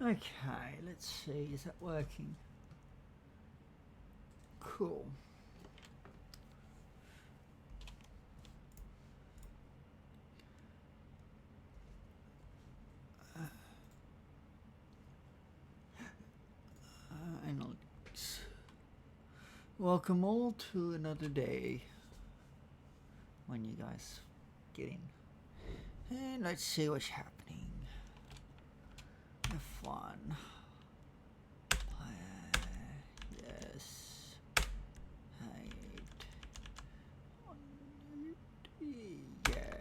Okay, let's see, is that working? Cool. Analytics. Welcome all to another day when you guys get in. And let's see what's happening. F1. Yes. Height. Yeah.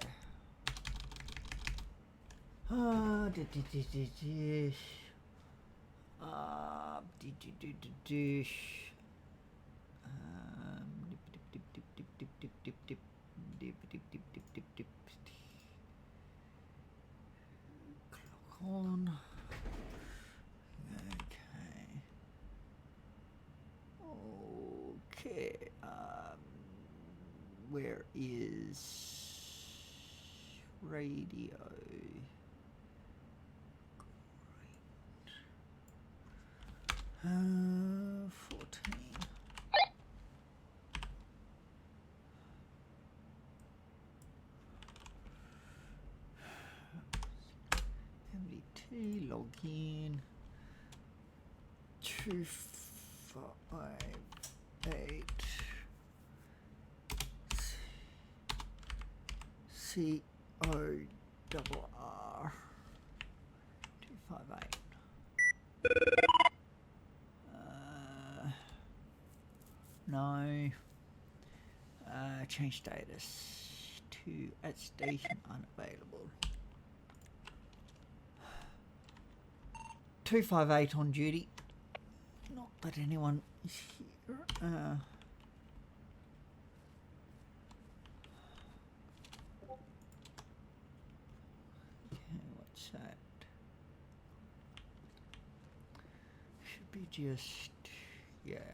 Clock on. Okay. Where is radio? 14. MDT, login. 258 CORR 258. No. Change status to at station unavailable. 258 on duty. Not that anyone is here. Okay, what's that? Should be just, yeah.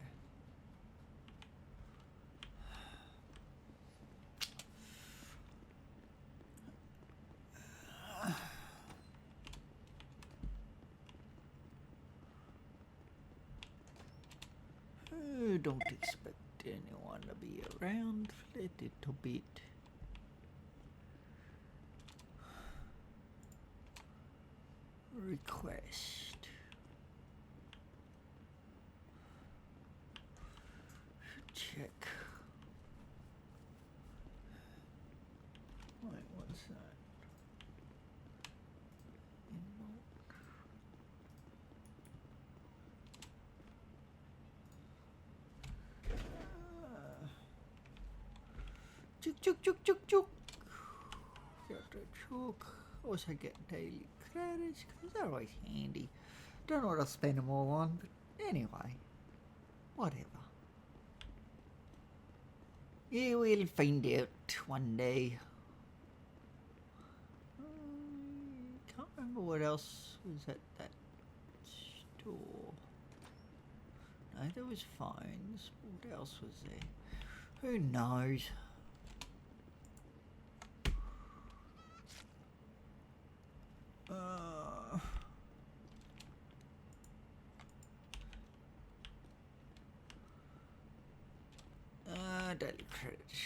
Don't expect anyone to be around for a little bit. Request. Check. Wait, what's that? Chuk. Got the chook. Also get daily credits because they're always handy. Don't know what I'll spend them all on, but anyway, whatever. Yeah, we'll find out one day. Can't remember what else was at that store. No, there was phones. What else was there? Who knows? Daily credits.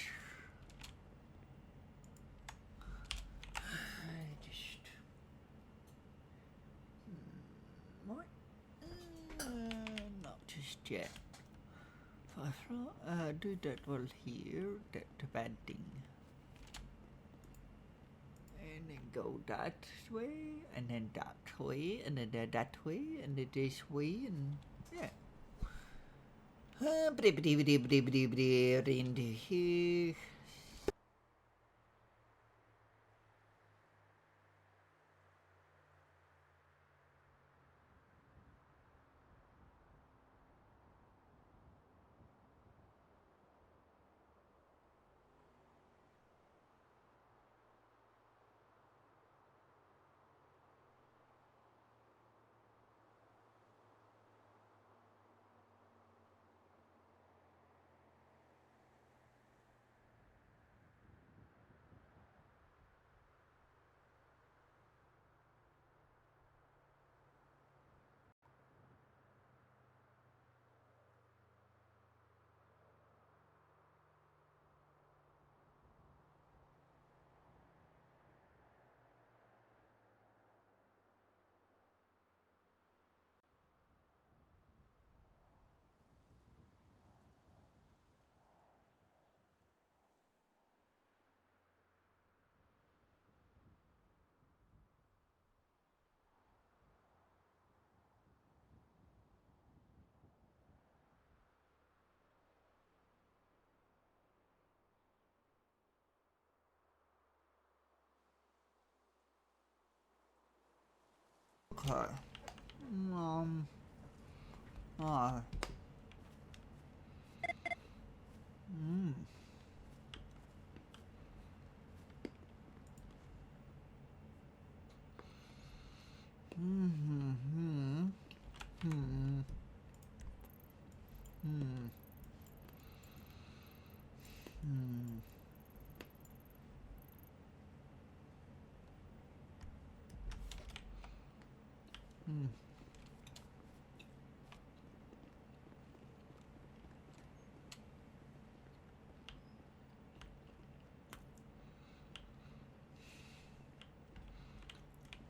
What? Not just yet. Do that well here. That's a bad thing. And then go that way, and then that way, and then that way, and then this way, and yeah. Into here. Okay. Ah. Mm. Mm-hmm. Hmm. Hmm. Hmm. Hmm.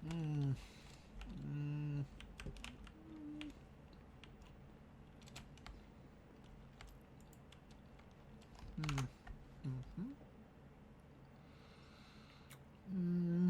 Hmm. Hmm. Hmm. Mm-hmm. Hmm.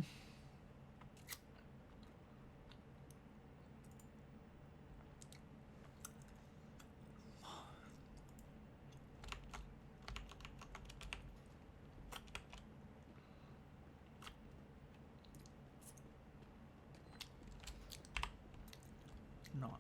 Not.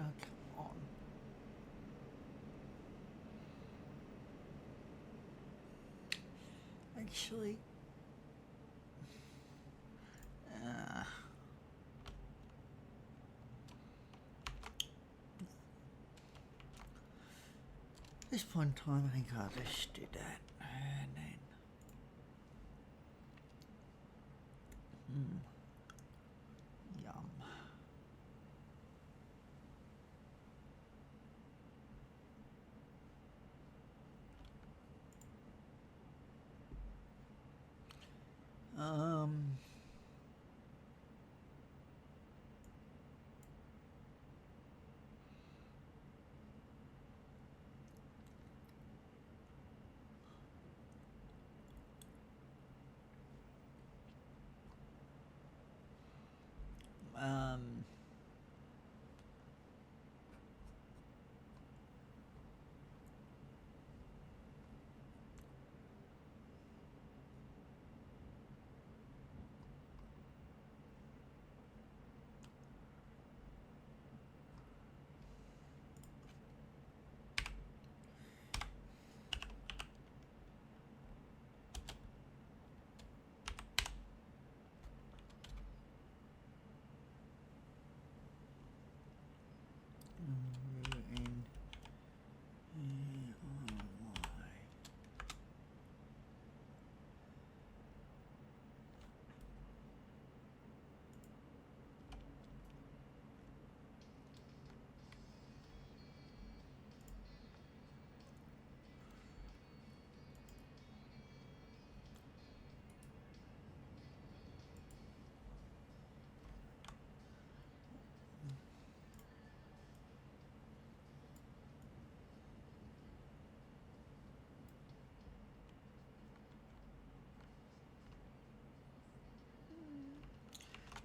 Oh, come on. Actually, uh, this point in time, I think I'll just do that. And then. Yum. Um. Um. And.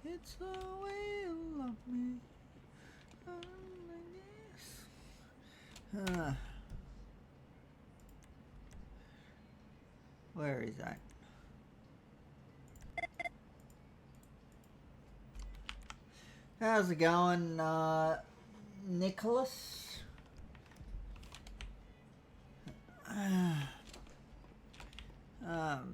It's the way you love me. I guess. Where is that? How's it going, Nicholas? Um.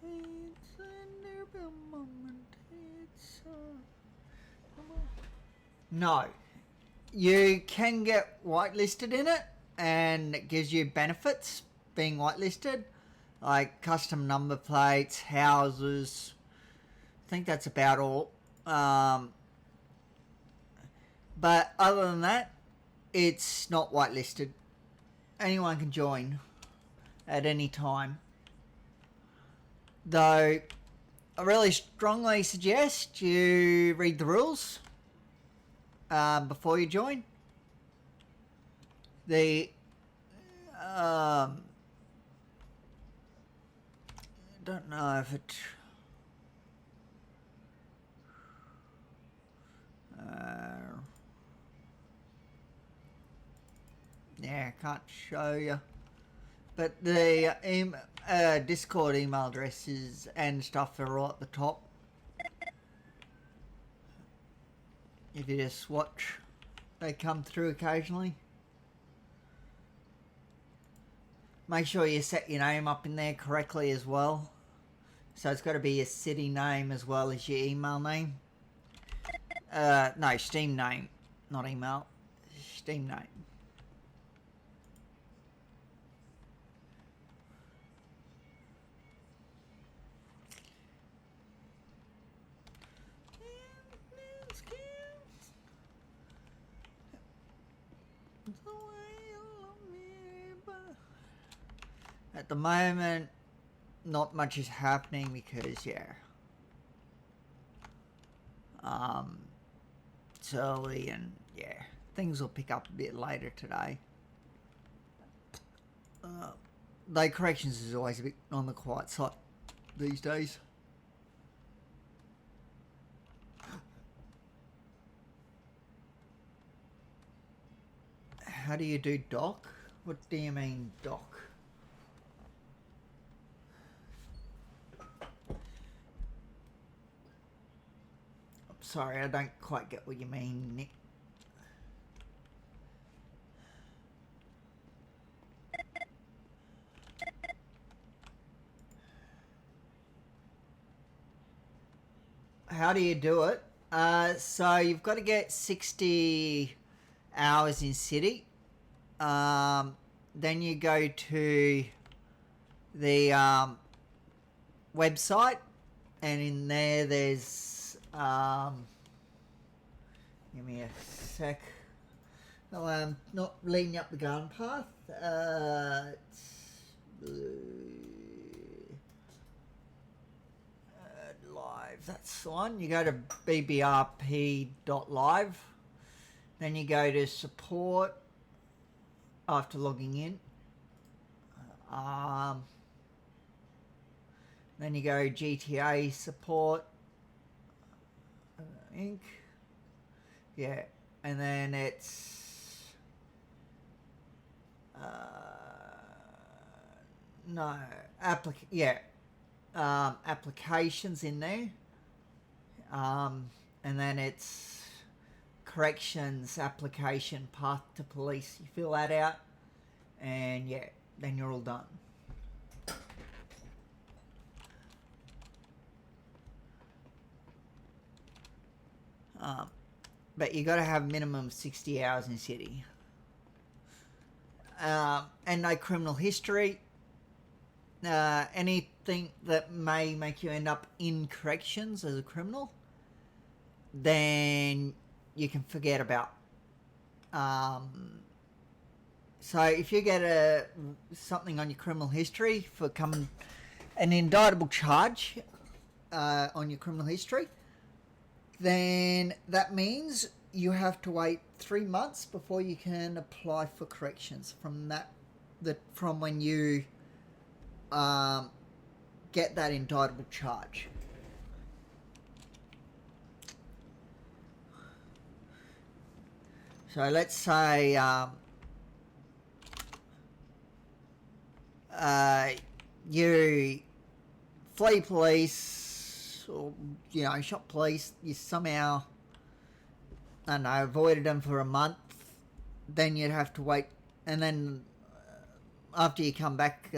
It's a nearby moment. It's come on. No. You can get whitelisted in it, and it gives you benefits being whitelisted, like custom number plates, houses. I think that's about all. But other than that, it's not whitelisted. Anyone can join at any time. Though, I really strongly suggest you read the rules before you join. The don't know if it yeah, I can't show you, but the Discord email addresses and stuff are all at the top. If you just watch, they come through occasionally. Make sure you set your name up in there correctly as well. So it's got to be your city name as well as your email name. No, Steam name, not email. Steam name. At the moment, not much is happening because, yeah, it's early and, yeah, things will pick up a bit later today. Though corrections is always a bit on the quiet side these days. How do you do doc? What do you mean doc? Sorry, I don't quite get what you mean, Nick. How do you do it? So you've got to get 60 hours in City. Then you go to the website, and in there's give me a sec. Oh, I'm not leading up the garden path. Live, that's the one. You go to bbrp.live. Then you go to support after logging in. Then you go GTA support. Inc. Yeah, and then it's no applications in there, and then it's corrections application path to police. You fill that out, and yeah, then you're all done. But you got to have minimum 60 hours in City. And no criminal history. Anything that may make you end up in corrections as a criminal, then you can forget about. So if you get something on your criminal history for an indictable charge on your criminal history, then that means you have to wait 3 months before you can apply for corrections from from when you get that indictable charge. So let's say you flee police, or shot police, you somehow, I don't know, avoided them for a month, then you'd have to wait, and then after you come back,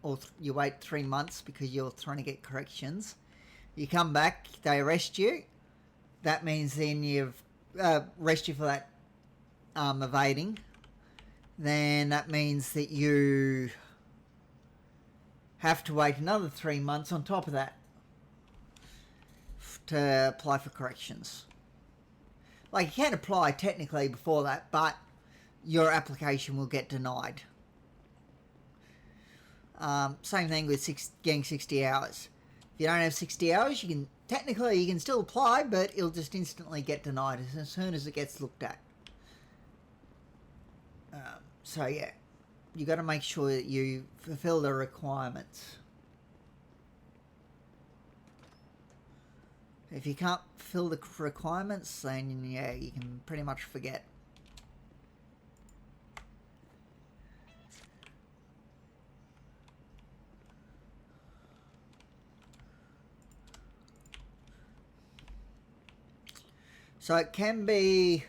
or you wait 3 months because you're trying to get corrections, you come back, they arrest you, that means then you've arrest you for that evading, then that means that you have to wait another 3 months on top of that to apply for corrections. Like, you can apply technically before that, but your application will get denied. Same thing with getting 60 hours. If you don't have 60 hours, you can still apply, but it'll just instantly get denied as soon as it gets looked at. So yeah, you got to make sure that you fulfill the requirements. If you can't fulfill the requirements, then yeah, you can pretty much forget. So it can be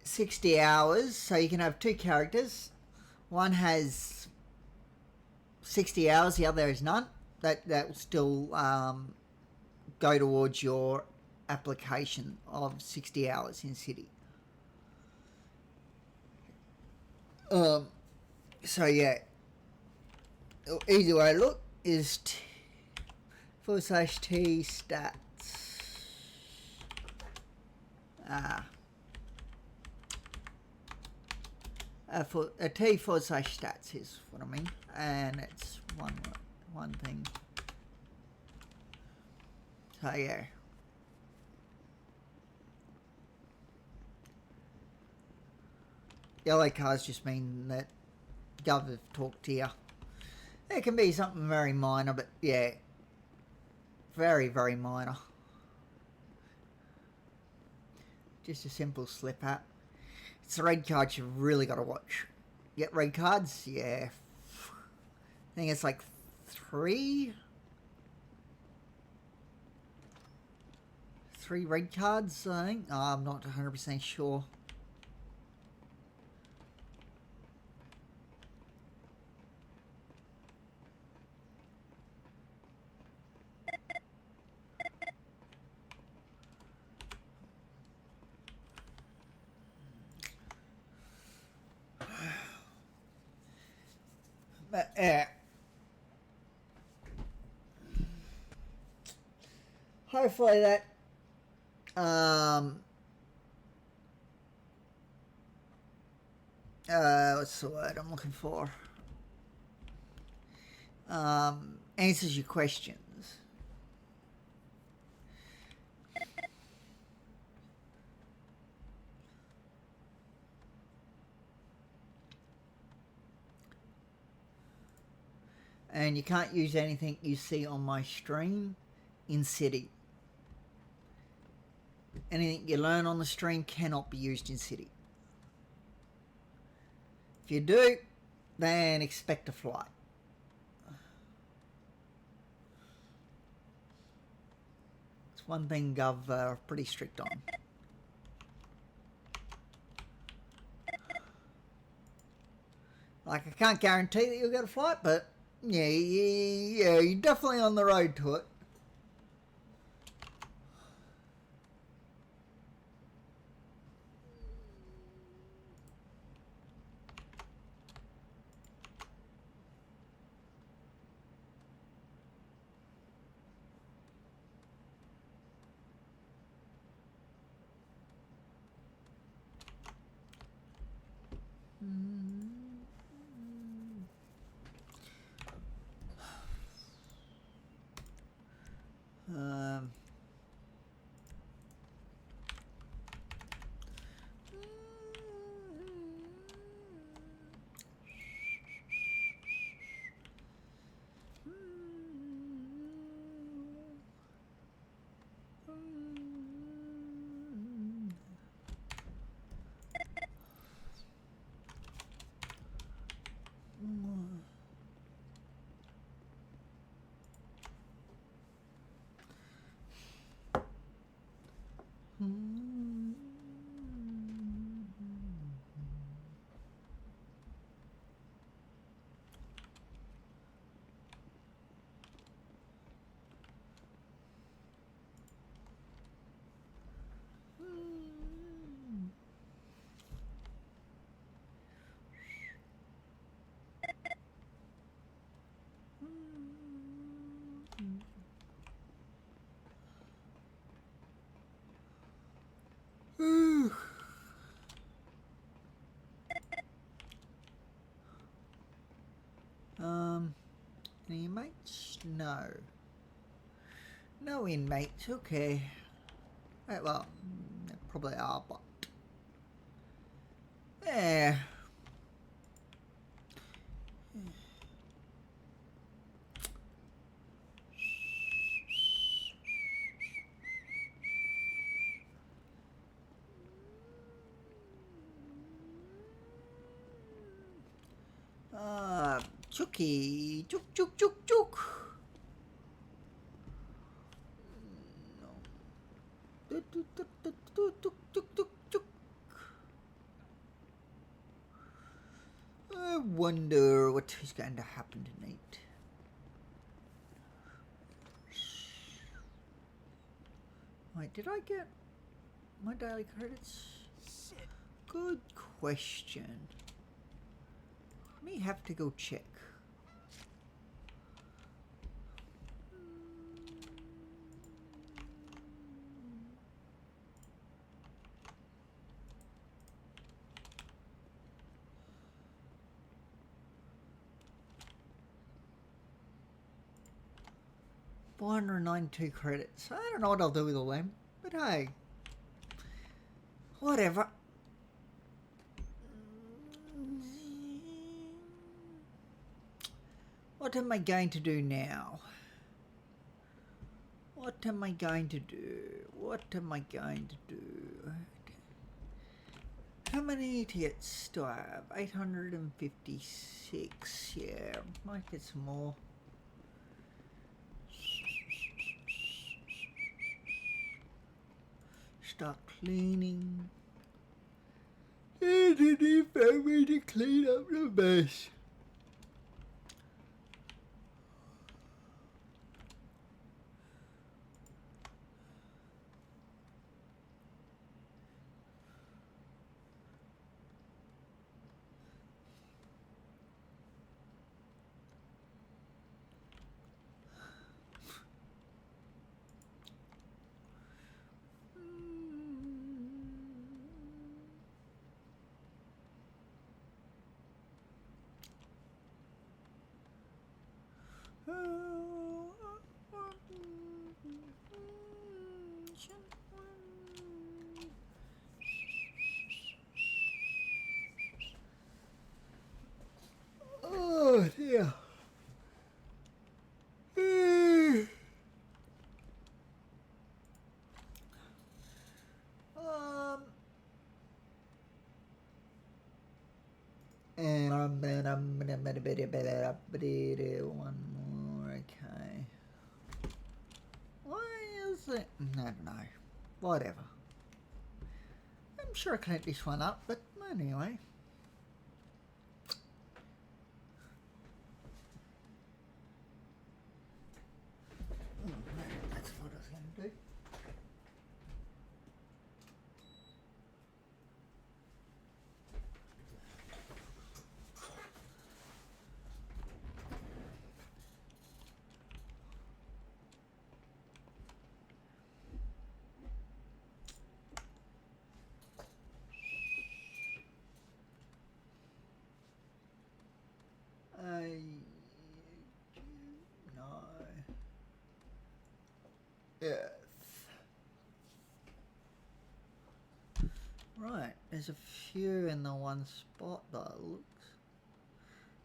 60 hours, so you can have two characters. One has 60 hours, the other has none. That will still go towards your application of 60 hours in City. So yeah, easy way to look is /T stats. For a T /stats is what I mean, and it's one thing. So yeah. Yellow cards just mean that Gov have talked to you. It can be something very minor, but yeah, very, very minor. Just a simple slip up. It's the red cards you've really got to watch. Get red cards? Yeah. I think it's like 3 red cards, I think. Oh, I'm not 100% sure. But hopefully that what's the word I'm looking for? Answers your questions. And you can't use anything you see on my stream in City. Anything you learn on the stream cannot be used in City. If you do, then expect a flight. It's one thing Gov are pretty strict on. Like, I can't guarantee that you'll get a flight, but yeah, you're definitely on the road to it. No. No inmates, okay. Right, well, there probably are, but... Yeah. Chooky. Chook, chook, chook, chook. No. Tuk, tuk, tuk, tuk, tuk, tuk, tuk, tuk. I wonder what is going to happen tonight. Wait, did I get my daily credits? Shit. Good question. May have to go check. $492 credits. I don't know what I'll do with all them, but hey, whatever. What am I going to do now? What am I going to do? What am I going to do? How many tickets do I have? 856. Yeah, might get some more. Start cleaning. And then he found me to clean up the mess. Oh dear. And one more, okay. Why is it? I don't know. Whatever. I'm sure I cleaned this one up, but anyway. That's what I was going to do. No. Yes. Right, there's a few in the one spot that looks.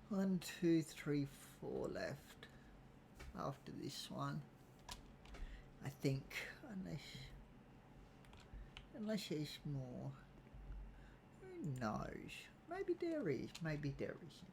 1, 2, 3, 4 left after this one. I think, unless there's more. Who knows? Maybe there is. Maybe there isn't.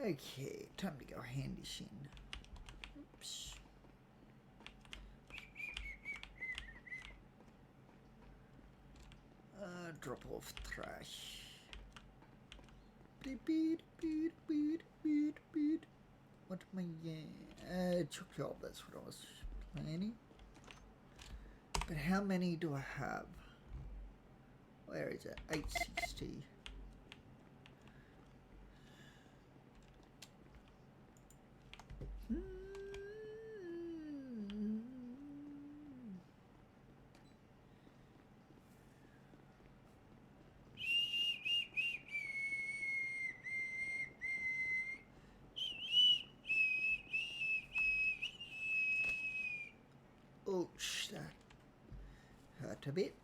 Okay, time to go handy shin. Oops. Drop off trash. Beep, beep, beep, beep, beep, beep. What am I? Chook job, that's what I was planning. But how many do I have? Where is it? 860. Ouch, that hurt a bit.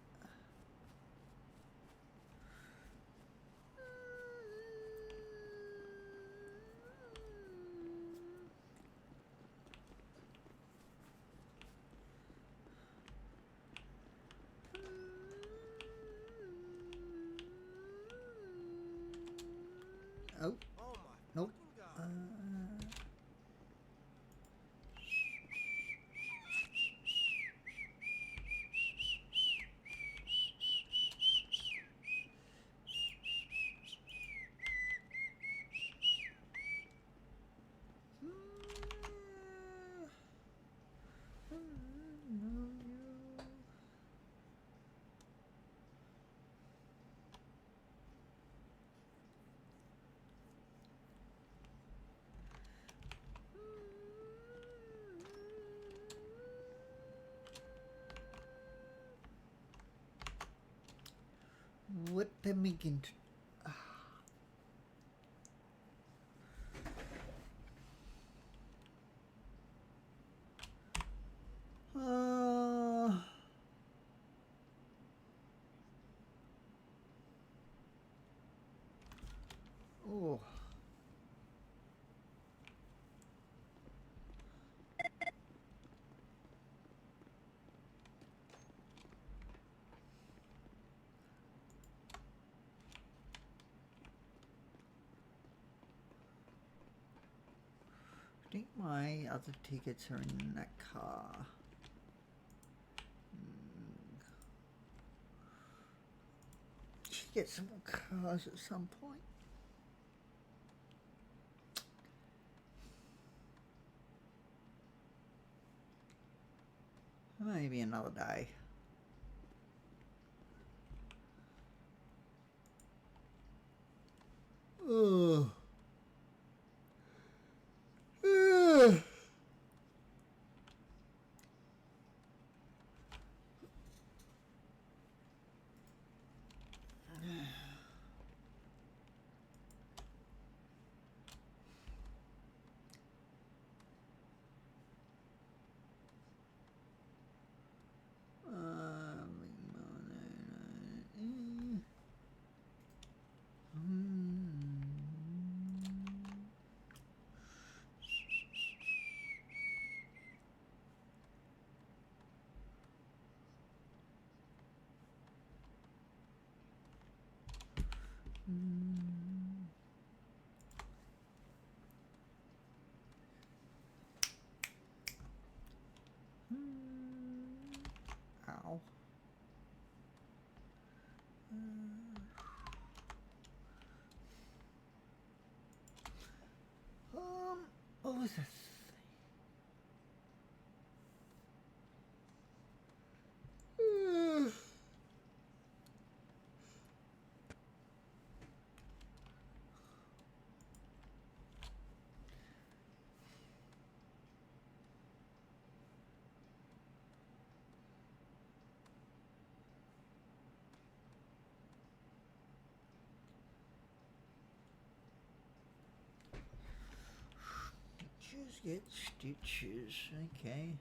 Oh, nope. What am I going to... oh. I think my other tickets are in that car. Should get some more cars at some point. Maybe another day. Oh. Ow. What was this? Stitches get stitches. Okay.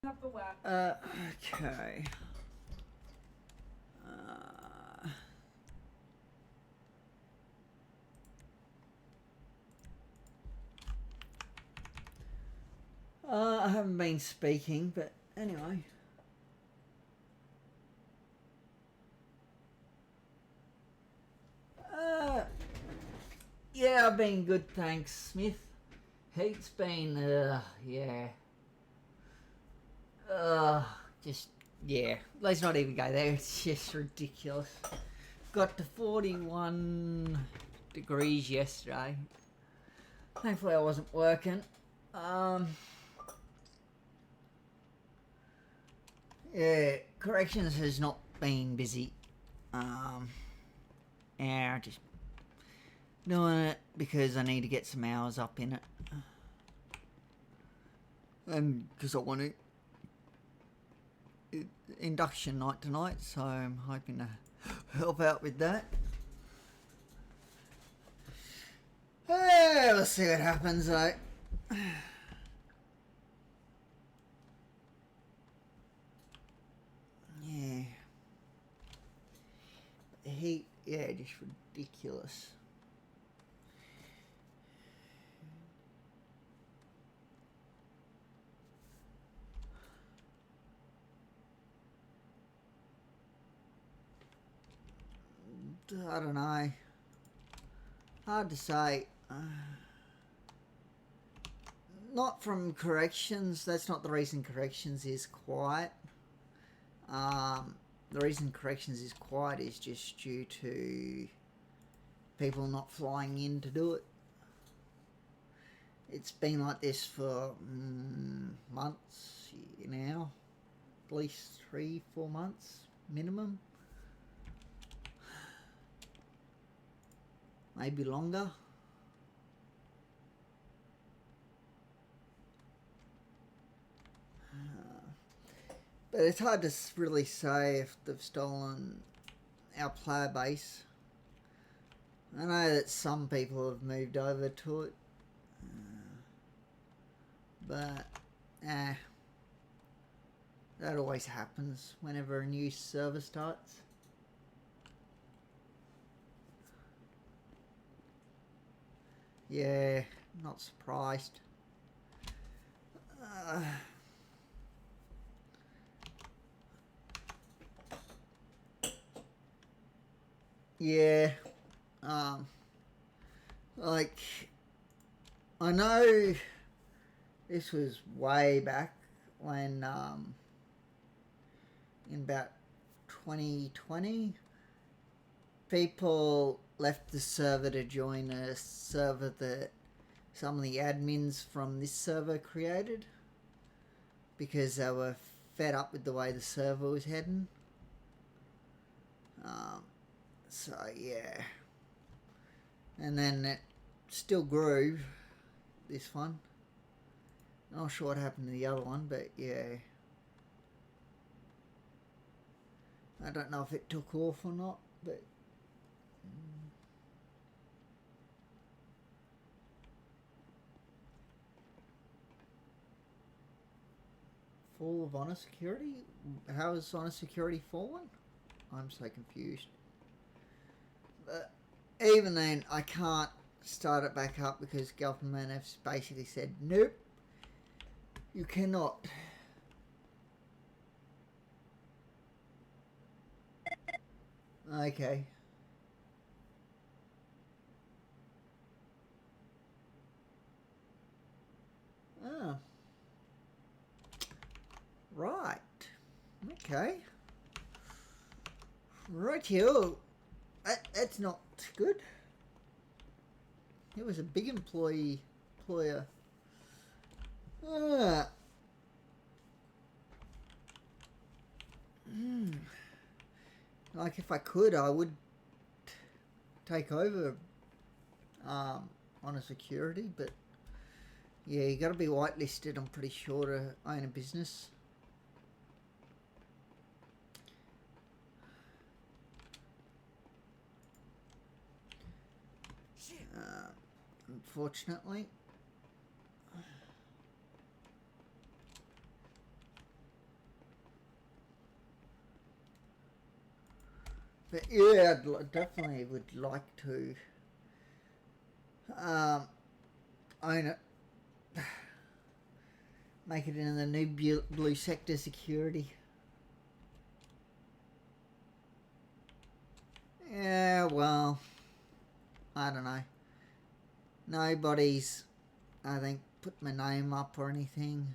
Up the web. Okay. I haven't been speaking, but anyway. Yeah, I've been good, thanks, Smith. Heat's been, yeah. Just, yeah. Let's not even go there. It's just ridiculous. Got to 41 degrees yesterday. Thankfully I wasn't working. Yeah, corrections has not been busy. Yeah, just doing it because I need to get some hours up in it. And because I want to induction night tonight, so I'm hoping to help out with that. Let's see what happens though. Yeah. The heat, yeah, just ridiculous. I don't know. Hard to say. Not from corrections. That's not the reason corrections is quiet. The reason corrections is quiet is just due to people not flying in to do it. It's been like this for months now. At least 3-4 months minimum. Maybe longer. But it's hard to really say if they've stolen our player base. I know that some people have moved over to it. But, that always happens whenever a new server starts. Yeah, not surprised. Yeah. Like, I know this was way back when, in about 2020, people left the server to join a server that some of the admins from this server created because they were fed up with the way the server was heading. So yeah, and then it still grew, this one. I'm not sure what happened to the other one, but yeah, I don't know if it took off or not, but fall of Honor Security? How has Honor Security fallen? I'm so confused. But even then, I can't start it back up because government have basically said, nope, you cannot. Okay. Oh. Right. Okay. Rightio. That's not good. He was a big employer. Like if I could, I would take over Honor Security, but yeah, you got to be whitelisted, I'm pretty sure, to own a business. Unfortunately. But yeah, definitely would like to own it. Make it in the new blue sector security. Yeah, well, I don't know. Nobody's, I think, put my name up or anything.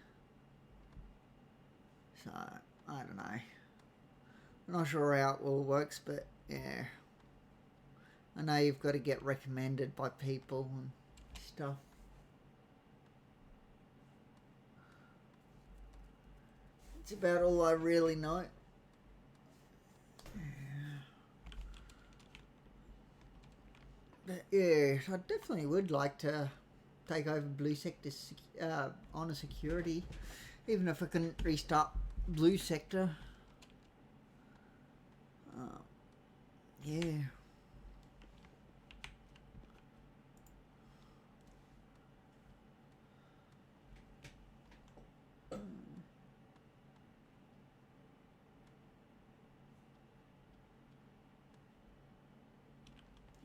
So, I don't know. I'm not sure how it all works, but yeah. I know you've got to get recommended by people and stuff. It's about all I really know. But yeah, I definitely would like to take over Blue Sector Honor Security, even if I couldn't restart Blue Sector. Yeah.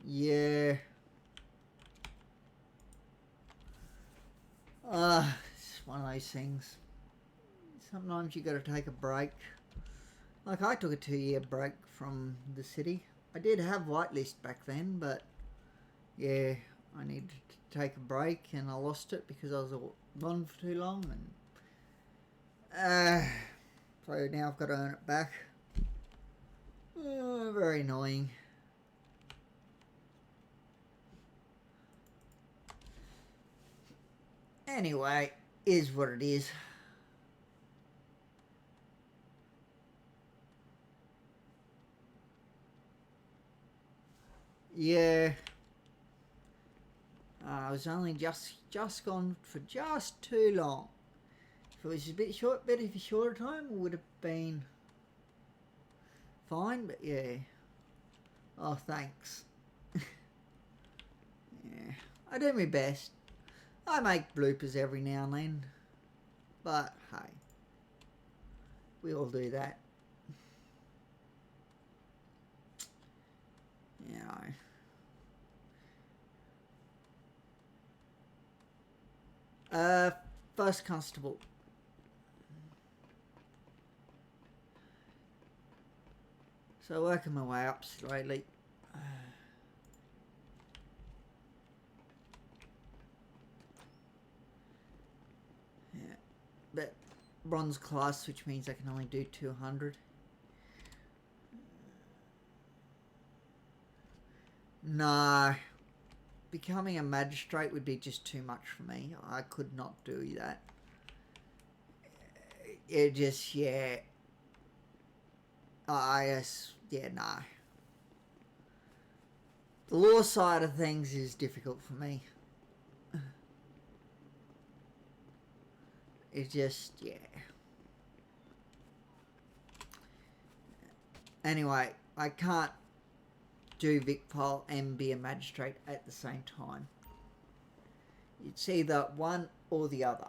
Yeah. It's one of those things. Sometimes you got to take a break. Like I took a 2-year break from the city. I did have whitelist back then, but yeah, I needed to take a break and I lost it because I was gone for too long, and so now I've got to earn it back. Very annoying. Anyway, is what it is. Yeah. I was only just gone for just too long. If it was a bit of a shorter time, it would have been fine, but yeah. Oh, thanks. Yeah. I do my best. I make bloopers every now and then. But, hey. We all do that. You know. First constable. So working my way up slowly. Yeah. But bronze class, which means I can only do 200. No. Becoming a magistrate would be just too much for me. I could not do that. It just, yeah. Yeah, no. The law side of things is difficult for me. It just, yeah. Anyway, I can't do VicPol and be a magistrate at the same time. It's either one or the other.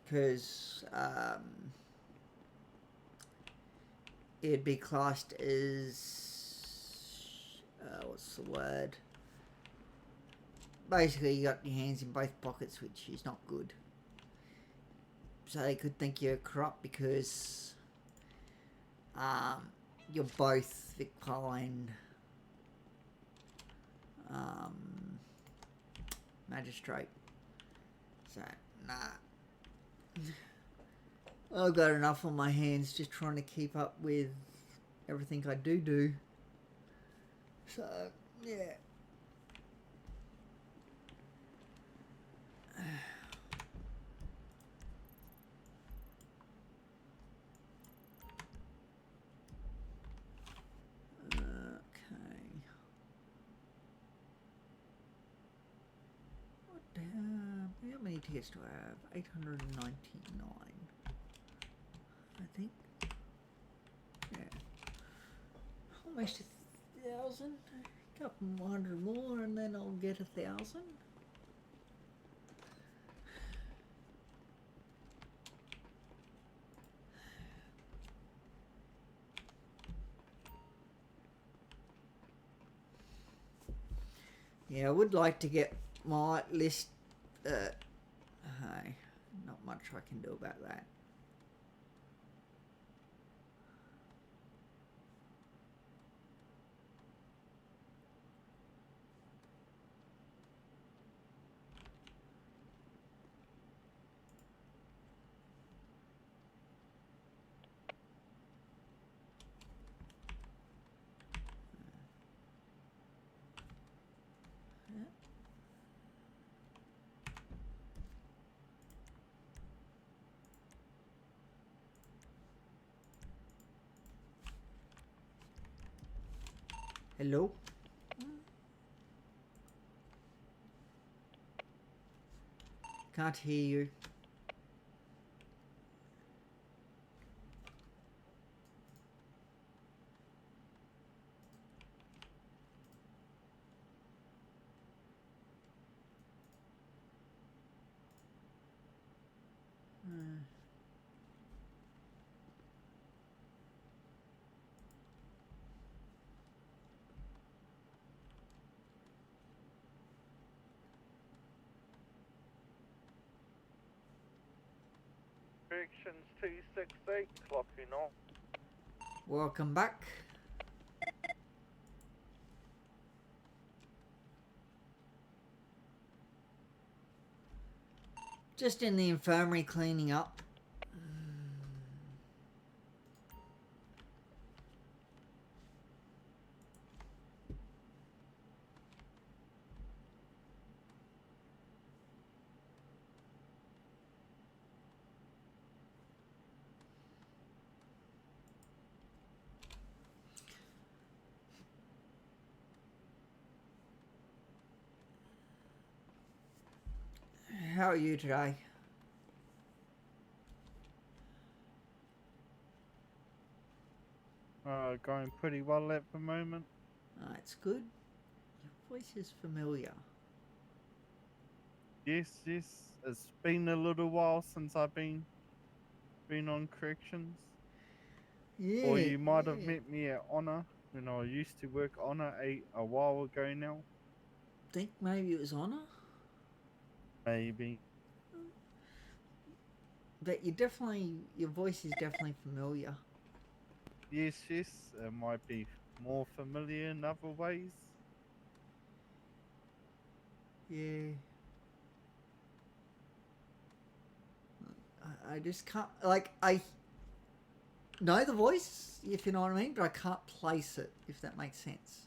Because it'd be classed as what's the word? Basically, you got your hands in both pockets, which is not good. So they could think you're corrupt because you're both VicPol and magistrate. So nah. I've got enough on my hands just trying to keep up with everything I do. So, yeah. Okay. What the hell? How many tickets do I have? 899. I think. Yeah. Almost 1,000. A couple more hundred more and then I'll get 1,000. Yeah, I would like to get my list. Hey, not much I can do about that. Hello? Can't hear you. Corrections 268, clocking on. Welcome back. Just in the infirmary cleaning up. How are you today? Going pretty well at the moment. That's good. Your voice is familiar. Yes, it's been a little while since I've been on corrections. Yeah, Or you might have yeah. met me at Honor when I used to work Honor a while ago now. Think maybe it was Honor? Maybe. But your voice is definitely familiar. Yes, it might be more familiar in other ways. Yeah. I just can't, like, I know the voice, if you know what I mean, but I can't place it, if that makes sense.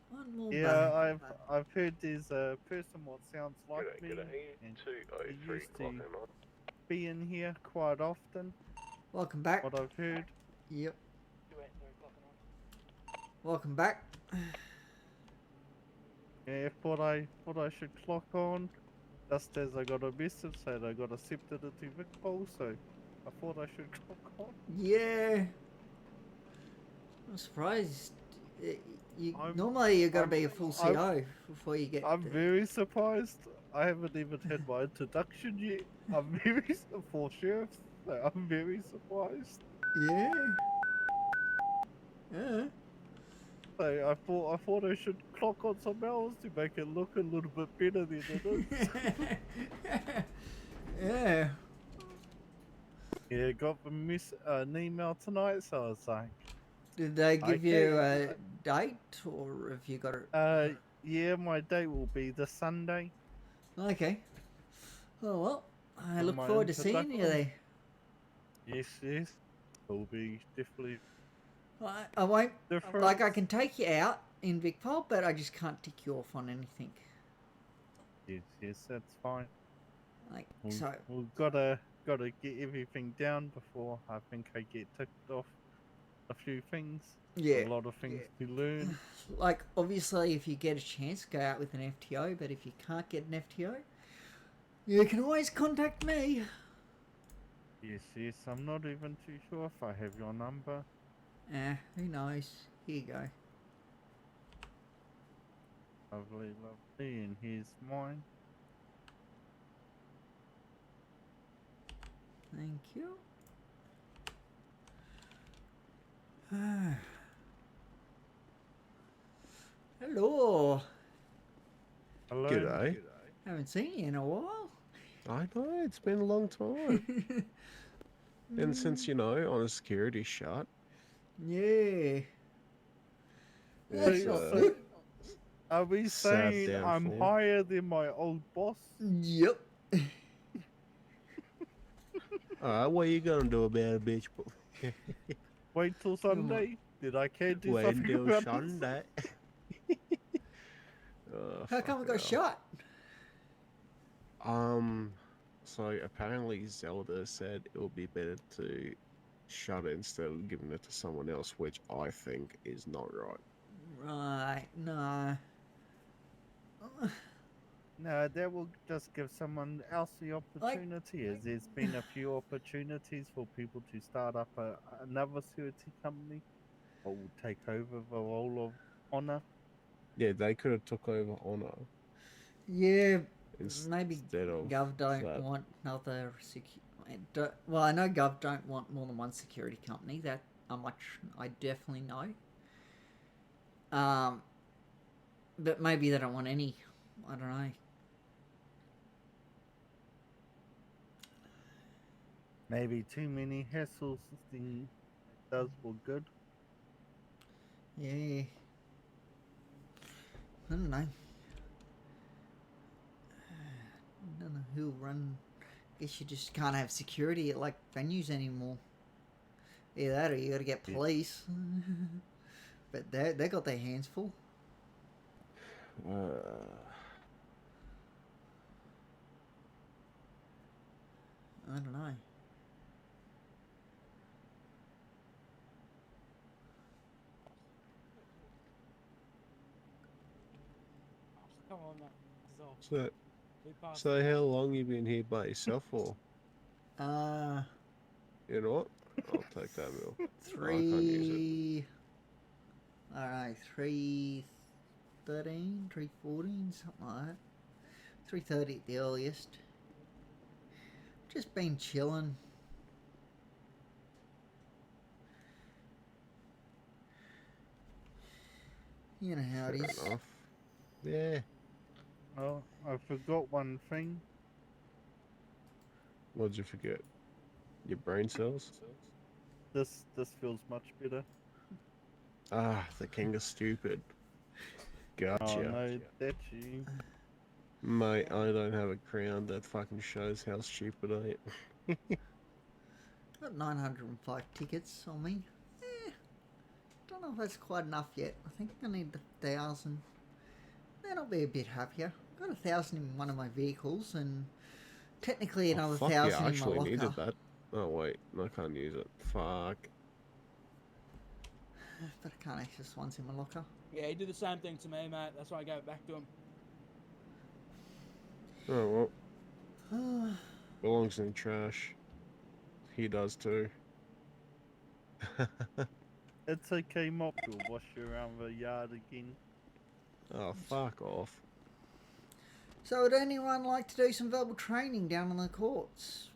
One more Yeah, I've heard there's a person what sounds like me, and he 203 used to clocking on. be in here quite often. Welcome back. What I've heard. Yep. Welcome back. Yeah, thought I should clock on, just as I got a message saying I got accepted into Vicpol, so I thought I should clock on. Yeah. I'm surprised. I'm Normally you've got to I'm be a full I'm CO before you get. I'm very surprised. I haven't even had my introduction yet. I'm very for sheriff, so I'm very surprised. Yeah. Yeah. So I thought I should clock on some hours to make it look a little bit better than it is. Yeah. Yeah, got the an email tonight, so I was like, Did they give okay. you a date, or have you got it? Yeah, my date will be this Sunday. Okay. Oh well, I For look my forward to seeing you introduction. there. Yes. It'll be definitely I won't. different. Like, I can take you out in Vicpol, but I just can't tick you off on anything. Yes, that's fine. Like, so. We've gotta get everything down before I think I get ticked off a few things. A Yeah. lot of things to learn. Like, obviously, if you get a chance, go out with an FTO, but if you can't get an FTO, you can always contact me. Yes. I'm not even too sure if I have your number. Who knows? Here you go. Lovely. And here's mine. Thank you. Hello. Hello. G'day. Haven't seen you in a while. I know, it's been a long time. And since, you know, on a security shot, Yeah. That's it's not So- good. Are we Sad saying I'm downfall. higher than my old boss? Yep. alright, what are you gonna do about it, bitch? Wait till Sunday. Did I care do Wait something until about this? Sunday. Oh, How come we got fucking hell. shot? So apparently Zelda said it would be better to shut it instead of giving it to someone else, which I think is not right. Right. No. No, that will just give someone else the opportunity. As there's been a few opportunities for people to start up another security company or will take over the role of Honor. Yeah, they could have took over Honor Yeah. instead Maybe of Gov don't that. want another well, I know Gov don't want more than one security company. That I definitely know. But maybe they don't want any. I don't know. Maybe too many hassles thing does for good. Yeah. I don't know. I don't know who'll run. Guess you just can't have security at like venues anymore. Either that or you gotta get Yeah. police. But they got their hands full. I don't know. Come on, man. So, We passed so it how out. long you been here by yourself for? You know what? I'll take that, Bill. I can't use it. I don't know, 3:13, 3:14, something like that. 3:30 at the earliest. Just been chilling. You know how it Fair is. enough. Yeah. Oh, I forgot one thing. What'd you forget? Your brain cells? This feels much better. Ah, the king is stupid. Oh Gotcha. no, that's you. Mate, I don't have a crown that fucking shows how stupid I am. Got 905 tickets on me. Don't know if that's quite enough yet. I think I need 1,000. Then I'll be a bit happier. Got 1,000 in one of my vehicles and technically another Oh, fuck 1,000 yeah, I in my actually locker. needed that. Oh, wait, I can't use it. Fuck. But I can't access ones in my locker. Yeah, he did the same thing to me, mate. That's why I gave it back to him. Oh, well, belongs in the trash. He does too. It's okay, Mop. You'll wash around the yard again. Oh, fuck off. So would anyone like to do some verbal training down on the courts?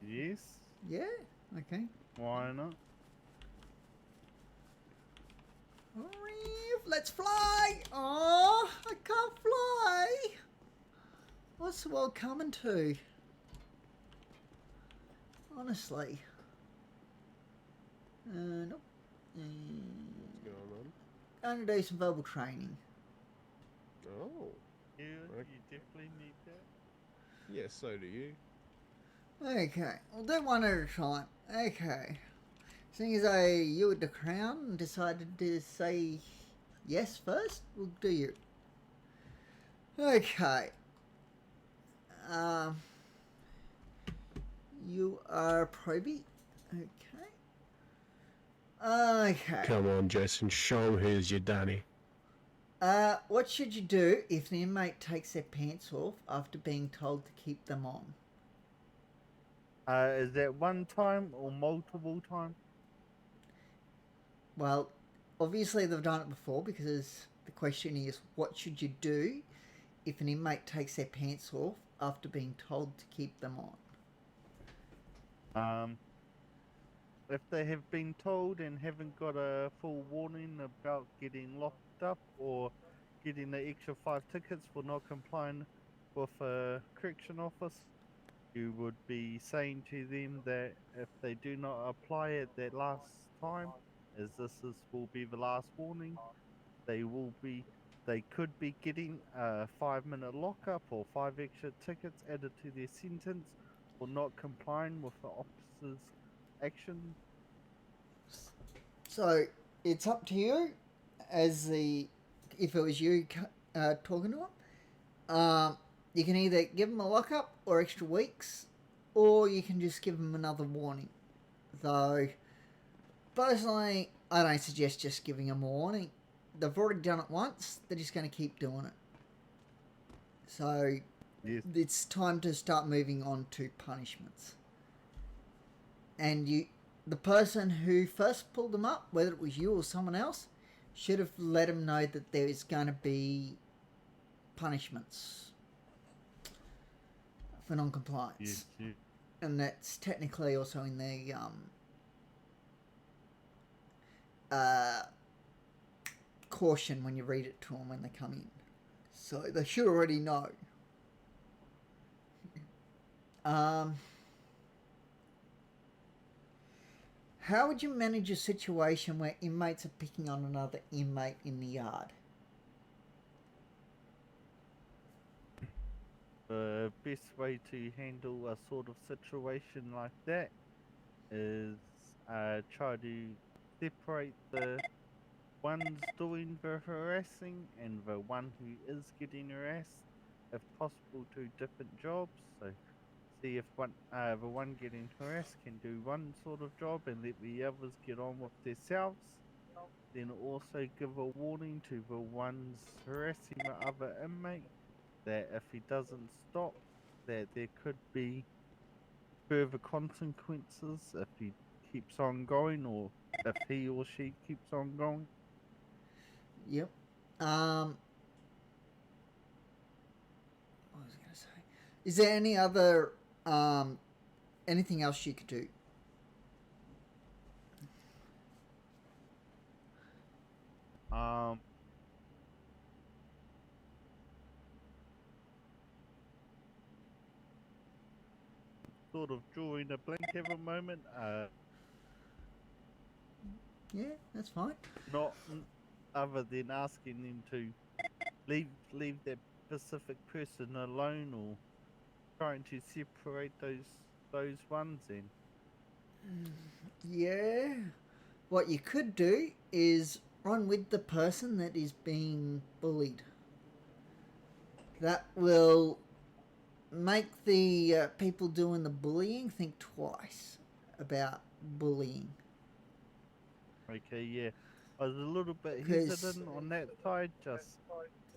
Yes. Yeah? Okay. Why not? Let's fly! Oh, I can't fly! What's the world coming to? Honestly. Nope. What's going on? Going to do some verbal training. Oh, Yeah, Right. you definitely need that. yeah, so do you. Okay, we'll do one at a time. Okay. Seeing as you with the crown decided to say yes first, we'll do you. Okay. You are Proby. Okay. Okay. Come on, Jason, show him who's your Danny. What should you do if an inmate takes their pants off after being told to keep them on? Is that one time or multiple times? Well, obviously they've done it before because the question is, what should you do if an inmate takes their pants off after being told to keep them on? Um, if they have been told and haven't got a full warning about getting locked up or getting the extra 5 tickets for not complying with a correction office, you would be saying to them that if they do not apply it that last time, as will be the last warning, they could be getting a 5-minute lockup or 5 extra tickets added to their sentence for not complying with the officer's action. So it's up to you, as the if it was you talking to him. You can either give them a lockup or extra weeks, or you can just give them another warning. Though, personally, I don't suggest just giving them a warning. They've already done it once. They're just going to keep doing it. So Yes. it's time to start moving on to punishments. And the person who first pulled them up, whether it was you or someone else, should have let them know that there is going to be punishments for non-compliance. Yes, yes. And that's technically also in the caution when you read it to them when they come in. So they should already know. How would you manage a situation where inmates are picking on another inmate in the yard? The best way to handle a sort of situation like that is try to separate the ones doing the harassing and the one who is getting harassed, if possible, to different jobs. So see if the one getting harassed can do one sort of job and let the others get on with themselves. Then also give a warning to the ones harassing the other inmate that if he doesn't stop, that there could be further consequences if he keeps on going, or if he or she keeps on going. Yep. What was I going to say? Is there any other anything else you could do? Sort of drawing a blank at the moment. Yeah, that's fine. Not other than asking them to leave that specific person alone, or trying to separate those ones in. Yeah. What you could do is run with the person that is being bullied. That will make the people doing the bullying think twice about bullying. Okay, yeah. I was a little bit 'Cause- hesitant on that side, just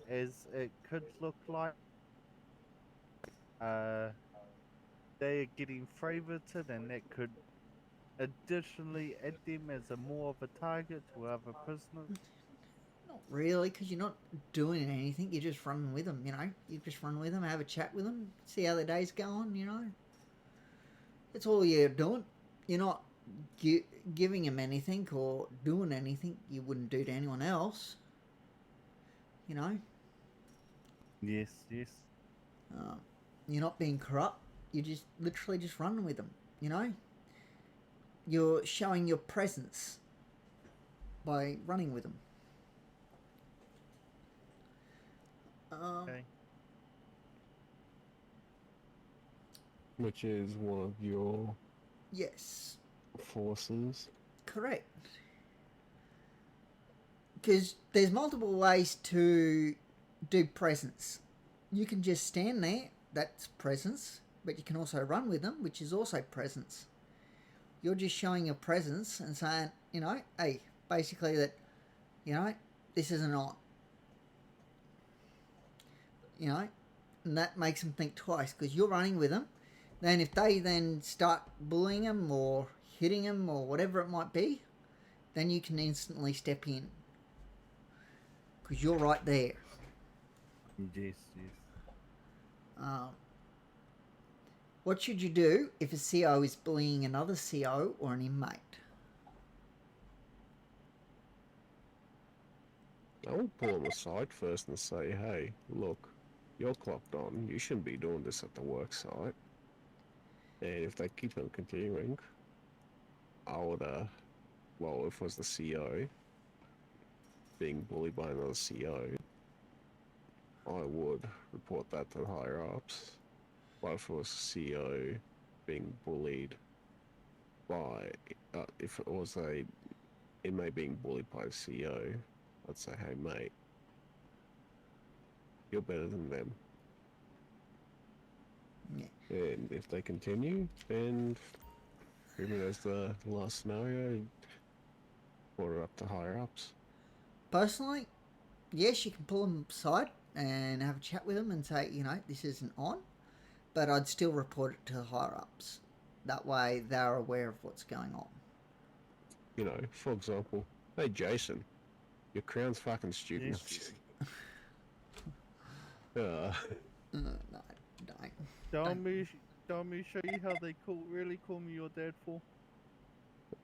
as it could look like they are getting favorited, and that could additionally add them as a more of a target to other prisoners. Not really, because you're not doing anything. You're just running with them, you know. You just run with them, have a chat with them, see how their day's going, you know. That's all you're doing. You're not giving them anything or doing anything you wouldn't do to anyone else, you know. Yes, yes. You're not being corrupt. You're just literally just running with them, you know. You're showing your presence by running with them. Okay. Which is one of your Yes, forces. correct. Because there's multiple ways to do presence. You can just stand there, that's presence, but you can also run with them, which is also presence. You're just showing your presence and saying, you know, hey, basically that, you know, this isn't on. You know, and that makes them think twice because you're running with them. Then if they then start bullying them or hitting them or whatever it might be, then you can instantly step in because you're right there. Yes, yes. What should you do if a CO is bullying another CO or an inmate? I would pull them aside first and say, hey, look, you're clocked on. You shouldn't be doing this at the work site. And if they keep on continuing, I would, well, if it was the CO being bullied by another CO, I would report that to the higher ups. But if it was a CO being bullied by, if it was a inmate being bullied by a CO, I'd say, hey mate, you're better than them. Yeah. And if they continue, then even as the last scenario, order up to higher ups. Personally, yes, you can pull them aside and have a chat with them and say, you know, this isn't on, but I'd still report it to the higher ups. That way they're aware of what's going on. You know, for example, hey Jason, your crown's fucking stupid. Yes. No, don't. Don't me show you how they really call me your dad for.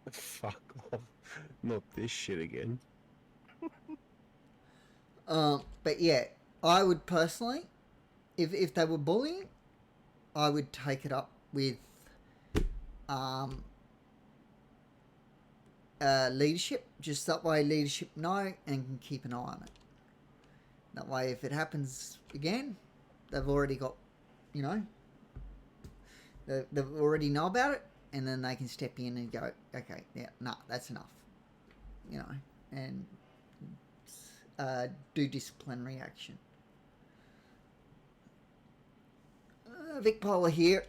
Fuck off. Not this shit again. But yeah, I would personally, if they were bullying, I would take it up with leadership. Just that way leadership know and can keep an eye on it. That way if it happens again, they've already got, you know, they've already know about it, and then they can step in and go, okay, yeah, nah, that's enough. You know, and do disciplinary action. Vic Polar here.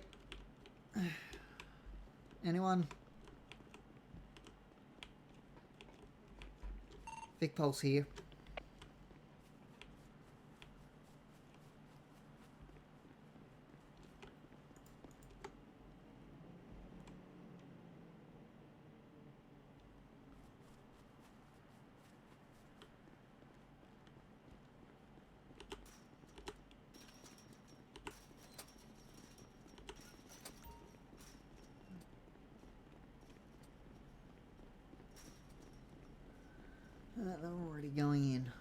Anyone? Vic Pole's here. They're already going in.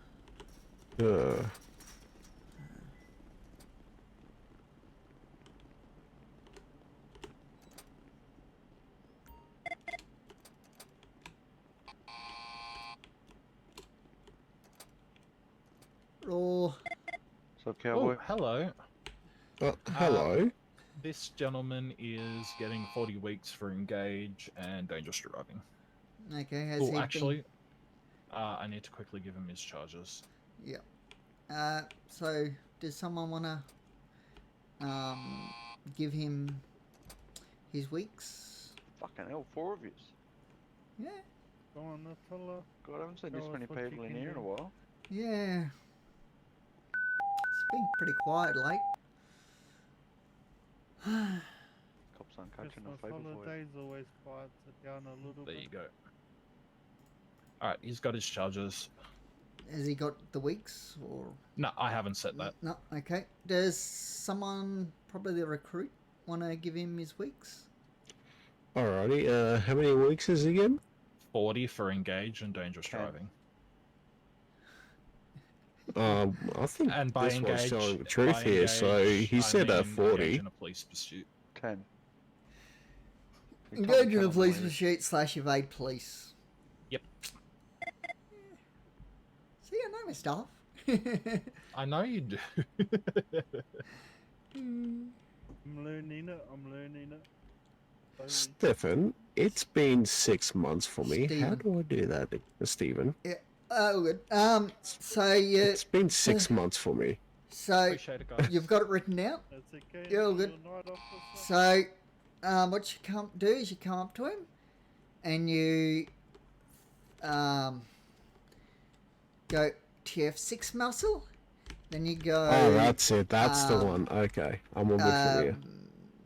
Roll. So, cowboy. Oh, hello. Hello. This gentleman is getting 40 weeks for engage and dangerous driving. Okay, has Oh, he actually, I need to quickly give him his charges. been... Yeah. So, does someone want to give him his weeks? Fucking hell, 4 of yous. Yeah. Go on, Nutella. God, I haven't seen this Show us many what you people in can here in a do. while. Yeah. It's been pretty quiet late. Cops aren't catching no Christmas favour for you. holidays always quiets it down a little There bit. you go. Alright, he's got his charges. Has he got the weeks or? No, I haven't set that. No. Okay. Does someone, probably the recruit, want to give him his weeks? Alrighty. How many weeks is he again? 40 for engage and dangerous 10. driving. I think And by this one's engage, showing the truth here. So engage, he I said mean 40. engage in a police pursuit. 10. We can't Engage in count a them police all. pursuit / evade police. Yep. See, I know my stuff. I know you do. I'm learning it. Slowly. Stefan, it's been 6 months for me. How Stephen. do I do that, Stephen? Oh, good. So you, It's been 6 months for me. so Appreciate it, guys. you've got it written down. That's okay. Yeah, all enjoy good. your night off, officer. So, what you do is you come up to him, and you go TF6 muscle. Then you go. Oh, that's it. That's the um, one. Okay. I'm a bit familiar.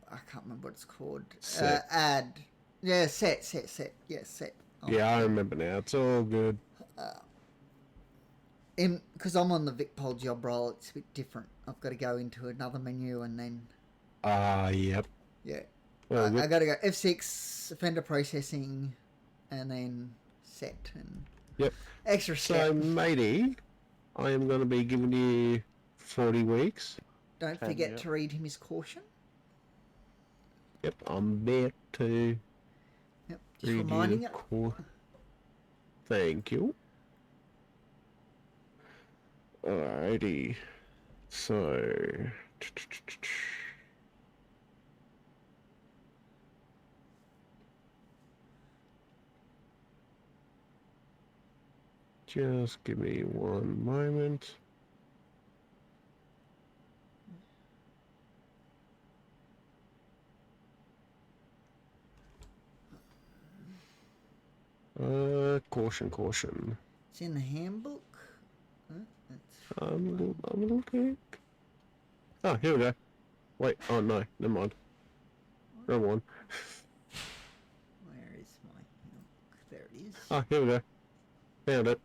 I can't remember what it's called. Set. Add. Yeah, set. Yeah, set. Oh. Yeah, I remember now. It's all good. Because I'm on the VicPol job role, it's a bit different. I've got to go into another menu and then, Yep. Yeah. Well, I good. gotta go F6 offender processing, and then set and Yep. extra So, step. matey, I am going to be giving you 40 weeks. Don't 10, forget yep. to read him his caution. Yep, I'm about to Yep. Just read reminding you. it. Thank you. Alrighty. So. Just give me one moment. Caution. It's in the handbook. That's I'm a little quick. Oh, here we go. Wait, oh no, never mind. Wrong one. where is my handbook? There it is. Ah, here we go. Found it.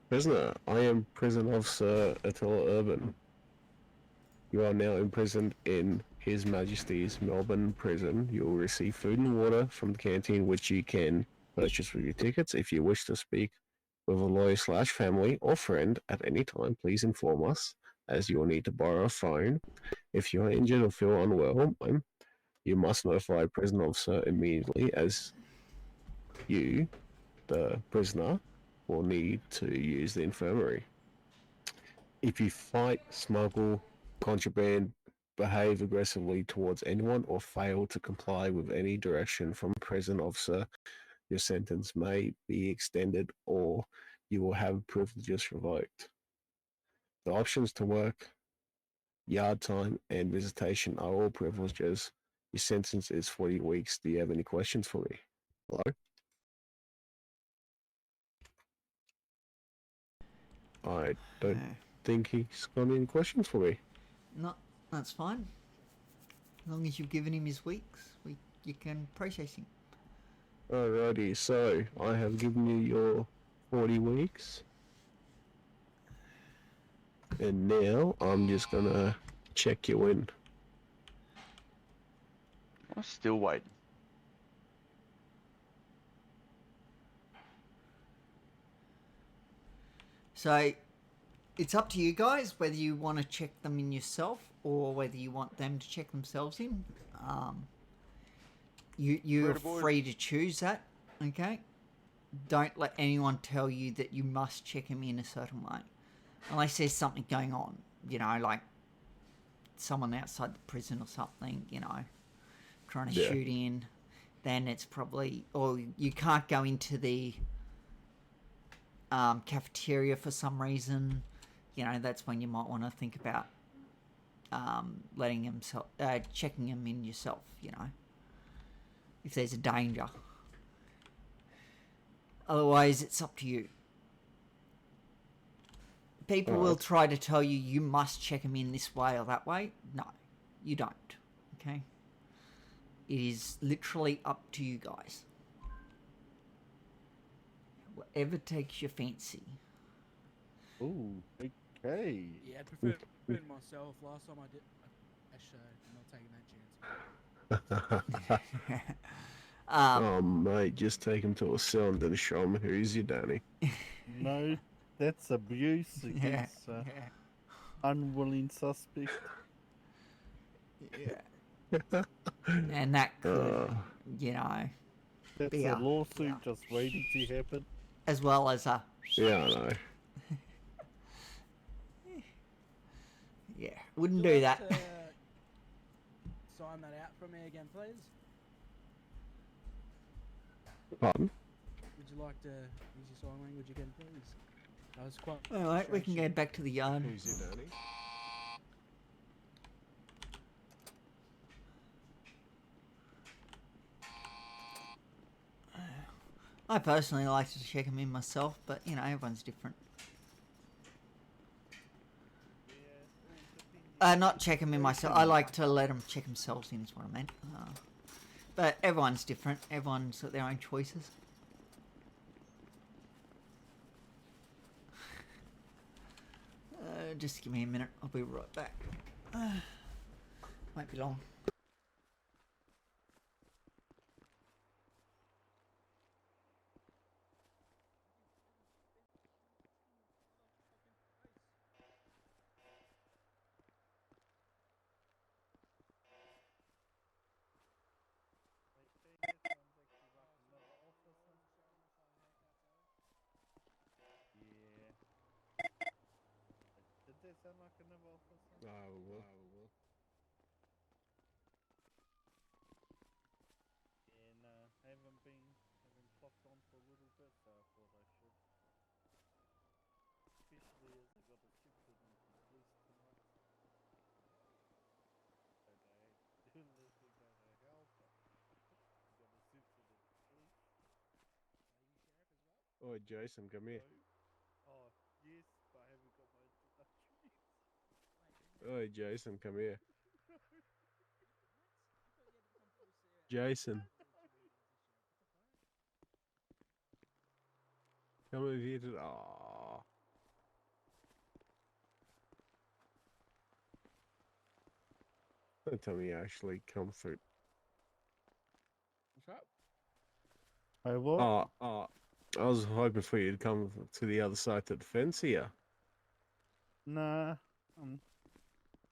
Prisoner, I am prison officer Attila Urban. You are now imprisoned in His Majesty's Melbourne prison. You will receive food and water from the canteen, which you can purchase with your tickets. If you wish to speak with a lawyer/family or friend at any time, please inform us, as you will need to borrow a phone. If you are injured or feel unwell, you must notify a prison officer immediately, as you, the prisoner, will need to use the infirmary. If you fight, smuggle, contraband, behave aggressively towards anyone, or fail to comply with any direction from a prison officer, your sentence may be extended or you will have privileges revoked. The options to work, yard time, and visitation are all privileges. Your sentence is 40 weeks. Do you have any questions for me? Hello? I don't think he's got any questions for me. No, that's fine. As long as you've given him his weeks, you can process him. Alrighty, so I have given you your 40 weeks. And now I'm just gonna check you in. I'm still waiting. So, it's up to you guys whether you want to check them in yourself or whether you want them to check themselves in. You're Later, boys. free to choose that, okay? Don't let anyone tell you that you must check him in a certain way. Unless there's something going on, like someone outside the prison or something, trying to shoot in, then it's probably, or you can't go into the cafeteria for some reason, that's when you might want to think about checking him in yourself, if there's a danger. Otherwise, it's up to you. People will try to tell you you must check him in this way or that way. No, you don't. Okay? It is literally up to you guys. Whatever takes your fancy. Ooh, okay. Yeah, I prefer myself. Last time I did a show, I'm not taking that chance. Oh, mate, just take him to a cylinder and show him who's your Danny. No, that's abuse against unwilling suspect. Yeah. And that could, That's be a a- lawsuit yeah. just waiting to happen. as well as a, Yeah, I know. yeah, wouldn't Would you do like that. to sign that out for me again, please? Pardon? Would you like to use your sign language again, please? I was quite. Alright, we can go back to the yard. Who's your Danny? I personally like to check them in myself, but everyone's different. Not check them in myself. I like to let them check themselves in, is what I meant. But everyone's different. Everyone's got their own choices. Just give me a minute. I'll be right back. Won't be long. sound like another officer? I will. Yeah, no, haven't clocked on for a little bit, so I thought I should. Especially as I got a shift with the police tonight. Don't know, unless we're going to hell, but we got a shift with the police. Oh, Jason, come here. So, oh, yes, but I haven't got my introduction yet. Oh, Jason, come here. Jason, come over here to. Aww. Don't tell me you actually come through. What's up? Hey, what? I was hoping for you to come to the other side to the fence here. Nah,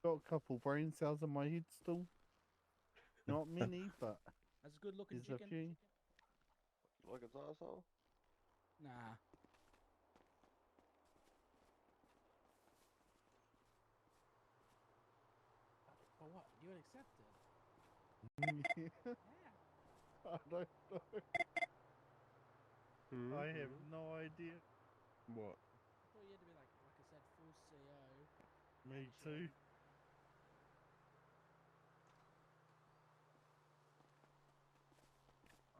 got a couple brain cells in my head still. Not many, but That's a good looking there's a chicken. few. Like its asshole? Nah. For what? You would accept it? Yeah, Yeah. I don't know. Hmm? I have no idea. What? I thought you had to be like I said, full CO. Me too.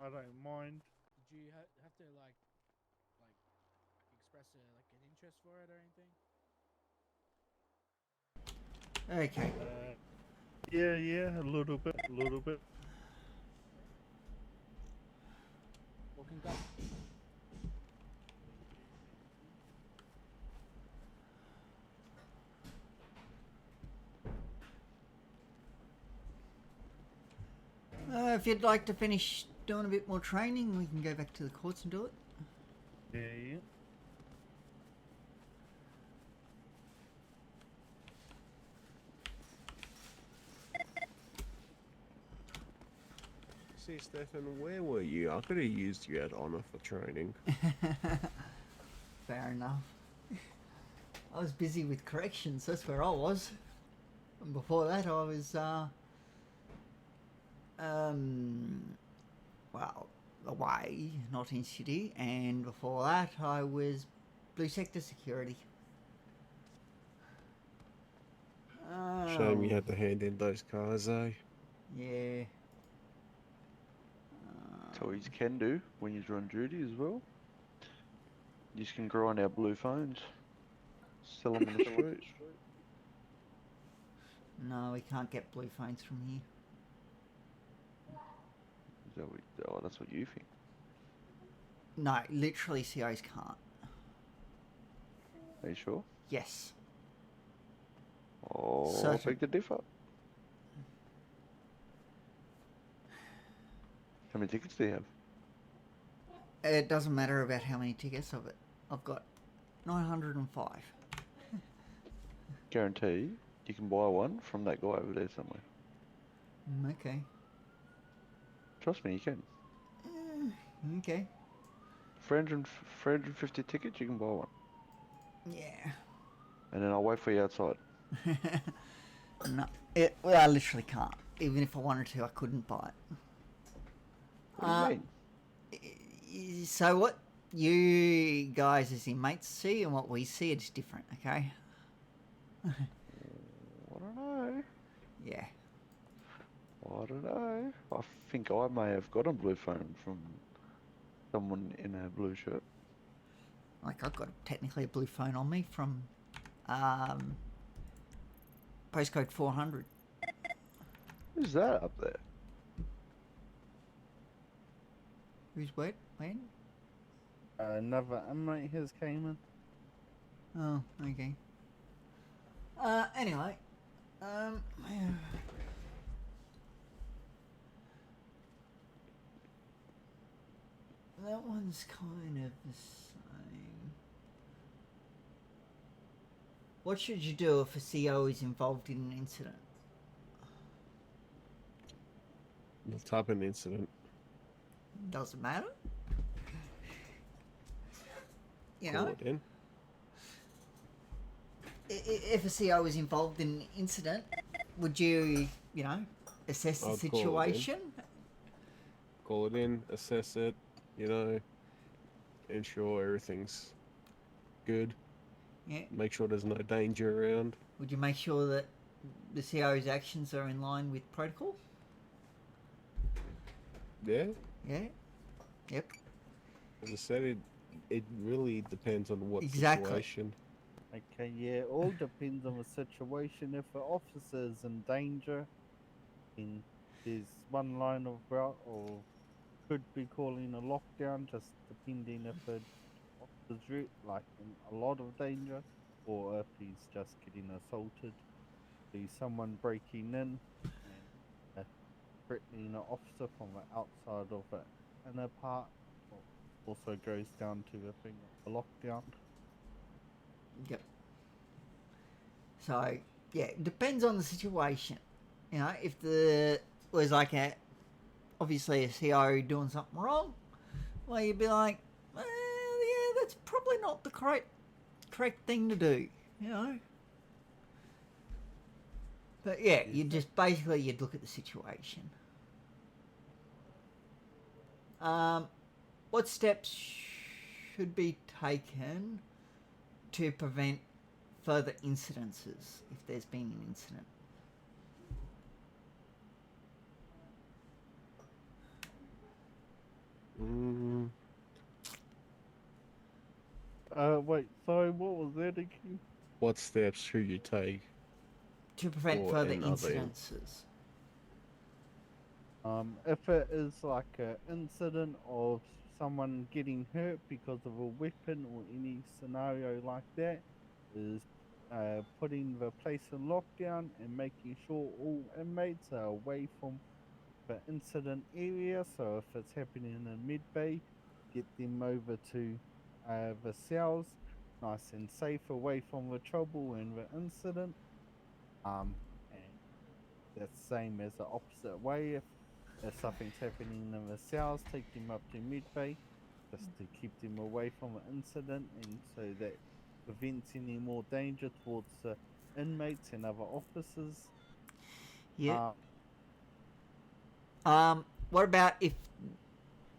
I don't mind. Did you have to like express like an interest for it or anything? Okay. Yeah, a little bit. Walking gun. If you'd like to finish doing a bit more training, we can go back to the courts and do it. Yeah. See, Stefan, where were you? I could have used you at Honor for training. Fair enough. I was busy with corrections, that's where I was. And before that I was, well, away, not in city, and before that I was Blue Sector Security. Shame you had to hand in those cars, eh? Yeah. So you can do when you're on duty as well. You can grind our blue phones. Sell them on the street. No, we can't get blue phones from here. Is that what, oh, that's what you think. No, literally COs can't. Are you sure? Yes. Oh, Certain. beg to differ. How many tickets do you have? It doesn't matter about how many tickets I've got 905. Guarantee you can buy one from that guy over there somewhere. Okay. Trust me, you can. Okay. 350 tickets, you can buy one. Yeah. And then I'll wait for you outside. No, well, I literally can't. Even if I wanted to, I couldn't buy it. What do you mean? So what you guys as inmates see and what we see is different, okay? I don't know. Yeah. I don't know. I think I may have got a blue phone from someone in a blue shirt. Like I've got technically a blue phone on me from postcode 400. Who's that up there? Who's what? When? Another inmate has came in. Oh, okay. Anyway. That one's kind of the same. What should you do if a CO is involved in an incident? The type of incident. Doesn't matter. You Call know? it in. if a CO is involved in an incident, would you, assess the I'd call it in. situation? Call it in, assess it, ensure everything's good. Yeah. Make sure there's no danger around. Would you make sure that the CO's actions are in line with protocol? Yeah. Yeah. Yep. As I said, it really depends on what Exactly. situation. Okay, yeah, it all depends on the situation. If an officer is in danger, then there's one line of route, or could be calling a lockdown, just depending if the officer's like in a lot of danger, or if he's just getting assaulted. There's someone breaking in and threatening an officer from the outside of the inner part. Also goes down to the thing of the lockdown. Yep. So, yeah, it depends on the situation. If the was like obviously a CO doing something wrong, well, you'd be like, well, yeah, that's probably not the correct thing to do, But yeah, you'd look at the situation. What steps should be taken to prevent further incidences if there's been an incident? Wait, sorry, what was that again? What steps should you take? To prevent Or further another incidences. If it is like an incident of someone getting hurt because of a weapon or any scenario like that, is putting the place in lockdown and making sure all inmates are away from the incident area. So if it's happening in mid bay, get them over to the cells, nice and safe, away from the trouble and the incident. And that's same as the opposite way. If something's happening in the cells, take them up to mid bay, just to keep them away from the incident, and so that prevents any more danger towards the inmates and other officers. Yeah. What about if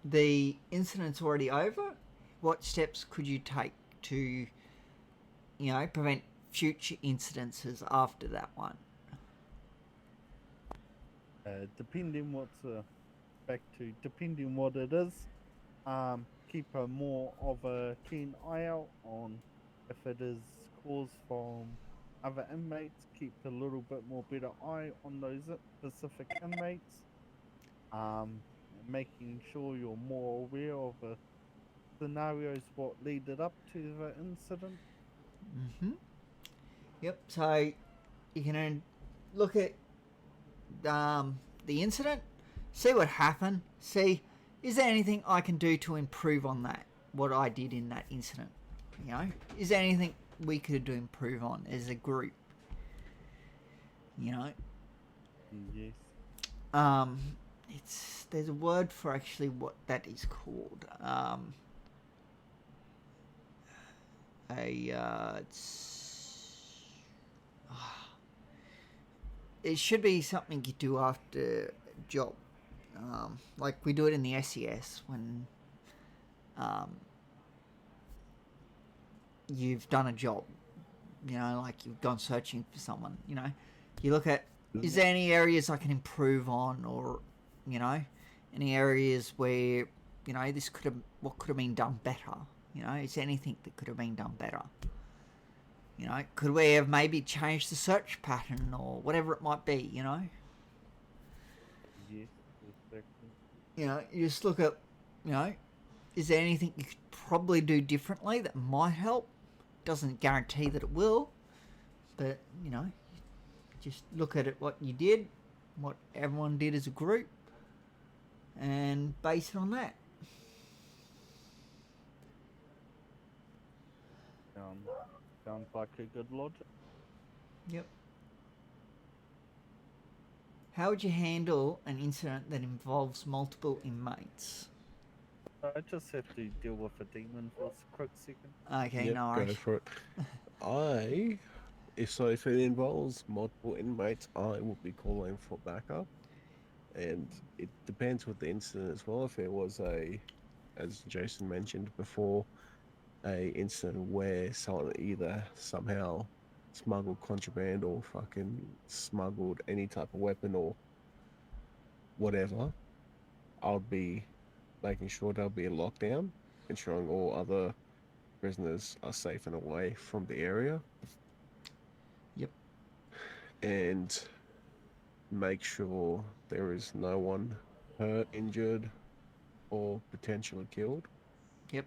the incident's already over? What steps could you take to, prevent future incidences after that one? Depending what it is, keep a more of a keen eye out on if it is caused from other inmates. Keep a little bit more better eye on those specific inmates. Making sure you're more aware of the scenarios what leaded up to the incident. Mm-hmm. Yep. So you can look at the incident, see what happened, see is there anything I can do to improve on that, what I did in that incident. Is there anything we could do improve on as a group? Yes. There's a word for actually what that is called. It should be something you do after a job. Like we do it in the SES when you've done a job. Like you've gone searching for someone. You look at, is there any areas I can improve on, or any areas where what could have been done better? Is there anything that could have been done better? Could we have maybe changed the search pattern or whatever it might be? Yes, exactly. You just look at, is there anything you could probably do differently that might help? Doesn't guarantee that it will, but just look at it, what you did, what everyone did as a group, and base it on that. Sounds like a good logic. Yep. How would you handle an incident that involves multiple inmates? I just have to deal with a demon for a quick second. Okay, Yep, no go worries. for it. I if it involves multiple inmates, I will be calling for backup, and it depends with the incident as well. If it was as Jason mentioned before, a incident where someone either somehow smuggled contraband or fucking smuggled any type of weapon or whatever, I'll be making sure there'll be a lockdown, ensuring all other prisoners are safe and away from the area. Yep. And make sure there is no one hurt, injured, or potentially killed. Yep.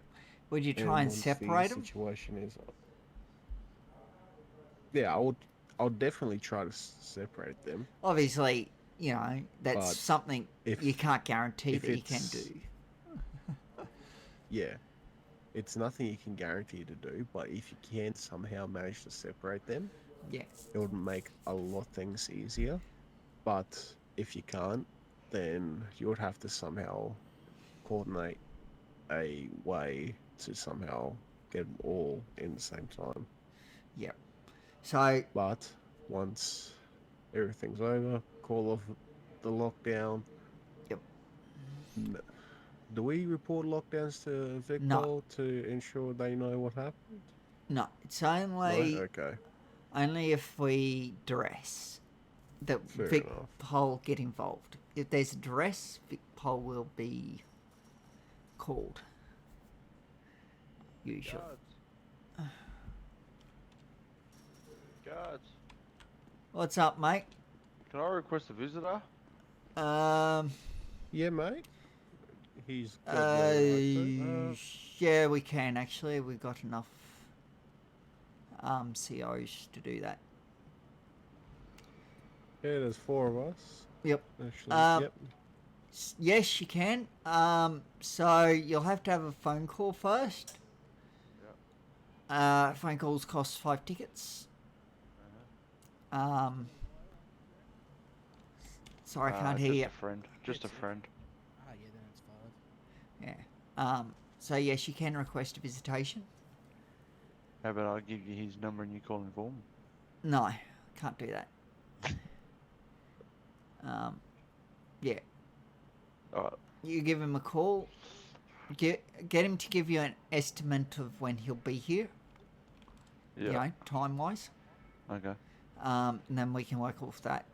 Would you try and once separate the them? situation is, yeah, I'll definitely try to separate them. Obviously, you know, that's But something if- you can't guarantee if that you can it's- do. Yeah, it's nothing you can guarantee to do, but if you can somehow manage to separate them, Yeah. it would make a lot of things easier. But if you can't, then you would have to somehow coordinate a way to somehow get them all in the same time. Yep. So, But once everything's over, call off the lockdown. Yep. Do we report lockdowns to Victor to ensure they know what happened? no, it's No? only Okay. only if we duress that Fair Vic enough. Pol get involved. If there's a duress, Vic Pol will be called. Usually. Guards. Guards. What's up, mate? Can I request a visitor? Yeah, mate. He's got the right to. Yeah, we can actually. We've got enough COs to do that. Yeah, there's 4 of us. Yep. Actually, yep. Yes, you can. So you'll have to have a phone call first. Phone calls cost 5 tickets. Sorry, I can't hear just you. a friend. Just a friend. Ah, yeah, then it's valid. Yeah. So yes, you can request a visitation. How about I give you his number and you call him for him? No, can't do that. Yeah. Alright. You give him a call. Get him to give you an estimate of when he'll be here. Yeah. You know, time wise. Okay. And then we can work off that.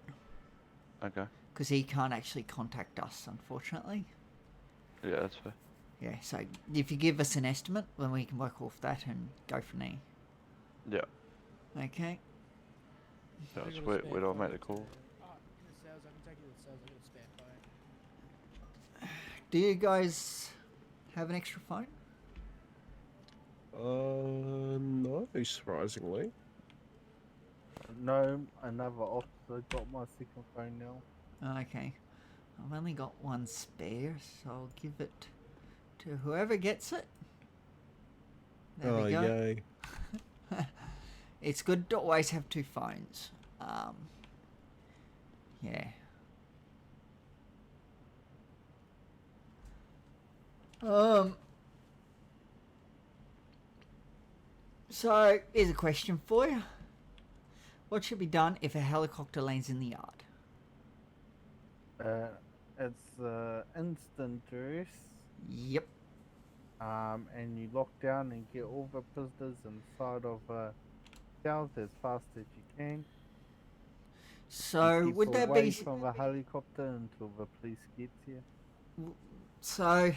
Okay. Because he can't actually contact us, unfortunately. Yeah, that's fair. Yeah, so if you give us an estimate, then we can work off that and go from there. Yeah. Okay? That's I got a where spare do I phone. make the call? In the sales, I can take you to the sales. I got a spare phone. Do you guys have an extra phone? No, surprisingly. No, another officer got my second phone now. Okay. I've only got one spare, so I'll give it to whoever gets it. There we go. Yay. It's good to always have 2 phones. Yeah. So, here's a question for you. What should be done if a helicopter lands in the yard? It's instant duress. Yep. And you lock down and get all the prisoners inside of cells as fast as you can. So, Keep would that away be... from the helicopter until the police gets here? So,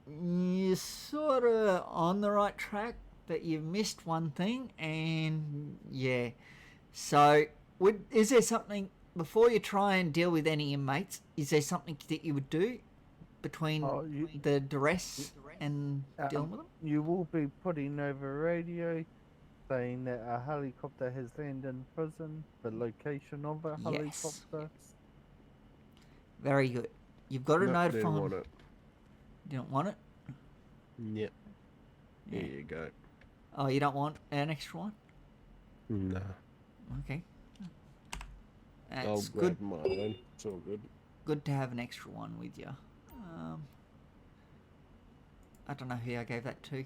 you're sort of on the right track, but you've missed one thing, and yeah. So, is there something, before you try and deal with any inmates, is there something that you would do between the duress and dealing with them? You will be putting over radio saying that a helicopter has landed in prison, the location of a Yes. helicopter. Very good. You've got to No, notify didn't them. want it. You don't want it? Yep. Yeah. Here you go. Oh, you don't want an extra one? No. Okay. I'll That's grab good. my own. It's all good. Good to have an extra one with you. I don't know who I gave that to.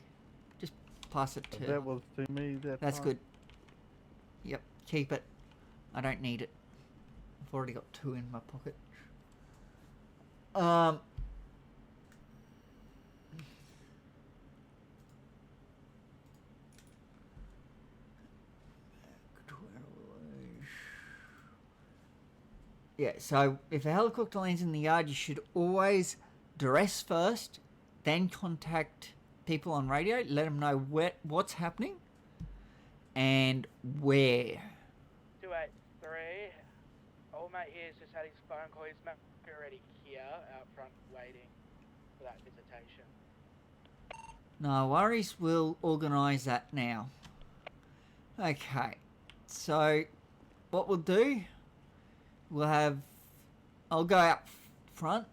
Just pass it to. That was to me that That's time. good. Yep, keep it. I don't need it. I've already got 2 in my pocket. Yeah, so if a helicopter lands in the yard, you should always dress first, then contact people on radio, let them know what's happening and where. 283. Old mate here is just had his phone call. He's already here out front waiting for that visitation. No worries, we'll organise that now. Okay, so what we'll do, I'll go out front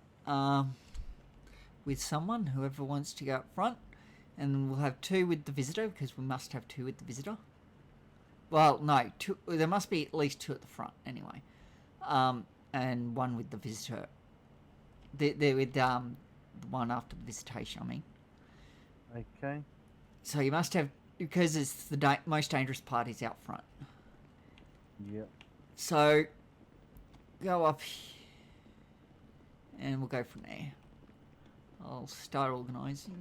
with someone, whoever wants to go up front, and we'll have 2 with the visitor, because we must have 2 with the visitor. Well, no, 2, there must be at least 2 at the front anyway, and 1 with the visitor. They're with the one after the visitation, I mean. Okay. So you must have, because it's the most dangerous part is out front. Yep. So go up and we'll go from there. I'll start organising.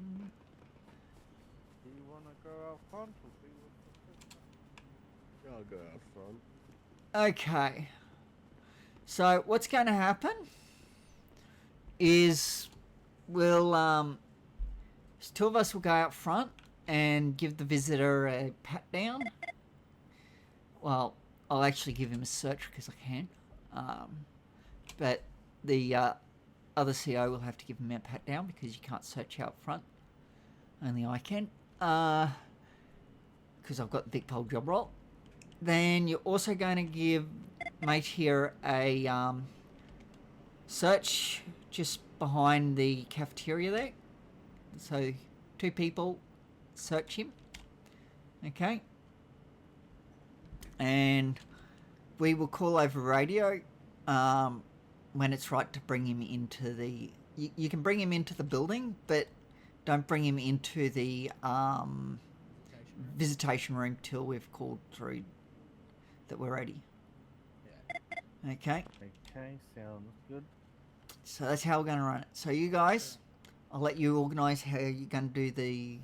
Do you want to go out front or do you want to I'll go out front. Okay. So what's going to happen is we'll 2 of us will go out front and give the visitor a pat down. Well, I'll actually give him a search because I can. But the other CO will have to give him a pat down because you can't search out front. Only I can. Because I've got the big pole job role. Then you're also going to give mate here a search just behind the cafeteria there. So 2 people search him. Okay. And we will call over radio when it's right to bring him into the... You can bring him into the building, but don't bring him into the visitation room till we've called through that we're ready. Yeah. Okay. Okay, sounds good. So that's how we're going to run it. So you guys, I'll let you organise how you're going to do the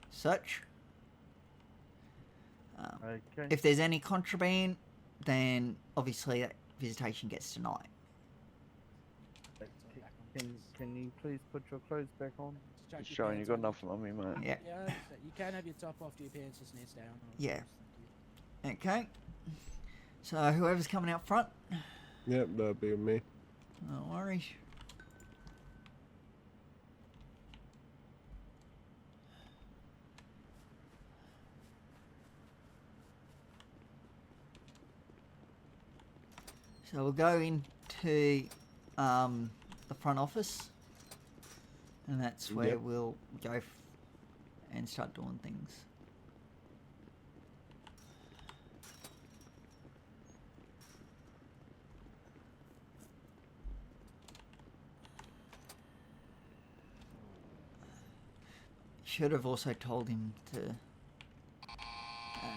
search. Okay. If there's any contraband, then obviously that visitation gets denied. Can you please put your clothes back on? Chuck Just your showing you pants got on. nothing on me, mate. Yeah. Yeah, I understand. You can have your top off, your pants just nest down. Yeah. Okay. So whoever's coming out front, Yep, that'll be me. no worries. So we'll go into the front office, and that's where Yep. we'll go and start doing things. Should have also told him to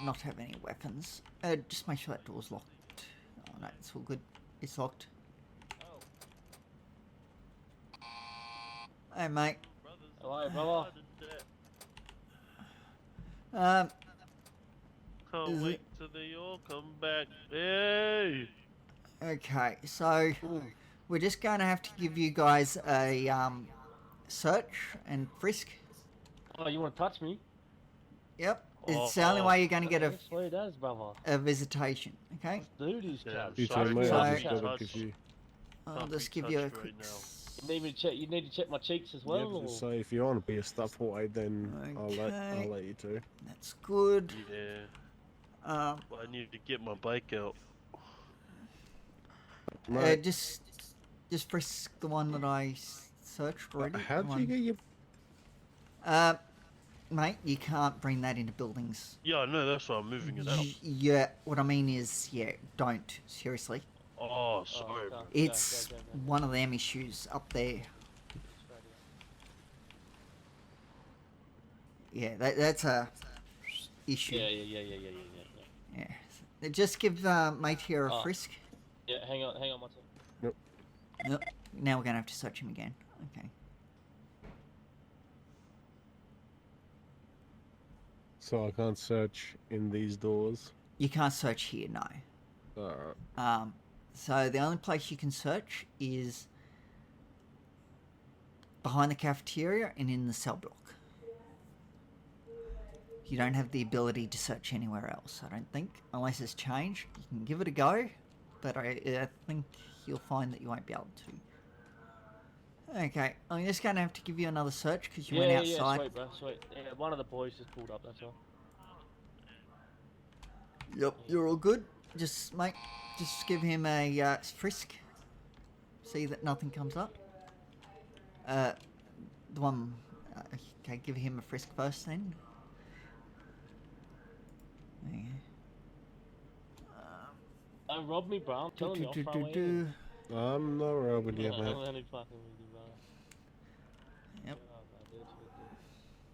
not have any weapons. Just make sure that door's locked. Oh no, it's all good. It's locked. Hey mate. Hello, brother. Is Can't wait till they all come back. Hey! Okay, so we're just going to have to give you guys a search and frisk. Oh, you want to touch me? Yep, it's the only way you're going to get Yes, sweet as, brother. a visitation. Okay, Dude, he's You chat. Sorry, too, mate. sorry. I just Sorry. gotta give you. I'll Can't just be give you a touched quick. right now. s- You need to check my cheeks as Yeah, well. but or? so if you want to be a staff boy, then I'll Okay. let you too. That's good. Yeah, well, I need to get my bike out. Mate, Just frisk the one that I searched already. how the did you one- get your? Mate, you can't bring that into buildings. Yeah, I know, that's why I'm moving it out. Yeah, what I mean is, yeah, don't. Seriously. Oh, sorry, bro. It's one of them issues up there. Yeah, that's a issue. Yeah. Yeah. Just give mate here a Oh. frisk. Yeah, hang on one second. Nope. Now we're gonna have to search him again. Okay. So I can't search in these doors. You can't search here, no. Alright. So the only place you can search is behind the cafeteria and in the cell block. You don't have the ability to search anywhere else, I don't think, unless it's changed. You can give it a go, but I think you'll find that you won't be able to. Okay, I'm just going to have to give you another search because you went outside. Yeah, sweet, bro, sweet. Yeah, one of the boys just pulled up, that's all. Yep, you're all good. Just, mate, just give him a frisk. See that nothing comes up. The one... okay, give him a frisk first then. There you go. Don't rob me, bro. I'm telling you, I'll throw it in. I'm not robbing you, I'm mate. only fucking with you, bro. Yep.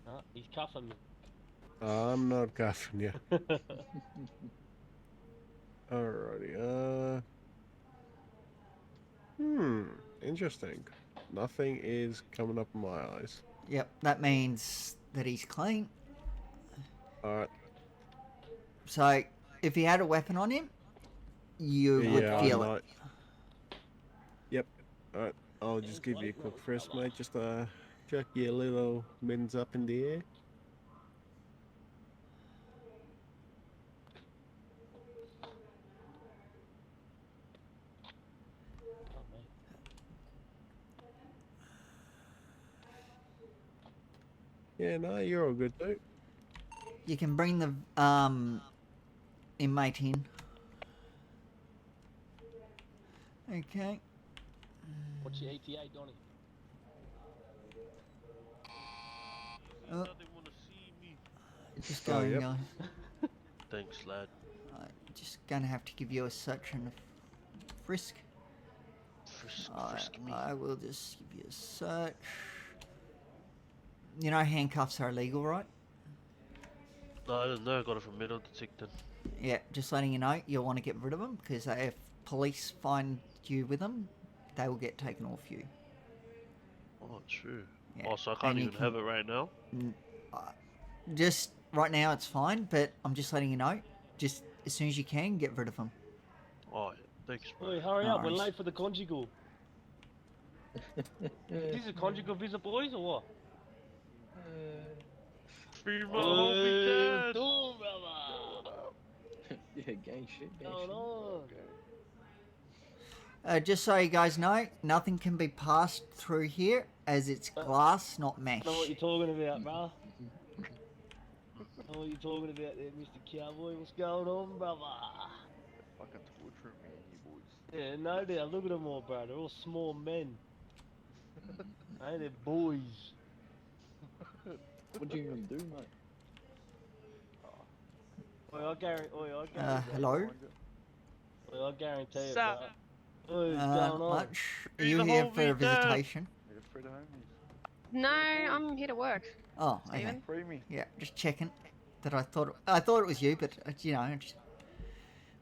No, he's cuffing me. I'm not cuffing you. Alrighty, interesting. Nothing is coming up in my eyes. Yep, that means that he's clean. Alright. So, if he had a weapon on him, you would feel it. Yep. Alright, I'll just give you a quick frisk, mate. Just check your little mittens up in the air. Yeah, no, you're all good too. You can bring the inmate in. Okay. What's your ETA, Donnie? Oh, They wanna see me. just going, yep. guys. Thanks, lad. Just gonna have to give you a search and a frisk. Frisk me. I will just give you a search. You know handcuffs are illegal, right? No, I didn't know. I got it from metal detector. Yeah, just letting you know, you'll want to get rid of them because if police find you with them, they will get taken off you. Oh, true. Yeah. Oh, so I can't And you even have it right now? Just right now it's fine, but I'm just letting you know. Just as soon as you can, get rid of them. Oh, yeah. Thanks, bro. Oi, hurry No up, we're worries. late for the conjugal. Is this a conjugal visit, boys, or what? Free my homie dad! Doing, brother? Yeah, gang shit, gang Going shit. on? Just so you guys know, nothing can be passed through here as it's glass, not mesh. I know what you're talking about, bro. I know what you're talking about there, Mr. Cowboy. What's going on, brother? Fucking torture me, you boys. Yeah, no doubt. Look at them all, bro. They're all small men. Hey, they're boys. What do you even do, mate? Oi, I guarantee. Hello? I guarantee it, Sup? bro. Oi, what's going on? Much? Are Free you the here for a homie, Dad. visitation? Yeah, free the homies. No, I'm here to work. Oh, okay. Steven? Free me. Yeah, just checking. That I thought it was you, but you know, I just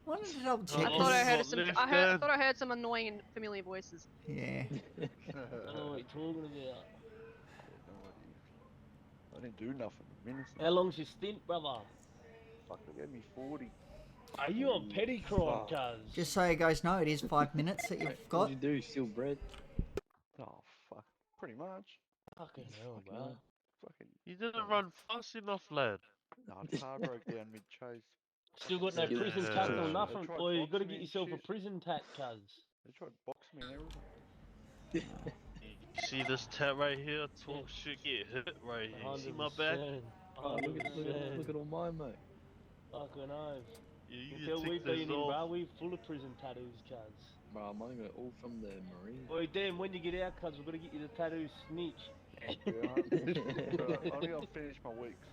wanted to double check. I Oh, thought I this heard is some. what I lives thought I heard some annoying and familiar voices. Yeah. I know what you're talking about. I didn't do nothing. Minutes. How long's your stint, brother? Fuck, they gave me 40. Are you on petty crime, Fuck. cuz? Just so you guys know, it is 5 minutes that you've What got. do you do? Steal bread? Oh, fuck. Pretty much. Fucking hell, Fucking bro. hell. Fucking. You didn't run fast enough, lad. Nah, the car broke down mid chase. Still got no Yeah. prison Yeah. tat or They nothing. tried Boy, you gotta boxing get me and yourself a shit. prison tat, cuz. They tried to box me and everything. You see this tat right here? Talk shit, get hit right here. You see my back? 100%. Oh, look at all mine, mate. Fucking oath. Yeah, you Until can we take been this in, off. bro, we full of prison tattoos, cuz. Bro, I'm only got it all from the Marine. Boy, damn, when you get out, cuz, we're gonna get you the tattoo snitch. Yeah, I only gotta finish my weeks.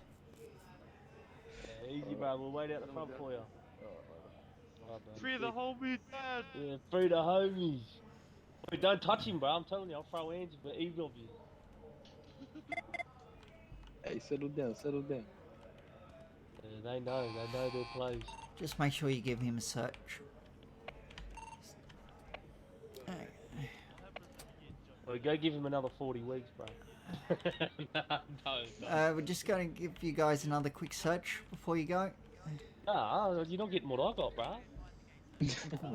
Yeah, easy, bro. We'll wait out the front for you. Alright, Right, man. Free the homie dad! Yeah, free the homies. Wait, don't touch him, bro. I'm telling you, I'll throw hands for either of you. Hey, settle down, settle down. They know their place. Just make sure you give him a search. Okay. Well, go give him another 40 weeks, bro. no. We're just going to give you guys another quick search before you go. Nah, you're not getting what I got, bro.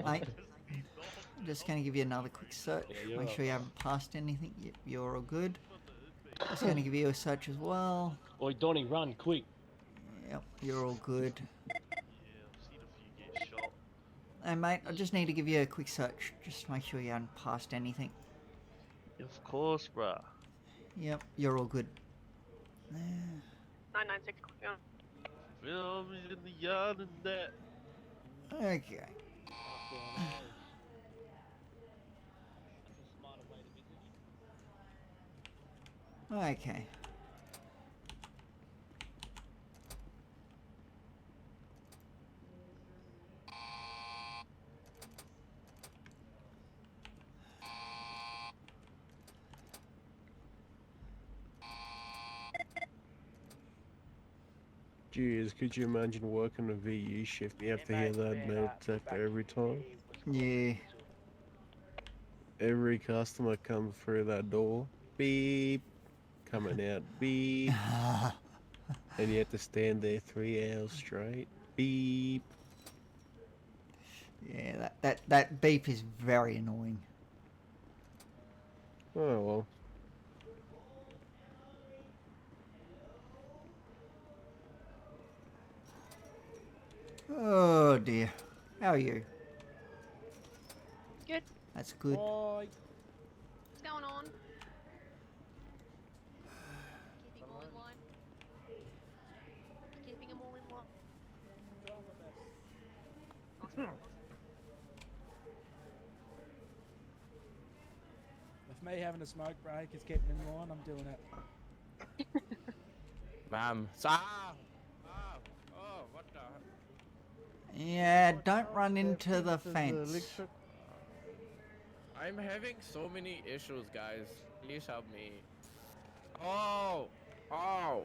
Mate, I'm just going to give you another quick search. Yeah, you're Make right. sure you haven't passed anything. Yep, you're all good. Just going to give you a search as well. Oi, Donny, run, quick. Yep, you're all good. Yeah, I've seen a few get shot. Hey mate, I just need to give you a quick search. Just to make sure you haven't passed anything. Of course, bruh. Yep, you're all good. 996. Yeah. Feel me in the yard and that. Okay. Okay. Jeez, could you imagine working a VE shift? You have to hear that metal detector every time. Yeah. Every customer comes through that door, beep, coming out, beep, and you have to stand there 3 hours straight, beep. Yeah, that beep is very annoying. Oh well. Oh dear. How are you? Good. That's good. What's going on? Keeping all in line. Keeping them all in line. If me having a smoke break is keeping in line, I'm doing it. Ma'am. Oh, what the? Yeah, don't run into the fence. I'm having so many issues, guys. Please help me. Oh! I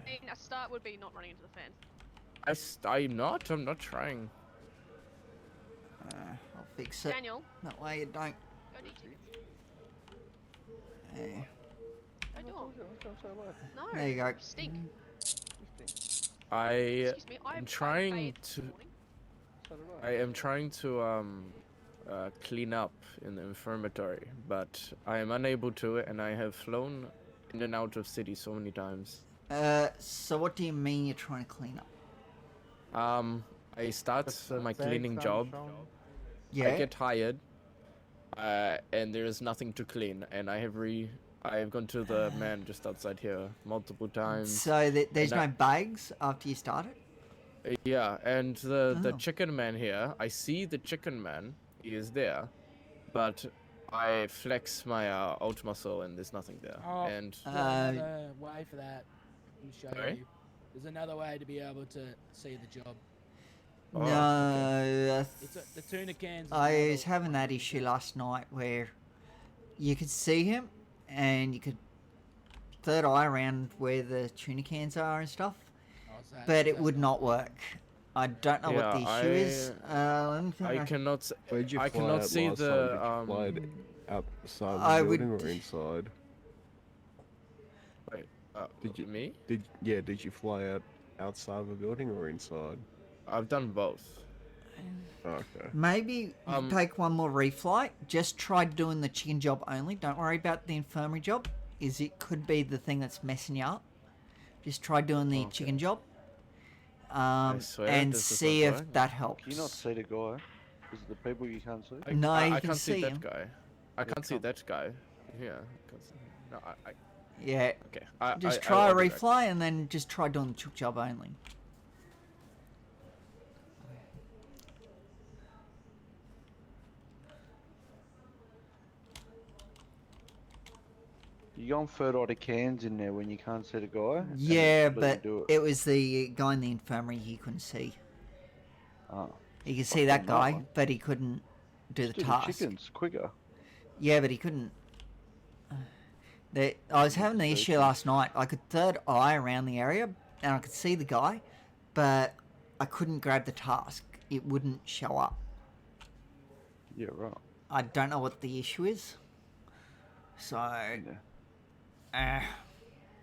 mean, a start would be not running into the fence. I'm not trying. I'll fix it. Daniel. That way you don't. Go DT. Yeah. Go do 'em. No. There you go. Stink. I'm I trying bathed to. this morning. I am trying to clean up in the infirmary, but I am unable to, and I have flown in and out of city so many times. So what do you mean you're trying to clean up? I start my cleaning job. Yeah. I get hired, and there is nothing to clean, and I have gone to the man just outside here multiple times. So there's and no bags after you started? Yeah, and the Oh. chicken man here, I see the chicken man, he is there, but I flex my out muscle and there's nothing there. Oh, And there's another way for that. Let me show Sorry? you. There's another way to be able to see the job. Oh, No, The tuna cans. I was having that issue last night where you could see him and you could third eye around where the tuna cans are and stuff, but it would not work. I don't know what the Yeah, issue is. Let me think. I cannot. Where'd you I fly cannot out see last the. time? Did you fly it outside the I building would- or inside? Wait, Did you me? Did you fly out outside the building or inside? I've done both. Okay. Maybe take one more reflight. Just try doing the chicken job only. Don't worry about the infirmary job. It could be the thing that's messing you up. Just try doing the chicken job. swear And this is see not if right. that helps. Can you not see the guy? Is it the people you can't see? No, you I can can't see see that him. guy. I can't see that guy. Yeah. No, I. Yeah. Okay. Just try a I'll be back. refly and then just try doing the chicken job only. You go and third order cans in there when you can't see the guy. and Yeah, let you but do it was the guy in the infirmary he couldn't see. Oh. He could see Fuck that on that guy, one. but he couldn't do the Just do task. the chickens quicker. Yeah, but he couldn't. I was having the issue last night. I could third eye around the area, and I could see the guy, but I couldn't grab the task. It wouldn't show up. Yeah, right. I don't know what the issue is. So,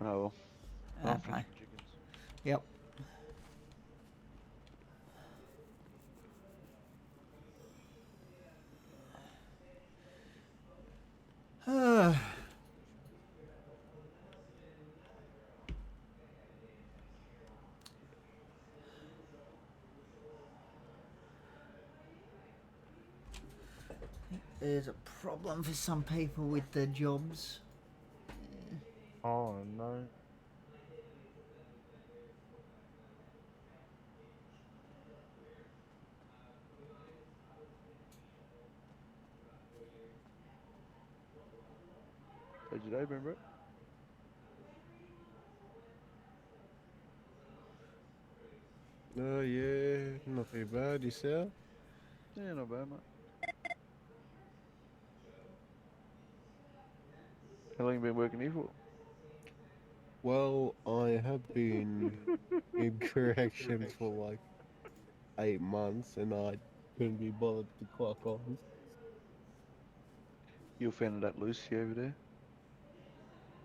Oh well. okay. Yep. There's a problem for some people with their jobs. Oh no. How's your day been, bro? Oh yeah, not too bad. Yourself? Yeah, not bad, mate. How long you been working here for? Well, I have been in corrections for like 8 months, and I couldn't be bothered to clock on. You a fan of that Lucy over there?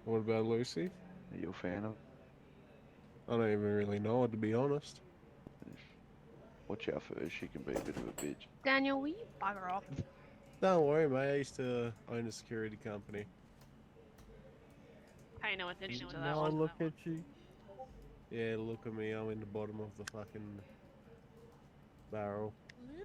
What about Lucy? Are you a fan of? I don't even really know her, to be honest. Watch out for her, she can be a bit of a bitch. Daniel, will you bugger off? Don't worry, mate. I used to own a security company. Pay no attention to that Now one. look at you. Yeah, look at me. I'm in the bottom of the fucking barrel. Where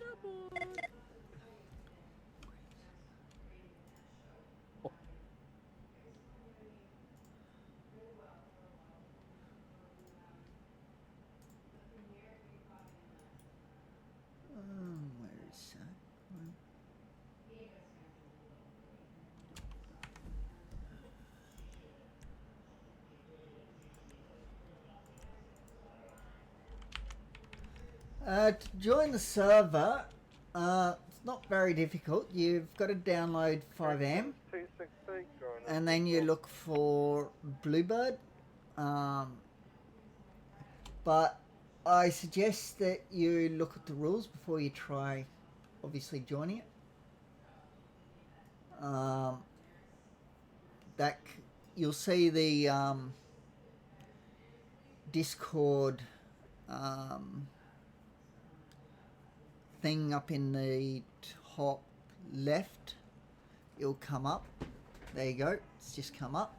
is that? To join the server, it's not very difficult. You've got to download 5M, and then you look for Bluebird. But I suggest that you look at the rules before you try, obviously, joining it. You'll see the Discord thing up in the top left. It'll come up. There you go. It's just come up.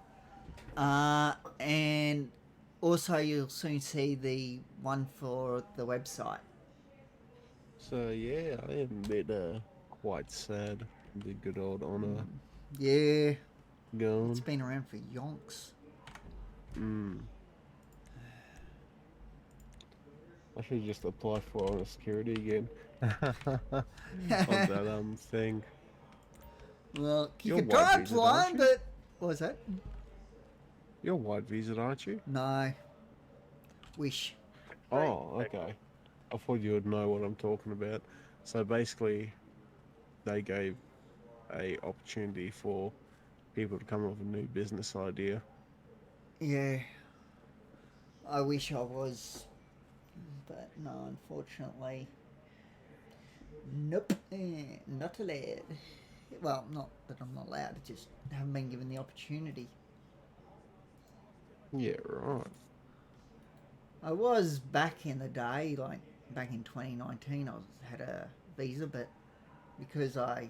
And also you'll soon see the one for the website. So yeah, I am a bit quite sad. The good old honor. Yeah. Gone. It's been around for yonks. I should just apply for honor security again. On that thing. Well, you You're can try white visaed, applying, aren't you? but what was that? You're white visaed, aren't you? No. Wish. Oh, okay. I thought you would know what I'm talking about. So basically, they gave a opportunity for people to come up with a new business idea. Yeah. I wish I was, but no, unfortunately. Nope. Not allowed. Well, not that I'm not allowed, I just haven't been given the opportunity. Yeah, right. I was back in the day, like back in 2019, I had a visa, but because I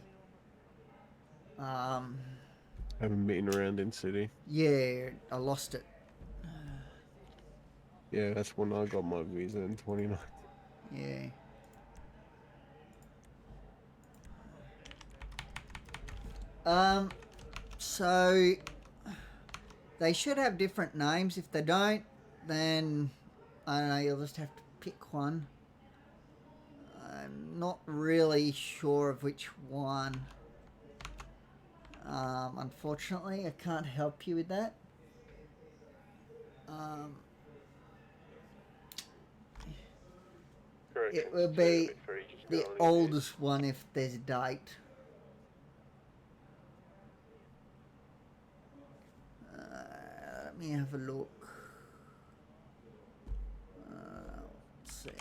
Haven't been around in city. yeah, I lost it. Yeah, that's when I got my visa in 2019. Yeah. So they should have different names. If they don't, then I don't know, you'll just have to pick one. I'm not really sure of which one. Unfortunately, I can't help you with that. It will be the oldest one if there's a date. Let me have a look. Said.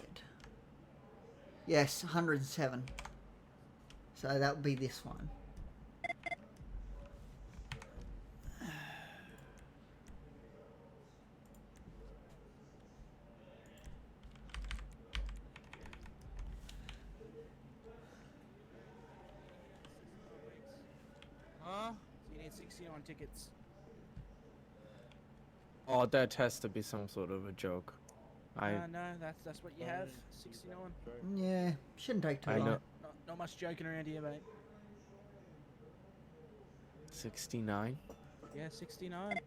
Yes, 107. So that would be this one. Huh? So you need 69 tickets. Oh, that has to be some sort of a joke. No, that's what you have. 69. Yeah, shouldn't take too I long. know. Not much joking around here, mate. 69. Yeah, 69.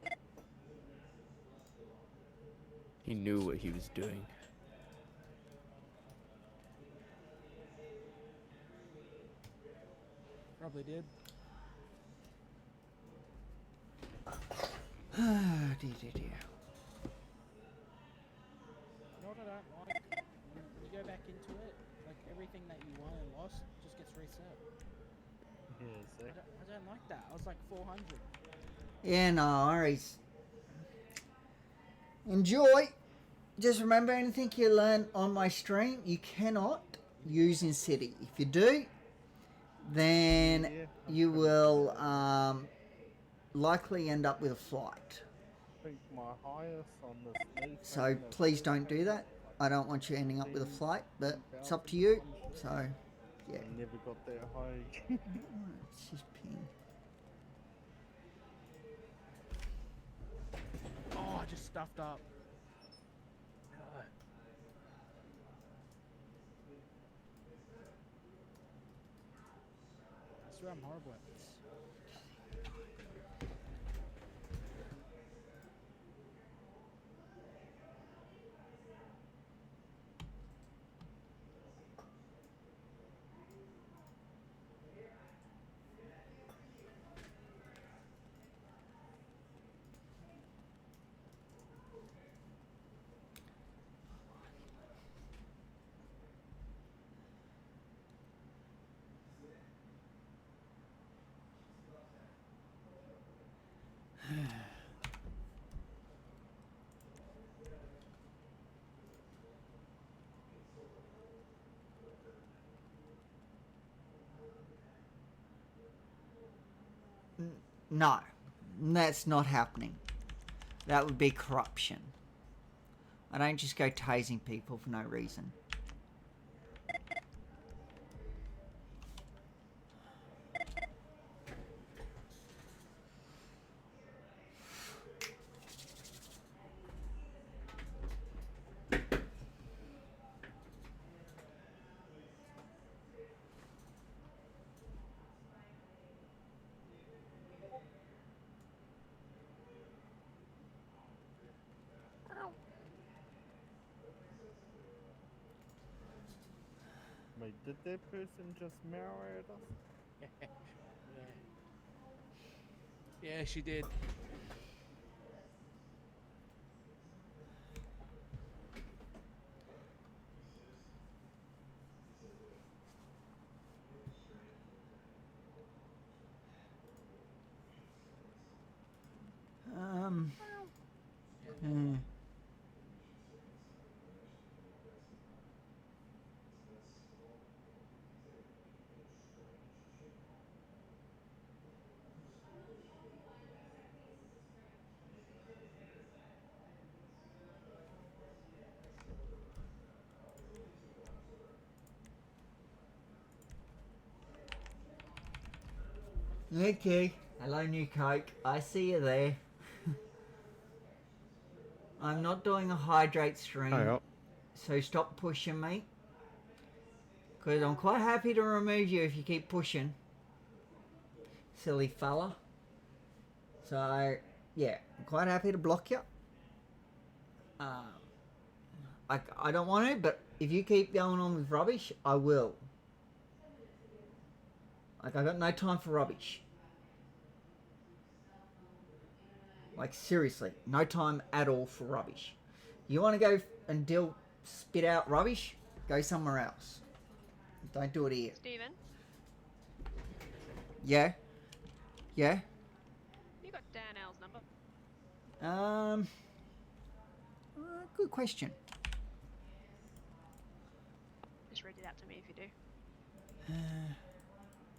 He knew what he was doing. Probably did. Dear. You know what I don't like? When you go back into it, like everything that you won and lost just gets reset. Yeah, I don't like that. I was like 400. Yeah, no worries. Enjoy. Just remember, anything you learn on my stream, you cannot use in city. If you do, then you will likely end up with a flight. I think my highest on the smooth So phone is please don't do that. I don't want you ending up with a flight, but it's up to you. So, yeah. I never got that high. Let's just ping. Oh, I just stuffed up. I swear I'm horrible at this. No, that's not happening. That would be corruption. I don't just go tasing people for no reason. Wait, did that person just meow at us? Yeah, she did. Hmm. Okay. Hello, New Coke. I see you there. I'm not doing a hydrate stream, Hey, so stop pushing me. Because I'm quite happy to remove you if you keep pushing. Silly fella. So, yeah, I'm quite happy to block you. I don't want to, but if you keep going on with rubbish, I will. Like, I got no time for rubbish. Like, seriously, no time at all for rubbish. You want to go and spit out rubbish? Go somewhere else. Don't do it here. Steven, Yeah? Yeah? you got Dan L's number? Good question. Just read it out to me if you do.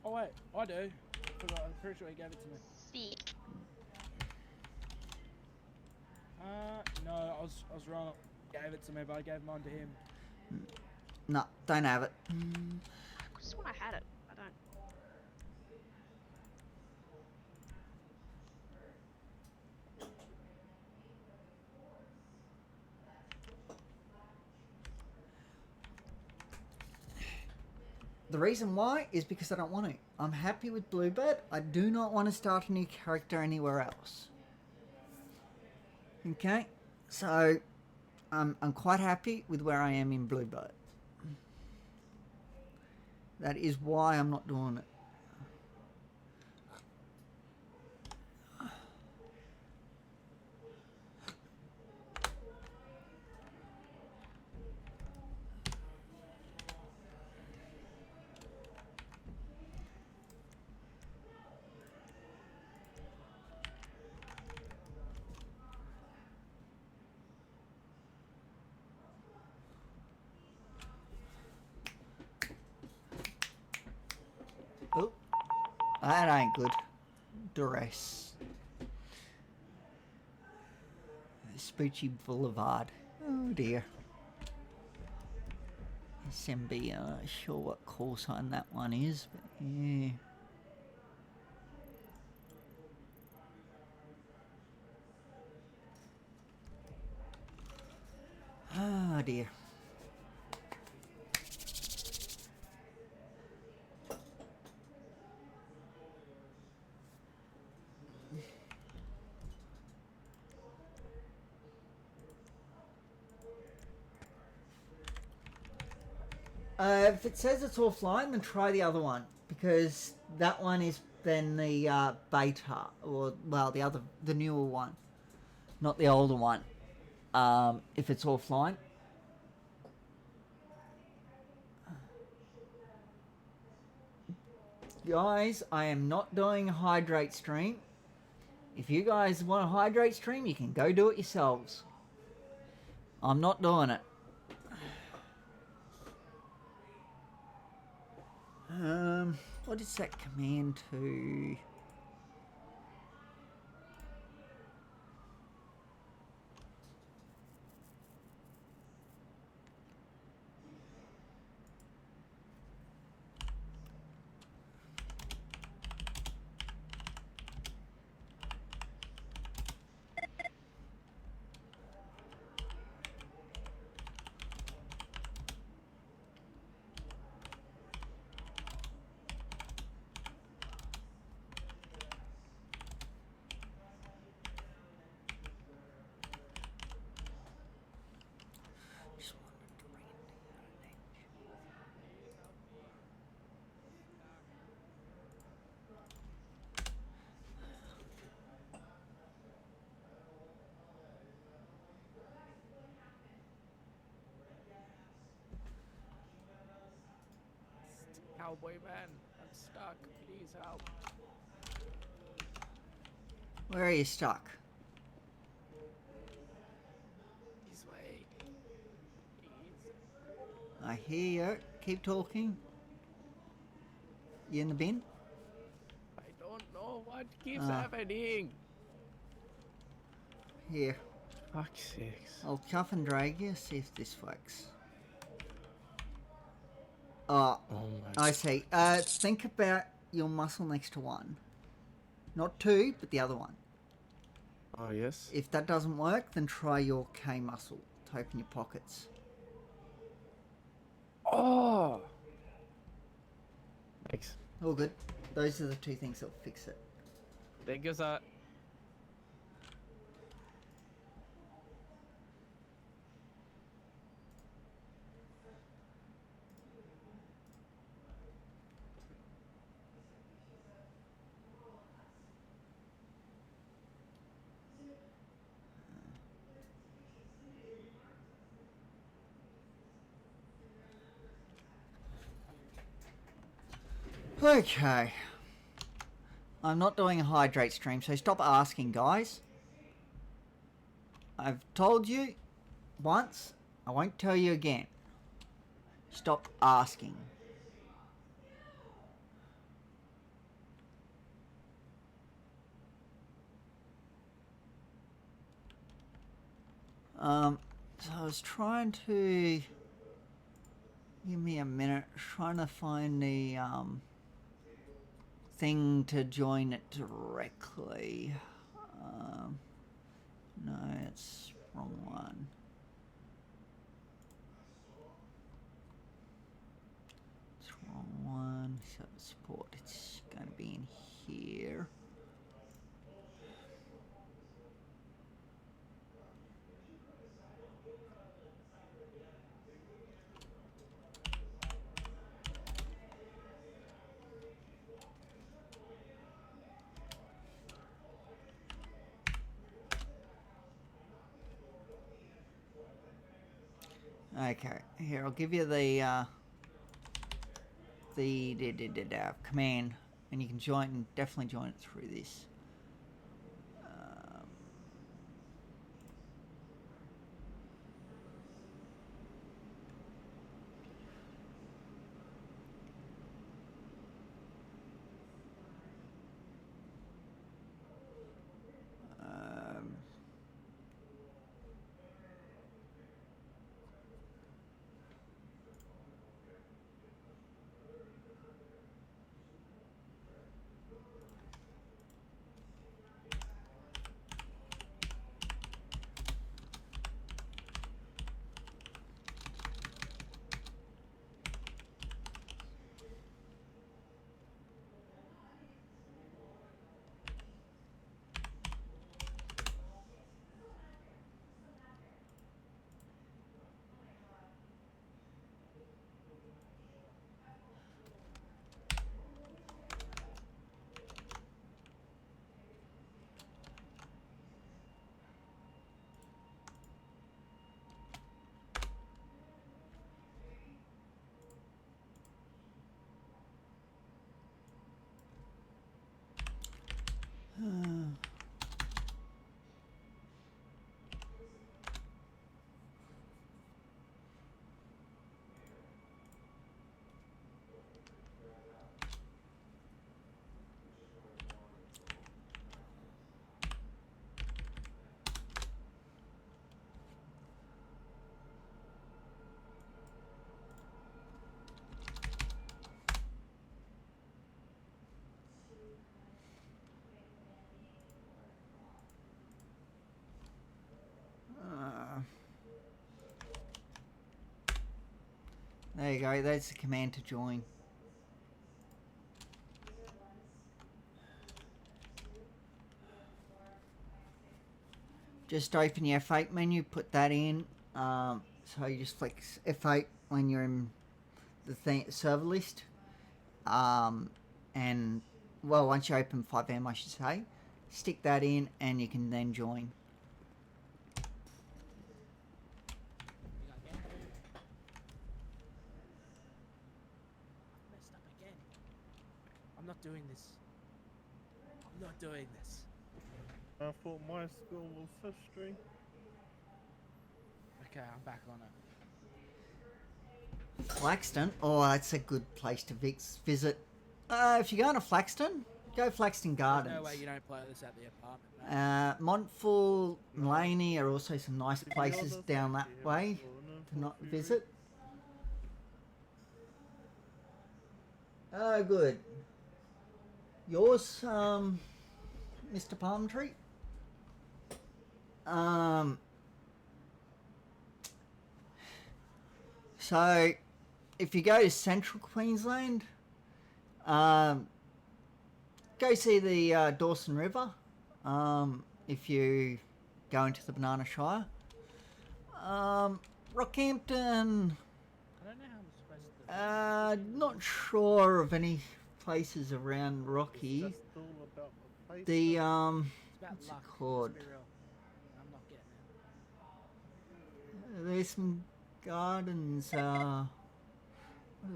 Oh wait, I do. Forgot. I'm pretty sure he gave it to me. Sick. No, I was wrong. He gave it to me, but I gave mine to him. No, don't have it. I could sworn I had it. I don't. The reason why is because I don't want to. I'm happy with Bluebird. I do not want to start a new character anywhere else. Okay, so I'm quite happy with where I am in Bluebird. That is why I'm not doing it. Oh, that ain't good. Duress. Spoochie Boulevard. Oh dear. SMB, sure what call sign that one is, but yeah. Oh dear. If it says it's offline, then try the other one, because that one is then the beta, or well, the newer one, not the older one. If it's offline. Guys, I am not doing a hydrate stream. If you guys want a hydrate stream, you can go do it yourselves. I'm not doing it. What is that command to? Cowboy man, I'm stuck. Please help. Where are you stuck? This way. Please. I hear you. Keep talking. You in the bin? I don't know what keeps Ah. happening. Here. Fuck's sakes. I'll cuff and drag you, see if this works. Oh, my. I see. Think about your muscle next to one. Not two, but the other one. Oh, yes? If that doesn't work, then try your K muscle to open your pockets. Oh! Thanks. All good. Those are the two things that'll fix it. Thank you, sir. Okay. I'm not doing a hydrate stream, so stop asking, guys. I've told you once, I won't tell you again. Stop asking. So I was trying to... Give me a minute. Trying to find the, thing to join it directly. No, it's wrong one. It's wrong one. So support. It's going to be in here. Okay, here I'll give you the command, and you can definitely join it through this. There you go, that's the command to join. Just open your F8 menu, put that in. So you just flex F8 when you're in the server list. And, well, once you open FiveM, I should say, stick that in and you can then join. I'm not doing this. I'm not doing this. I thought my school was history. Okay, I'm back on it. Flaxton? Oh, that's a good place to visit. If you're going to Flaxton, go Flaxton Gardens. There's no way you don't play this at the apartment, mate. Montfall, Laney are also some nice places down that way to not visit. Oh, good. Yours, Mr. Palm Tree? So, if you go to Central Queensland, go see the Dawson River. If you go into the Banana Shire. Rockhampton, I don't know how I'm supposed to... not sure of any places around Rocky. It's just all about the place. The It's about what's luck. it called? Let's be real. I'm not getting it. There's some gardens. What are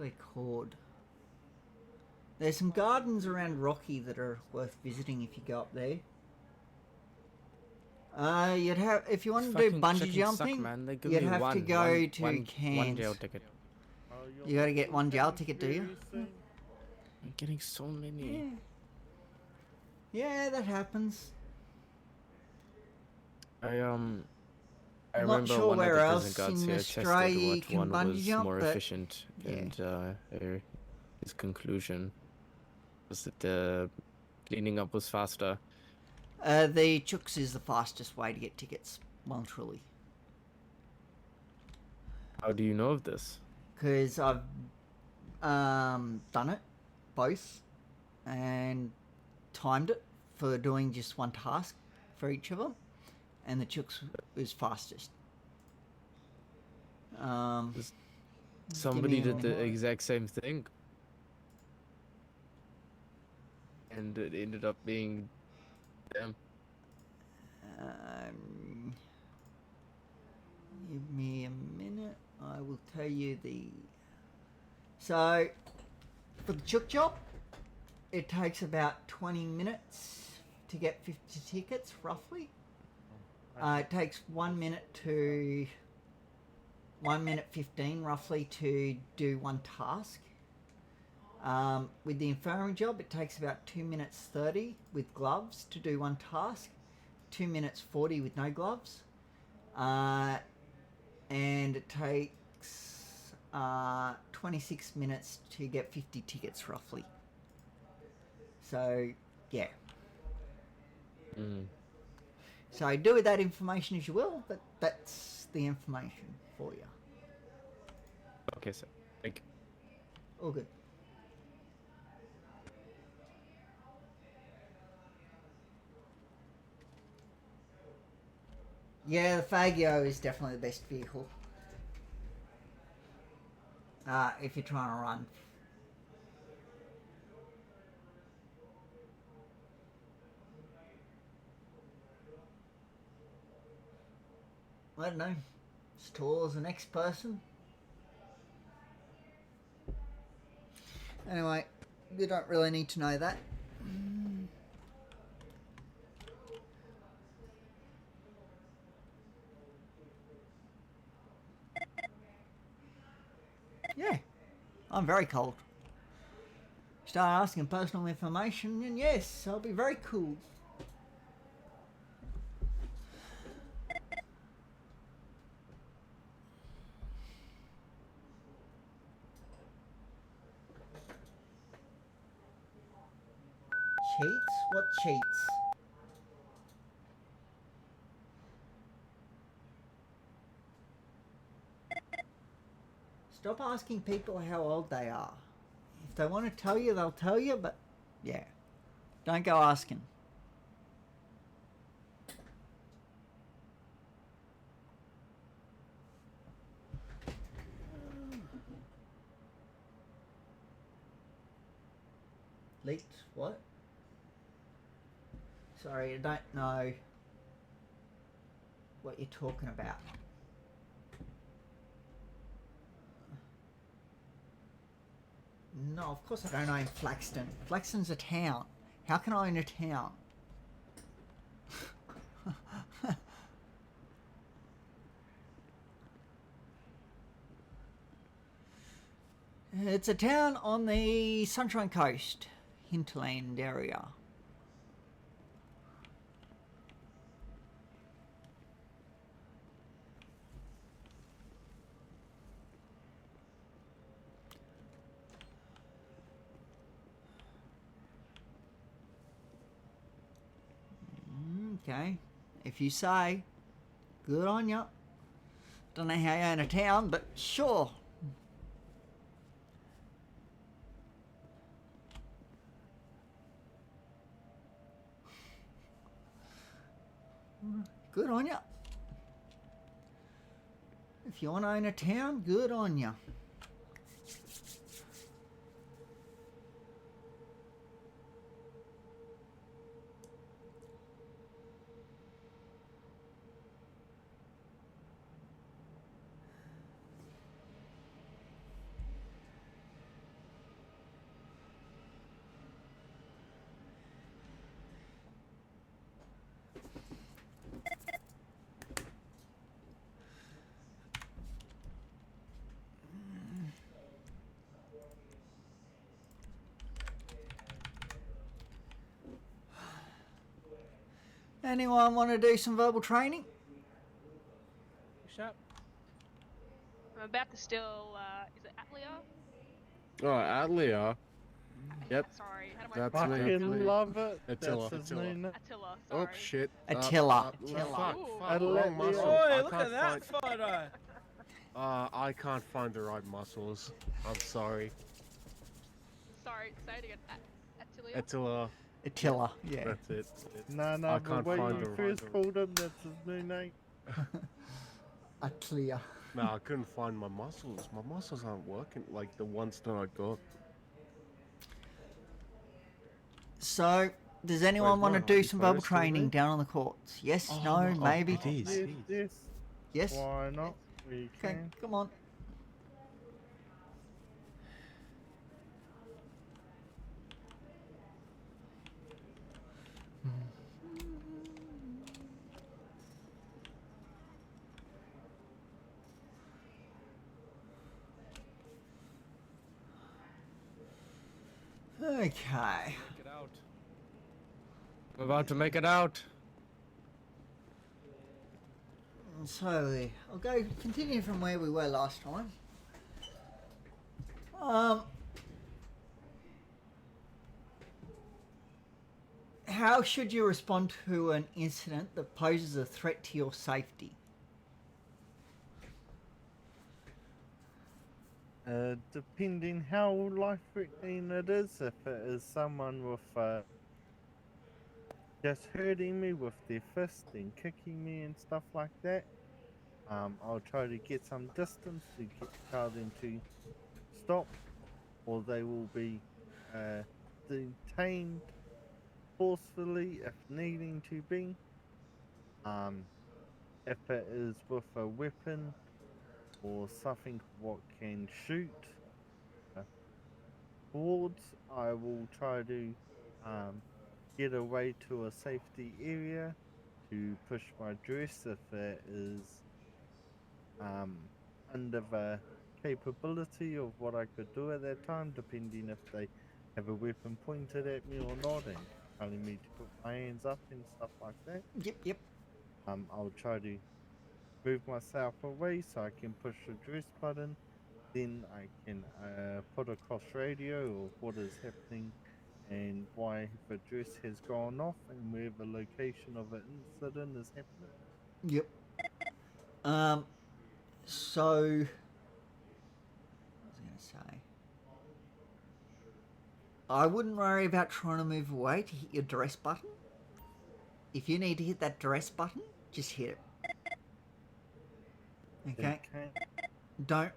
they called? There's some gardens around Rocky that are worth visiting if you go up there. You'd have if you want to do Fucking bungee chickens jumping, suck, man. They give you'd me have to one, go one, to one Cairns. jail ticket. You gotta get one jail ticket, do you? I'm getting so many. Yeah, that happens. I I'm not remember sure one of where the else prison guards in here Australia tested you what can one bungee was jump, more but efficient, yeah. and his conclusion was that the cleaning up was faster. The Chooks is the fastest way to get tickets. Well, truly. How do you know of this? Because I've done it, both, and timed it for doing just one task for each of them, and the Chooks was fastest. Somebody give me a did the minute. exact same thing, and it ended up being them. Give me a minute. I will tell you the. So, for the Chook job, it takes about 20 minutes to get 50 tickets, roughly. It takes 1 minute 15 roughly to do one task. With the infirmary job, it takes about 2 minutes 30 with gloves to do one task, 2 minutes 40 with no gloves, and it takes 26 minutes to get 50 tickets roughly. So, yeah. So do with that information as you will, but that's the information for you. Okay, sir. Thank you. All good. Yeah, the Fagio is definitely the best vehicle. If you're trying to run. I don't know. As tall as the next person. Anyway, you don't really need to know that. Yeah, I'm very cold. Start asking personal information, and yes, I'll be very cool. Cheats? What cheats? Stop asking people how old they are. If they want to tell you, they'll tell you, but yeah. Don't go asking. Leaked? What? Sorry, I don't know what you're talking about. No, of course I don't own Flaxton. Flaxton's a town. How can I own a town? It's a town on the Sunshine Coast, hinterland area. Okay, if you say, good on ya. Don't know how you own a town, but sure. Good on ya. If you want to own a town, good on ya. Anyone want to do some verbal training? Shut. I'm about to steal, is it Atlia? Oh, Atlia. Yep. Sorry, how do I That's pronounce me. it? Fucking love it. Attila. That's his new name. Attila, Oh sorry. shit. Attila. Fuck, Ooh. fuck, wrong muscle. Oi, I look at can't that find. photo. I can't find the right muscles. I'm sorry. Sorry, say it again. Attilia? Attila. Attila, yeah. That's it. No, I but can't when find you the first right- called him, that's his new name. Attila. No, I couldn't find my muscles. My muscles aren't working like the ones that I got. So, does anyone want to mine do on some first, verbal isn't training it? down on the courts? Yes, Oh, no, oh, maybe? it is. Yes, yes. Yes? Why not? We Okay, can. come on. Okay. Make it out. I'm about to make it out. So, I'll continue from where we were last time. How should you respond to an incident that poses a threat to your safety? Depending how life-threatening it is, if it is someone with just hurting me with their fist and kicking me and stuff like that, I'll try to get some distance to tell them to stop, or they will be detained forcefully if needing to be. If it is with a weapon or something what can shoot towards, I will try to get away to a safety area to push my dress if it is under the capability of what I could do at that time, depending if they have a weapon pointed at me or not and telling me to put my hands up and stuff like that. Yep. I'll try to move myself away so I can push the dress button. Then I can put across radio of what is happening and why the dress has gone off and where the location of the incident is happening. Yep. So, what was I going to say? I wouldn't worry about trying to move away to hit your dress button. If you need to hit that dress button, just hit it. Okay? Don't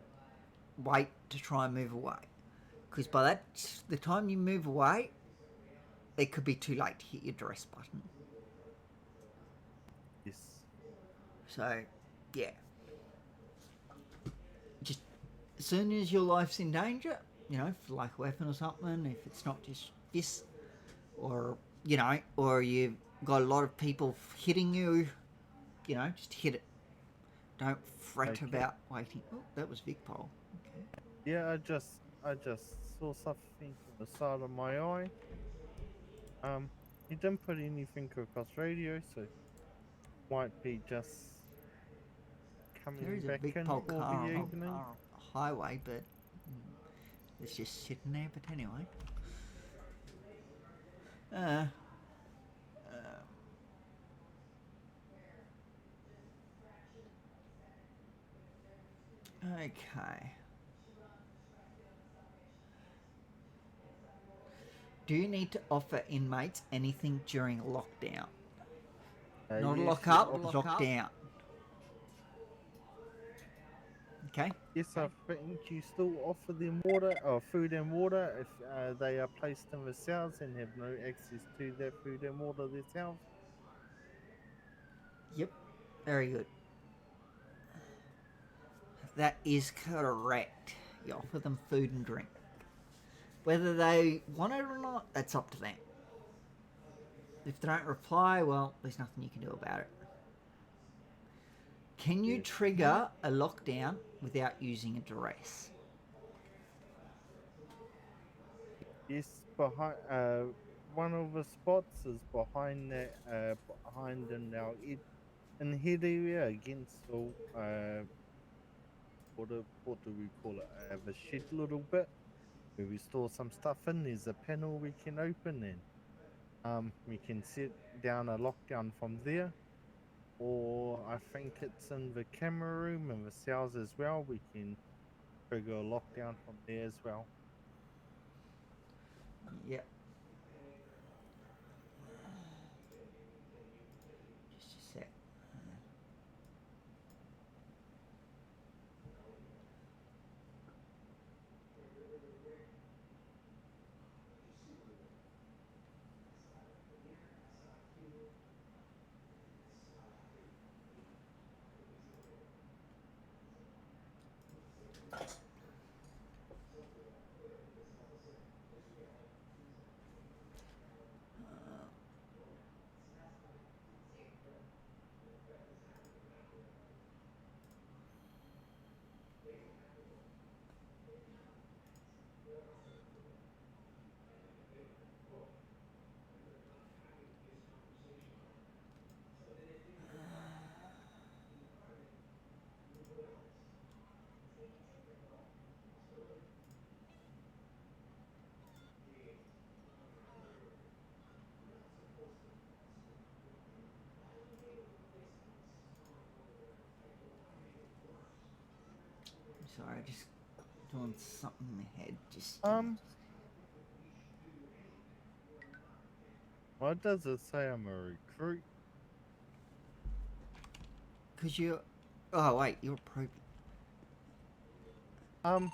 wait to try and move away. Because by the time you move away, it could be too late to hit your dress button. Yes. So, yeah. Just as soon as your life's in danger, for like a weapon or something, if it's not just this, or, or you've got a lot of people hitting you, just hit it. Don't fret Okay. about waiting. Oh, that was Vic Pole. Okay. Yeah, I just saw something on the side of my eye. He didn't put anything across radio, so might be just coming There is a back Vic in Pole for car the on evening. a highway, but it's just sitting there. But anyway. Okay. Do you need to offer inmates anything during lockdown? Not yes, lock you up, offer- lock down. Okay. Yes, I think you still offer them water or food and water if they are placed in the cells and have no access to their food and water themselves. Yep. Very good. That is correct. You offer them food and drink. Whether they want it or not, that's up to them. If they don't reply, well, there's nothing you can do about it. Can you trigger a lockdown without using a duress? Yes, behind one of the spots is behind that, behind in our in head area against the, what do we call it? The shed little bit where we store some stuff in. There's a panel we can open and we can set down a lockdown from there. Or I think it's in the camera room and the cells as well. We can trigger a lockdown from there as well. Yep. Just a sec. Sorry, just doing something in my head. Just What does it say I'm a recruit? Cause you. Oh wait, you're a probie.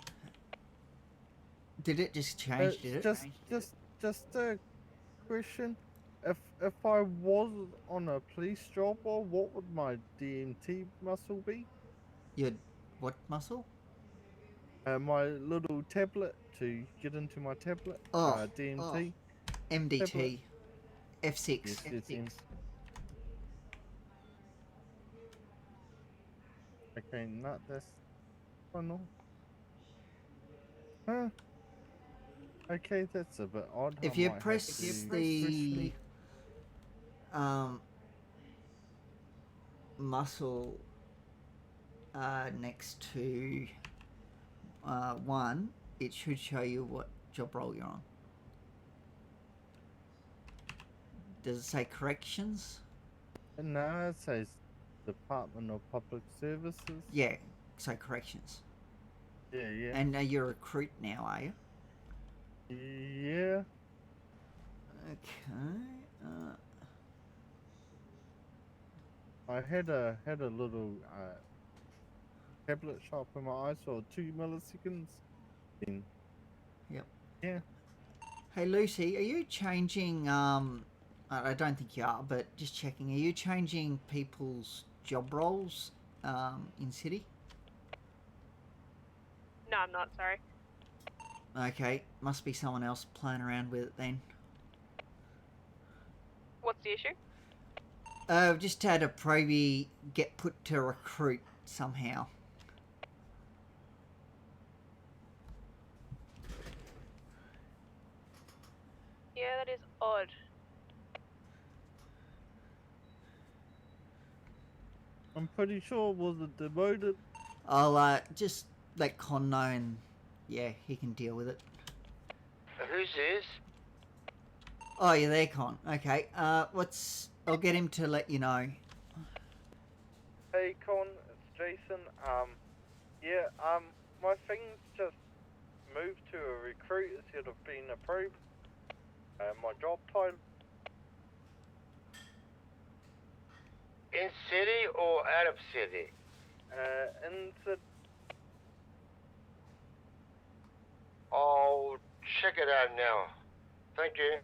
Did it just change? Did it? Just a question. If I was on a police job, or what would my DMT muscle be? Your what muscle? My little tablet to get into my tablet. Oh, DMT. MDT. Tablet. F6. Yes, yes, yes. Okay, not that's fun. Huh? Okay, that's a bit odd. If I you might have press to the muscle next to one, it should show you what job role you're on. Does it say corrections? No, it says Department of Public Services. Yeah, so corrections. Yeah, yeah. And you're a recruit now, are you? Yeah. Okay. I had a little tablet shop in my eye for 2 milliseconds. Then. Yep. Yeah. Hey Lucy, are you changing? I don't think you are, but just checking. Are you changing people's job roles in city? No, I'm not, sorry. Okay, must be someone else playing around with it then. What's the issue? I've just had a probie get put to recruit somehow. Yeah, that is odd. I'm pretty sure it wasn't demoted. I'll just let Con know and yeah, he can deal with it. Who's this? Oh, you're there, Con. Okay, I'll get him to let you know. Hey Con, it's Jason. Yeah, my thing's just moved to a recruit instead of being a probe. My job title. In city or out of city? In the... I'll check it out now. Thank you.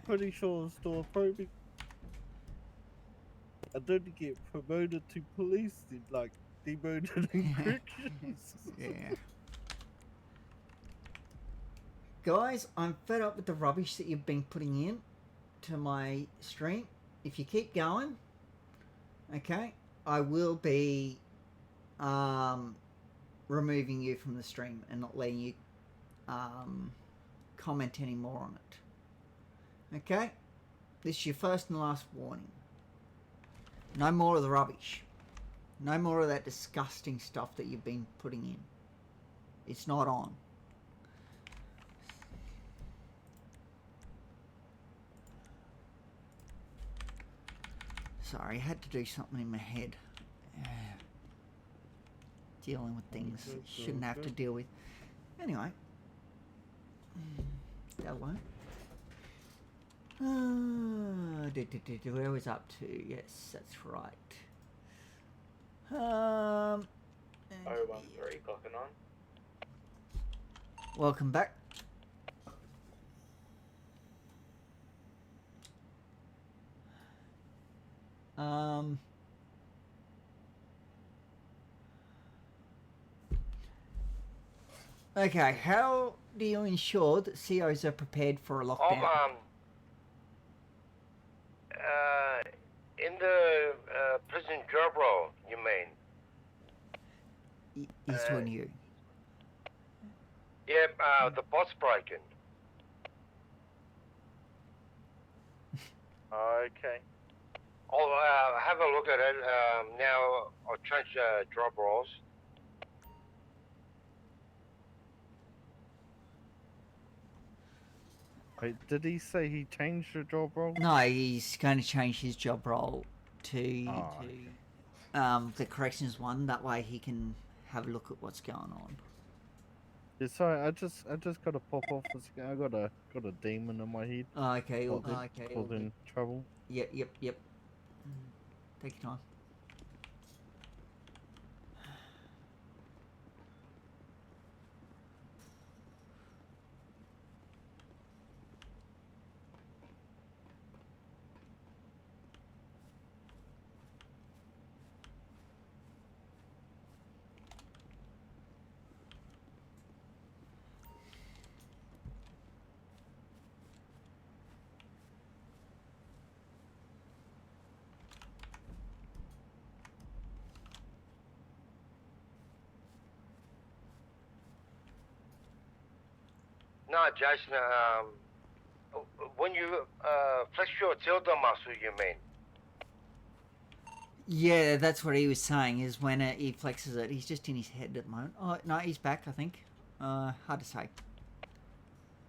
Pretty sure it's still probing. I don't get promoted to police, like demoted in corrections. Yeah. Guys, I'm fed up with the rubbish that you've been putting in to my stream. If you keep going, okay, I will be removing you from the stream and not letting you comment anymore on it. Okay? This is your first and last warning. No more of the rubbish. No more of that disgusting stuff that you've been putting in. It's not on. Sorry, I had to do something in my head. Dealing with things that shouldn't have to deal with. Anyway. Hello. Where was up to? Yes, that's right. 013 clocking on. Welcome back. Okay, how do you ensure that COs are prepared for a lockdown? In the prison job role, you mean? He's talking to you. Yep, the boss breaking. Okay. I'll have a look at it. Now I'll change job roles. Wait, did he say he changed the job role? No, he's going to change his job role to the corrections one. That way he can have a look at what's going on. Yeah, sorry, I just gotta pop off. I got a demon in my head. Oh, okay, all good. Called in trouble. Yep. Take your time. No, Jason, when you flex your tilde muscle, you mean? Yeah, that's what he was saying, is when he flexes it. He's just in his head at the moment. Oh, no, he's back, I think. Hard to say.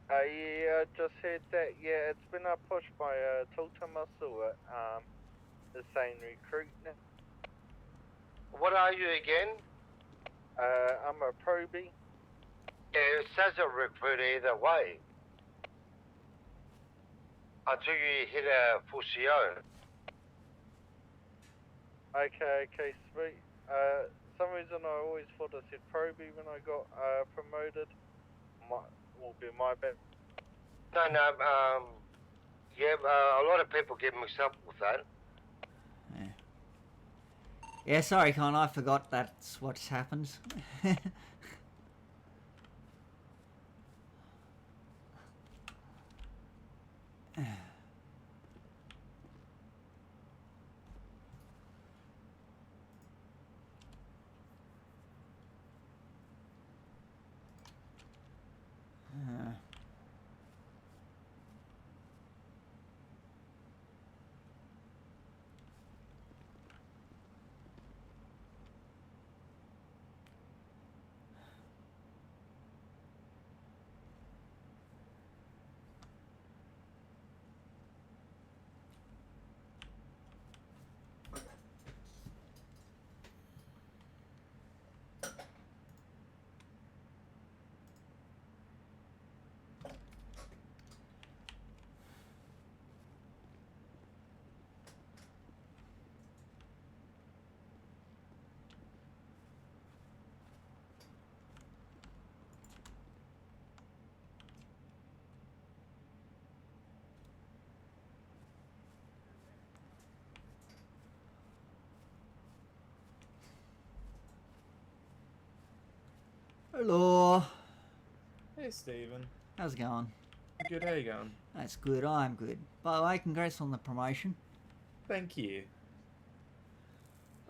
Yeah, I just heard that. Yeah, it's been pushed by tilde muscle at the same recruit now. What are you again? I'm a probie. Yeah, it says a recruit either way. Until you hit a full CO. Okay, sweet. Some reason I always thought I said probie when I got promoted. Will be my bad. No, yeah, a lot of people get mixed up with that. Yeah, sorry, Con, I forgot that's what's happened. Hello. Hey, Stephen. How's it going? Good, how you going? That's good, I'm good. By the way, congrats on the promotion. Thank you.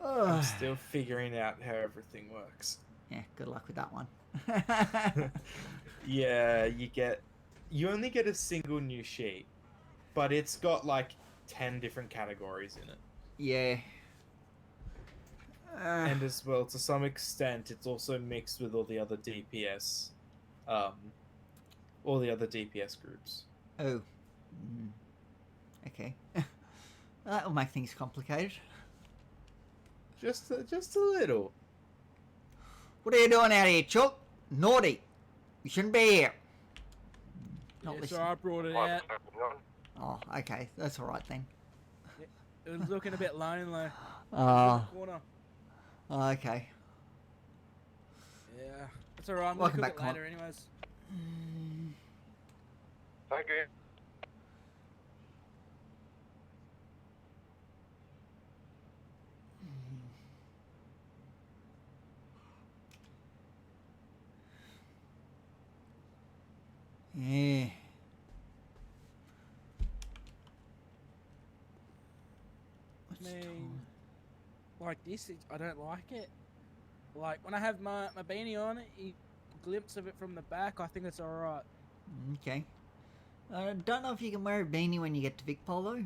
I'm still figuring out how everything works. Yeah, good luck with that one. Yeah, you only get a single new sheet, but it's got like 10 different categories in it. Yeah. And as well, to some extent, it's also mixed with all the other DPS, all the other DPS groups. Oh. Okay. That will make things complicated. Just a little. What are you doing out here, Chuck? Naughty. You shouldn't be here. Not Yeah, so listening. I brought it out. Oh, okay. That's all right then. It was looking a bit lonely. Oh. Corner. Okay. Yeah, that's alright. I'm Welcome gonna cook back, it Con. later, anyways. Thank you. Yeah. I mean, like this, I don't like it. Like when I have my beanie on, a glimpse of it from the back, I think it's alright. Okay. I don't know if you can wear a beanie when you get to Vicpol though.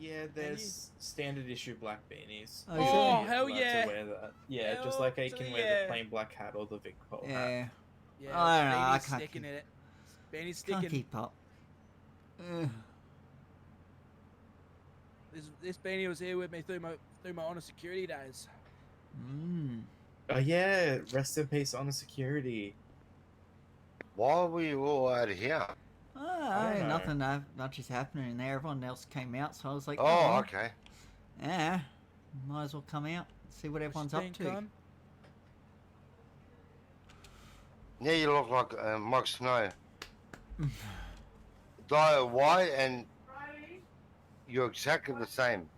Yeah, there's standard issue black beanies. Oh, You're sure. allowed hell to yeah. wear that. Yeah, just Hell like you to can the wear yeah. the plain black hat or the Vic Pole Yeah. hat. Yeah, I don't know. I beanie's can't sticking keep, in it. Beanie's can't sticking. keep up. Ugh. This beanie was here with me through my honor security days. Oh yeah, rest in peace, honor security. Why were you all out here? Oh, don't know. nothing much is happening in there. Everyone else came out, so I was like, Oh, okay. Yeah, might as well come out, see what everyone's up to. Con? Yeah, you look like Mike Snow. Dye it white and you're exactly the same.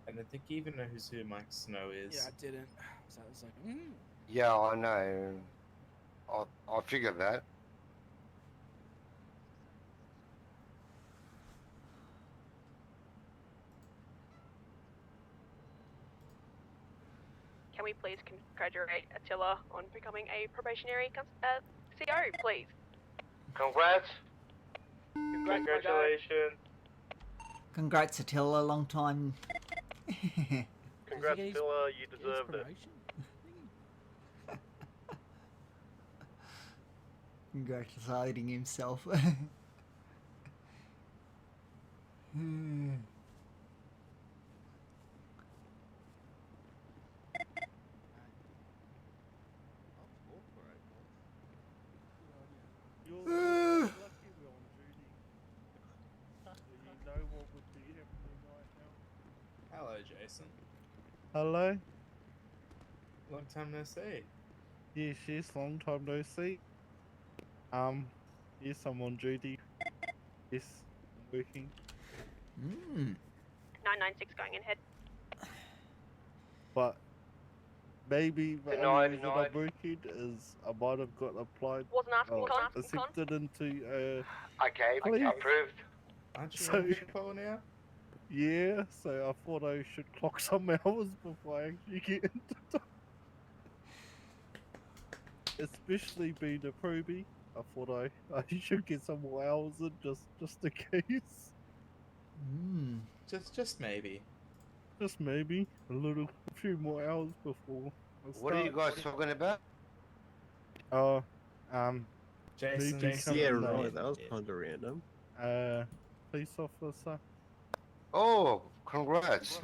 I don't think you even know who Mike Snow is. Yeah, I didn't. So I was like, Yeah, I know. I figured that. Can we please congratulate Attila on becoming a probationary CO, please? Congrats. Congratulations. Congrats, Attila, long time. Congrats, Attila, you deserved it. Congratulating himself. You're lucky we're on duty. You know what would be happening right now. Hello, Jason. Hello? Long time no see. Yes, long time no see. Yes, I'm on duty. Yes, I'm working. 996 going in head. But maybe the Denied, only reason denied. I'm working is I might have got applied, Wasn't asking, con. accepted into, Okay, Please. approved. Aren't you So- on Vic now? yeah, so I thought I should clock some hours before I actually get into time. Especially being a probie, I thought I should get some more hours in just in case. Just maybe. Just maybe a few more hours before I What are you start. guys talking about? Oh, Jason, maybe Jason. Yeah, some, right. That was kind of random. police officer. Oh, congrats.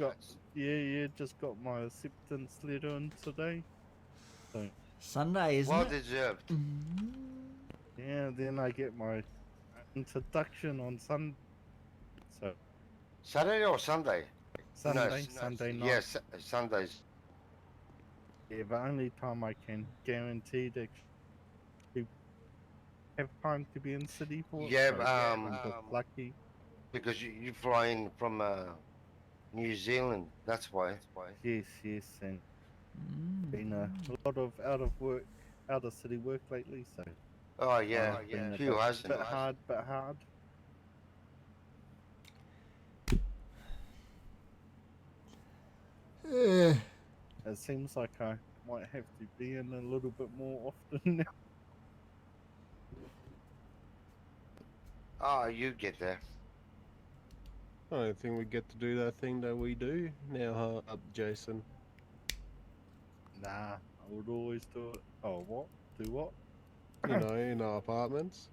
Just got my acceptance letter in today. So, Sunday, isn't Well it? deserved. yeah, then I get my introduction on Sunday. So, Saturday or Sunday? Sunday night. Yes, Sundays. Yeah, the only time I can guarantee to have time to be in city for. it, Yeah, so I'm just lucky. Because you fly in from New Zealand, that's why. Yes, and been a lot of out of city work lately, so. Oh yeah, been a Few bit, hasn't. bit hard. 。 . 。 . 。 . 。 . 。 . 。 . 。 . 。 . 。 . 。 . 。 . 。 . 。 . 。 . 。 . 。 . 。 . 。 . 。 。 . 。 . 。 。 . 。 。 . 。 。 . 。 . 。 . 。 . 。It seems like I might have to be in a little bit more often now. Oh, you get there. I don't think we get to do that thing that we do now, Jason. Nah, I would always do it. Oh, what? Do what? You know, in our apartments.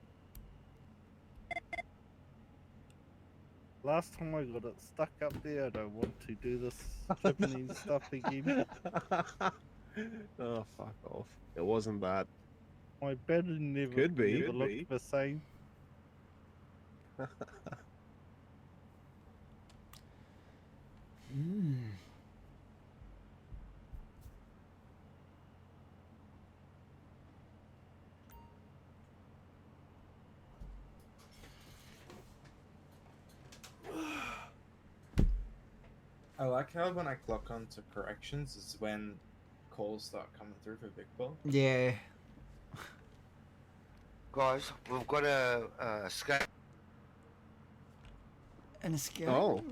Last time I got it stuck up there, I don't want to do this Japanese stuff again. Oh, fuck off. It wasn't that. My bed never, Could be. never looked the same. I like how when I clock onto corrections is when calls start coming through for Big Ball. Yeah. Guys, we've got a escape. An escape. Oh.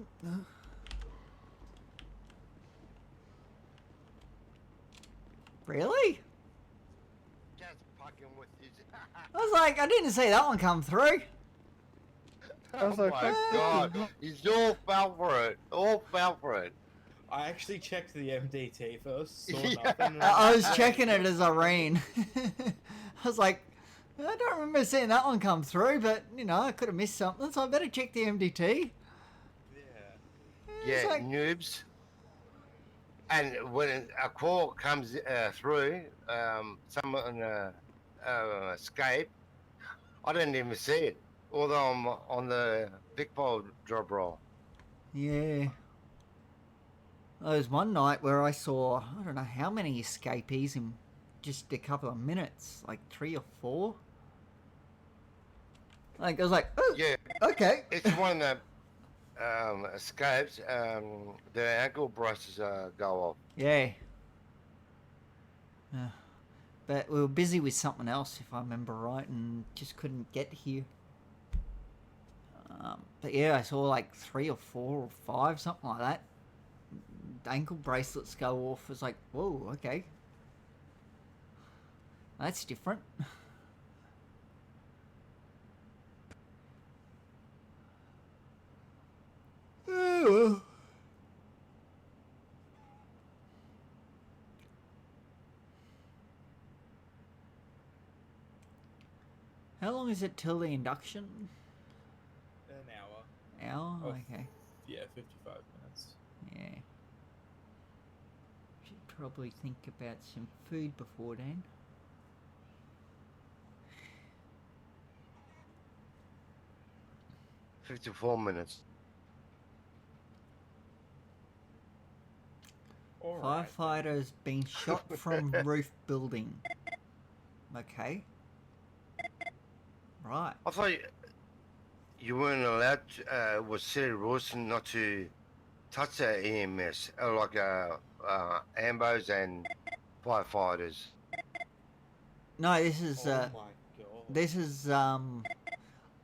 Really? Just fucking with you. I was like, I didn't see that one come through. I was Oh like, my god, he's all fell for it. All fell for it. I actually checked the MDT first, saw Yeah. nothing. I was checking it as Irene. I was like, I don't remember seeing that one come through, but you know, I could have missed something, so I better check the MDT. Yeah, like- noobs. And when a call comes through, someone escape, I didn't even see it. Although I'm on the big pole job roll. Yeah. There was one night where I saw, I don't know how many escapees in just a couple of minutes, like 3 or 4. Like, I was like, oh, Yeah. okay. It's one that escapes. The ankle brushes go off. Yeah. But we were busy with something else, if I remember right, and just couldn't get here. But yeah, I saw like 3 or 4 or 5, something like that. Ankle bracelets go off. It's like, whoa, okay. That's different. Oh, well. How long is it till the induction? An hour. Hour? Oh, Okay. Yeah, 55 minutes. Yeah. Should probably think about some food before then. $54 minutes. Firefighters being shot from roof building. Okay. Right. I thought you weren't allowed with City rules not to touch the EMS, like ambos and firefighters. No, this is Oh my god. this is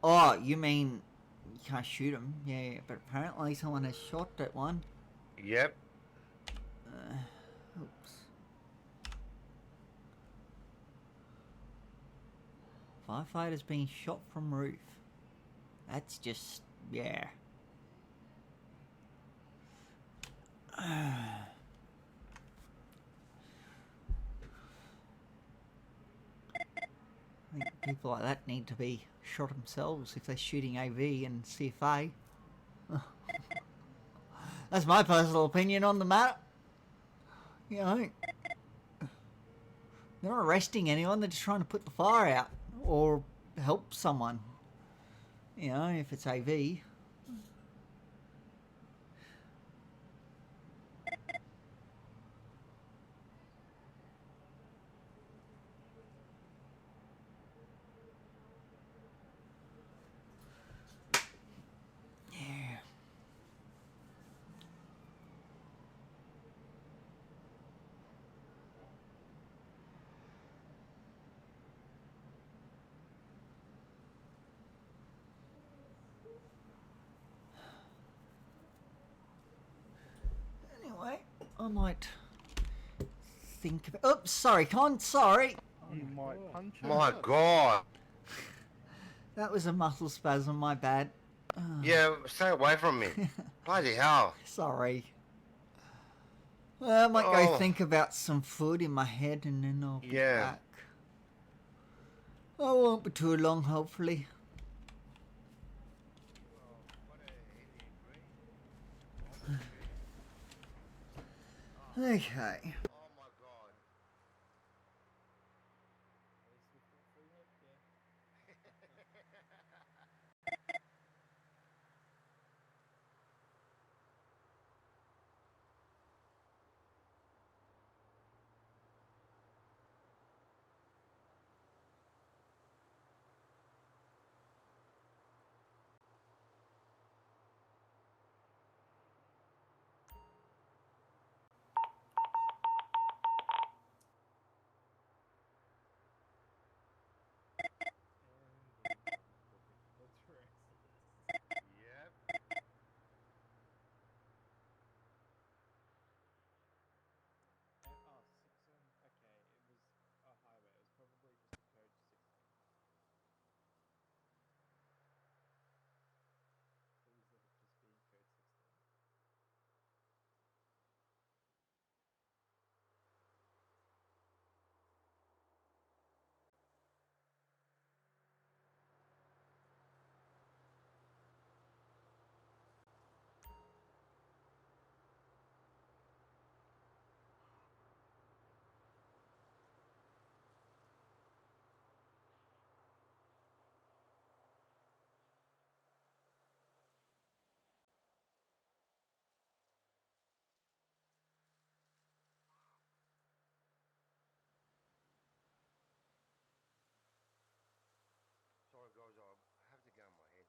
oh, you mean you can't shoot them? Yeah, but apparently someone has shot that one. Yep. Oops. Firefighters being shot from roof. That's just, yeah. I think people like that need to be shot themselves if they're shooting AV and CFA. That's my personal opinion on the matter. You know, they're not arresting anyone, they're just trying to put the fire out or help someone. You know, if it's AV. Yeah. I might think of. Oops, sorry, Con. Sorry. You might punch him. My God. That was a muscle spasm. My bad. Yeah, stay away from me. Bloody hell. Sorry. Well, I might go Oh. think about some food in my head and then I'll be Yeah. back. I won't be too long, hopefully. Okay. Sorry, guys, I have to go in my head.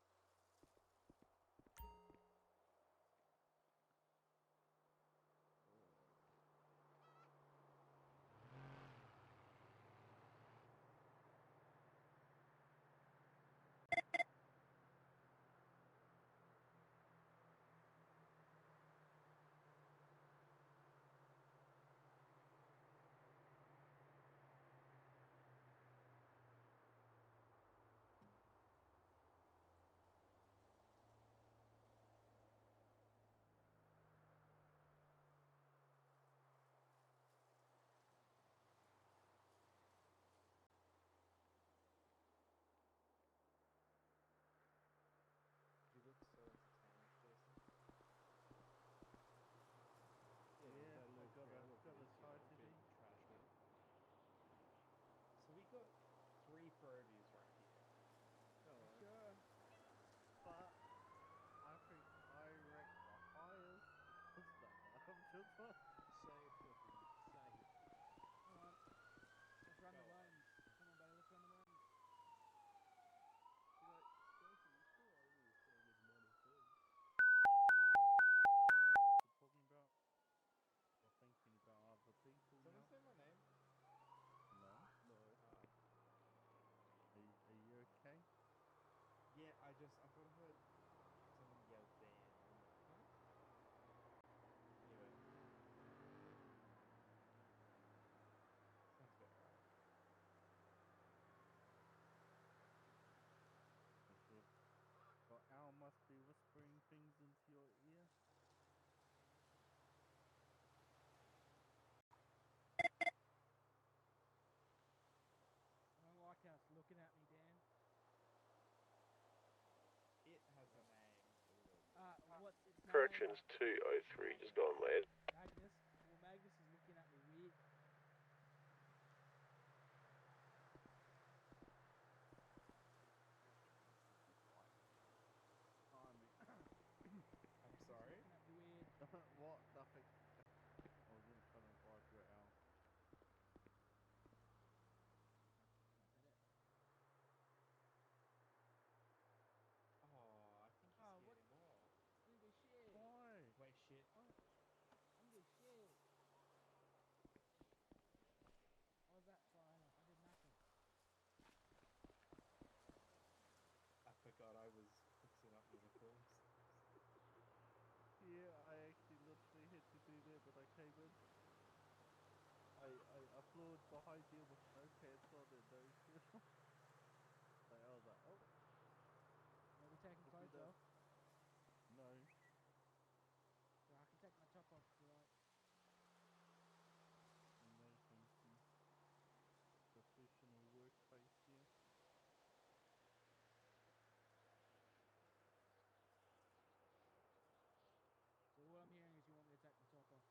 Yeah, I got a tragedy. So we got 3 priorities right here. Sure. But I think I rank the highest. I'm just like, Say it, Puffy. Say it. Come on. Let's run the lanes. Come on, buddy. Let's run the lanes. what you're talking about? You're thinking about other people now? Say my name? No. No. Are you okay? Yeah, I thought I heard someone yell Dan. I'm like, huh? Anyway. Sounds about right. Okay. Well, Al must be whispering things into your ear. I don't like how it's looking at me, Dan. It has a name. What's its name? Corrections 203, just gone late. Magnus. Well, Magnus is looking at me weird. I'm sorry? Looking at me weird. What? Nothing. I was in front of Roger Al. Oh, I think he's Oh, scared what? him off. I'm good shit. Why? Wait, shit. I'm good shit. Why was that flying off? I did nothing. I forgot I was fixing up uniforms. Yeah, I actually literally had to do that, but I Cayman. I applaud behind you with no pants on and no shit on. Like, I was like, oh. Are we taking If you clothes don't- off? No. So I can take my top off if you like. No, thank you. Professional workplace here. So what I'm hearing is you want me to take my top off.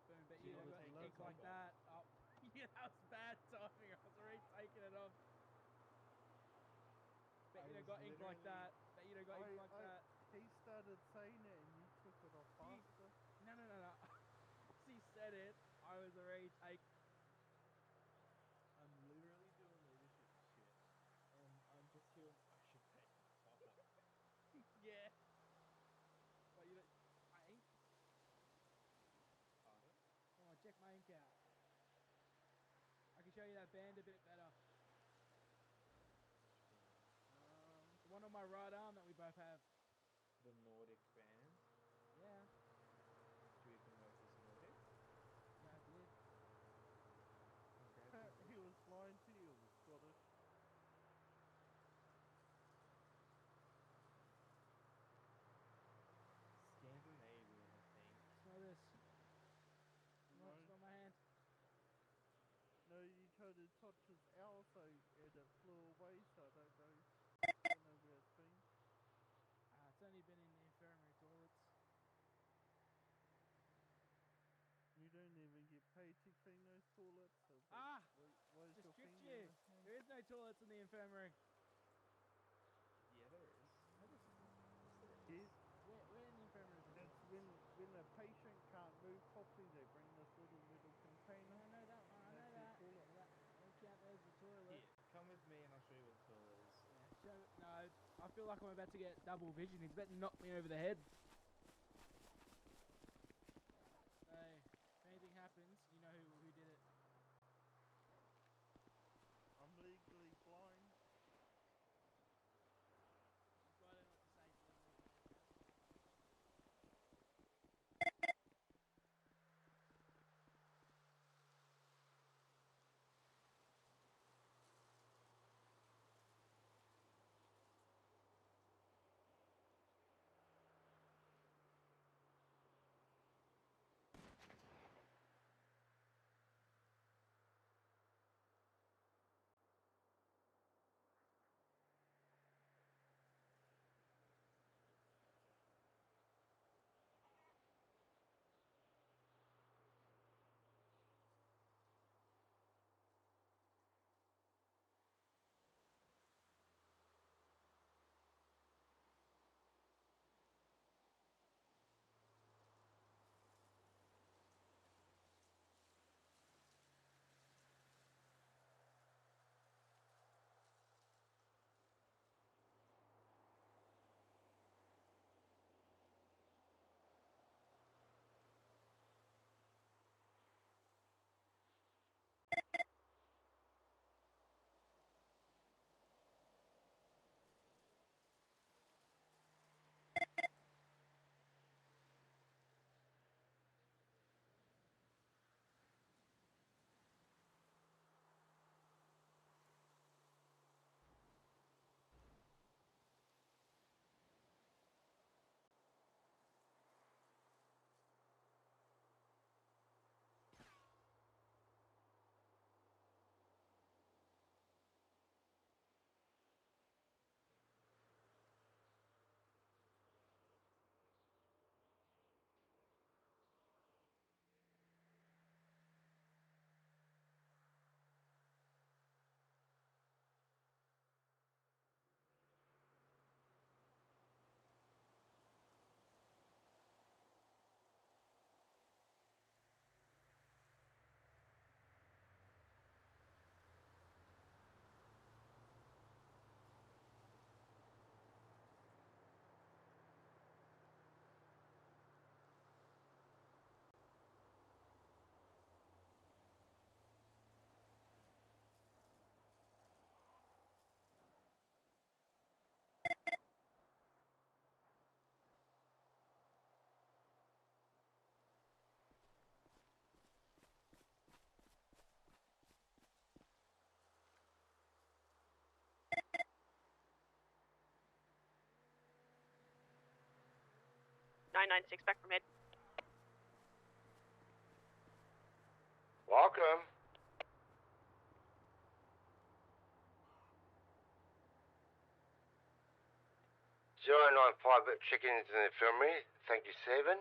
Boom, but Do you you don't wanna got take your ink like top that. Oh, yeah, that was bad timing. I was already taking it off. Bet I you don't was got ink like literally- that. Bet you don't got ink like that. He started saying it and you took it off faster. No. As he said it, I was already taking. I'm literally doing leadership shit, and I'm just hearing I should take the top off. Yeah. But you don't. My ink? Pardon? Come on, check my ink out. I can show you that band a bit better. The one on my right arm that we both have. The Nordic band. Yeah. Do you even know if it's Nordic? Yeah, I did. He was lying to you, Scottish. Scandinavian, I think. Smell this. Smell my hand. No, you tried to touch his elbow and it flew away, so I don't know where it's been. It's only been in the infirmary toilets. You don't even get paid to clean those toilets. So why is Just your tricked finger in you. his hand? There is no toilets in the infirmary. Yeah, there is. No, this is Yes. Where in the infirmary is there That's toilets? when a patient can't move properly, they bring this little metal container. I know that one. I know that. I don't count that as a toilet. Here, come with me and I'll show you what the toilet is. Yeah, no, I feel like I'm about to get double vision. He's about to knock me over the head. So, if anything happens, you know who did it. I'm legally blind. It's better not to say legally blind, yeah? 996 back from head. Welcome. Zero 095 checking into the infirmary. Thank you, 7.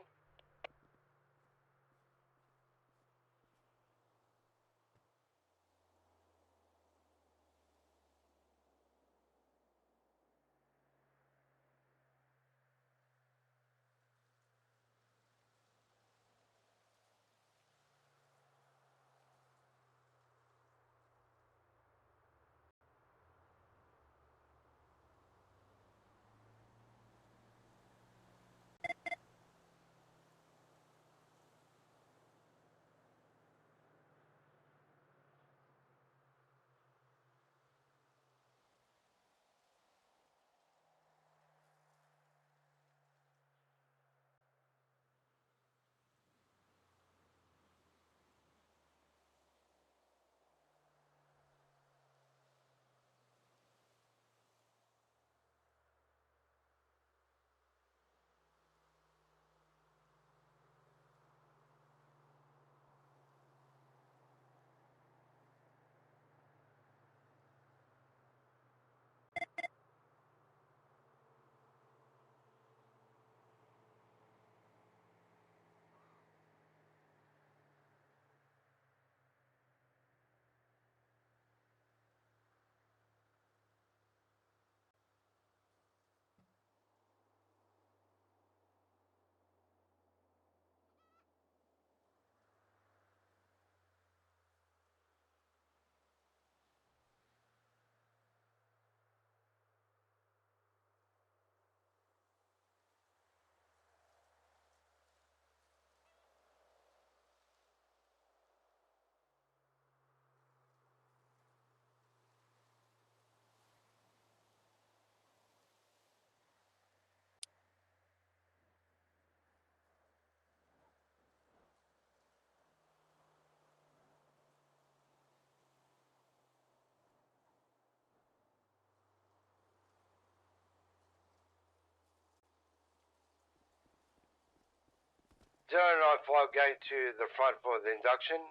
Zero 095 going to the front for the induction.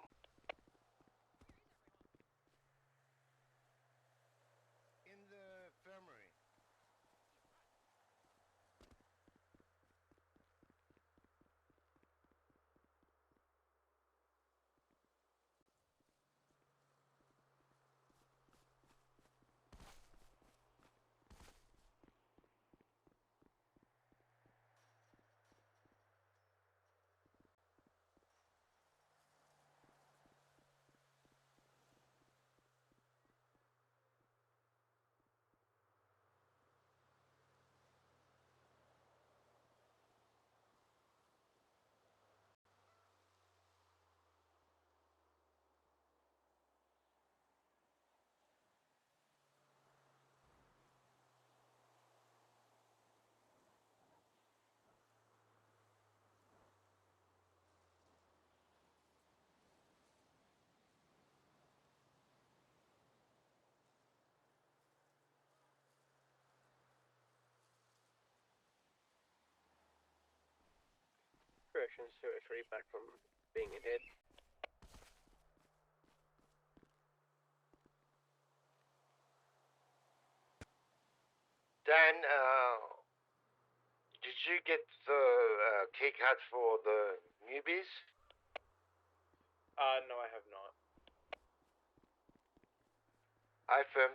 In the infirmary. Corrections 203 back from being ahead. Dan, did you get the key cards for the newbies? No, I have not. IFM.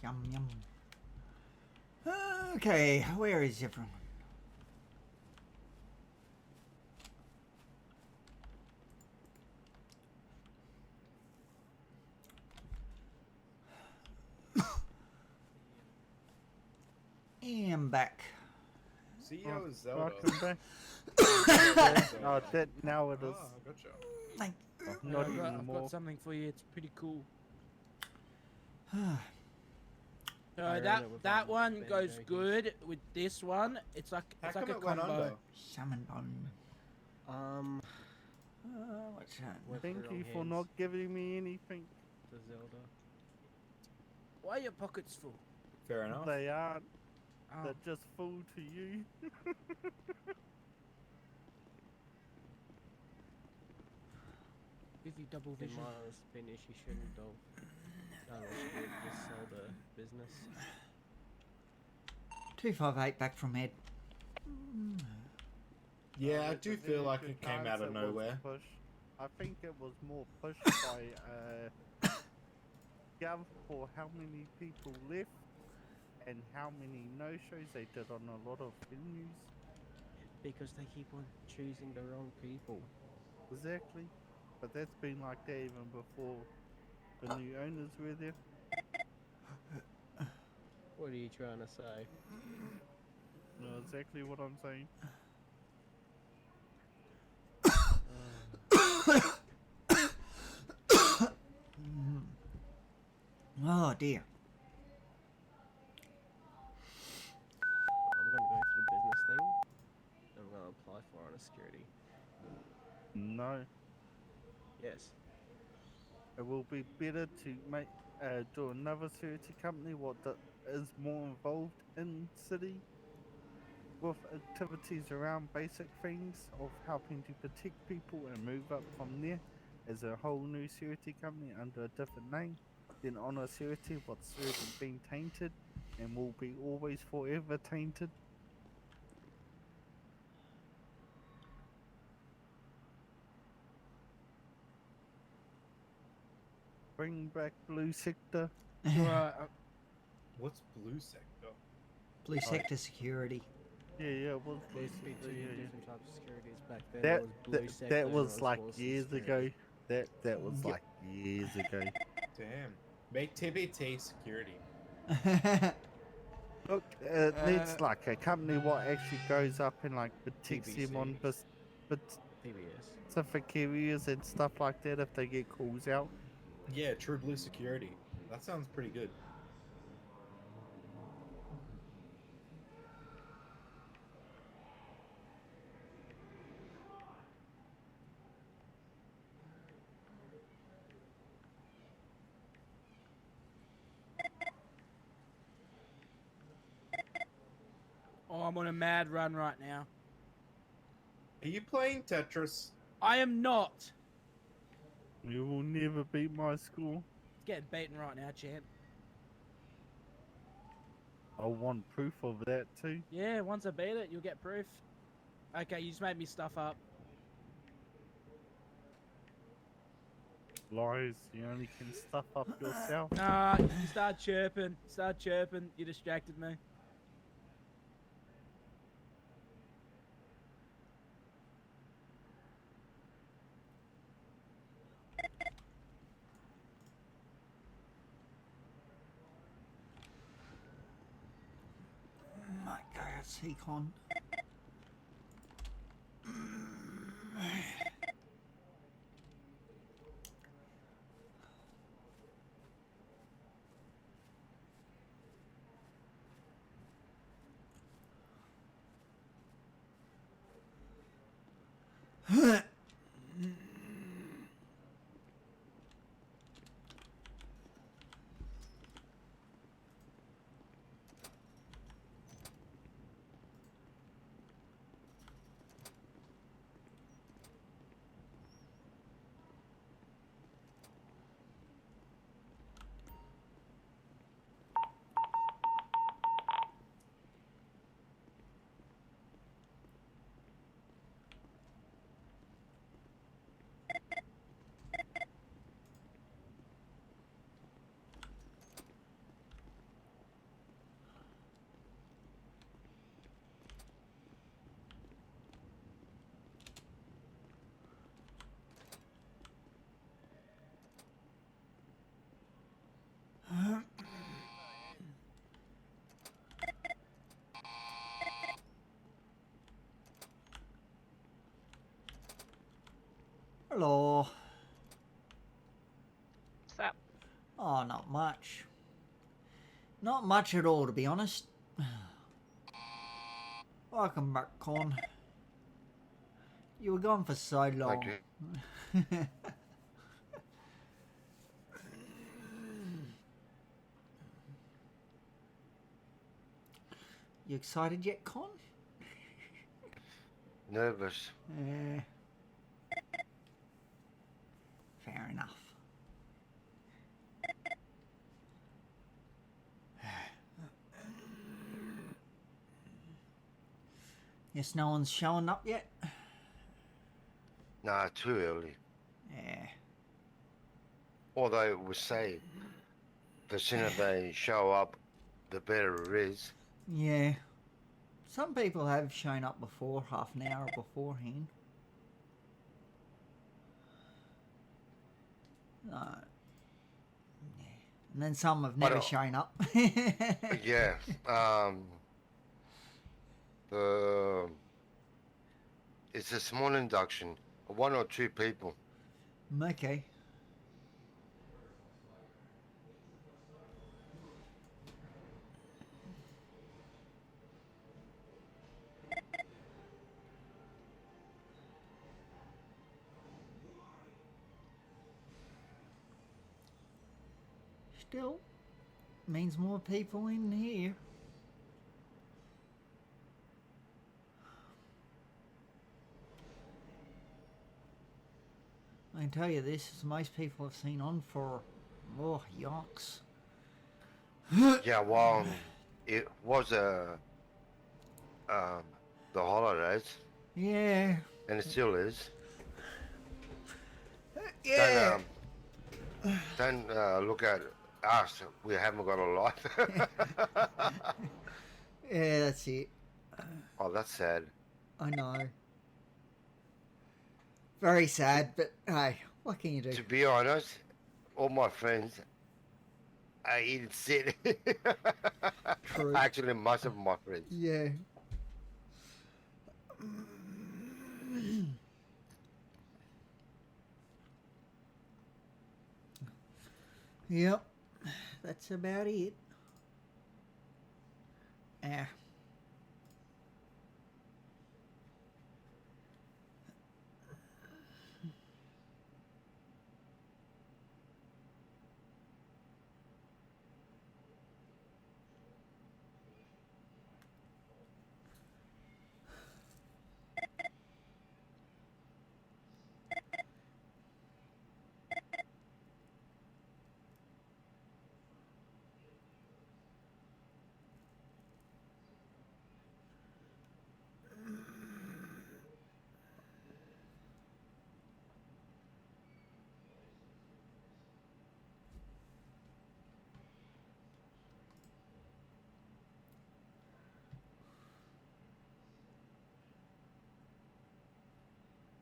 Yum, yum. Okay, where is everyone? I'm back. CEO Zelda. Welcome back. Oh, that now it is. Ah, gotcha. Thank Not I've anymore. got something for you. It's pretty cool. I that ran it with, that one Ben goes Jenkins. good with this one. It's like How it's like come a it went combo. under? Salmon bun. What's that? Went for the Thank you wrong for hands. not giving me anything. The Zelda. Why are your pockets full? Fair enough. They aren't. Oh. They're just full to you. Give you double In vision. my honest opinion, she shouldn't have done what she did to sell the business. 258 back from Ed. Yeah, I There's do a feel very like good it came chance out of it was nowhere. pushed. I think it was more pushed by Gov for how many people left and how many no-shows they did on a lot of venues. Because they keep on choosing the wrong people. Exactly. But that's been like that even before the new owners were there. What are you trying to say? No, exactly what I'm saying. Oh dear. I'm gonna go through the business thing. I'm gonna apply for honor security. No. Yes. It will be better to make do another security company is more involved in city with activities around basic things of helping to protect people and move up from there as a whole new security company under a different name. Then honor security what's already been tainted and will be always forever tainted. Bring back blue sector. Right. What's blue sector? Blue sector security. Yeah, it was There's blue sector, two yeah. different types of securities back then. That There was blue sector that and was there like Wilson years security. ago. That was Yep. like years ago. Damn. Make TBT security. Look, it needs like a company what actually goes up and like protects them on PBS. specific areas and stuff like that if they get calls out. Yeah, True Blue Security. That sounds pretty good. Oh, I'm on a mad run right now. Are you playing Tetris? I am not. You will never beat my score. Getting beaten right now, champ. I want proof of that too. Yeah, once I beat it, you'll get proof. Okay, you just made me stuff up. Lies, you only can stuff up yourself. Nah, you start chirping. Start chirping. You distracted me. My God, Seacon. Hello. What's up? Oh, not much. Not much at all, to be honest. Welcome back, Con. You were gone for so long. You excited yet, Con? Nervous. Fair enough. Yes, no one's showing up yet? Nah, too early. Yeah. Although we say the sooner they show up, the better it is. Yeah. Some people have shown up before, half an hour beforehand. Yeah. And then some have never shown up. Yeah. It's a small induction. 1 or 2 people. Okay. Still means more people in here. I can tell you this, as most people have seen on for, oh, yonks. Yeah, well, it was the holidays. Yeah. And it still is. Yeah. Don't look at us. We haven't got a life. Yeah, that's it. Oh, that's sad. I know. Very sad, but hey, what can you do? To be honest, all my friends are eating shit. True. Actually, most of my friends. Yeah. Yep, that's about it. Ah.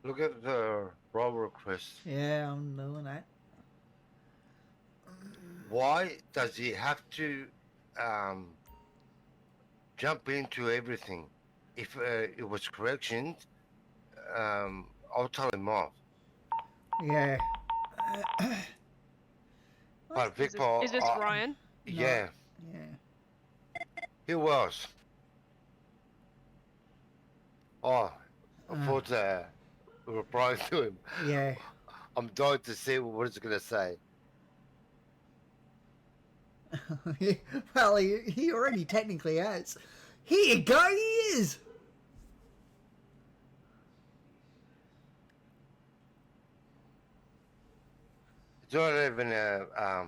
Look at the role request. Yeah, I'm doing that. Why does he have to jump into everything? If it was corrections, I'll tell him off. Yeah. But Victor, Is this Ryan? Yeah. Yeah. Who else? Oh, I thought replying to him. Yeah. I'm dying to see what it's gonna say. Well, he already technically has. Here you go, he is! It's not even a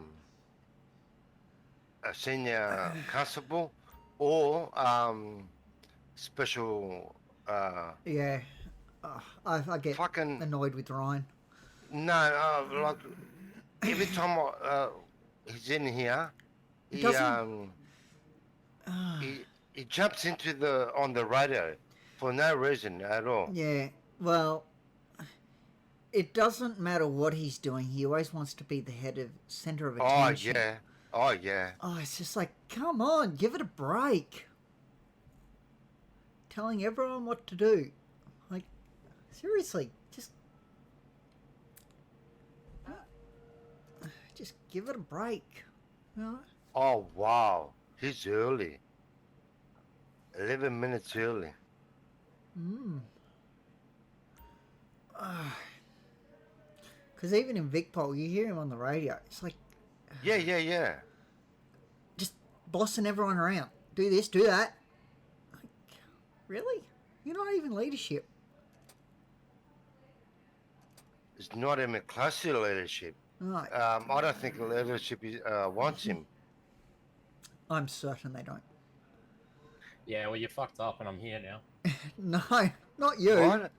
senior constable or special. Yeah. I get fucking annoyed with Ryan. No, like every time he's in here, he jumps into on the radio for no reason at all. Yeah, well, it doesn't matter what he's doing. He always wants to be the center of attention. Oh yeah. Oh, it's just like, come on, give it a break. Telling everyone what to do. Like, seriously, just give it a break. You know? Oh wow, he's early. 11 minutes early. Because even in Vicpol, you hear him on the radio. It's like Yeah. just bossing everyone around. Do this, do that. Like, really? You're not even leadership. It's not even close to leadership. Right. I don't think leadership wants him. I'm certain they don't. Yeah, well, you fucked up and I'm here now. No, not you. What?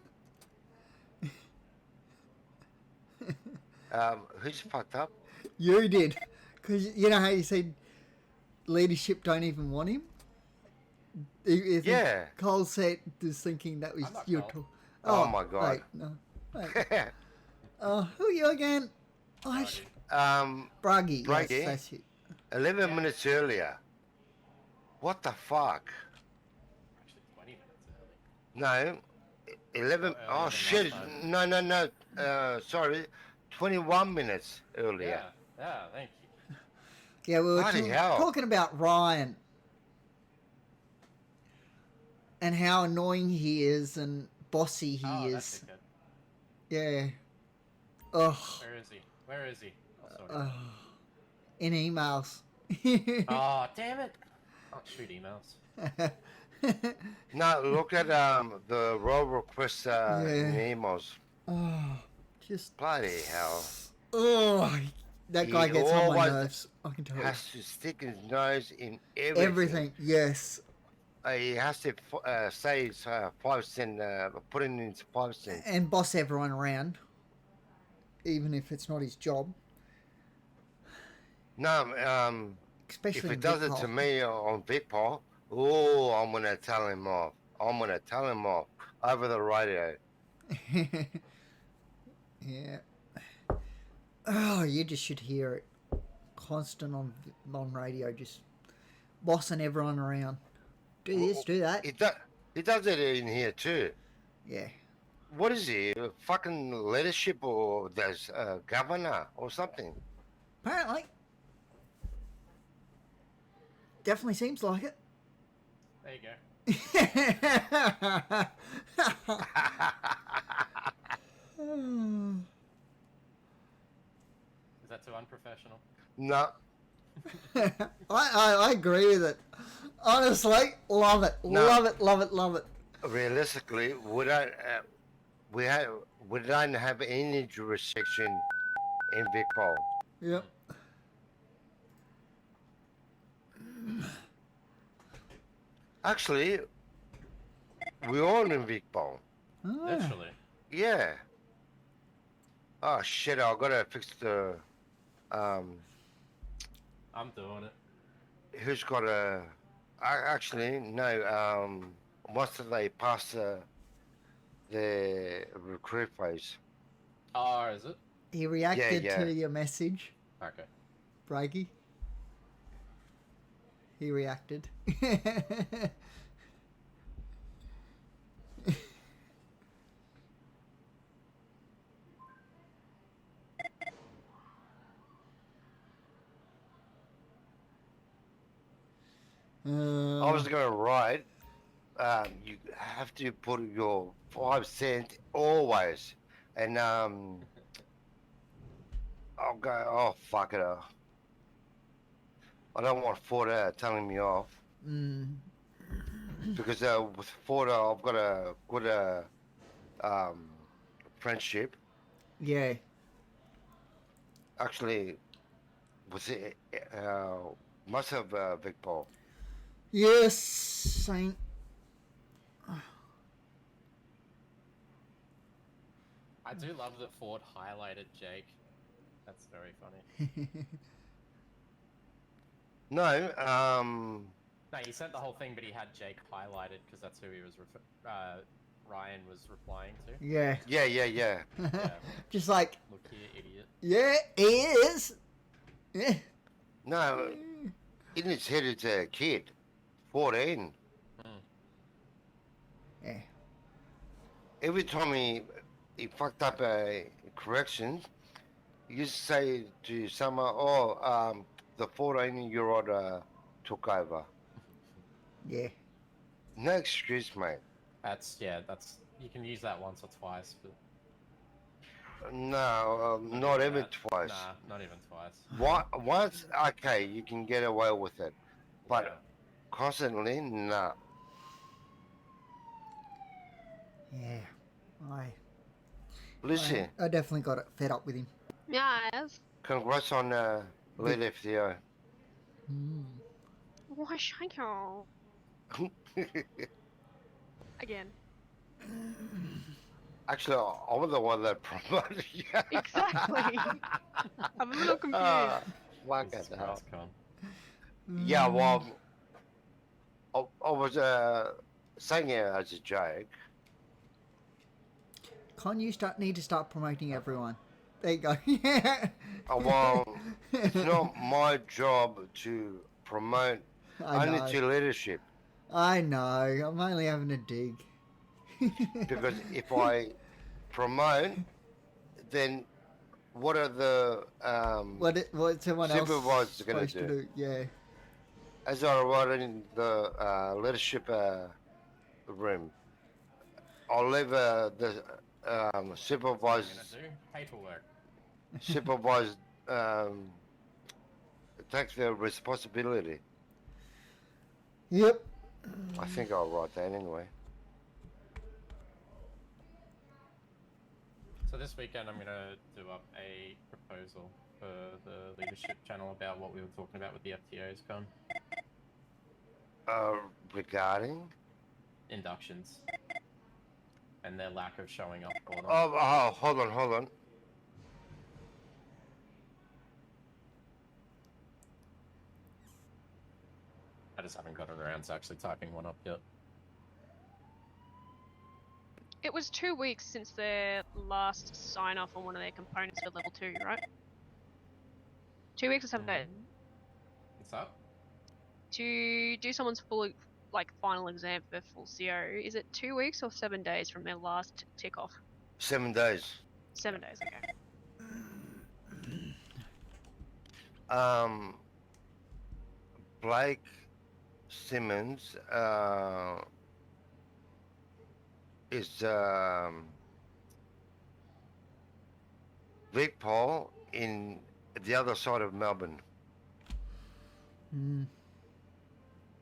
Who's fucked up? You did. Because you know how you said leadership don't even want him? You think Yeah. Cole said was thinking that was I'm not your Cole. talk. Oh my God. Wait, no. Wait. Who are you again? Braggy. Braggy? Yes, that's it. 11 minutes earlier. What the fuck? Actually, 20 minutes early. No, 11. Oh shit! No. Sorry, 21 minutes earlier. Yeah, thank you. Yeah, we were Bloody hell. talking about Ryan and how annoying he is and bossy he Oh, is. that's good. Yeah. Ugh. Where is he? I'll sort it. In emails. Oh, damn it! I'll shoot emails. No, look at the role requests in emails. Oh, just Bloody hell. oh, that guy He gets on my always nerves. I can tell you. has to stick his nose in everything. Everything, yes. He has to say his 5 cent, put in his 5 cents. And boss everyone around, even if it's not his job. No, Especially if he in does it Vicpol. to me on Vicpol, oh, I'm gonna tell him off. I'm gonna tell him off over the radio. Yeah. Oh, you just should hear it. Constant on radio, just bossing everyone around. Do this, do that. He does it in here too. Yeah. What is he? Fucking leadership or there's governor or something? Apparently. Definitely seems like it. There you go. Is that too unprofessional? No. I agree with it. Honestly, love it. No. Love it. Realistically, we don't have any jurisdiction in Vicpol. Yep. Actually, we're all in Vicpol. Literally. Yeah. Oh shit! I gotta fix the. I'm doing it. Who's got a? Actually, no. Once they pass the recruit phase. Oh, is it? He reacted yeah. to your message, Okay. Braggy. He reacted. I was gonna write. You have to put your 5 cent always, and I'll go. Oh fuck it! I don't want Ford telling me off because with Ford I've got a good friendship. Yeah. Actually, with it, must have Vicpol. Yes, Saint. I do love that Ford highlighted Jake. That's very funny. No, No, he sent the whole thing, but he had Jake highlighted because that's who he was. Ryan was replying to. Yeah. Yeah. Yeah. Just like. Look here, idiot. Yeah, he is. Yeah. No, in his head it's a kid, 14. Yeah. Every time he fucked up corrections, you say to someone, oh, the 14-year-old took over. Yeah. No excuse, mate. That's you can use that once or twice, but No, not even twice. Nah, not even twice. Once, okay, you can get away with it, but constantly, nah. Yeah. Listen, I definitely got fed up with him. Yes. congrats on lead FTO. Why, thank you. Again. Actually, I was the one that promoted you. Exactly. I'm a little confused. Fuck it, hell. Christ, Con. Yeah, well, I was saying it as a joke. Con, you need to start promoting everyone. There you go. Yeah. Well, it's not my job to promote, I only know. to leadership. I know. I'm only having a dig. Because if I promote, then what are the What's someone else supervisors going supposed to do? Yeah. As I wrote in the leadership room, I'll leave the supervisors. Paperwork. Supervise take the responsibility. Yep. I think I'll write that anyway. So this weekend I'm gonna do up a proposal for the leadership channel about what we were talking about with the FTOs, Con. Regarding Inductions. And their lack of showing up for them. oh, hold on. I just haven't gotten around to actually typing one up yet. It was 2 weeks since their last sign off on one of their components for level 2, right? 2 weeks or 7 days? What's up? To do someone's full, final exam for full CO, is it 2 weeks or 7 days from their last tick off? 7 days. 7 days, okay. Blake Simmons is Vic Paul in the other side of Melbourne.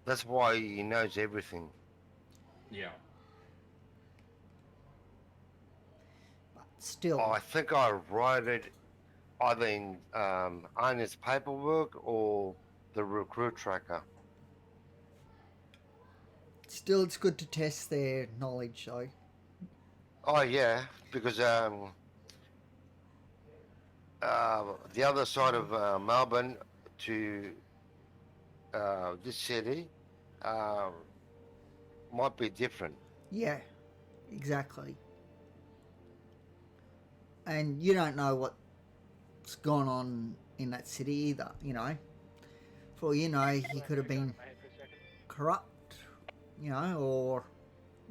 That's why he knows everything. Yeah. Still. I think I wrote it either in owner's paperwork or the recruit tracker. Still, it's good to test their knowledge, though. Oh yeah, because the other side of Melbourne to this city might be different. Yeah, exactly. And you don't know what's gone on in that city either, you know. For all you know, he could have been corrupt, you know, or,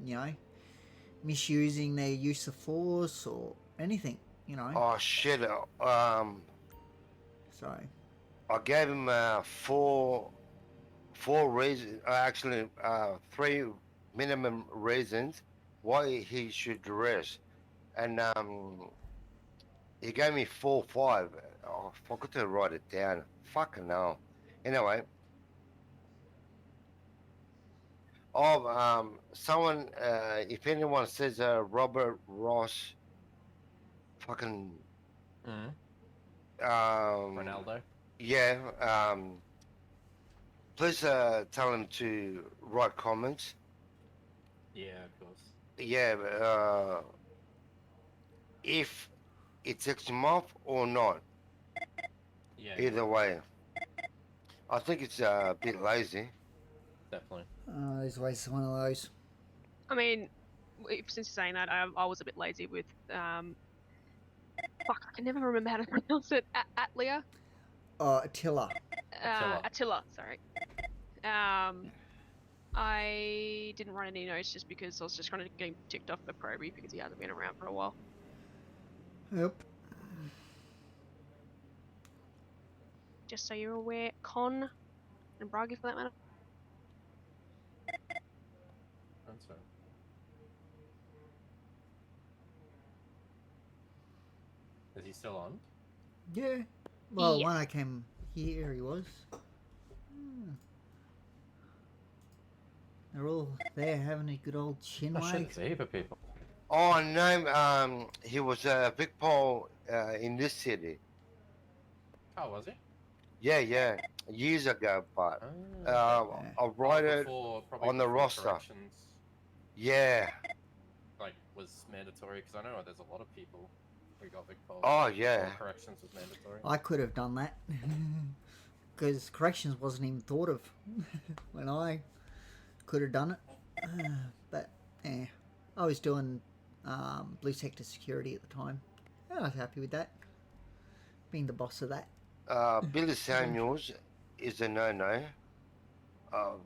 you know, misusing their use of force or anything, you know. Oh shit! So I gave him four reasons. Actually, 3 minimum reasons why he should rest, and he gave me 4, 5. Oh, I forgot to write it down. Fucking hell. Anyway. Someone, if anyone says Robert Ross, fucking, Ronaldo. Yeah. Please tell him to write comments. Yeah, of course. Yeah. If it takes him off or not. Yeah. Either way. I think it's a bit lazy. Definitely. there's always one of those. I mean, since you're saying that, I was a bit lazy with, fuck, I can never remember how to pronounce it. Atlia? Attila. Attila, sorry. I didn't write any notes just because I was just trying to get him ticked off for Proby because he hasn't been around for a while. Yep. just so you're aware. Con and Bragi for that matter. That's right. Is he still on? Yeah. Well, Yes. when I came here, he was. Hmm. They're all there having a good old chin Oh shit, wag. it's a heap of people. Oh no, he was a big Paul in this city. Oh, was he? Yeah, years ago, but Oh, I'll write it before, probably on the before roster. corrections, Yeah. like, was mandatory, because I know there's a lot of people who got Big Pole. Oh, before yeah. corrections was mandatory. I could have done that. Because corrections wasn't even thought of when I could have done it. But, I was doing blue sector security at the time. I was happy with that. Being the boss of that. Billy Samuels is a no-no.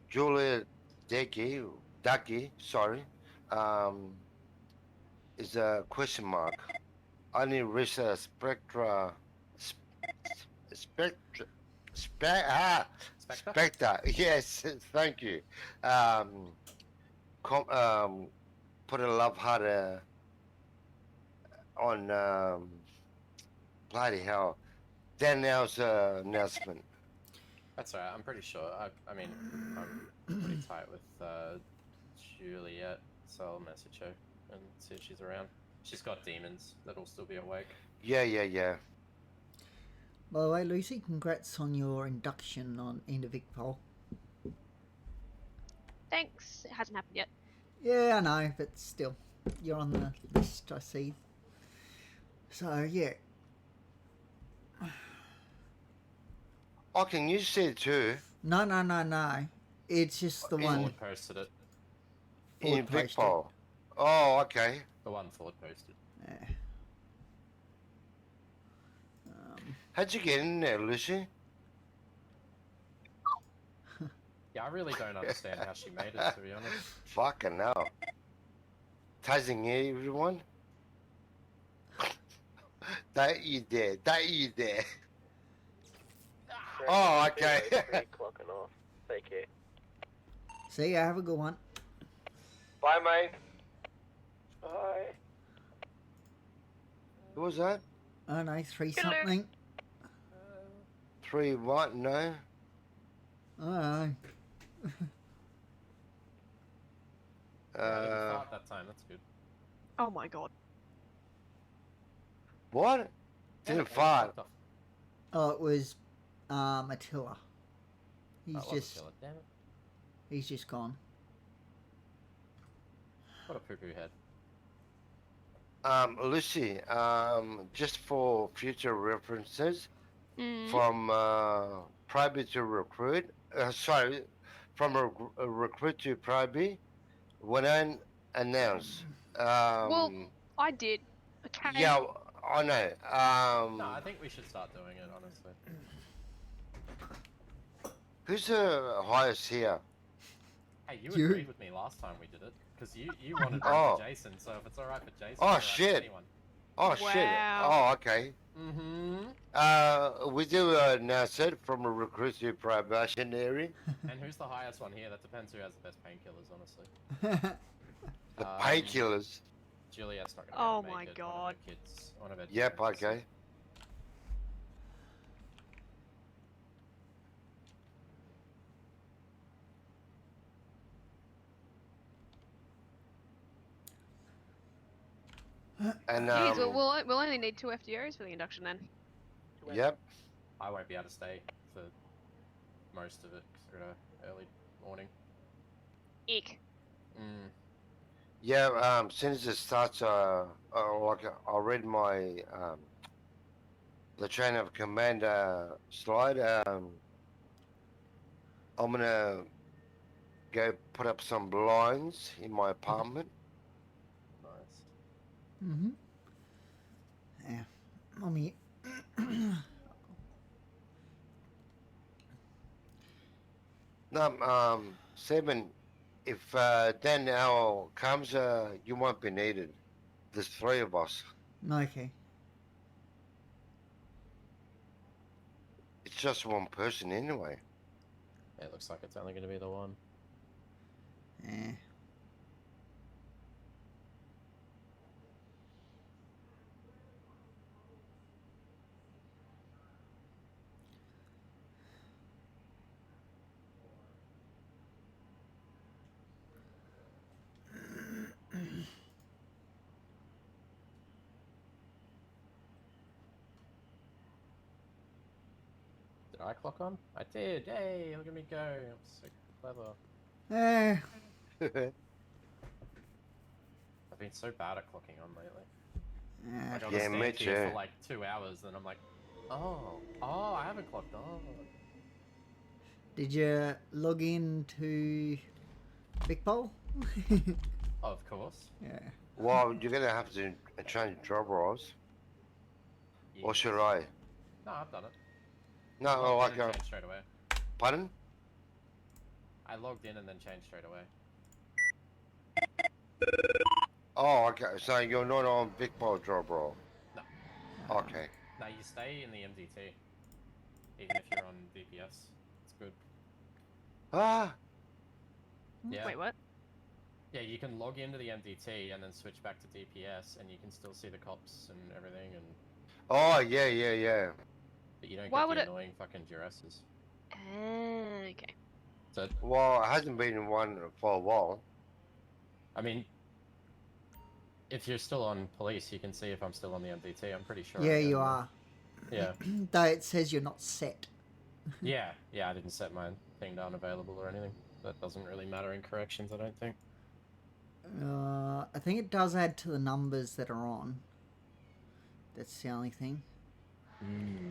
Julia Ducky, sorry, is a question mark. Only Risa Spectra, Spectre. Yes, thank you. Put a love heart on bloody hell. Danielle's announcement. That's alright, I'm pretty sure. I mean, I'm pretty tight with Juliet, so I'll message her and see if she's around. She's got demons that'll still be awake. Yeah. By the way, Lucy, congrats on your induction into Vic Pole. Thanks. It hasn't happened yet. Yeah, I know, but still, you're on the list, I see. So, yeah. Oh, can you see it too? No. It's just the one. Ford posted it. Ford In Vic posted. Pole. Oh, okay. The one Ford posted. Yeah. How'd you get in there, Lucy? Yeah, I really don't understand how she made it, to be honest. Fucking hell. Tasing everyone? Don't you dare. Oh, okay. Clocking off. Take care. See ya, have a good one. Bye, mate. Bye. Who was that? I don't know, 3 something. 3 what? No? I don't know. Thought that time, that's good. Oh my god. What? Didn't fart. Oh, it was Attila. He's That wasn't just Attila, damn it. he's just gone. What a poo-poo head. Lucy, just for future references, Mm. from private to recruit, from a recruit to private, when I announce, Well, I did. Okay. yeah, I know, No, I think we should start doing it, honestly. who's the highest here? Hey, you You- agreed with me last time we did it, because you wanted one Oh. for Jason, so if it's alright for Jason, Oh, it's alright shit. for anyone. Oh, shit, Wow. oh, okay. Mm-hmm. We do announce it from a recruit to probationary. And who's the highest one here? That depends who has the best painkillers, honestly. The painkillers. Juliet's not gonna Oh be able to my make it. god. One of her Yep, demons. okay. And Jeez, we'll only need 2 FDOs for the induction then. yep. I won't be able to stay for most of it, because we're gonna early morning. Ick. Mm. Yeah, soon as it starts, like I'll read my the chain of command slide. I'm gonna go put up some blinds in my apartment. Nice. Mm-hmm. Yeah. Mommy. No, 7. If Danielle comes, you won't be needed. There's 3 of us. Okay. It's just one person anyway. It looks like it's only going to be the one. Eh. Did I clock on? I did. Hey, look at me go. I'm so clever. Eh. I've been so bad at clocking on lately. Like, I'll Yeah, just me stand here too. for like 2 hours, then I'm like, oh, I haven't clocked on. Did you log in to Big Bowl? Of course. Yeah. Well, you're gonna have to change job roles. Or should I? No, I've done it. No, I oh, logged like in and changed straight away. Pardon? I logged in and then changed straight away. Oh, okay. So you're not on Big Bowl job role. No. Okay. No, you stay in the MDT. Even if you're on DPS. It's good. Ah. Yeah. Wait, what? Yeah, you can log into the MDT and then switch back to DPS, and you can still see the cops and everything, and Oh, yeah. but you don't Why get would the it- annoying fucking duresses. Okay. So, Well, it hasn't been one for a while. I mean, if you're still on police, you can see if I'm still on the MDT. I'm pretty sure. I Yeah, am. you are. Yeah. Though it says you're not set. Yeah, I didn't set my thing to unavailable or anything. That doesn't really matter in corrections, I don't think. I think it does add to the numbers that are on. That's the only thing.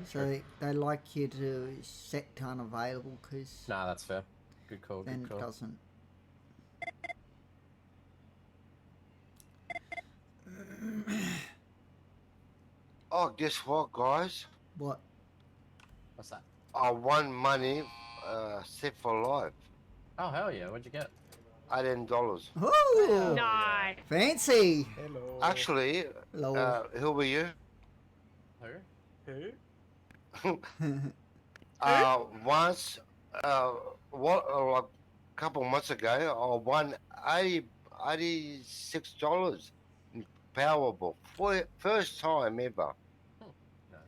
So they like you to set to unavailable because Nah, that's fair. Good call, then good call. it doesn't. Oh, guess what, guys? What? What's that? I won money, set for life. Oh, hell yeah, what'd you get? $18. Oh, Nice. fancy. Hello. Actually, Hello. who were you? Who? Once, like a couple months ago, I won $86 in Powerball. First time ever.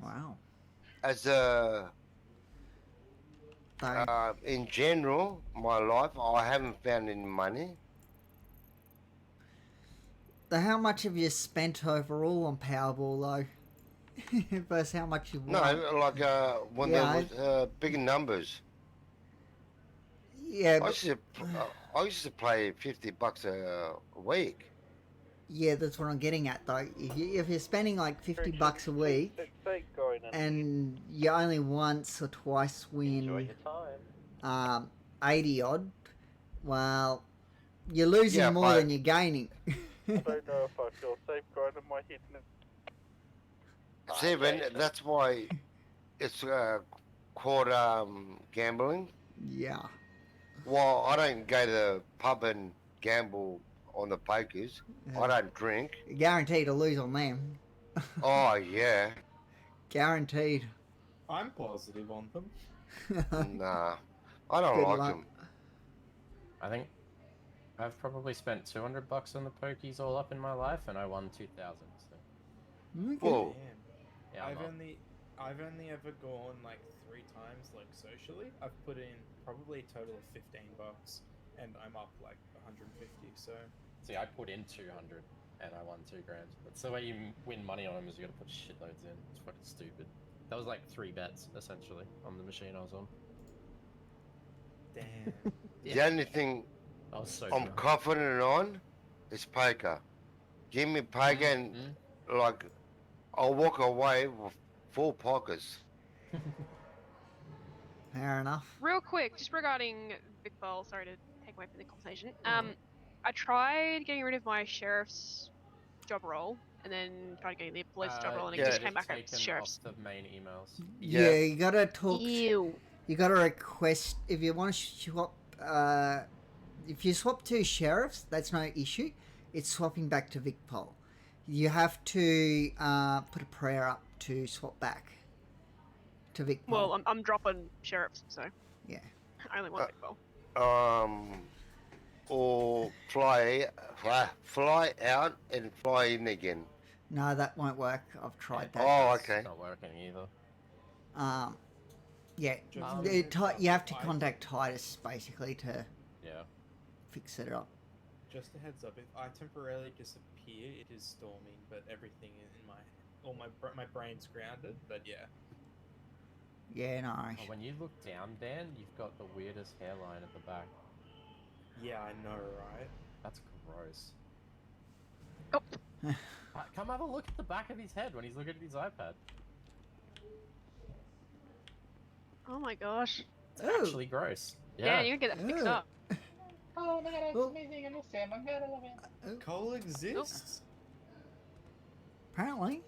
Wow. As in general, my life, I haven't found any money. So how much have you spent overall on Powerball though? Versus how much you won? No, like when Yeah, there was bigger numbers. Yeah, I but, used to play $50 a week. yeah, that's what I'm getting at though. If you're spending like $50 a week and you only once or twice win 80 odd, well, you're losing Yeah, more but- than you're gaining. I don't know if I feel safeguarded in my head now. Seven, that's why it's called gambling. Yeah. Well, I don't go to the pub and gamble on the pokers. I don't drink. You're guaranteed to lose on them. Oh, yeah. Guaranteed. I'm positive on them. Nah, I don't Good like luck. them. I think I've probably spent $200 on the pokies all up in my life, and I won 2,000. So. Whoa. Yeah, I'm I've only ever gone like 3 times, like socially. I've put in probably a total of $15, and I'm up like 150. So See, I put in 200 and I won $2 grand. That's the way you win money on them, is you gotta put shitloads in. It's fucking stupid. That was like 3 bets essentially on the machine I was on. damn. The only thing I was so I'm drunk. confident on is poker. Give me poker and like I'll walk away with 4 pockets. Fair enough. Real quick, just regarding Big Bowl, sorry to take away from the conversation. I tried getting rid of my sheriff's job role, and then tried getting the police job role, and it just came back as sheriff's. Off the main emails. Yeah, you gotta talk. Ew. You gotta request if you want to swap. If you swap to sheriffs, that's no issue. It's swapping back to VicPol. You have to put a prayer up to swap back. To Vic. Well, I'm dropping sheriffs, so Yeah. I only want Vic Ball. Or fly out and fly in again. No, that won't work. I've tried that. Oh, okay. It's not working either. Yeah. You have to contact Titus basically to fix it up. Just a heads up, if I temporarily disappear, it is storming, but everything in my brain's grounded. But yeah. Yeah, no. Oh, when you look down, Dan, you've got the weirdest hairline at the back. Yeah, I know, right? That's gross. Oh. Come have a look at the back of his head when he's looking at his iPad. Oh my gosh. It's actually gross. Yeah, you can get that fixed up. Oh my god, it's amazing, I'm Sam, I'm gonna love it. Cole exists? Apparently.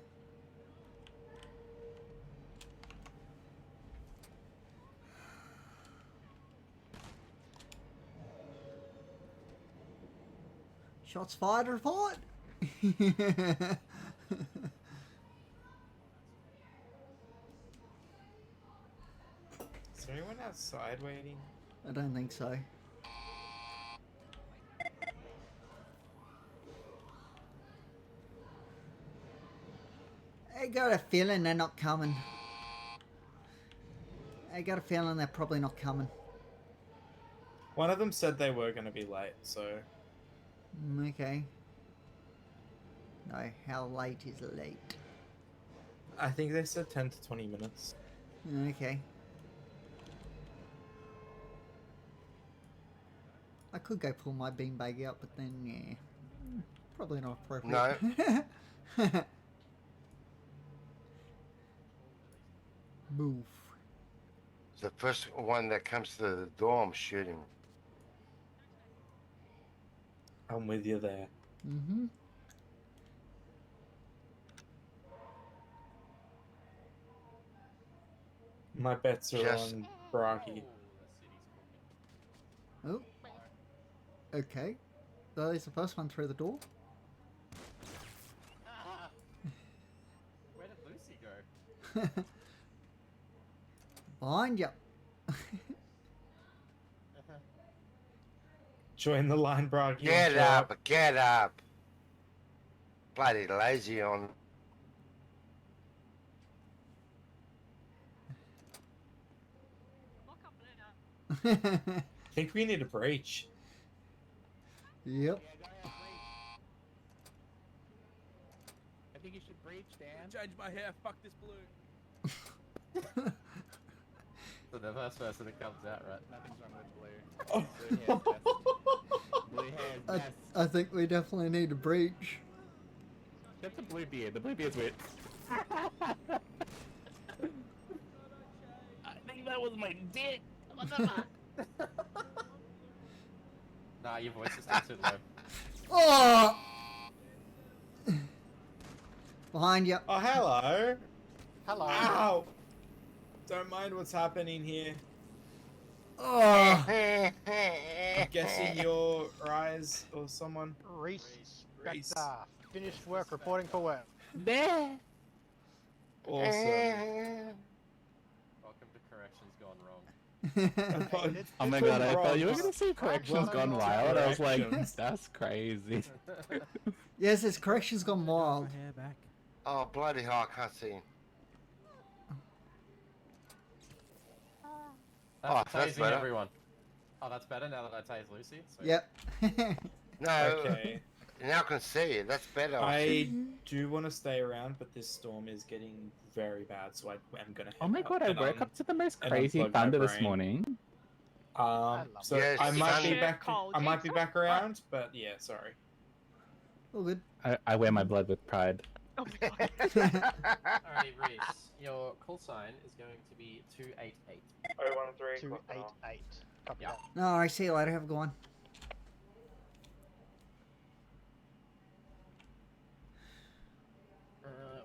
Shots fired or fought? Is there anyone outside waiting? I don't think so. I got a feeling they're not coming. I got a feeling they're probably not coming. One of them said they were going to be late, so... Okay. No, how late is late? I think they said 10 to 20 minutes. Okay. I could go pull my beanbag out, but then, yeah. Probably not appropriate. No. Move. The first one that comes to the door, I'm shooting. I'm with you there. Mm-hmm. My bets are on Bragi. Oh. Okay. That is the first one through the door. Where did Lucy go? Behind you. Join the line, Bragi. Get up, get up. Bloody lazy on. I think we need a breach. Yep. I think you should breach, Dan. Change my hair. Fuck this blue. So the first person that comes out, right? Nothing's wrong with blue. Blue hair is best. I think we definitely need a breach. Get the blue beard. The blue beard's weird. I think that was my dick. Nah, your voice is still too low. Oh! Behind you. Oh, hello. Hello. Ow! Don't mind what's happening here. Oh! I'm guessing you're Rise or someone. Reese. Reese. Finished work, reporting for work. Awesome. Welcome to Corrections Gone Wrong. Oh my god, I thought you were gonna say corrections gone wild. I was like, Corrections. that's crazy. Yes, his correction's gone wild. Hair back. Oh, bloody hell, I can't see him. That's that's tasing better. everyone. Oh, that's better now that I tase Lucy. So. Yep. No, Okay. now I can see it. That's better. I do want to stay around, but this storm is getting very bad, so I am gonna. Oh my head god, out I and woke up to the most and crazy unplug my thunder this brain. morning. So Yes, I might be thunder. back. I might be back around, but yeah, sorry. All good. I wear my blood with pride. Oh my god. Alrighty, Reese. Your call sign is going to be 288. 013. 288. Copy Yeah. that. No, I see you later. Have a good one.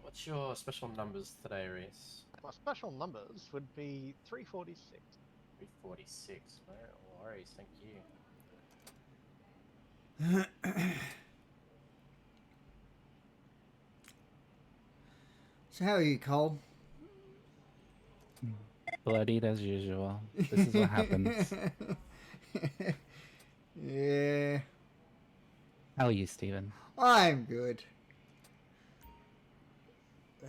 What's your special numbers today, Reese? My special numbers would be 346. 346. No worries, thank you. So how are you, Cole? Bloodied as usual. This is what happens. Yeah. How are you, Steven? I'm good.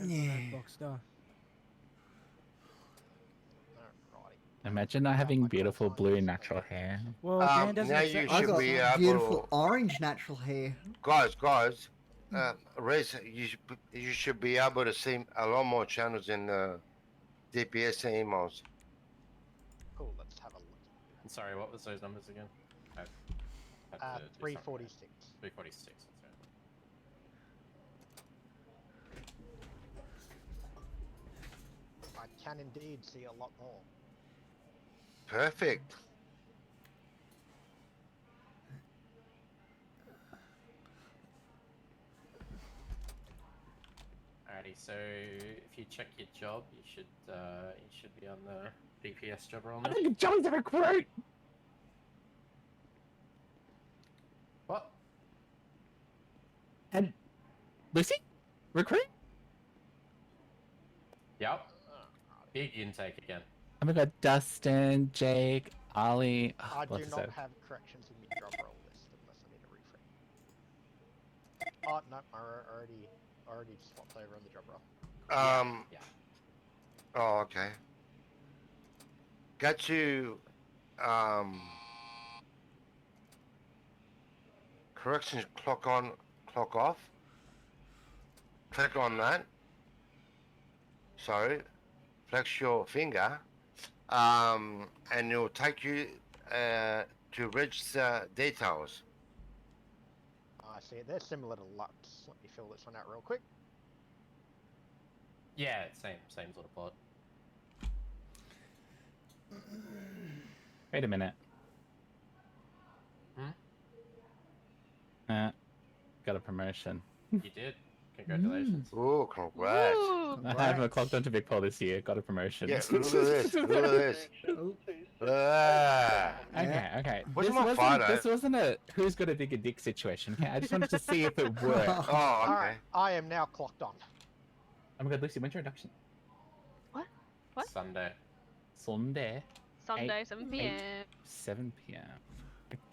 Yeah. Boxstar. Imagine not having beautiful blue natural hair. Well, Dan doesn't now accept you I should got be able beautiful orange natural hair. guys, Rez, you should be able to see a lot more channels in the DPS emails. Cool, let's have a look. I'm sorry, what was those numbers again? I had to do 346. 346, that's right. I can indeed see a lot more. Perfect. Alrighty, so if you check your job, you should be on the DPS job role now. John's a recruit! What? And Lucy? Recruit? Yep. Big intake again. Oh my god, Dustin, Jake, Ollie. Oh, I do what's not that? have corrections in the job role list unless I need a refresh. Oh no, I already swapped over on the job role. Yeah. Oh, okay. Got to corrections clock on, clock off. Click on that. Sorry. Flex your finger. And it'll take you to register details. I see it. They're similar to Lux. Let me fill this one out real quick. Yeah, same sort of plot. Wait a minute. Got a promotion. You did. Congratulations. Oh, congrats. I haven't clocked onto Big Paul this year. Got a promotion. Yeah, look at this. Look at this. Okay. What's This my wasn't, photo? this wasn't a who's got a bigger dick situation. Okay, I just wanted to see if it worked. Oh, okay. Alright, I am now clocked on. Oh my god, Lucy, when's your induction? What? Sunday. Sunday. Sunday, 7 p.m. 7 p.m.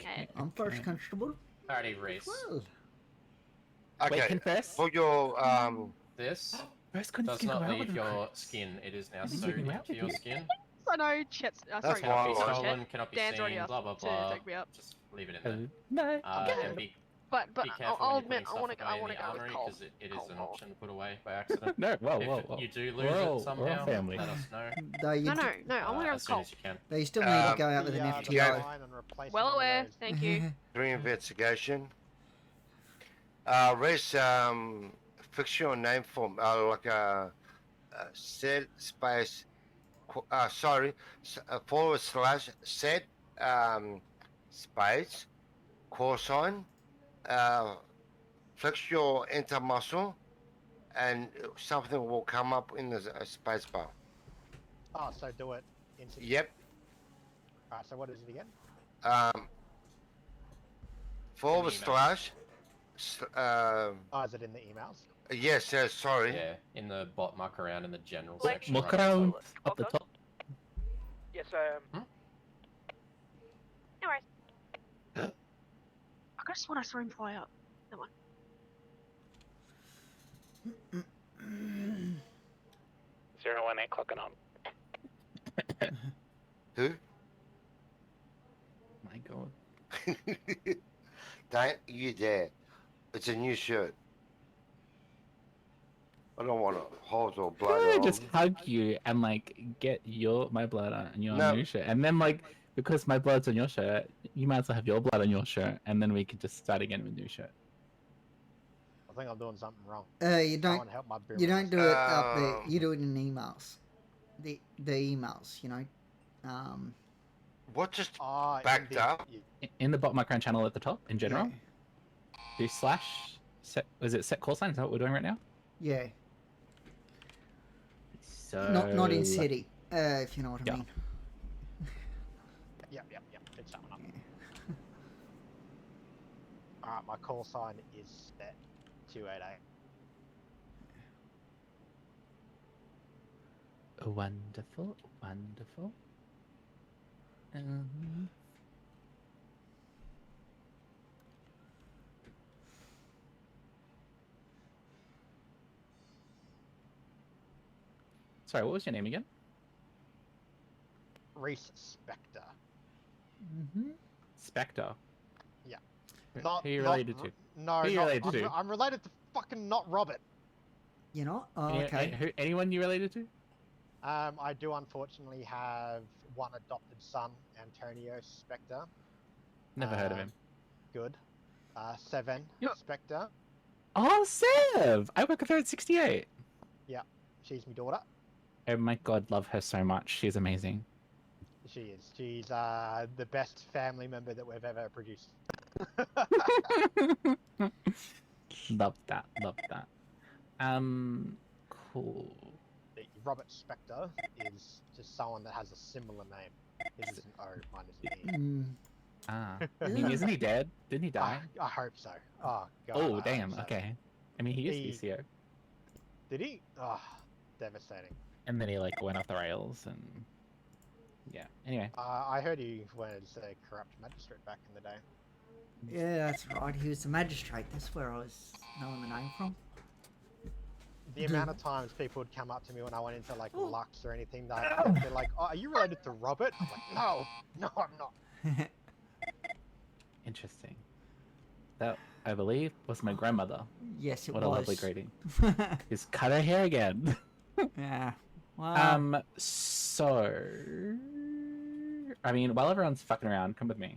Okay. I'm first constable. Alrighty, Reese. Well, Okay. Wait, confess? For your This First couldn't does skin not go out leave with your them. skin. It is now Didn't you sewed go out into with your you? skin. I know Chet's. That's Sorry, why not I Cannot be Chet. stolen, cannot be Dan's already seen, asked blah blah to blah. take me up. Just leave it in there. No. And be But be careful I'll when admit, you're I want to putting go. stuff I away want in to the go with armory Cole. because it is an option to put away by accident. No, whoa, If whoa. you do lose We're it all somehow, family. let us know. though you No, d- no, I want to go as with soon Cole. as you can. though you still need to go out with an The FTO. line and replace Well one of aware. those. Thank you. Re-investigation. Reese, fix your name for like a set space. Forward slash set space call sign. Flex your enter muscle, and something will come up in the space bar. Oh, so do it instantly. Yep. Alright, so what is it again? Forward emails. slash. Oh, is it in the emails? Yes, sorry. Yeah, in the bot muck around in the general Like- section. Muck right around beside up the top. Yes, No worries. I could have sworn I saw him fly up. Never mind. 018 clocking on. Who? My god. Don't you dare. It's a new shirt. I don't want holes or blood. I on just them. hug you and like get my blood on your No. new shirt, and then like because my blood's on your shirt, you might as well have your blood on your shirt, and then we could just start again with a new shirt. I think I'm doing something wrong. You I don't. want to help my beer You don't do it up there. Um, You do it in emails. The emails, you know. What just Ah, backed indeed. up? In the bot micron channel at the top, in general, do slash set. Is it set call sign? Is that what we're doing right now? Yeah. So Not in city. If you know what I mean. Yep. It's that one up. Alright, my call sign is set 288. Wonderful, wonderful. Sorry, what was your name again? Reese Spectre. Spectre. Yeah. Who Not, are you not related R- to? No, Who are you not- related to? I'm related to fucking not Robert. You're not? Oh, Any- okay. anyone you related to? I do unfortunately have one adopted son, Antonio Spectre. Never heard of him. Good. Seven Spectre. Oh, Sev! I work with her at 68. Yeah, she's my daughter. Oh my god, love her so much. She's amazing. She is. She's the best family member that we've ever produced. Love that, love that. Cool. Robert Spectre is just someone that has a similar name. His is an O, mine is an E. Ah. I mean, isn't he dead? Didn't he die? I hope so. Oh, God. I Oh, hope damn, so. okay. I mean, he is ECO. Did he? Oh, devastating. And then he, like, went off the rails and... Yeah, anyway. I heard he was a corrupt magistrate back in the day. Yeah, that's right. He was the magistrate. That's where I was knowing the name from. The amount of times people would come up to me when I went into like Lux or anything, they're like, "Oh, are you related to Robert?" I'm like, "No, I'm not." Interesting. That, I believe, was my grandmother. Yes, it what was. What a lovely greeting. Just cut her hair again. Yeah. Wow. So... I mean, while everyone's fucking around, come with me.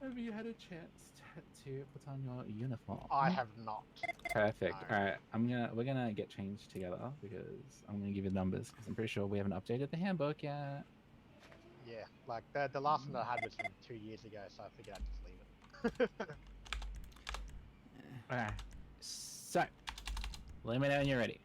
Have you had a chance to put on your uniform? I have not. Perfect. No. All right, we're gonna get changed together because I'm gonna give you the numbers because I'm pretty sure we haven't updated the handbook yet. Yeah, like the last one that I had was from 2 years ago, so I figured I'd just leave it. All right. So, let me know when you're ready.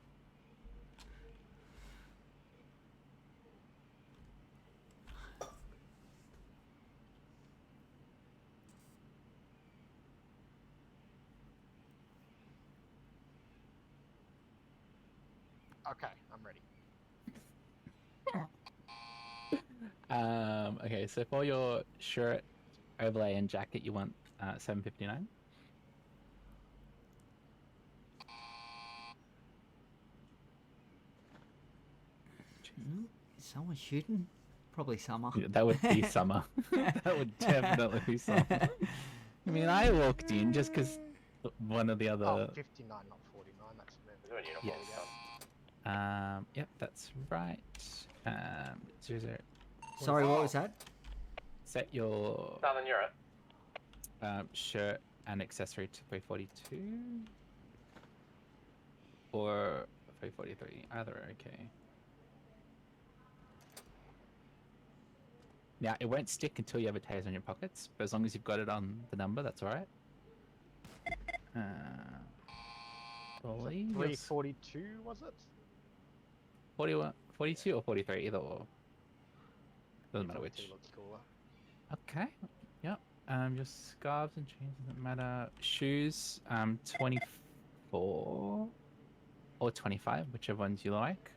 Okay, I'm ready. Okay, so for your shirt, overlay, and jacket, you want $7.59. Is someone shooting? Probably Summer. Yeah, that would be Summer. That would definitely be Summer. I mean, I walked in just because one of the other. Oh, 59, not 49. That's me. Yes. Yep, that's right. 00. Sorry, what was that? Set your Southern Europe. Shirt and accessory to 342 or 343. Either are okay. Now, it won't stick until you have a taser in your pockets, but as long as you've got it on the number, that's alright. Believe 342 was it? 41, 42 or 43, either or. Doesn't matter which. 42 looks cooler. Okay, yep. Your scarves and chains doesn't matter. Shoes, 24 or 25, whichever ones you like.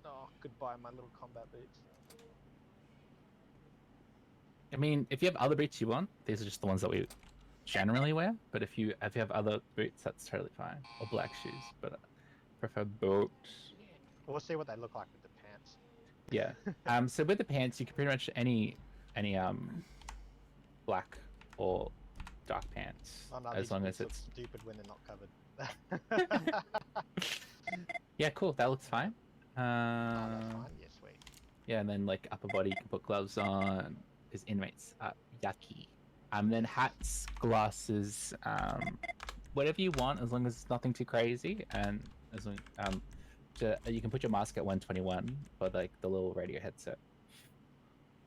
Oh, goodbye, my little combat boots. I mean, if you have other boots you want, these are just the ones that we generally wear. But if you have other boots, that's totally fine. Or black shoes, but I prefer boots. We'll see what they look like with the pants. Yeah. So with the pants, you can pretty much any black or dark pants, Oh, no, as these long boots as look it's. stupid when they're not covered. Yeah, cool. That looks fine. Oh, that's fine. Yeah, sweet. Yeah, and then like upper body, you can put gloves on. His inmates, yucky. Then hats, glasses, whatever you want, as long as it's nothing too crazy, and as long you can put your mask at 121 for like the little radio headset.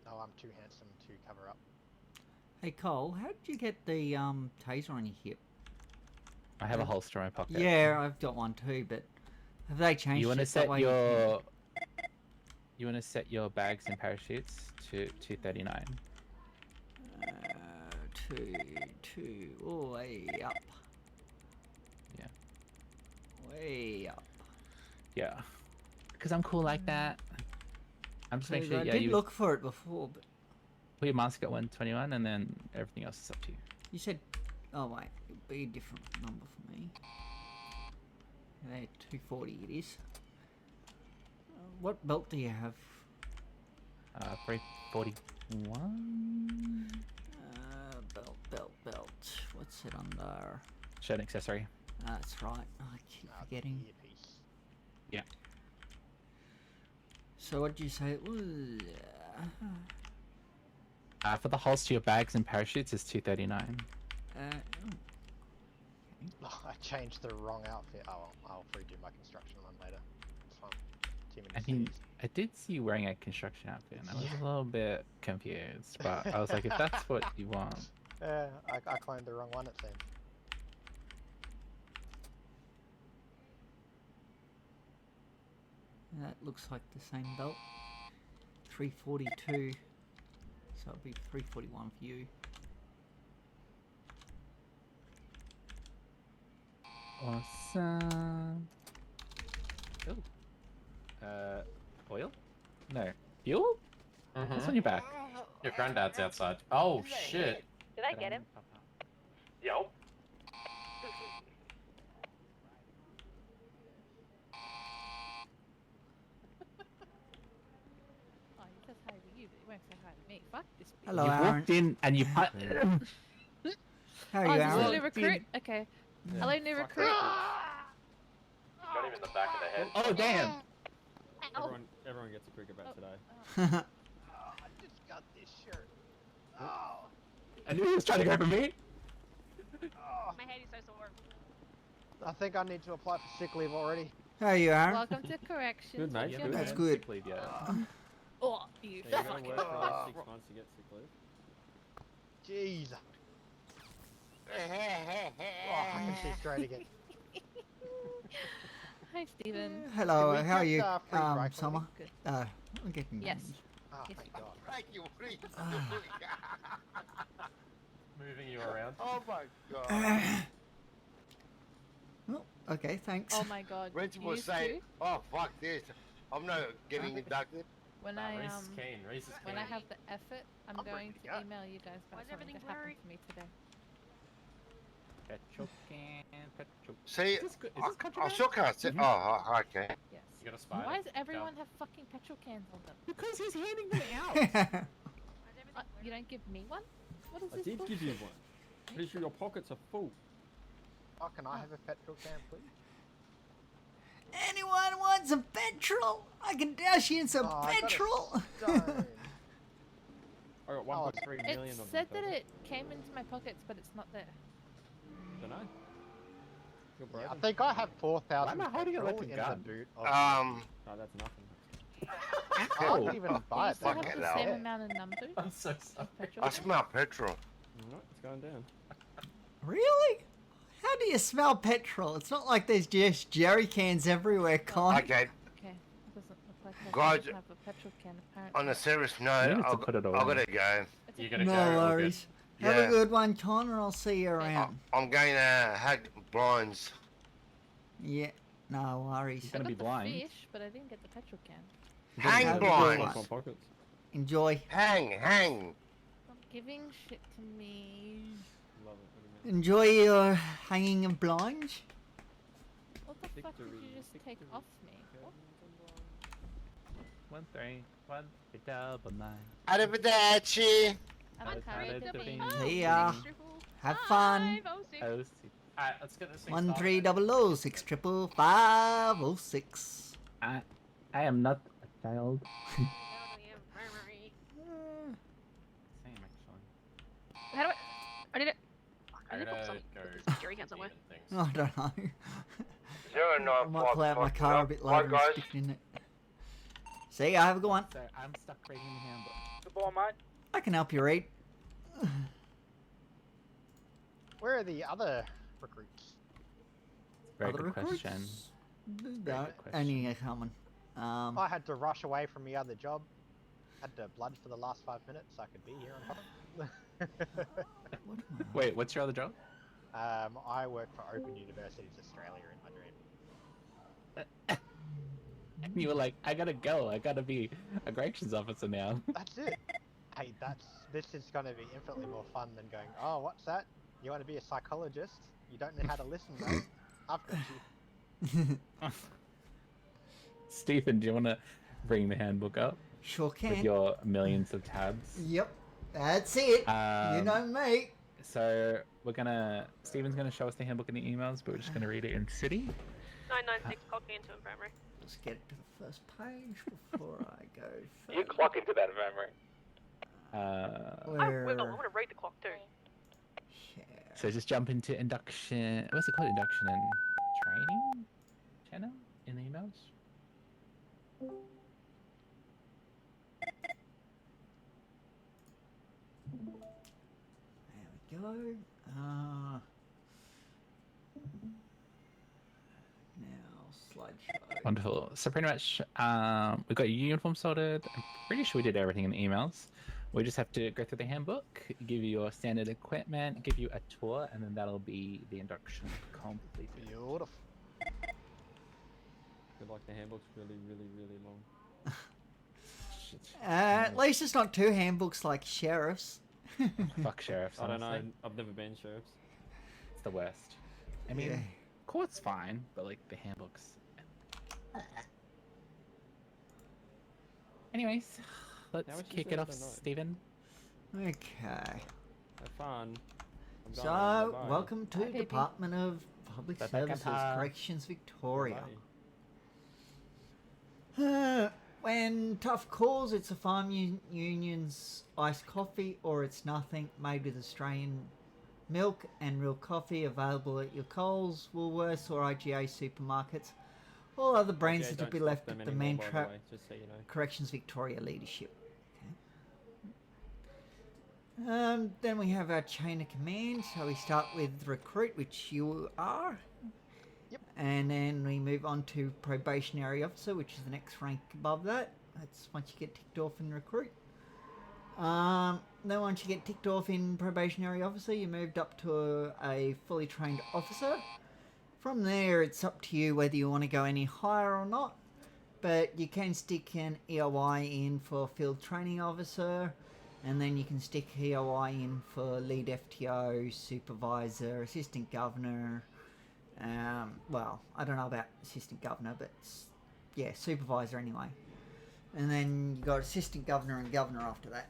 Oh, I'm too handsome to cover up. Hey Cole, how did you get the taser on your hip? I have a holster in my pocket. Yeah, I've got one too, but have they changed You want to it that set way your you want to set your bags and parachutes to 239. 2 all the way up. Yeah. Way up. Yeah. Because I'm cool like that. I'm just making sure. I Yeah, did you look for it before, but put your mask at 121, and then everything else is up to you. you said, oh wait, it'd be a different number for me. Yeah, 240 it is. What belt do you have? 341. Belt. What's it under? Shirt and accessory. That's right. I keep forgetting. Yeah. So what did you say it was? For the holster, your bags and parachutes is 239. Oh, I changed the wrong outfit. Oh well, I'll redo my construction one later. It's fine. Too many I mean, cities. I did see you wearing a construction outfit, and I was a little bit confused. But I was like, if that's what you want. Yeah, I claimed the wrong one it seems. That looks like the same belt. 342. So it'll be 341 for you. Awesome. Oh. Oil? No. Fuel? What's on your back? Your granddad's outside. Oh shit. Did I get him? Yo. Oh, he says hi to you, but he won't say hi to me. Fuck this bitch. Hello, You Aaron. walked in and you put. How are Oh, you, is this a Aaron? new recruit? Okay. Hello, new recruit. Got him in the back of the head. Oh damn! Everyone gets a cricket bat today. I just got this shirt. Oh. I knew he was trying to go for me. My head is so sore. I think I need to apply for sick leave already. How are you, Aaron? Welcome to corrections. Good, mate. What's Good. your That's name? good. Sick leave, yeah. Oh, you Yeah, you gotta fucking. work for at least 6 months to get sick leave. Jeez. Oh, I can see straight again. Hi, Stephen. Hello, Can we how are get, you, free rifle? Summer? Good. I'm getting Yes. Oh, Yes, thank you God. Thank you, please. Moving you around. Oh my god. Oh, okay, thanks. Oh my God. Principal you say, too? oh fuck this. I'm not getting inducted. When Nah, I Reese is keen. Reese is when keen. I have the effort, I'm I'll going bring to it. email you guys Why about is something everything that blurry? happened to me today. Petrol can, petrol. See, Is this I contraband? still can't see. Oh, okay. Yes. You got a spider. Why does everyone have fucking petrol cans on them? Because he's handing them out. You don't give me one? What is I this did give you bullshit? one. Pretty sure your pockets are full. Oh, can I have a petrol can, please? Anyone want some petrol? I can dash you in some Oh, I got a petrol. stone. I got Oh, 1.3 It million of said them. that it came into my pockets, but it's not there. Dunno. You're Yeah, I broken. think I have 4,000 Why am I holding it petrol like a in gun? the boot. Of No, that's nothing. I can't even Do buy you it. still That have much. the same hell. amount of numbers I'm so sorry. of petrol? I smell petrol. Alright, it's going down. Really? How do you smell petrol? It's not like there's just jerry cans everywhere, Con. Okay, Okay, it doesn't look like I Guys, have a petrol can apparently. on a serious You note, need to I've put it got away. to go. It's You okay. gotta No go. all good. worries. Have Yeah. a good one, Con, and I'll see you around. I'm going to hack blinds. Yeah, no worries. He's gonna I be got the blind. fish, but I didn't get the petrol can. Hang Have a good blinds. one. My pockets. Enjoy. Hang. Stop giving shit to me. Love it. What do you mean? Enjoy your hanging of blinds. What the fuck did Victory, you just take victory. off me? What? 1 3 1 double 9. Arrivederci. I'm Out a of carrot the of bin. beans. See ya. Have fun. 506. Oh, see. Alright, let's get this thing 1 started. 3 0 6 triple 5 0 6. I am not a child. Same actually. How do I did it. I I need to put gotta some go. jerry can somewhere. demon things. I don't know. 0955. I might pull out my car a bit Bye, later and guys. stick it in it. See ya, have a good one. So I'm stuck reading the handbook. Goodbye, mate. I can help you read. Where are the other recruits? Very Other good recruits? question. No, question. only are coming. I had to rush away from the other job. Had to blood for the last 5 minutes so I could be here on time. Wait, what's your other job? I work for Open Universities Australia in my dream. And you were like, I gotta go. I gotta be a corrections officer now. That's it. Hey, this is gonna be infinitely more fun than going, oh, what's that? You want to be a psychologist? You don't know how to listen, though. I've got you. Stephen, do you want to bring the handbook up? Sure With can. your millions of tabs. Yep, that's it. You know me. So Stephen's gonna show us the handbook in the emails, but we're just gonna read it in city. 996 clocking into infirmary. Let's get to the first page before I go. You clock into that infirmary. Where... I want to read the clock too. So just jump into induction. What's it called? Induction and training channel in the emails. There we go. Now slideshow. Wonderful. So pretty much, we got your uniform sorted. I'm pretty sure we did everything in the emails. We just have to go through the handbook, give you your standard equipment, give you a tour, and then that'll be the induction completed. Beautiful. Feel like the handbook's really, really, really long. At least it's not 2 handbooks like sheriffs. Fuck sheriffs. I don't know. honestly. I've never been sheriffs. It's the worst. I mean, Yeah. court's fine, but like the handbooks. Anyways, let's How much you kick say it off, per night? Stephen. Okay. Have fun. I'm going. So, Bye-bye. welcome to Bye, baby. Department of Public Bye-bye, Services, Kappa. Corrections Victoria. Bye. When tough calls, it's a farm union's iced coffee, or it's nothing, made with Australian milk and real coffee, available at your Coles, Woolworths, or IGA supermarkets. All other brands Okay, are to don't be stock left them at the anymore, by the Mantrap way, just so you know. Corrections Victoria leadership. Then we have our chain of command. So we start with recruit, which you are. Yep. And then we move on to probationary officer, which is the next rank above that. That's once you get ticked off in recruit. Then once you get ticked off in probationary officer, you moved up to a fully trained officer. From there, it's up to you whether you want to go any higher or not. But you can stick an EOI in for field training officer, and then you can stick EOI in for lead FTO, supervisor, assistant governor. Well, I don't know about assistant governor, but yeah, supervisor anyway. And then you got assistant governor and governor after that.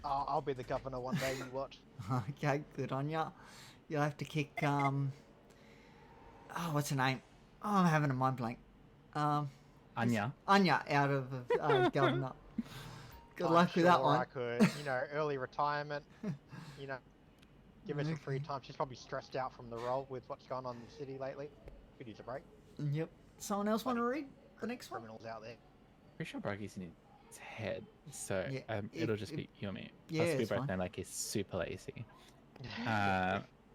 I'll be the governor one day, you watch. Okay, good on ya. You'll have to kick, oh, what's her name? Oh, I'm having a mind blank. Anya. Anya out of governor. Good I'm luck with that sure one. I could, early retirement, give her some free time. She's probably stressed out from the role with what's gone on in the city lately. Could use a break. Yep. Someone else want to read the next one? Criminals out there. Pretty sure Broggy's in its head, so Yeah, it'll if- just be you and me. yeah, Plus we it's both fine. know like he's super lazy.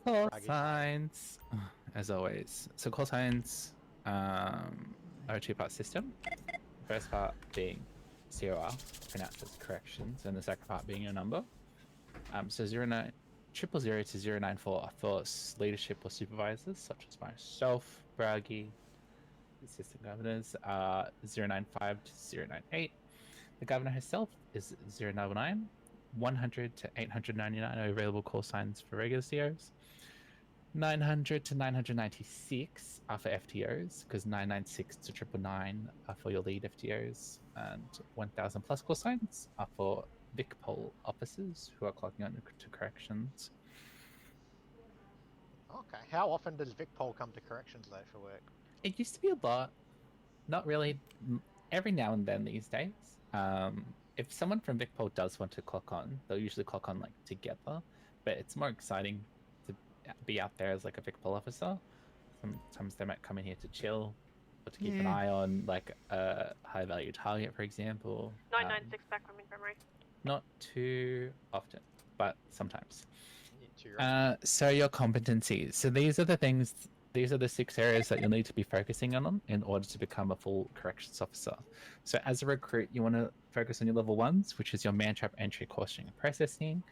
Call signs, as always. So call signs are a 2-part system. First part being COR, pronounced as corrections, and the second part being your number. So 000 to 094 are for leadership or supervisors, such as myself, Braggy, assistant governors, 095 to 098. The governor herself is 099. 100 to 899 are available call signs for regular COs. 900 to 996 are for FTOs, because 996 to 999 are for your lead FTOs, and 1000 plus call signs are for VicPol officers who are clocking on to corrections. Okay. How often does VicPol come to corrections though for work? It used to be a lot. Not really. Every now and then these days. If someone from VicPol does want to clock on, they'll usually clock on like together. But it's more exciting to be out there as like a VicPol officer. Sometimes they might come in here to chill, or to keep an Yeah. eye on like a high value target, for example. 996 back from infirmary. Not too often, but sometimes. To your So your competencies. So these are the things. These are the 6 areas that you'll need to be focusing on in order to become a full corrections officer. So as a recruit, you want to focus on your level 1s, which is your Mantrap entry, cautioning, and processing,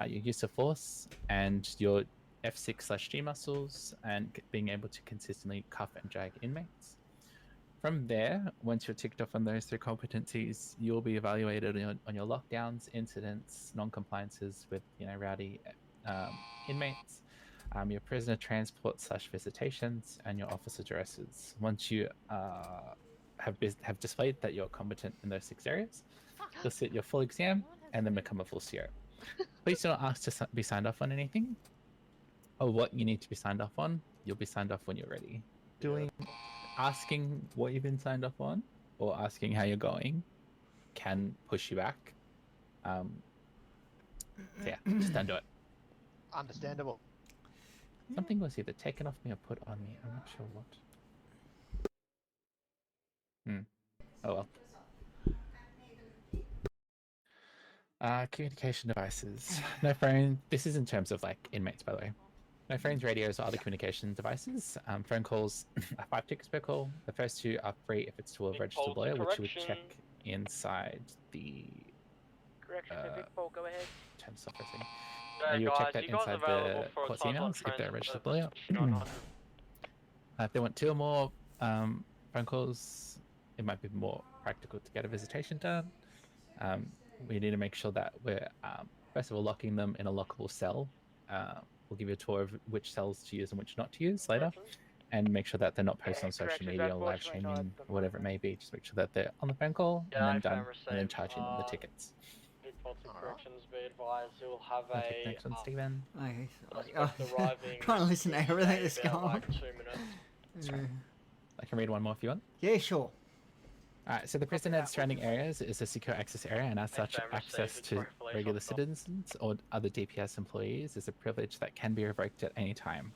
your use of force, and your F6/G muscles, and being able to consistently cuff and drag inmates. From there, once you're ticked off on those 3 competencies, you'll be evaluated on your lockdowns, incidents, non-compliances with rowdy inmates, your prisoner transport / visitations, and your officer addresses. Once you have displayed that you're competent in those 6 areas, you'll sit your full exam and then become a full CO. Please don't ask to be signed off on anything or what you need to be signed off on. You'll be signed off when you're ready. Asking what you've been signed off on or asking how you're going can push you back. So yeah, just don't do it. Understandable. Something was either taken off me or put on me. I'm not sure what. Oh well. Communication devices. No phone. This is in terms of like inmates, by the way. No phones, radios, or other communication devices. Phone calls are 5 tickets per call. The first 2 are free if it's to a registered lawyer, which you would check inside the Correction to Big Paul, go ahead. terms of everything. You'll check that inside the court's emails if they're a registered lawyer. If they want 2 or more phone calls, it might be more practical to get a visitation done. We need to make sure that we're first of all locking them in a lockable cell. We'll give you a tour of which cells to use and which not to use later, and make sure that they're not posted on social media or live streaming or whatever it may be. Just make sure that they're on the phone call and then done, and then charging them the tickets. Corrections, be advised, you'll have Perfect. Next one, Stephen. Okay, suspect arriving can't listen to everything that's about, going on. 2 minutes. I can read one more if you want. Yeah, sure. Alright, so the prison and surrounding areas is a secure access area, and as such, access to regular citizens or other DPS employees is a privilege that can be revoked at any time.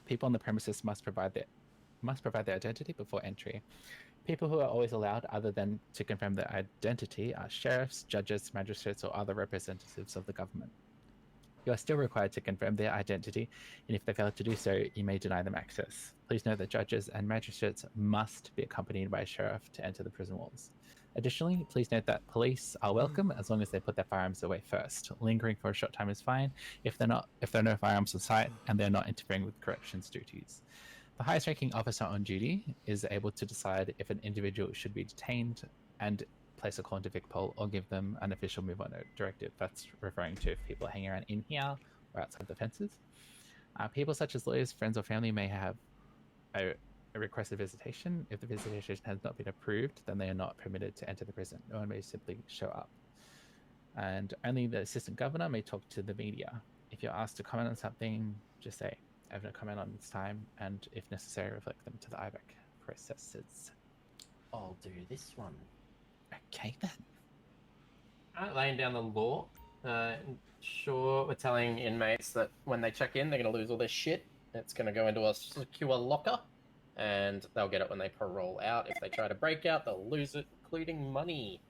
People on the premises must provide their identity before entry. People who are always allowed, other than to confirm their identity, are sheriffs, judges, magistrates, or other representatives of the government. You are still required to confirm their identity, and if they fail to do so, you may deny them access. Please note that judges and magistrates must be accompanied by a sheriff to enter the prison walls. Additionally, please note that police are welcome as long as they put their firearms away first. Lingering for a short time is fine if there are no firearms on site and they're not interfering with corrections duties. The highest ranking officer on duty is able to decide if an individual should be detained and place a call into VicPol or give them an official move on directive. That's referring to if people are hanging around in here or outside the fences. People such as lawyers, friends, or family may have a requested visitation. If the visitation has not been approved, then they are not permitted to enter the prison. No one may simply show up. And only the assistant governor may talk to the media. If you're asked to comment on something, just say, I have no comment on this time, and if necessary, reflect them to the IVAC processes. I'll do this one. Okay then. Laying down the law. Sure, we're telling inmates that when they check in, they're going to lose all their shit. It's going to go into a secure locker, and they'll get it when they parole out. If they try to break out, they'll lose it, including money.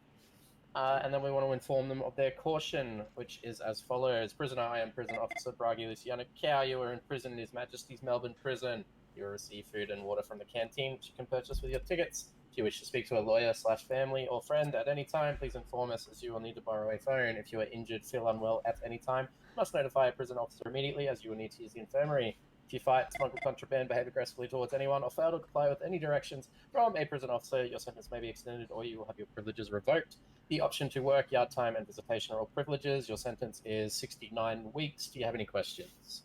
And then we want to inform them of their caution, which is as follows. Prisoner, I am Prison Officer Bragi Luciano Cow. You are in prison in His Majesty's Melbourne Prison. You will receive food and water from the canteen, which you can purchase with your tickets. If you wish to speak to a lawyer / family or friend at any time, please inform us, as you will need to borrow a phone. If you are injured, feel unwell at any time, you must notify a prison officer immediately, as you will need to use the infirmary. If you fight, smuggle contraband, behave aggressively towards anyone, or fail to comply with any directions from a prison officer, your sentence may be extended or you will have your privileges revoked. The option to work, yard time, and visitation are all privileges. Your sentence is 69 weeks. Do you have any questions?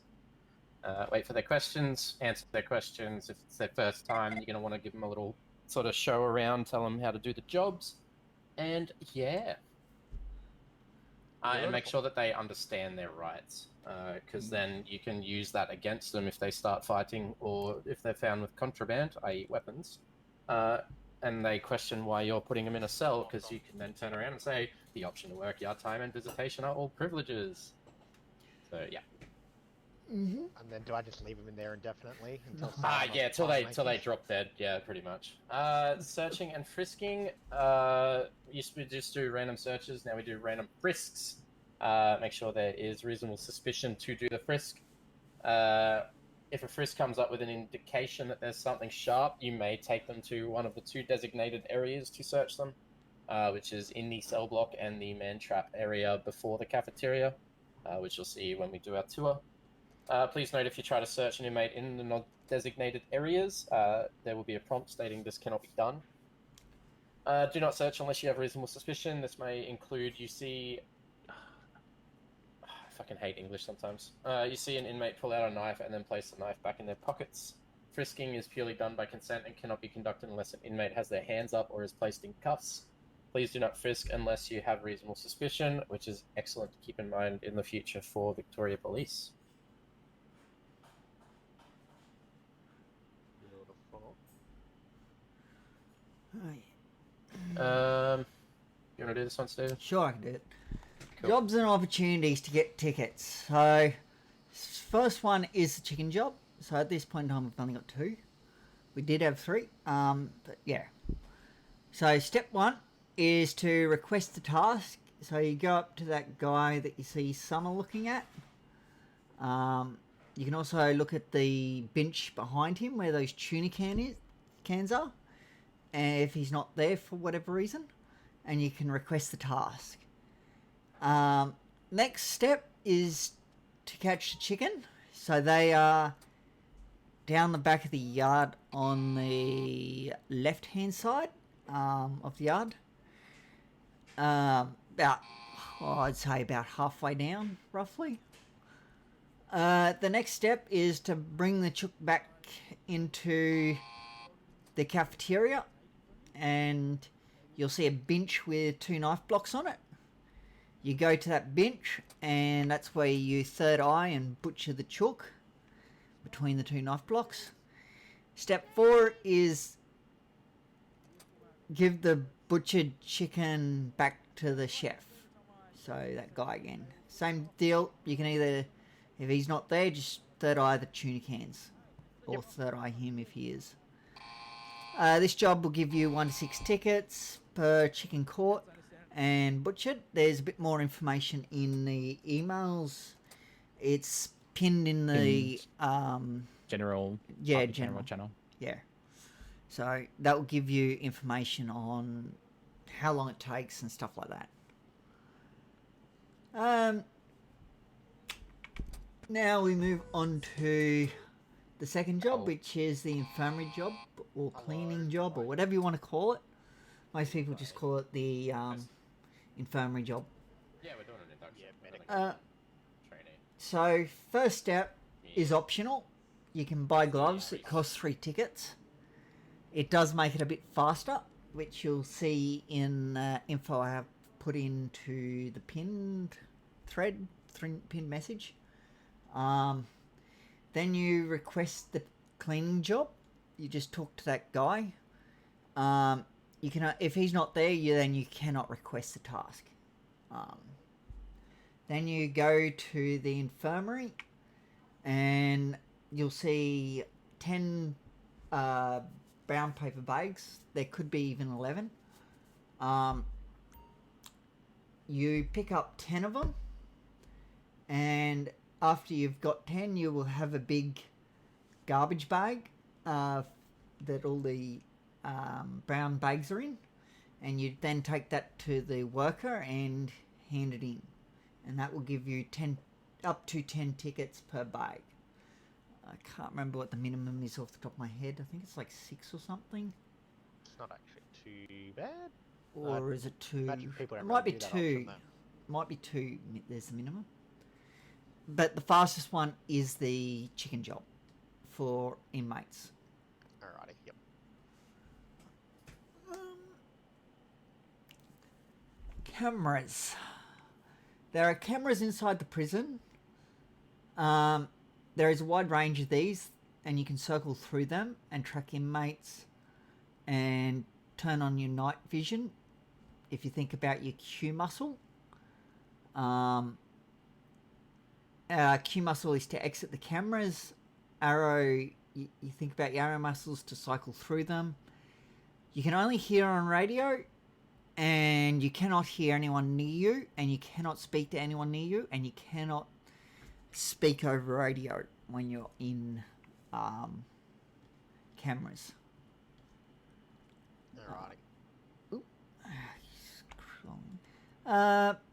Wait for their questions, answer their questions. If it's their first time, you're going to want to give them a little sort of show around, tell them how to do the jobs. And yeah. And make sure that they understand their rights, because then you can use that against them if they start fighting or if they're found with contraband, i.e. weapons, and they question why you're putting them in a cell, because you can then turn around and say, the option to work, yard time, and visitation are all privileges. So, yeah. And then do I just leave them in there indefinitely until? Yeah, till they drop dead. Yeah, pretty much. Searching and frisking. Used to just do random searches. Now we do random frisks. Make sure there is reasonable suspicion to do the frisk. If a frisk comes up with an indication that there's something sharp, you may take them to one of the 2 designated areas to search them, which is in the cell block and the man trap area before the cafeteria, which you'll see when we do our tour. Please note, if you try to search an inmate in the non-designated areas, there will be a prompt stating this cannot be done. Do not search unless you have reasonable suspicion. This may include you see. I fucking hate English sometimes. You see an inmate pull out a knife and then place the knife back in their pockets. Frisking is purely done by consent and cannot be conducted unless an inmate has their hands up or is placed in cuffs. Please do not frisk unless you have reasonable suspicion, which is excellent to keep in mind in the future for Victoria Police. You want to do this one, Steve? Sure, I can do it. Cool. Jobs and opportunities to get tickets. So, first one is the chicken job. So at this point in time, we've only got 2. We did have 3, but yeah. So step 1 is to request the task. So you go up to that guy that you see Summer looking at. You can also look at the bench behind him where those tuna cans are. And if he's not there for whatever reason, and you can request the task. Next step is to catch the chicken. So they are down the back of the yard on the left-hand side of the yard. I'd say about halfway down, roughly. The next step is to bring the chook back into the cafeteria, and you'll see a bench with 2 knife blocks on it. You go to that bench, and that's where you third eye and butcher the chook between the 2 knife blocks. Step 4 is give the butchered chicken back to the chef. So that guy again. Same deal. You can either, if he's not there, just third eye the tuna cans. Or third eye him if he is. This job will give you 1 to 6 tickets per chicken caught and butchered. There's a bit more information in the emails. It's pinned in the general channel. Yeah. So that will give you information on how long it takes and stuff like that. Now we move on to the second job, which is the infirmary job or cleaning job or whatever you want to call it. Most people just call it the infirmary job. Yeah, we're doing an induction. So first step is optional. You can buy gloves. It costs 3 tickets. It does make it a bit faster, which you'll see in info I have put into the pinned thread, pinned message. Then you request the cleaning job. You just talk to that guy. You can, if he's not there, you cannot request the task. Then you go to the infirmary, and you'll see 10 brown paper bags. There could be even 11. You pick up 10 of them, and after you've got 10, you will have a big garbage bag that all the brown bags are in, and you then take that to the worker and hand it in, and that will give you up to 10 tickets per bag. I can't remember what the minimum is off the top of my head. I think it's like 6 or something. It's not actually too bad. Or is it 2? People It don't might be really do that 2. often, though. Might be 2. There's the minimum. But the fastest one is the chicken job for inmates. Alrighty, yep. Cameras. There are cameras inside the prison. There is a wide range of these, and you can circle through them and track inmates and turn on your night vision if you think about your Q muscle. Q muscle is to exit the cameras. Arrow, you think about your arrow muscles to cycle through them. You can only hear on radio, and you cannot hear anyone near you, and you cannot speak to anyone near you, and you cannot speak over radio when you're in cameras.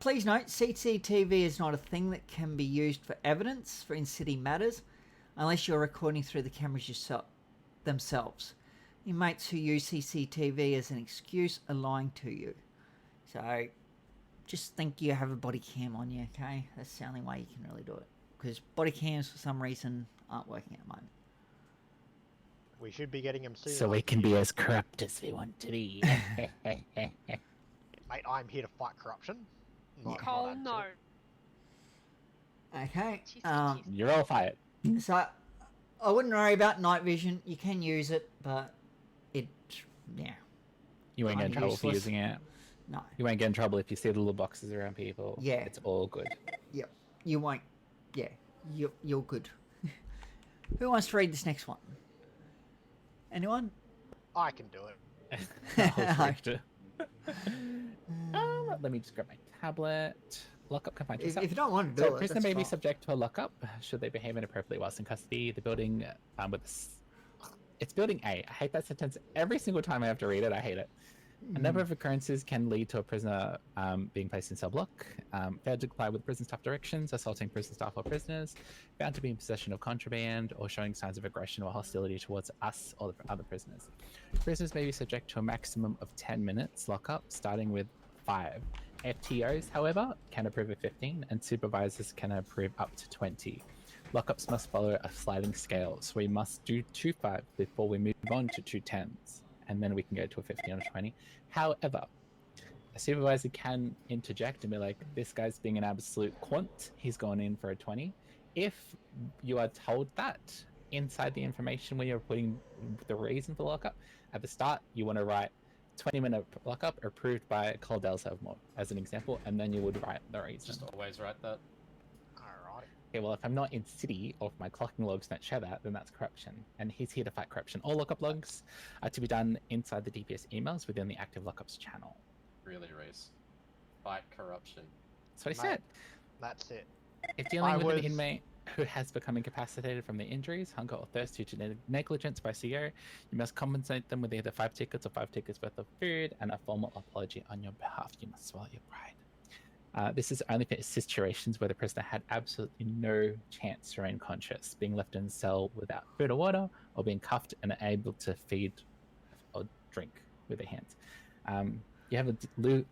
Please note, CCTV is not a thing that can be used for evidence for in-city matters unless you're recording through the cameras themselves. Inmates who use CCTV as an excuse are lying to you. So just think you have a body cam on you, okay? That's the only way you can really do it. Because body cams, for some reason, aren't working at the moment. We should be getting him soon. So we can be as corrupt as we want to be. Mate, I'm here to fight corruption. Not Cole, add to no. it. Okay. You're all fired. So I wouldn't worry about night vision. You can use it, but You won't get in Kinda trouble for useless. using it. No. You won't get in trouble if you see the little boxes around people. Yeah. It's all good. Yep. You won't. Yeah. You're good. Who wants to read this next one? Anyone? I can do it. I'll read it. Let me just grab my tablet. Lockup confined to If yourself. you don't want to So do a it, prisoner that's may be fine. subject to a lockup should they behave inappropriately whilst in custody. The building it's building A. I hate that sentence every single time I have to read it. I hate it. A number of occurrences can lead to a prisoner being placed in cell block, failed to comply with prison staff directions, assaulting prison staff or prisoners, found to be in possession of contraband, or showing signs of aggression or hostility towards us or the other prisoners. Prisoners may be subject to a maximum of 10 minutes lockup, starting with 5. FTOs, however, can approve of 15, and supervisors can approve up to 20. Lockups must follow a sliding scale, so we must do 2 5s before we move on to 2 10s, and then we can go to a 15 or 20. However, a supervisor can interject and be like, this guy's being an absolute quant, he's gone in for a 20. If you are told that inside the information where you're putting the reason for lockup, at the start you want to write 20-minute lockup approved by Caldell Savmore as an example, and then you would write the reason. Just always write that. Alright. Okay, well, if I'm not in city or if my clocking logs don't show that, then that's corruption. And he's here to fight corruption. All lockup logs are to be done inside the DPS emails within the active lockups channel. Really, Reese. Fight corruption. That's what he Mate, said. That's it. If dealing I with was- an inmate who has become incapacitated from their injuries, hunger, or thirst due to negligence by CO, you must compensate them with either 5 tickets or 5 tickets worth of food and a formal apology on your behalf. You must swallow your pride. This is only for situations where the prisoner had absolutely no chance to remain conscious, being left in a cell without food or water, or being cuffed and unable to feed or drink with their hands. You have a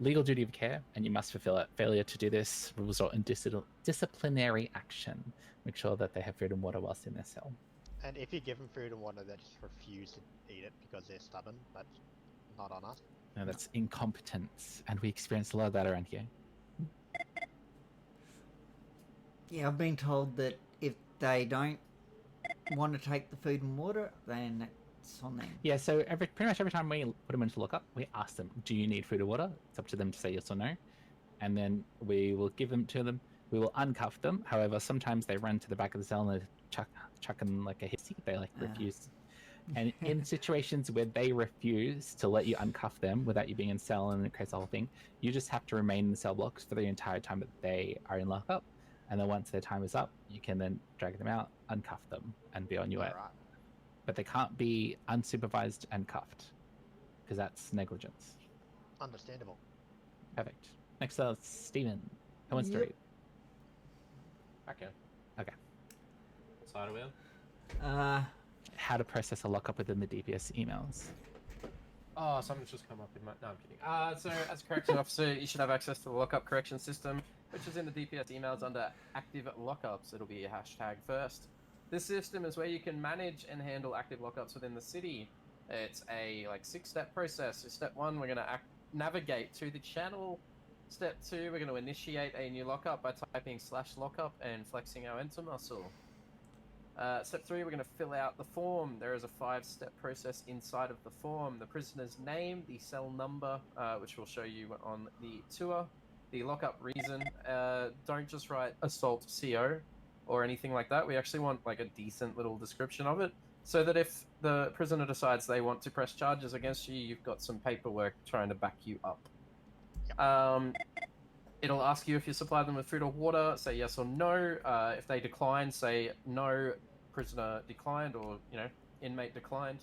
legal duty of care, and you must fulfill it. Failure to do this will result in disciplinary action. Make sure that they have food and water whilst in their cell. And if you give them food and water, they just refuse to eat it because they're stubborn. That's not on us. No, that's incompetence, and we experience a lot of that around here. Yeah, I've been told that if they don't want to take the food and water, then it's on them. Yeah, so pretty much every time we put them into lockup, we ask them, do you need food or water? It's up to them to say yes or no. And then we will give them to them. We will uncuff them. However, sometimes they run to the back of the cell and they chucking like a hissy. They refuse. And in situations where they refuse to let you uncuff them without you being in cell and it creates the whole thing, you just have to remain in the cell blocks for the entire time that they are in lockup. And then once their time is up, you can then drag them out, uncuff them, and be on your way. Alright. But they can't be unsupervised and cuffed, because that's negligence. Understandable. Perfect. Next up, Steven. Who wants to Yep. read? Okay. Okay. Side of wheel. How to process a lockup within the DPS emails. Oh, something's just come up in my... No, I'm kidding. So, as a correction officer, you should have access to the lockup correction system, which is in the DPS emails under active lockups. It'll be a hashtag first. This system is where you can manage and handle active lockups within the city. It's a 6-step process. So step 1, we're going to navigate to the channel. Step 2, we're going to initiate a new lockup by typing /lockup and flexing our enter muscle. Step 3, we're going to fill out the form. There is a 5-step process inside of the form. The prisoner's name, the cell number, which we'll show you on the tour, the lockup reason. Don't just write assault CO or anything like that. We actually want a decent little description of it, so that if the prisoner decides they want to press charges against you, you've got some paperwork trying to back you up. It'll ask you if you supply them with food or water, say yes or no. If they decline, say no, prisoner declined, or inmate declined.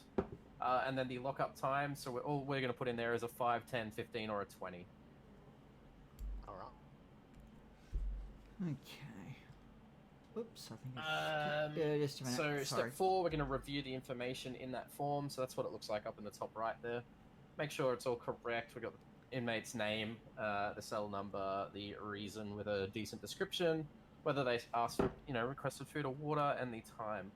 And then the lockup time, so all we're going to put in there is a 5, 10, 15, or a 20. Alright. Okay. Oops, I think it's just a minute. So Sorry. step 4, we're going to review the information in that form. So that's what it looks like up in the top right there. Make sure it's all correct. We've got the inmate's name, the cell number, the reason with a decent description, whether they asked for, requested food or water, and the time.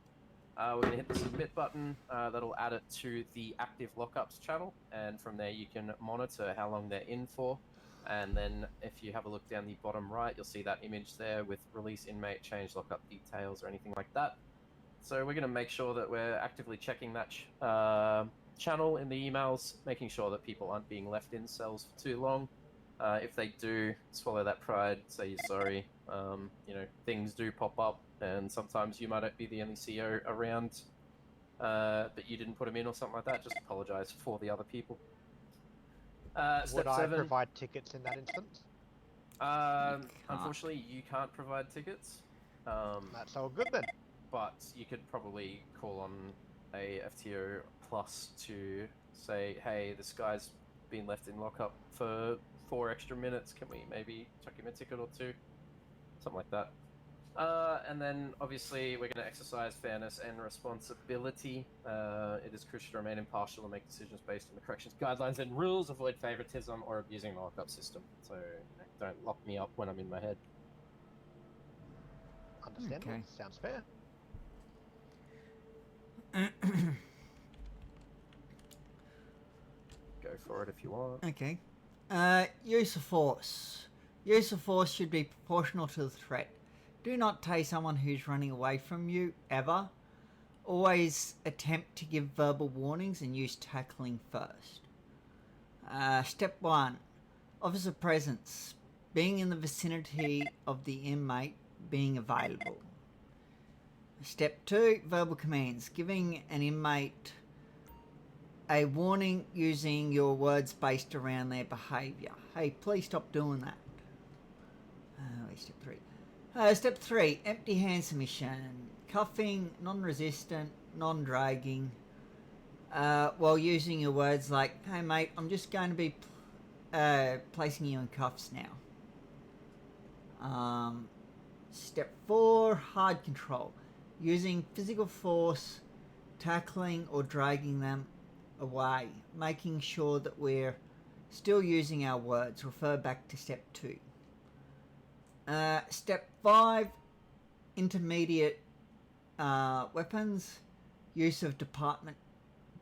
We're going to hit the submit button. That'll add it to the active lockups channel, and from there you can monitor how long they're in for. And then if you have a look down the bottom right, you'll see that image there with release inmate, change lockup details, or anything like that. So we're going to make sure that we're actively checking that channel in the emails, making sure that people aren't being left in cells for too long. If they do, swallow that pride, say you're sorry. Things do pop up, and sometimes you might not be the only CO around, but you didn't put them in or something like that. Just apologize for the other people. Would Step I 7. provide tickets in that instance? Unfortunately, you can't provide tickets. That's all good then. But you could probably call on a FTO plus to say, hey, this guy's been left in lockup for 4 extra minutes. Can we maybe chuck him a ticket or 2? Something like that. And then, obviously, we're going to exercise fairness and responsibility. It is crucial to remain impartial and make decisions based on the corrections guidelines and rules. Avoid favoritism or abusing the lockup system. So don't lock me up when I'm in my head. Understandable. Okay. Sounds fair. Go for it if you want. Okay. Use of force. Use of force should be proportional to the threat. Do not tase someone who's running away from you, ever. Always attempt to give verbal warnings and use tackling first. Step 1. Officer presence. Being in the vicinity of the inmate, being available. Step 2. Verbal commands. Giving an inmate a warning using your words based around their behaviour. Hey, please stop doing that. Step 3. Step 3, empty hand submission. Cuffing, non-resistant, non-dragging. While using your words like, hey mate, I'm just going to be placing you in cuffs now. Step 4, hard control. Using physical force, tackling or dragging them away. Making sure that we're still using our words. Refer back to step 2. Step 5, intermediate weapons, use of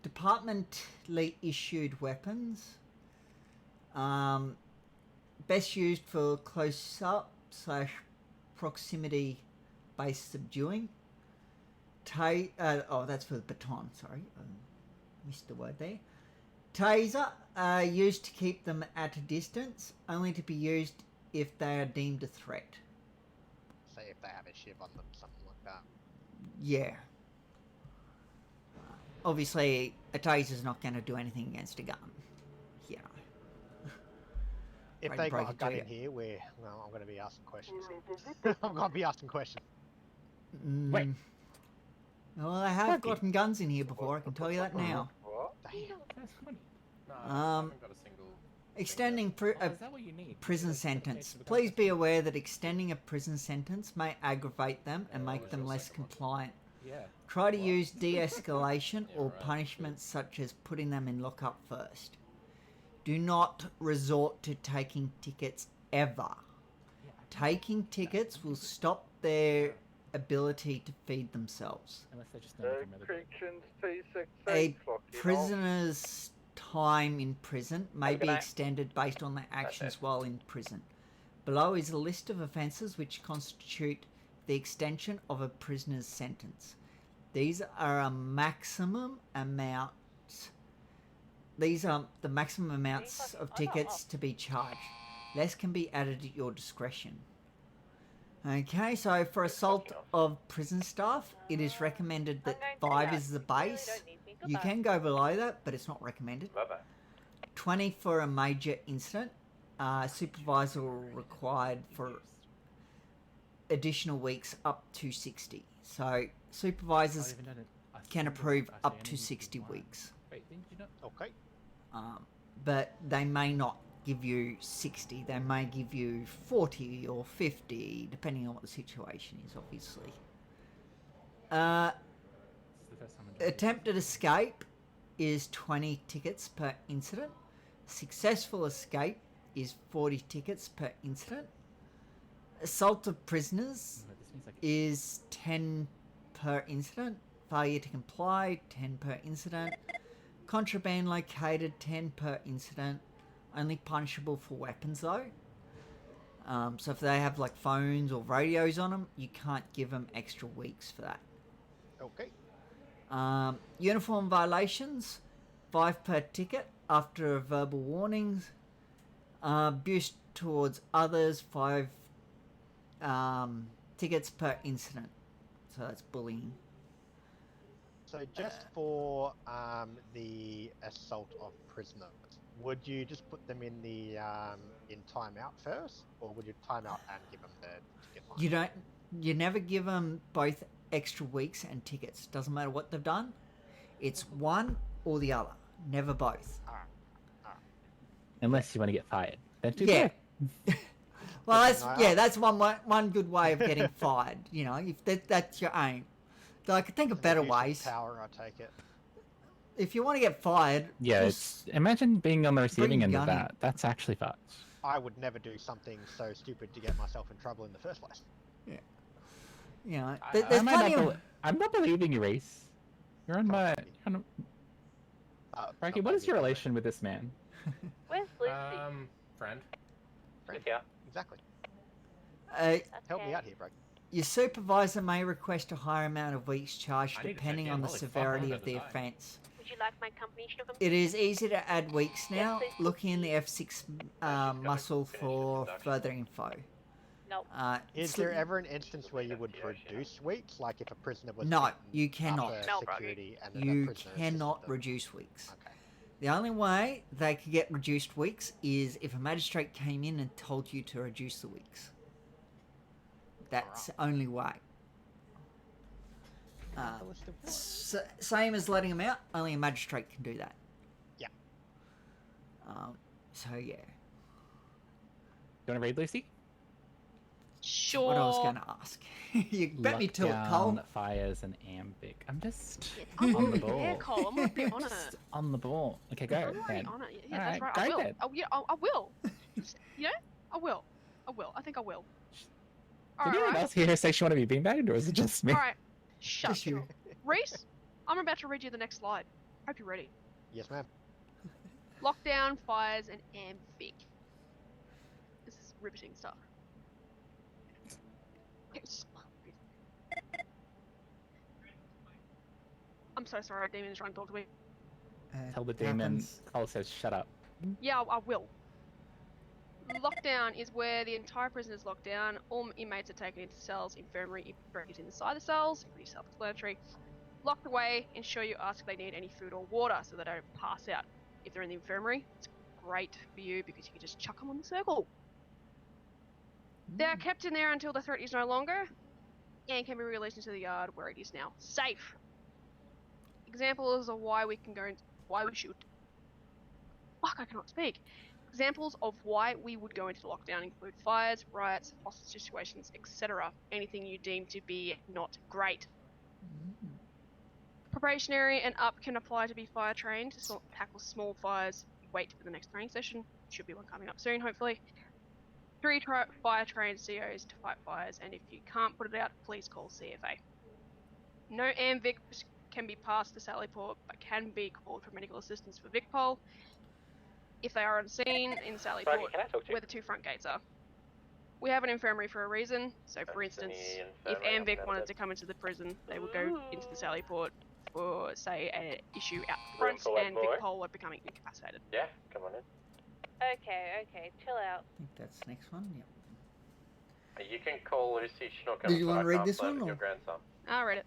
departmentally issued weapons, best used for close-up / proximity based subduing. That's for the baton, sorry, missed the word there. Taser, used to keep them at a distance, only to be used if they are deemed a threat. Say if they have a shiv on them, something like that. Yeah. Obviously, a taser's not going to do anything against a gun. Yeah. If they got a gun in here, I'm going to be asking questions. I'm going to be asking questions. Wait. Well, I have gotten guns in here before, I can tell you that now. What? That's funny. No, I haven't got a single... Extending Is that what you need? prison sentence. Please be aware that extending a prison sentence may aggravate them and make them less compliant. Yeah. Try to use de-escalation or punishments such as putting them in lockup first. Do not resort to taking tickets ever. Taking tickets will stop their ability to feed themselves. Unless they're just Corrections T6. A prisoner's time in prison may be extended based on their actions while in prison. Below is a list of offences which constitute the extension of a prisoner's sentence. These are a maximum amount. These are the maximum amounts of tickets to be charged. Less can be added at your discretion. Okay, so for assault of prison staff, it is recommended that 5 is the base. You can go below that, but it's not recommended. 20 for a major incident. Supervisor required for additional weeks up to 60. So supervisors can approve up to 60 weeks. Wait, didn't you know? Okay. But they may not give you 60. They may give you 40 or 50, depending on what the situation is, obviously. Attempted escape is 20 tickets per incident. Successful escape is 40 tickets per incident. Assault of prisoners is 10 per incident. Failure to comply, 10 per incident. Contraband located, 10 per incident. Only punishable for weapons though. So if they have like phones or radios on them, you can't give them extra weeks for that. Okay. Uniform violations, 5 per ticket after verbal warnings. Abuse towards others, 5 tickets per incident. So that's bullying. So just for the assault of prisoners, would you just put them in the in timeout first, or would you timeout and give them the ticket line? You never give them both extra weeks and tickets. Doesn't matter what they've done. It's one or the other, never both. Unless you want to get fired. Then too Yeah. bad. Well, that's one good way of getting fired. You know, if that's your aim. So I could think of better Abuse of ways. Power, I take it. If you want to get fired, Yeah, just imagine being on the bring receiving end your of gun in. that. That's actually fucked. I would never do something so stupid to get myself in trouble in the first place. Yeah. You know, I there's might plenty not of... I'm not believing you, Reese. You're on my... Frankie, what is your relation with this man? Where's Lucy? Friend. Yeah. Exactly. Uh, Help me out here, bro. Your supervisor may request a higher amount of weeks charged I need to depending check on in. the Holy fuck, severity I'm of the gonna die. offence. Would you like my company, Sugar? It is easy to add weeks now. Looking in the F6 muscle for further info. No. Is there ever an instance where you would reduce weeks, like if a prisoner was No, beaten you cannot. after security and then a You prisoner cannot assisted them? reduce weeks. The only way they could get reduced weeks is if a magistrate came in and told you to reduce the weeks. That's the only way. Same as letting them out, only a magistrate can do that. Yeah. So yeah. You want to raid, Lucy? Sure. What I was going to ask. You bet me to it, Cole. Lockdown, fires, and Ambic. I'm just I'm on the yeah, ball. Cole, I'm gonna be on it. Just on the ball. Okay, go. I'm already then. on it. Yeah, Alright, that's right. go I will. then. I will. You know, I will. I think I will. Did anyone else here say she wanted to be beanbagged, or is it just me? Alright. Shut Just you. Reese, I'm about to read you the next slide. Hope you're ready. Yes, ma'am. Lockdown, fires, and Amvic. This is riveting stuff. I'm so sorry, Demon's trying to talk to me. Tell the demon. happens. Cole says, "Shut up." Yeah, I will. Lockdown is where the entire prison is locked down. All inmates are taken into cells, infirmary is inside the cells, pretty self-explanatory. Locked away, ensure you ask if they need any food or water so they don't pass out. If they're in the infirmary, it's great for you because you can just chuck them on the circle. They are kept in there until the threat is no longer and can be released into the yard where it is now safe. Examples of why we should. Fuck, I cannot speak. Examples of why we would go into lockdown include fires, riots, hostage situations, etc. Anything you deem to be not great. Probationary and up can apply to be fire trained to tackle small fires. Wait for the next training session. Should be one coming up soon, hopefully. 3 fire trained COs to fight fires, and if you can't put it out, please call CFA. No AMVIC can be passed to Sallyport, but can be called for medical assistance for VicPol if they are on scene in Sallyport, Frankie, can I talk to you? where the 2 front gates are. We have an infirmary for a reason, so for instance, if AMVIC wanted to come into the prison, they would go into the Sallyport for, say, an issue out the Room front, for and wet boy. VicPol would become incapacitated. Yeah, come on in. Okay, chill out. I think that's the next one. Yep. You can call Lucy. She's not Do going you to wanna read this one, with your or- grandson. I'll read it.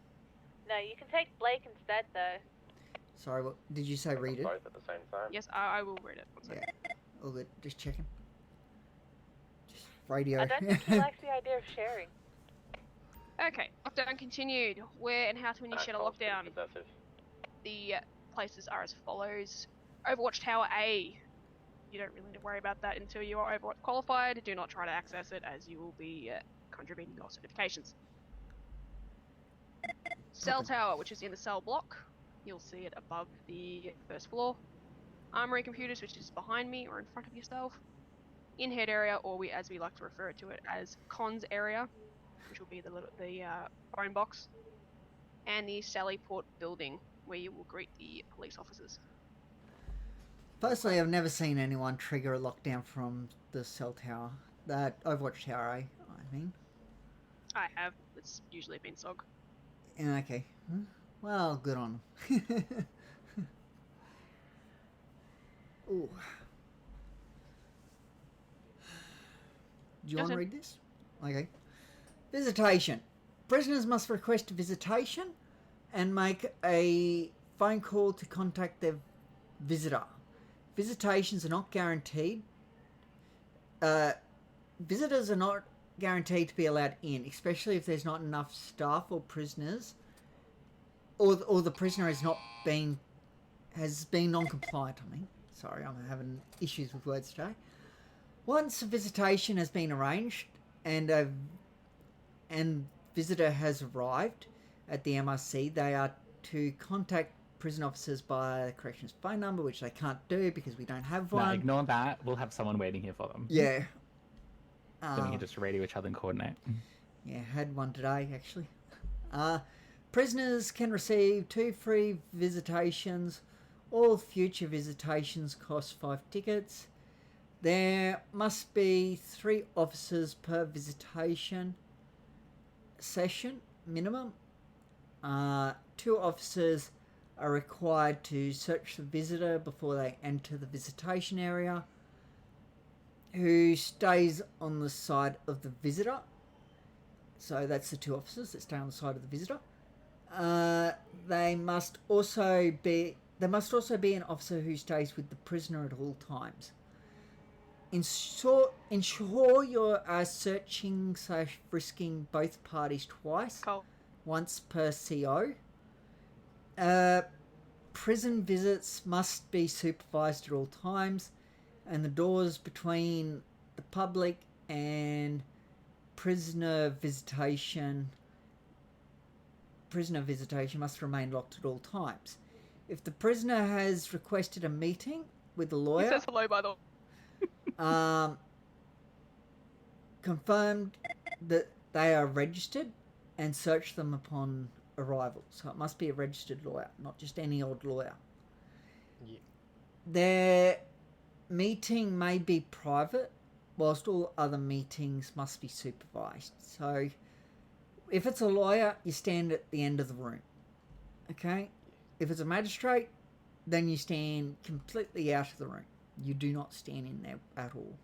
No, you can take Blake instead, though. Sorry, what did you say? Read it? Both at the same time. Yes, I will read it. One second. All good. Just checking. Just radio. I don't think he likes the idea of sharing. Okay, lockdown continued. Where and how to initiate a Cole's pretty lockdown. possessive. The places are as follows. Overwatch Tower A. you don't really need to worry about that until you are Overwatch qualified. Do not try to access it, as you will be contravening your certifications. Cell tower, which is in the cell block. You'll see it above the first floor. Armory computers, which is behind me or in front of yourself. In-head area, or as we like to refer to it as cons area, which will be the phone box. And the Sally Port building, where you will greet the police officers. Personally, I've never seen anyone trigger a lockdown from the cell tower. That Overwatch tower, I mean. I have. It's usually been SOG. Yeah, okay. Well, good on them. Ooh. Do you want to read this? Okay. Visitation. Prisoners must request a visitation and make a phone call to contact their visitor. Visitations are not guaranteed. Visitors are not guaranteed to be allowed in, especially if there's not enough staff or prisoners, or the prisoner has been non-compliant. I mean, sorry, I'm having issues with words today. Once a visitation has been arranged and visitor has arrived at the MRC, they are to contact prison officers by the corrections phone number, which they can't do because we don't have one. No, ignore that. We'll have someone waiting here for them. Yeah. Then we can just radio each other and coordinate. Yeah, had one today, actually. Prisoners can receive 2 free visitations. All future visitations cost 5 tickets. There must be 3 officers per visitation session, minimum. 2 officers are required to search the visitor before they enter the visitation area, who stays on the side of the visitor. So that's the 2 officers that stay on the side of the visitor. There must also be an officer who stays with the prisoner at all times. Ensure you are searching / frisking both parties twice, once per CO. Prison visits must be supervised at all times, and the doors between the public and prisoner visitation must remain locked at all times. If the prisoner has requested a meeting with a lawyer, He says hello, by the way. confirmed that they are registered and search them upon arrival. So it must be a registered lawyer, not just any old lawyer. Yeah. Their meeting may be private, whilst all other meetings must be supervised. So if it's a lawyer, you stand at the end of the room. Okay? If it's a magistrate, then you stand completely out of the room. You do not stand in there at all.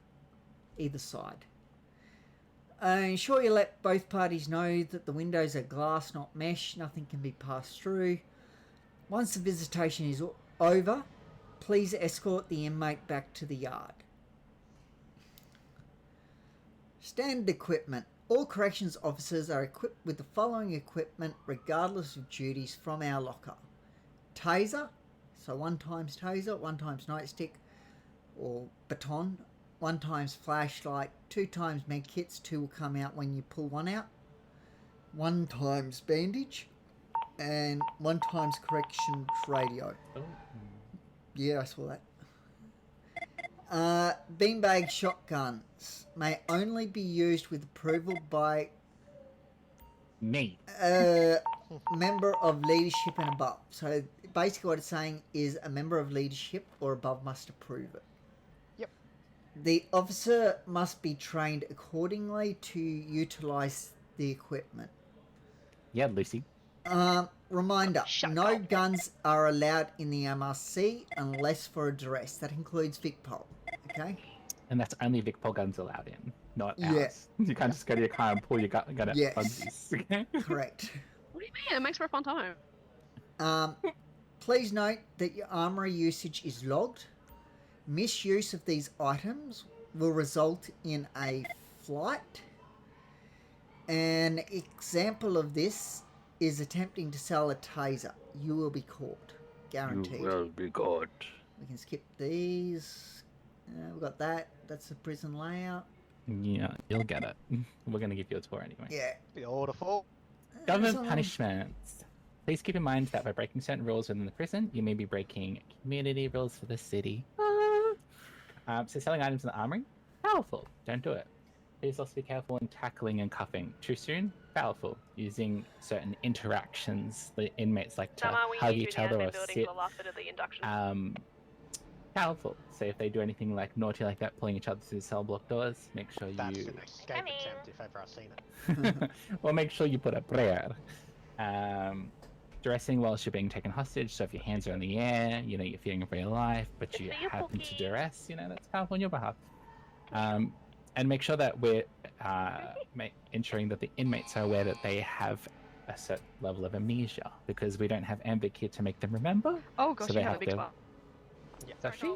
Either side. Ensure you let both parties know that the windows are glass, not mesh. Nothing can be passed through. Once the visitation is over, please escort the inmate back to the yard. Standard equipment. All corrections officers are equipped with the following equipment regardless of duties from our locker. Taser, so 1 times taser, 1 times nightstick or baton, 1 times flashlight, 2 times med kits, 2 will come out when you pull 1 out, 1 times bandage, and 1 times corrections radio. Yeah, I saw that. Beanbag shotguns may only be used with approval by me, member of leadership and above. So basically what it's saying is a member of leadership or above must approve it. Yep. The officer must be trained accordingly to utilise the equipment. Yeah, Lucy. Reminder, no guns are allowed in the MRC unless for a duress. That includes Vicpol, okay? And that's only Vicpol guns allowed in, not Yeah. ours. You can't just go to your car and pull your gun out. Yes. Funsies, okay? Correct. What do you mean? It makes for a fun time. Please note that your armory usage is logged. Misuse of these items will result in a flight. An example of this is attempting to sell a taser. You will be caught. Guaranteed. You will be caught. We can skip these. We've got that. That's the prison layout. Yeah, you'll get it. We're gonna give you a tour anyway. Yeah. Beautiful. Government Someone- punishments. Please keep in mind that by breaking certain rules within the prison, you may be breaking community rules for the city. So selling items in the armory, powerful. Don't do it. Please also be careful in tackling and cuffing. Too soon, powerful. Using certain interactions, the inmates like to Somehow we hug need each you in the other or admin building sit. for the last bit of the induction. Powerful. So if they do anything like naughty like that, pulling each other through the cell block doors, make sure That's you. an escape attempt if ever I've seen it. Well, make sure you put a prayer. Dressing whilst you're being taken hostage. So if your hands are in the air, you know you're fearing for your life, but you happen to duress, you know that's powerful on your behalf. And make sure that we're ensuring that the inmates are aware that they have a certain level of amnesia, because we don't have Amvic here to make them remember. Oh gosh, so you they have a big to. spot. Does she?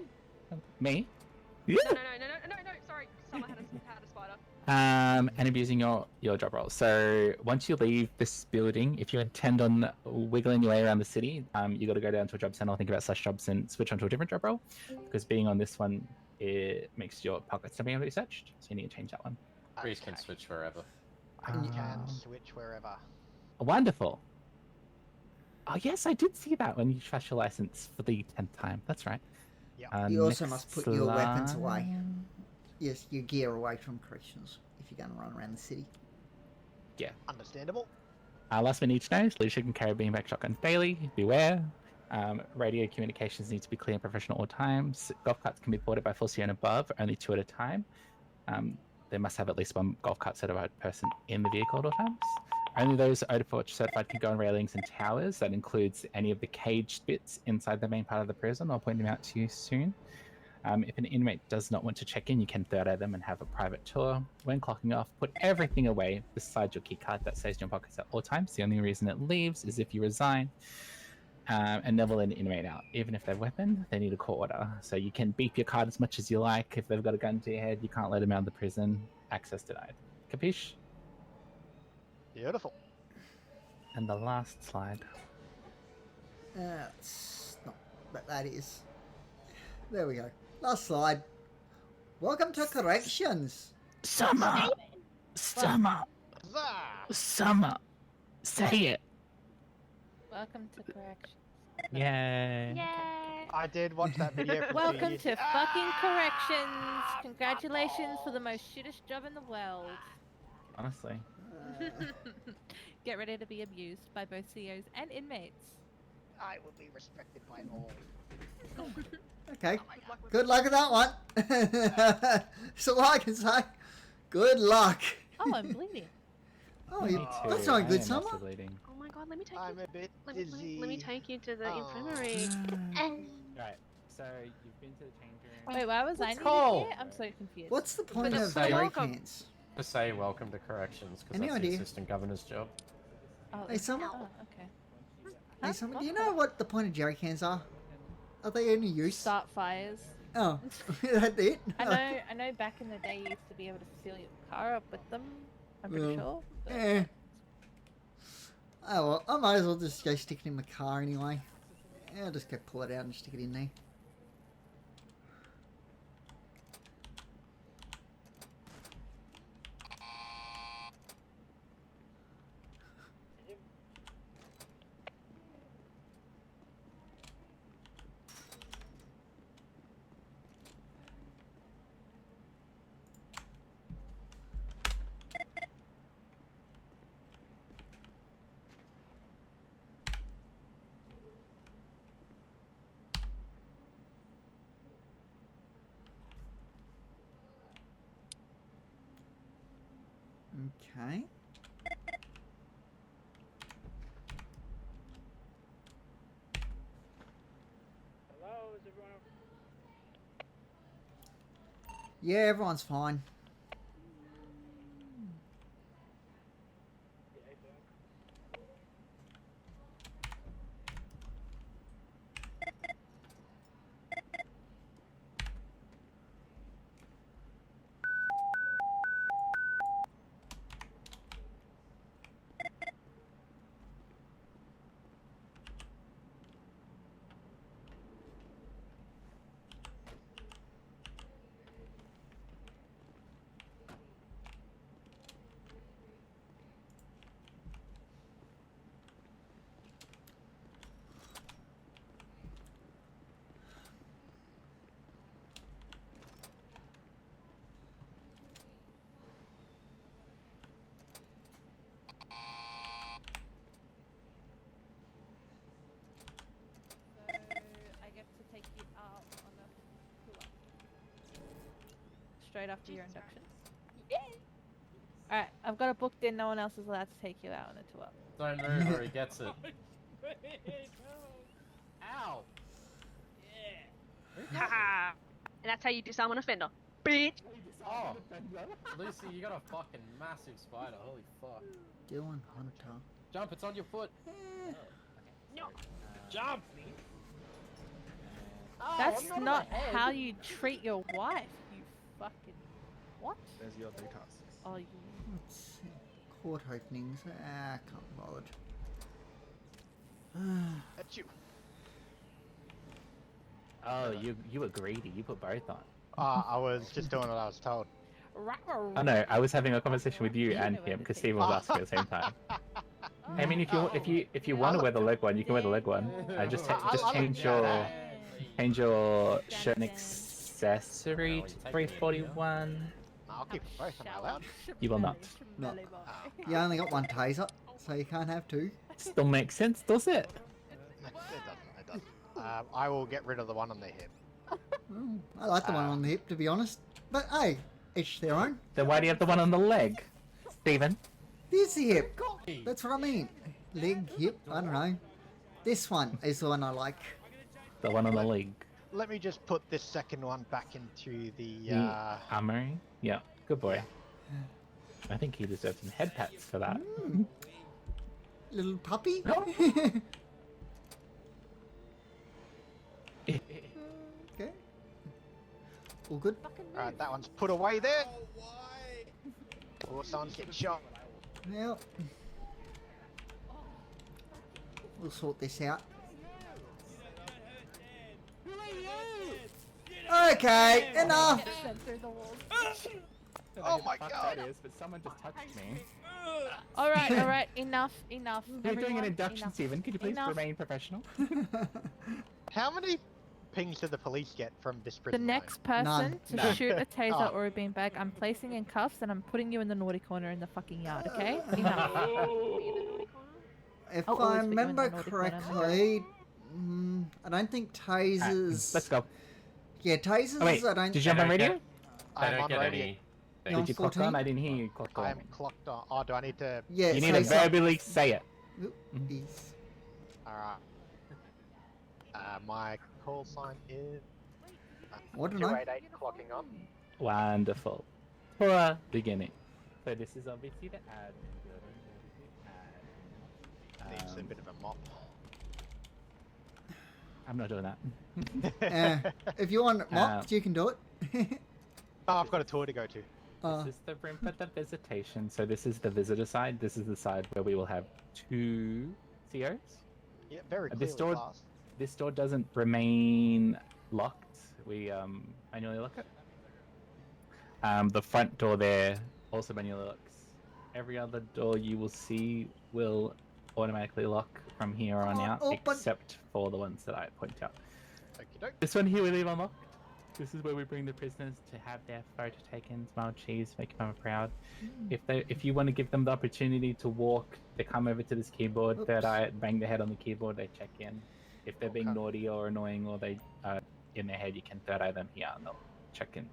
Me? No, sorry. Someone had a spider. And abusing your job role. So once you leave this building, if you intend on wiggling your way around the city, you got to go down to a job center, think about slash jobs, and switch onto a different job role. Because being on this one, it makes your pockets not being able to be searched. So you need to change that one. Breeze can switch wherever. You can switch wherever. Wonderful. Oh yes, I did see that when you trashed your license for the 10th time. That's right. Yeah. You also next must put your weapons slide. away. Yes, your gear away from corrections if you're going to run around the city. Yeah. Understandable. Last but each knows, leadership can carry beanbag shotguns daily. Beware. Radio communications need to be clear and professional at all times. Golf carts can be ported by full CO and above, only 2 at a time. They must have at least 1 golf cart certified person in the vehicle at all times. Only those ODFORGE certified can go on railings and towers. That includes any of the caged bits inside the main part of the prison. I'll point them out to you soon. If an inmate does not want to check in, you can third eye them and have a private tour. When clocking off, put everything away besides your key card that stays in your pockets at all times. The only reason it leaves is if you resign. And never let an inmate out. Even if they're weapon, they need a court order. So you can beep your card as much as you like. If they've got a gun to your head, you can't let them out of the prison. Access denied. Capiche? Beautiful. And the last slide. It's not, but that is. There we go. Last slide. Welcome to corrections. Summer! Summer! Summer! Say it! Welcome to corrections. Yay! I did watch that video. For 2 Welcome years. to fucking corrections. Congratulations for the most shittest job in the world. Honestly. Get ready to be abused by both COs and inmates. I will be respected by all. Okay. Good luck with that one. That's all I can say. Good luck. Oh, I'm bleeding. Oh, Me you, too. that's not I good, am Summer. also bleeding. Oh my god, let me take I'm you. a bit Let me dizzy. take you to the Oh. infirmary. Right, so you've been to the change room. Wait, why was I needed call? here? I'm so confused. What's the point But of it's jerry welcome. cans? Just say welcome to corrections, because Any that's the idea? assistant governor's job. Oh, Hey, Summer. oh, okay. Hey, Summer, do you know what the point of jerry cans are? Are they any use? Start fires. Oh, that's it? I know back in the day you used to be able to fill your car up with them. I'm pretty sure. but- Eh. Oh well, I might as well just go stick it in my car anyway. Yeah, I'll just go pull it out and stick it in there. Okay. Hello, is everyone? Yeah, everyone's fine. straight after your induction. Alright, I've got it booked in. No one else is allowed to take you out on a tour. Don't move or he gets it. Ow! Haha. And that's how you disarm an offender. Bitch. Oh, Lucy, you got a fucking massive spider. Holy fuck. Dylan Hunter. Jump, it's on your foot. No. Jump! That's not how you treat your wife, you fucking... What? There's your 3 tasks. Oh, you... Let's see. Court openings. Ah, can't be bothered. That's you. Oh, you were greedy. You put both on. I was just doing what I was told. Oh no, I was having a conversation with you and him because Steven was asking at the same time. I mean, if you want to wear the leg one, you can wear the leg one. Just change your shirt and accessory to 341. I'll keep both. Am I allowed? You will not. No. You only got one taser, so you can't have 2. Still makes sense, does it? It doesn't. I will get rid of the one on the hip. I like the one on the hip, to be honest. But hey, each their own. Then why do you have the one on the leg, Steven? This the hip. That's what I mean. Leg, hip, I don't know. This one is the one I like. The one on the leg. Let me just put this second one back into the. Armory? Yeah, good boy. I think he deserves some head pats for that. Little puppy? Okay. All good? Alright, that one's put away there. Or someone's getting shot. Yep. We'll sort this out. Okay, enough! Oh my god! That is, but someone just touched me. Alright, enough. You're doing an induction, Steven. Could you please remain professional? How many pings did the police get from this The prison? next person to shoot a taser or a beanbag, I'm placing in cuffs and I'm putting you in the naughty corner in the fucking yard, okay? Enough. If I'll I always put you in the remember naughty corner. correctly, I don't think tasers... Let's go. Yeah, tasers, Oh, wait, I don't... did you jump on radio? They I'm don't on get radio. any. You're on Did you clock 14? on? I didn't hear you clock on. I am clocked on. Oh, do I need to? Yeah, You need to verbally say it. Yes. Alright. My call sign is. What do I know? 288 clocking on. Wonderful. For beginning. So this is obviously the ad. Needs a bit of a mop. I'm not doing that. If you want it mocked, you can do it. Oh, I've got a tour to go to. This is the room for the visitation. So this is the visitor side. This is the side where we will have 2 COs. Yeah, very clearly This door, glass. this door doesn't remain locked. We manually lock it. The front door there also manually locks. Every other door you will see will automatically lock from here on out, except for the ones that I point out. This one here we leave unlocked. This is where we bring the prisoners to have their photo taken, smile cheese, make your mama proud. If you want to give them the opportunity to walk, they come over to this keyboard, third eye, bang their head on the keyboard, they check in. If they're being naughty or annoying or they in their head, you can third eye them here and they'll check in.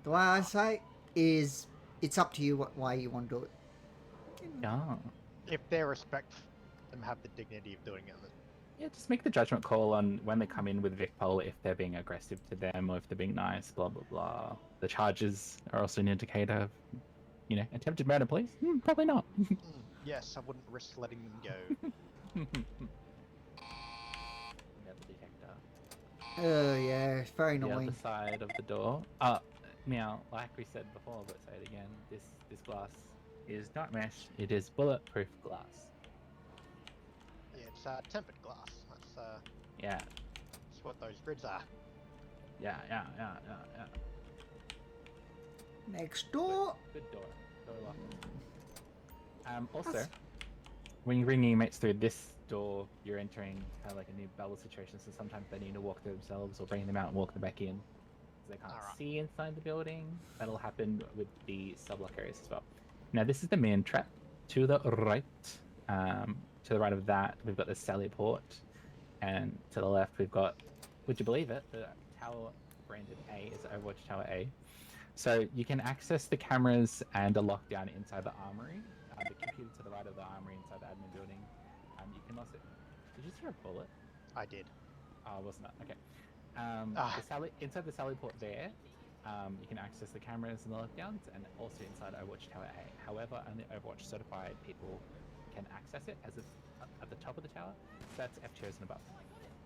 The way I say is, it's up to you what way you want to do it. Yeah. If they're respectful, them have the dignity of doing it. Yeah, just make the judgment call on when they come in with Vicpol, if they're being aggressive to them or if they're being nice, blah blah blah. The charges are also an indicator of, attempted murder, please? Probably not. Yes, I wouldn't risk letting them go. Oh yeah, it's very The annoying. other side of the door. Now, like we said before, but say it again. This glass is not mesh. It is bulletproof glass. Yeah, it's tempered glass. That's Yeah. that's what those grids are. Yeah. Next door. Good door. Door locked. Also, when you bring your mates through this door, you're entering kind of like a new bubble situation. So sometimes they need to walk through themselves or bring them out and walk them back in. So they can't see inside the building. That'll happen with the sublock areas as well. Now this is the main trap. To the right, to the right of that, we've got the Sally port, and to the left we've got, would you believe it, the tower branded A is Overwatch Tower A. So you can access the cameras and the lockdown inside the armory. The computer to the right of the armory inside the admin building. You can also. Did you hear a bullet? I did. Oh, wasn't it? Okay. Inside the Sally port there, you can access the cameras and the lockdowns, and also inside Overwatch Tower A. However, only Overwatch certified people can access it, as it's at the top of the tower. So that's F2s and above.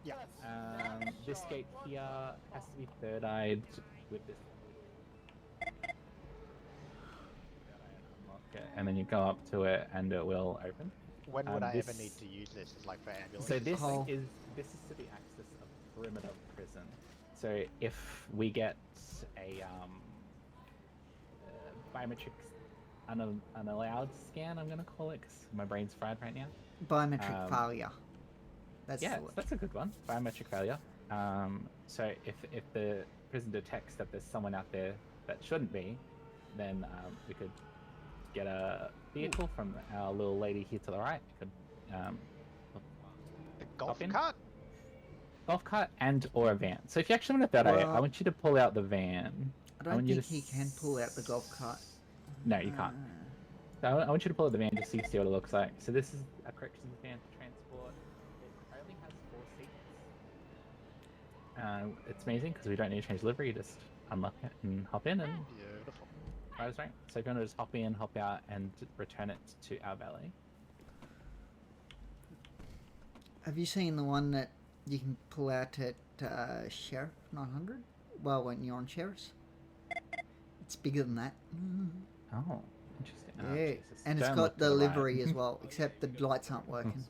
Yeah. This gate here has to be third-eyed with this. Okay, and then you go up to it, and it will open. When would I ever need to use this? Like for ambulances? So this is to the access of perimeter prison. So if we get a biometric unallowed scan, I'm gonna call it, because my brain's fried right now. Biometric failure. That's yeah, the word. that's a good one. Biometric failure. So if the prison detects that there's someone out there that shouldn't be, then we could get a vehicle from our little lady here to the right. We could a golf cart. Golf cart and or a van. So if you actually want to bet I want you to pull out the van. I don't think he can pull out the golf cart. No, you can't. So I want you to pull out the van just so you see what it looks like. So this is a corrections van for transport. It only has 4 seats. It's amazing because we don't need to change livery. You just unlock it and hop in and. Beautiful. Right. So if you want to just hop in, hop out, and return it to our valet. Have you seen the one that you can pull out at Sheriff 900? Well, when you're on Sheriff's. It's bigger than that. Oh, interesting. Yeah, Oh, Jesus. and it's Don't got look to the the right. livery as well, except the lights aren't working.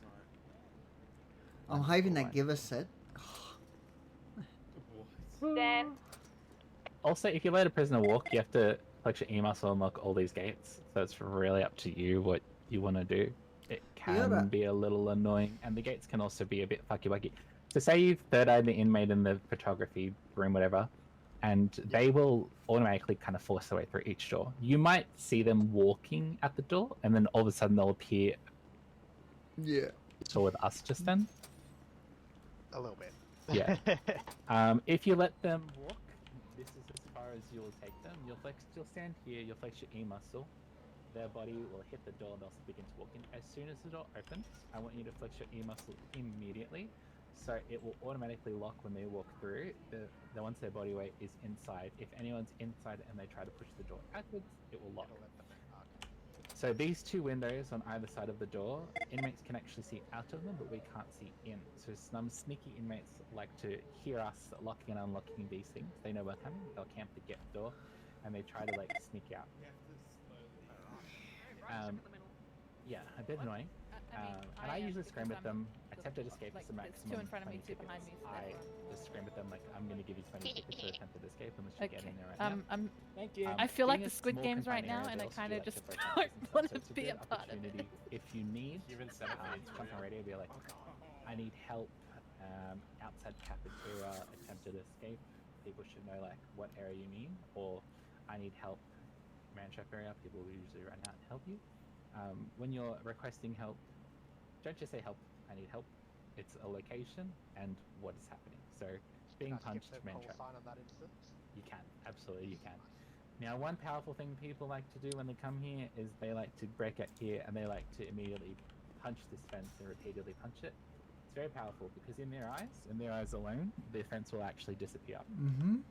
I'm hoping they give us it. Dan. Also, if you let a prisoner walk, you have to flex your E-muscle and unlock all these gates. So it's really up to you what you want to do. It can be a little annoying, and the gates can also be a bit fucky-wucky. So say you've third-eyed the inmate in the photography room, whatever, and they will automatically kind of force their way through each door. You might see them walking at the door, and then all of a sudden they'll appear. Yeah. So with us just then. A little bit. Yeah. If you let them walk, this is as far as you'll take them. You'll stand here, you'll flex your E muscle. Their body will hit the door and they'll begin to walk in. As soon as the door opens, I want you to flex your E muscle immediately. So it will automatically lock when they walk through. Once their body weight is inside, if anyone's inside and they try to push the door outwards, it will lock. So these 2 windows on either side of the door, inmates can actually see out of them, but we can't see in. So some sneaky inmates like to hear us locking and unlocking these things. They know we're coming, they'll camp to get the door, and they try to like sneak out. Yeah, a bit annoying. And I usually scream at them. Attempted escape is the maximum. 2 in front of me, 2 20 behind me. tickets. I just scream at them like, I'm going to give you 20 tickets for attempted escape unless you get in there right now. Thank you. I feel like being the a Squid small Games right confined now, area, and I they also kind do of like to just break don't up and want stuff, to so be it's a good part of it. opportunity. If you need, jump on radio, be like, I need help outside cafeteria, attempted escape. People should know like what area you mean, or I need help Manchester area. People will usually run out and help you. When you're requesting help, don't just say help, I need help. It's a location and what is happening. So being punched, man trap. You can, absolutely you can. Now one powerful thing people like to do when they come here is they like to break out here and they like to immediately punch this fence and repeatedly punch it. It's very powerful because in their eyes alone, the fence will actually disappear. Mm-hmm.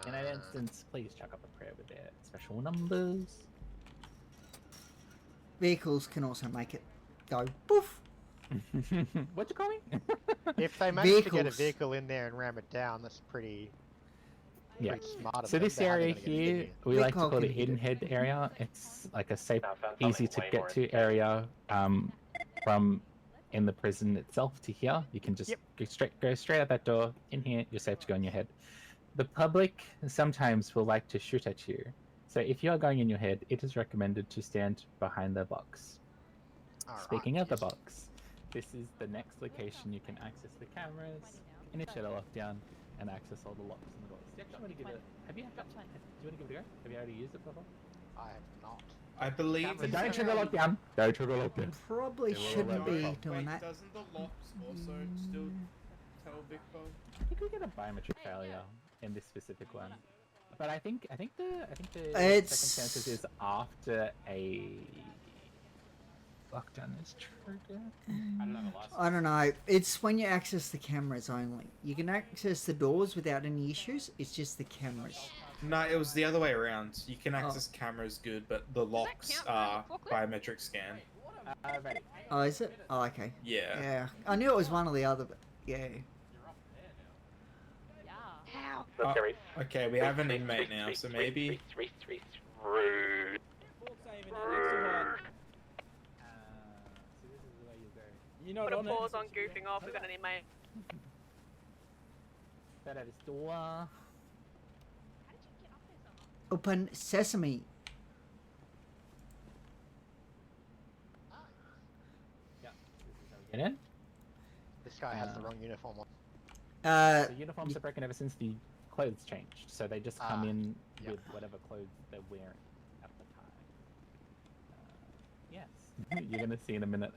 In that instance, please chuck up a prayer with their special numbers. Vehicles can also make it go poof. What you call me? If they manage to get a Vehicles. vehicle in there and ram it down, that's pretty. Yeah. Pretty smart of So them. this They're area gonna get in here, here. we like to Vehicle call can it hit hidden it. head area. It's like a safe, Found easy something to way get more to area from in the prison itself to here. You can just go straight out that door. In here, you're safe to go in your head. The public sometimes will like to shoot at you. So if you are going in your head, it is recommended to stand behind the box. Speaking of the box, this is the next location you can access the cameras, initiate a lockdown, and access all the locks and the doors. Do you actually want to give it? Do you want to give it a go? Have you already used it before? I have not. I believe. So don't trigger lockdown. Don't trigger lockdown. Probably shouldn't be doing that. Doesn't the locks also still tell Vicbo? I think we get a biometric failure in this specific one. But I think the It's- circumstances is after a lockdown is triggered. I don't know the last. I don't know. It's when you access the cameras only. You can access the doors without any issues. It's just the cameras. No, it was the other way around. You can access cameras good, but the locks are biometric scan. Ready. Oh, is it? Oh, okay. Yeah. Yeah. I knew it was one or the other, but yeah. Oh, okay, we have an inmate now, so maybe. Rude. You know Put a what? pause on goofing off. We've got an inmate. That is door. Open sesame. Get in. This guy has the wrong uniform on. The uniforms are broken ever since the clothes changed, so they just come in with whatever clothes they're wearing at the time. Yes, you're gonna see in a minute.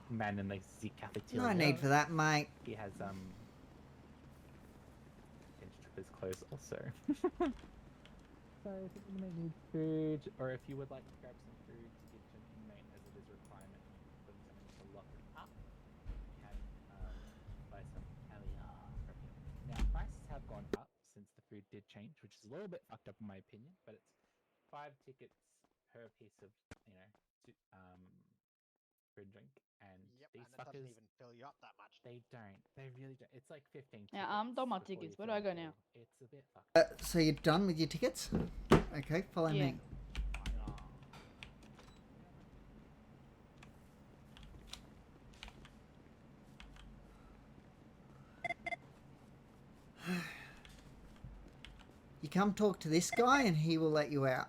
Man in the cafeteria. No need for that, mate. He has his clothes also. So if you may need food, or if you would like to grab some food to give to an inmate as it is a requirement for someone to lock it up, you can buy some caviar from him. Now prices have gone up since the food did change, which is a little bit fucked up in my opinion, but it's 5 tickets per piece of, food and drink, and these and it fuckers doesn't even fill you up that much. They don't. They really don't. It's like 15. Yeah, I'm done my tickets. Where do I go now? It's a bit fucked. So you're done with your tickets? Okay, follow Yeah. me. You come talk to this guy and he will let you out,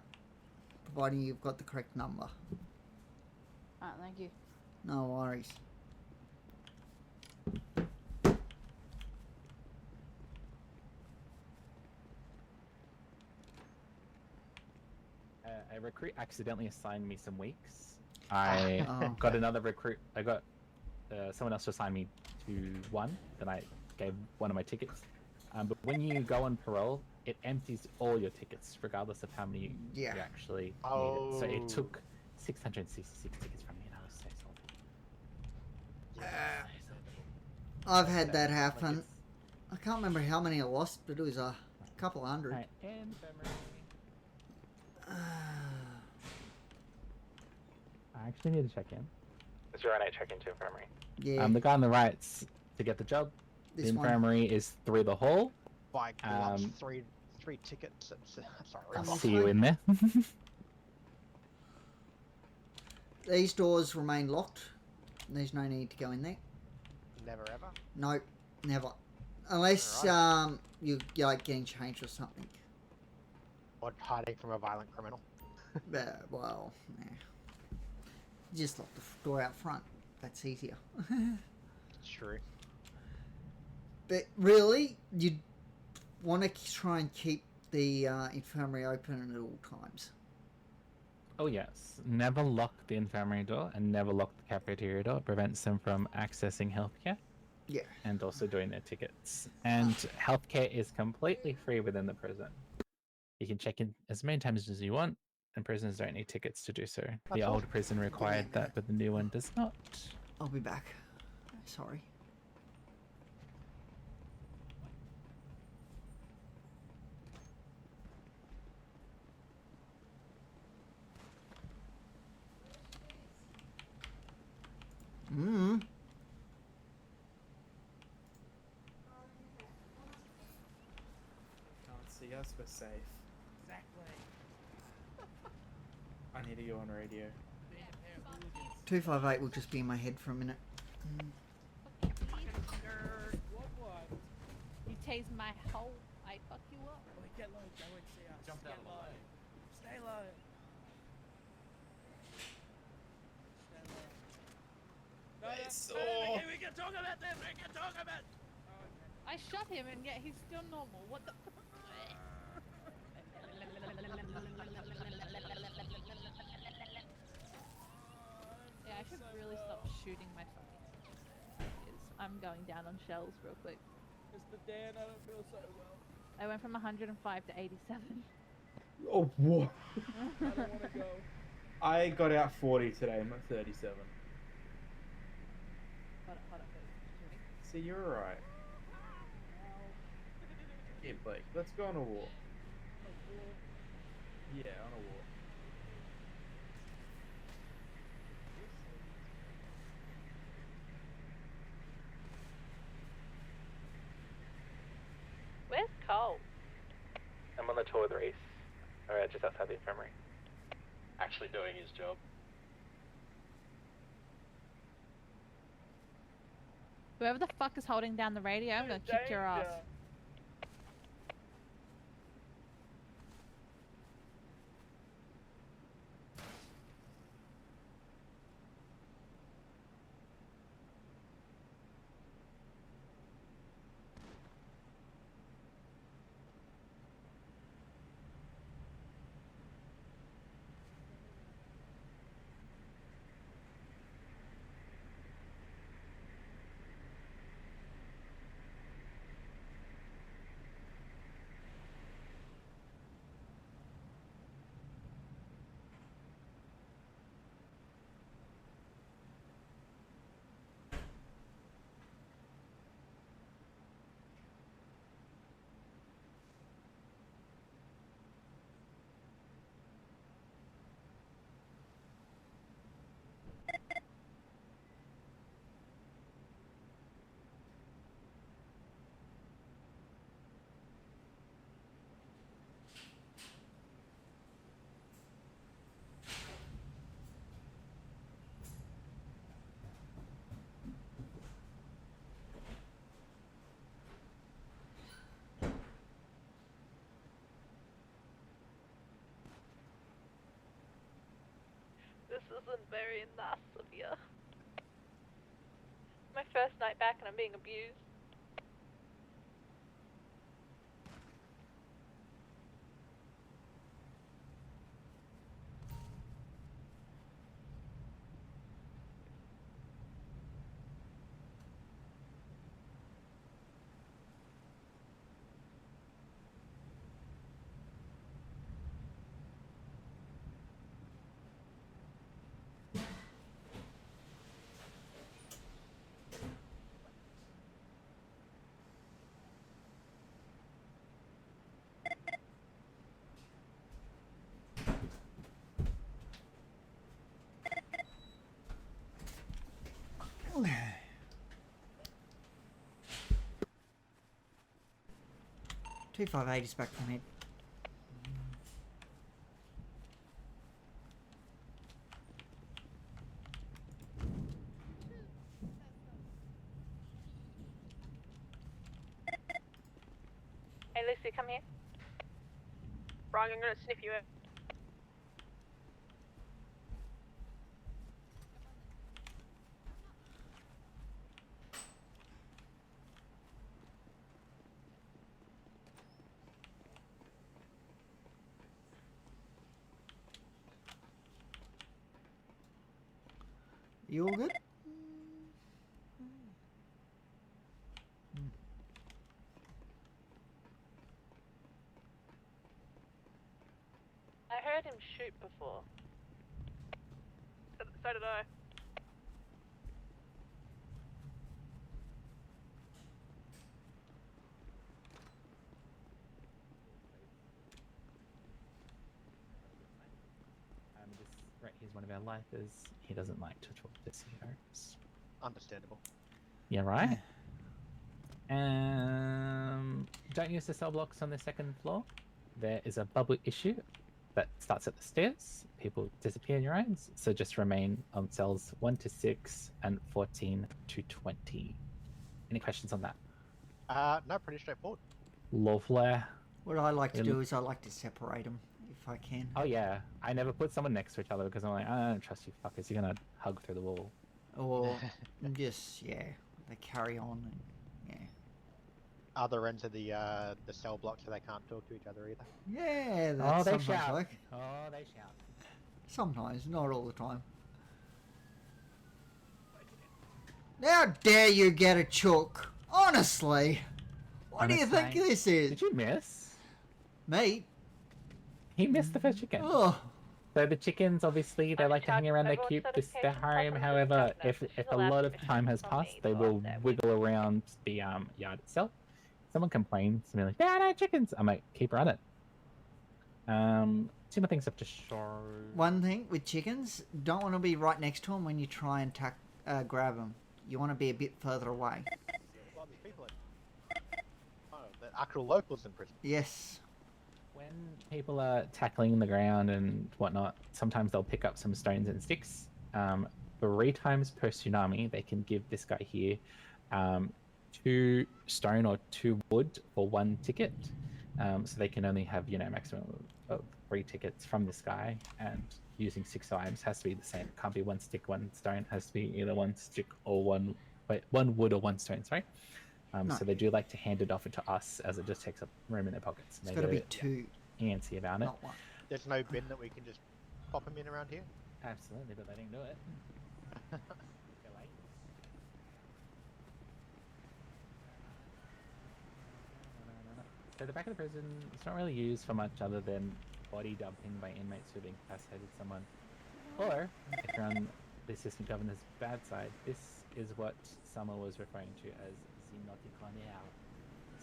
providing you've got the correct number. Alright, thank you. No worries. A recruit accidentally assigned me some weeks. I Oh. got another recruit. I got someone else to assign me to one. Then I gave one of my tickets. But when you go on parole, it empties all your tickets, regardless of how many you actually needed. So it took 666 tickets from me, and I was so salty. I've had that happen. I can't remember how many I lost, but it was a couple hundred. Right, infirmary. I actually need to check in. 09 check into infirmary. Yeah. The guy on the right's to get the job. This the one. infirmary is through the hall. Buy gloves, three tickets. Sorry, I'll see you in there. These doors remain locked. There's no need to go in there. Never ever. No, never. Unless you're like getting changed or something. Or hiding from a violent criminal. Well, nah. Just lock the door out front. That's easier. True. But really, you'd want to try and keep the infirmary open at all times. Oh yes, never lock the infirmary door and never lock the cafeteria door. It prevents them from accessing healthcare. Yeah. And also doing their tickets. And healthcare is completely free within the prison. You can check in as many times as you want, and prisoners don't need tickets to do so. The That's all. old prison required that, but the new one does not. I'll be back. Sorry. Mm. Can't see us, we're safe. Exactly. I need to go on radio. 258 will just be in my head for a minute. You tase my hole, I fuck you up. Wait, get low, they won't see us. Jump Get down low. low. Stay low. No, we can talk about this. We can talk about. I shot him and yet he's still normal. What the? Yeah, I should really stop shooting my fucking ears. I'm going down on shells real quick. Mr. Dan, I don't feel so well. I went from 105 to 87. Oh, what? I got out 40 today. I'm at 37. Hold up. See, you're alright. Yeah, Blake, let's go on a walk. Yeah, on a walk. Where's Cole? I'm on the tour with Reese. Alright, just outside the infirmary. Actually doing his job. Whoever the fuck is holding down the radio, I'm gonna kick your ass. This isn't very nice of you. My first night back and I'm being abused. Two 580s back from it. Hey Lucy, come here. Brian, I'm gonna sniff you out. You all good? I heard him shoot before. So did I. Right, he's one of our lifers. He doesn't like to talk to CRs. Understandable. Yeah, right? Don't use the cell blocks on the second floor. There is a bubble issue that starts at the stairs. People disappear in your eyes, so just remain on cells 1 to 6 and 14 to 20. Any questions on that? No, pretty straightforward. Lovely. What I like to do is I like to separate them if I can. Oh yeah, I never put someone next to each other because I'm like, I don't trust you fuckers. You're gonna hug through the wall. Or just, yeah, they carry on and, yeah. Other ends of the cell block so they can't talk to each other either. Yeah, Oh, that's they sometimes shout. like. Oh, they shout. Sometimes, not all the time. How dare you get a chook? Honestly. What do you think Honestly, this is? Did you miss? Mate. He missed the first chicken. Oh. So the chickens, obviously, they like to hang around. They everyone's keep this their certification home. from However, the if She's a allowed lot to of fish time has from passed, me they for will that wiggle around the yard itself. Someone complains to me like, "There are no chickens." I'm like, "Keep running." Two more things up to show. One thing with chickens, don't want to be right next to them when you try and grab them. You want to be a bit further away. Well, there's people the actual locals in prison. Yes. When people are tackling the ground and whatnot, sometimes they'll pick up some stones and sticks. 3 times per tsunami, they can give this guy here 2 stone or 2 wood for 1 ticket. So they can only have, maximum of 3 tickets from this guy, and using 6 items has to be the same. It can't be 1 stick, 1 stone. It has to be either 1 stick or 1 wood or 1 stone, sorry. Nice. So they do like to hand it off to us, as it just takes up room in their pockets. It's got to be 2. Antsy about it. Not 1. There's no bin that we can just pop them in around here? Absolutely, but they didn't do it. So the back of the prison, it's not really used for much other than body dumping by inmates who have incapacitated someone. Or, if you're on the assistant governor's bad side, this is what Summer was referring to as the naughty corner.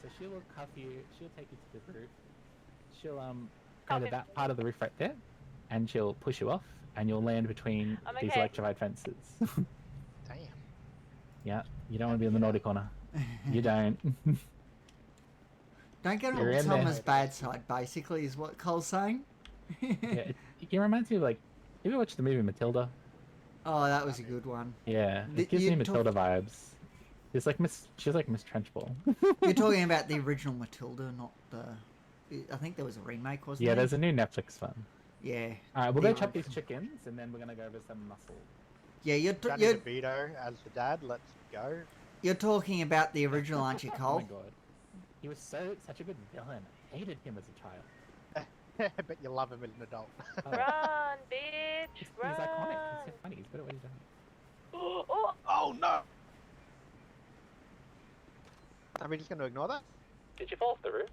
So she will cuff you, she'll take you to the roof, she'll go to that part of the roof right there, and she'll push you off, and you'll land between these electrified fences. Damn. Yeah, you don't want to be in the naughty corner. You don't. Don't get You're on in there. Summer's bad side, basically, is what Cole's saying. Yeah, it reminds me of, like, have you watched the movie Matilda? Oh, that was a good one. Yeah, The- it gives me you Matilda vibes. It's like she's like Miss Trenchbull. You're talking about the original Matilda, not the... I think there was a remake, wasn't Yeah, there? there's a new Netflix one. Yeah. Alright, we'll The go chop these original. chickens, and then we're gonna go over some muscle. Yeah, you're Danny DeVito as the dad. Let's go. you're talking about the original, aren't you, Oh Cole? my god. He was such a good villain. I hated him as a child. But you love him as an adult. Run, bitch! He's Run! iconic. He's so funny. He's good at what he's doing. Oh, Oh no! Are we just going to ignore that? Did you fall off the roof?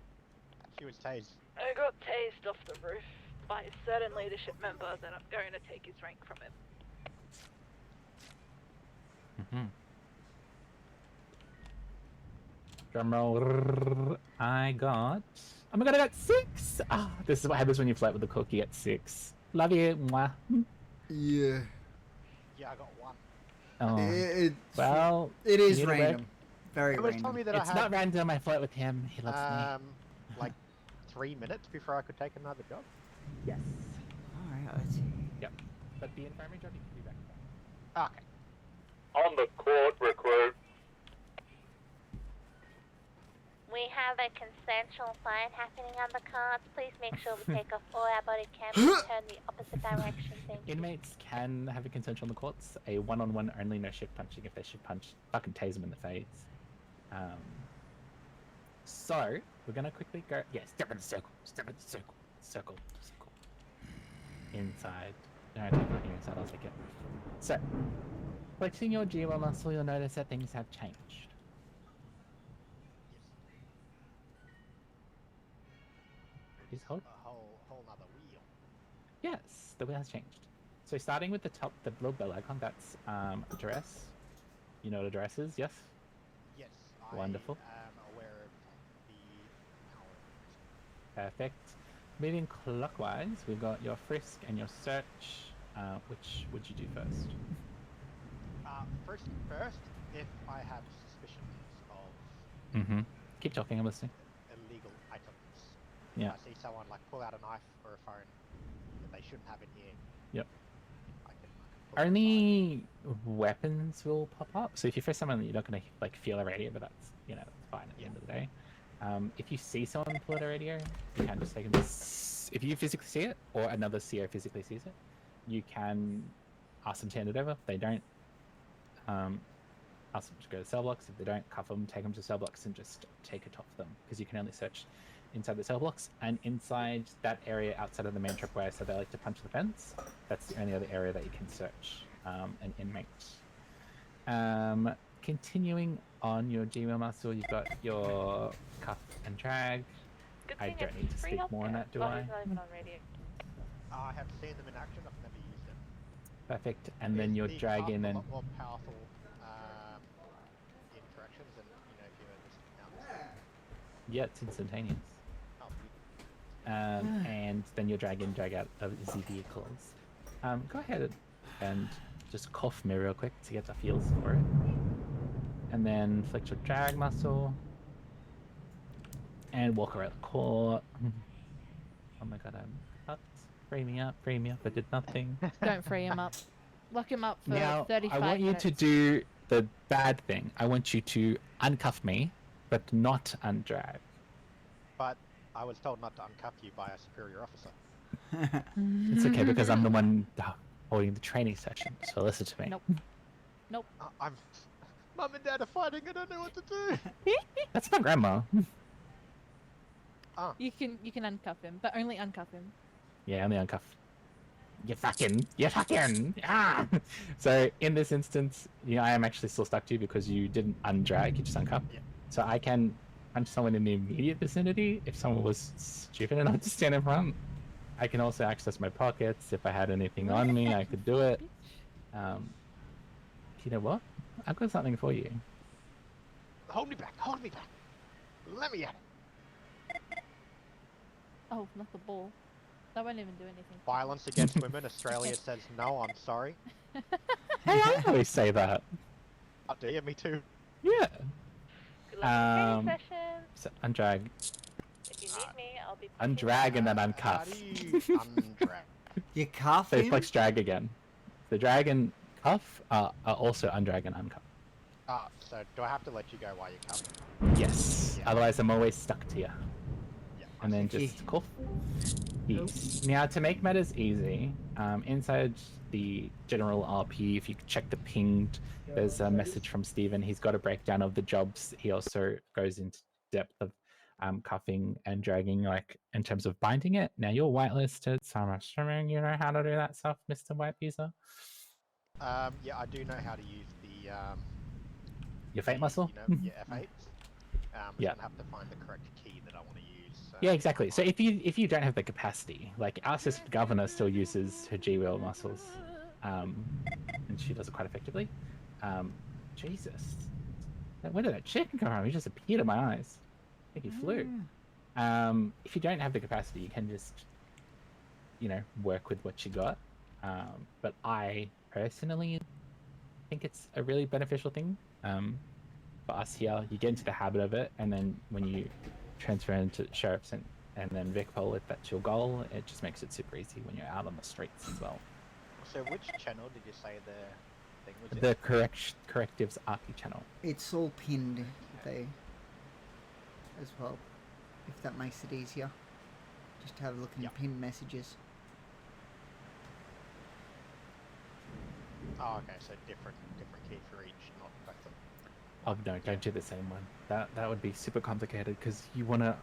She was tased. I got tased off the roof by a certain leadership member that I'm going to take his rank from him. Drum roll. I got. Oh my god, I got 6! Ah, this is what happens when you flirt with the cook. You get 6. Love you. Mwah. Yeah. Yeah, I got 1. Oh. Well, it is you need to random. work. Very It was random. told me that It's I not had random. I flirt with him. He loves me. like 3 minutes before I could take another job. Yes. Alright, let's see. Yep. But the infirmary job, you can be back. Okay. On the court, recruit. We have a consensual fight happening on the cards. Please make sure we take off all our body cams and turn the opposite direction. Thank you. Inmates can have a consent on the courts. A one-on-one only, no shift punching. If they shift punch, fucking tase them in the face. So we're gonna quickly go. Yeah, step in the circle. Step in the circle. Circle. Circle. Inside. No, I don't think inside. I'll take it. So, flexing your G1 muscle, you'll notice that things have changed. Is hold. A whole nother wheel. Yes, the wheel has changed. So starting with the top, the little bell icon, that's address. You know what address is, yes? Yes. Wonderful. I am aware of the Perfect. Moving clockwise, we've got your frisk and your search. Which would you do first? First, if I have suspicions of Mm-hmm. Keep talking, I'm listening. illegal items. Yeah. I see someone like pull out a knife or a phone that they shouldn't have in here. Yep. I can pull Only weapons will pop up. So if you first someone, you're not gonna like feel a radio, but that's it's fine at the end of the day. If you see someone pull out a radio, you can just take them. If you physically see it, or another CO physically sees it, you can ask them to hand it over. If they don't, ask them to go to cell blocks. If they don't, cuff them, take them to cell blocks, and just take it off them, because you can only search inside the cell blocks and inside that area outside of the main tripwire. So they like to punch the fence. That's the only other area that you can search an inmate. continuing on your Gmail muscle, you've got your cuff and drag. Good I thing don't it's need to free speak up more on there. that, do Oh, I? he's not even on radio. I have seen them in action. I've never used them. Perfect. And then your The drag cuff in a and lot more powerful interactions than if you were just mounts. yeah, it's instantaneous. Oh, And then your drag in, drag out of the vehicles. Go ahead and just cough me real quick to get the feels for it. And then flex your drag muscle. And walk around the court. Oh my god, I'm cut. Free me up, I did nothing. Don't free him up. Lock him up for Now, 35 I want you minutes. to do the bad thing. I want you to uncuff me, but not undrag. But I was told not to uncuff you by a superior officer. It's okay because I'm the one holding the training session, so listen to me. Nope. Nope. I'm. Mum and Dad are fighting. I don't know what to do. That's my grandma. You can uncuff him, but only uncuff him. Yeah, only uncuff. You fucking. Ah! So in this instance, I am actually still stuck to you because you didn't undrag, you just uncuff. Yeah. So I can punch someone in the immediate vicinity if someone was stupid enough to stand in front. I can also access my pockets. If I had anything on me, I could do it. You know what? I've got something for you. Hold me back. Hold me back. Let me at it. Oh, not the ball. That won't even do anything. Violence against women. Australia says no. I'm sorry. Hey, I always say that. Oh, do you? Me too. Yeah. Good luck with the training session. So undrag. If you need me, I'll be. Undrag and then uncuff. Undrag. You cuff So him? flex drag again. The drag and cuff are also undrag and uncuff. So do I have to let you go while you come? Yes. Otherwise, I'm always stuck to you. Yeah. And then just cuff. Yes. Now, to make matters easy, inside the general RP, if you check the pinged, there's a message from Stephen. He's got a breakdown of the jobs. He also goes into depth of cuffing and dragging, like in terms of binding it. Now, you're whitelisted, so I'm assuming you know how to do that stuff, Mr. White User. Yeah, I do know how to use the Your fate muscle? your F8s. Yeah. I have to find the correct key that I want to use. So. Yeah, exactly. So if you don't have the capacity, like our assistant governor still uses her G-wheel muscles, and she does it quite effectively. Jesus, where did that chicken come from? He just appeared in my eyes. I think he flew. If you don't have the capacity, you can just, work with what you got. But I personally think it's a really beneficial thing. For us here, you get into the habit of it, and then when you transfer into sheriffs and then Vicpol, if that's your goal, it just makes it super easy when you're out on the streets as well. So which channel did you say the thing was in? The correctives RP channel. It's all pinned there as well, if that makes it easier. Just have a look in the pinned messages. Oh, okay. So different key for each, not both of them. Oh no, don't do the same one. That would be super complicated because you want to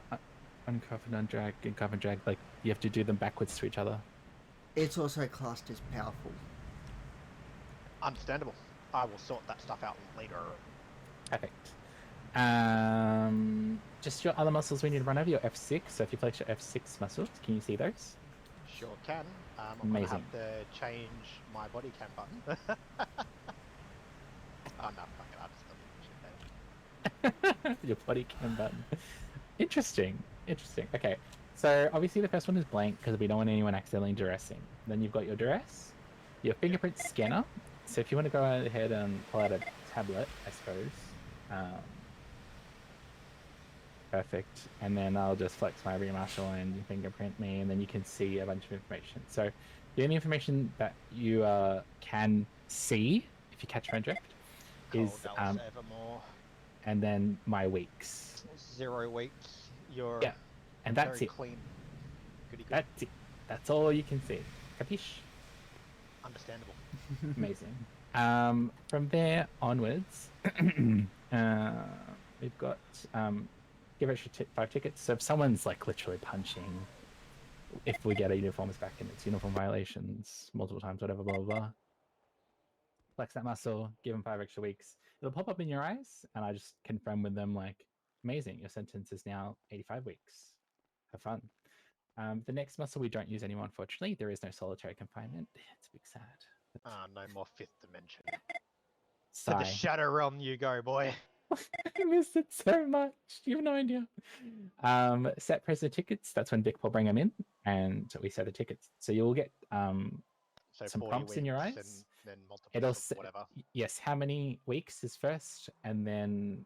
uncuff and undrag and cuff and drag. Like you have to do them backwards to each other. It's also classed as powerful. Understandable. I will sort that stuff out later. Perfect. Just your other muscles we need to run over, your F6. So if you flex your F6 muscles, can you see those? Sure can. I'm Amazing. gonna have to change my body cam button. Oh no, fuck it, I'll just delete it. Your body cam button. Interesting. Okay. So obviously the first one is blank because we don't want anyone accidentally duressing. Then you've got your duress, your fingerprint scanner. So if you want to go ahead and pull out a tablet, I suppose. Perfect. And then I'll just flex my rear marshal and you fingerprint me, and then you can see a bunch of information. So the only information that you can see, if you catch my drift, is Evermore. and then my weeks. 0 weeks. You're and that's very it. clean. Goody good. That's it. That's all you can see. Capiche? Understandable. Amazing. From there onwards, we've got give extra 5 tickets. So if someone's like literally punching, if we get a uniforms back and it's uniform violations multiple times, whatever, blah blah blah. flex that muscle, give them 5 extra weeks. It'll pop up in your eyes, and I just confirm with them like, amazing, your sentence is now 85 weeks. Have fun. The next muscle we don't use anymore, unfortunately. There is no solitary confinement. It's a big sad. Ah, no more 5th dimension. To Sigh. the Shadow Realm you go, boy. I miss it so much. You have no idea. Set prisoner tickets. That's when Vic will bring them in, and we set the tickets. So you'll get So some 40 prompts in your weeks eyes. and then multiple It'll of say, whatever. yes, how many weeks is first, and then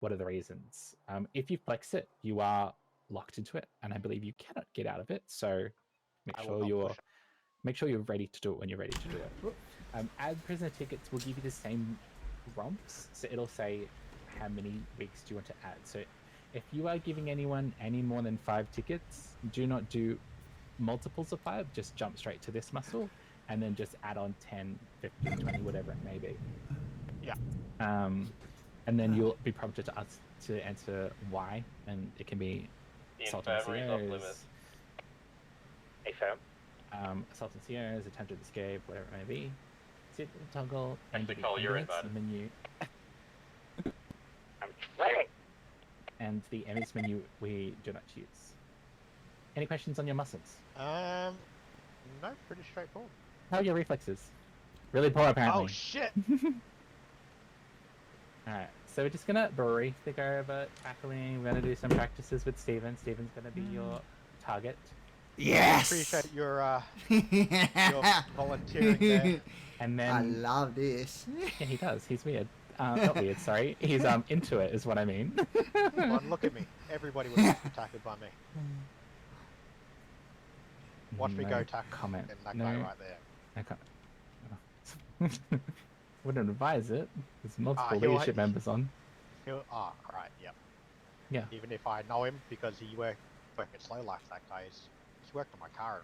what are the reasons? If you flex it, you are locked into it, and I believe you cannot get out of it. So make I will sure not you're push ready to do it when you're ready to do it. Add prisoner tickets will give you the same prompts, so it'll say how many weeks do you want to add. So if you are giving anyone any more than 5 tickets, do not do multiples of 5, just jump straight to this muscle and then just add on 10, 15, 20, whatever it may be. Yeah. And then you'll be prompted to answer why, and it can be assault on Infirmary, not COs, Plymouth. assault on COs, attempted escape, whatever it may be. Sit, toggle, and the Nicole, you're in, evidence bud. menu. I'm trying. And the evidence menu we do not use. Any questions on your muscles? No, pretty straightforward. How are your reflexes? Really poor, apparently. Oh shit! Alright, so we're just gonna briefly go over tackling. We're gonna do some practices with Steven. Steven's gonna be your target. Yes! Appreciate your volunteering there. And then I love this. yeah, he does. He's weird. Not weird. Sorry. He's into it, is what I mean. Well, look at me. Everybody was tackled by me. Watch me No go tackle comment. and that No. guy right there. I can't. Wouldn't advise it. There's multiple he'll- leadership members on. Right, yep. Yeah. Even if I know him because he worked at Slow Life, that guy he's worked on my car.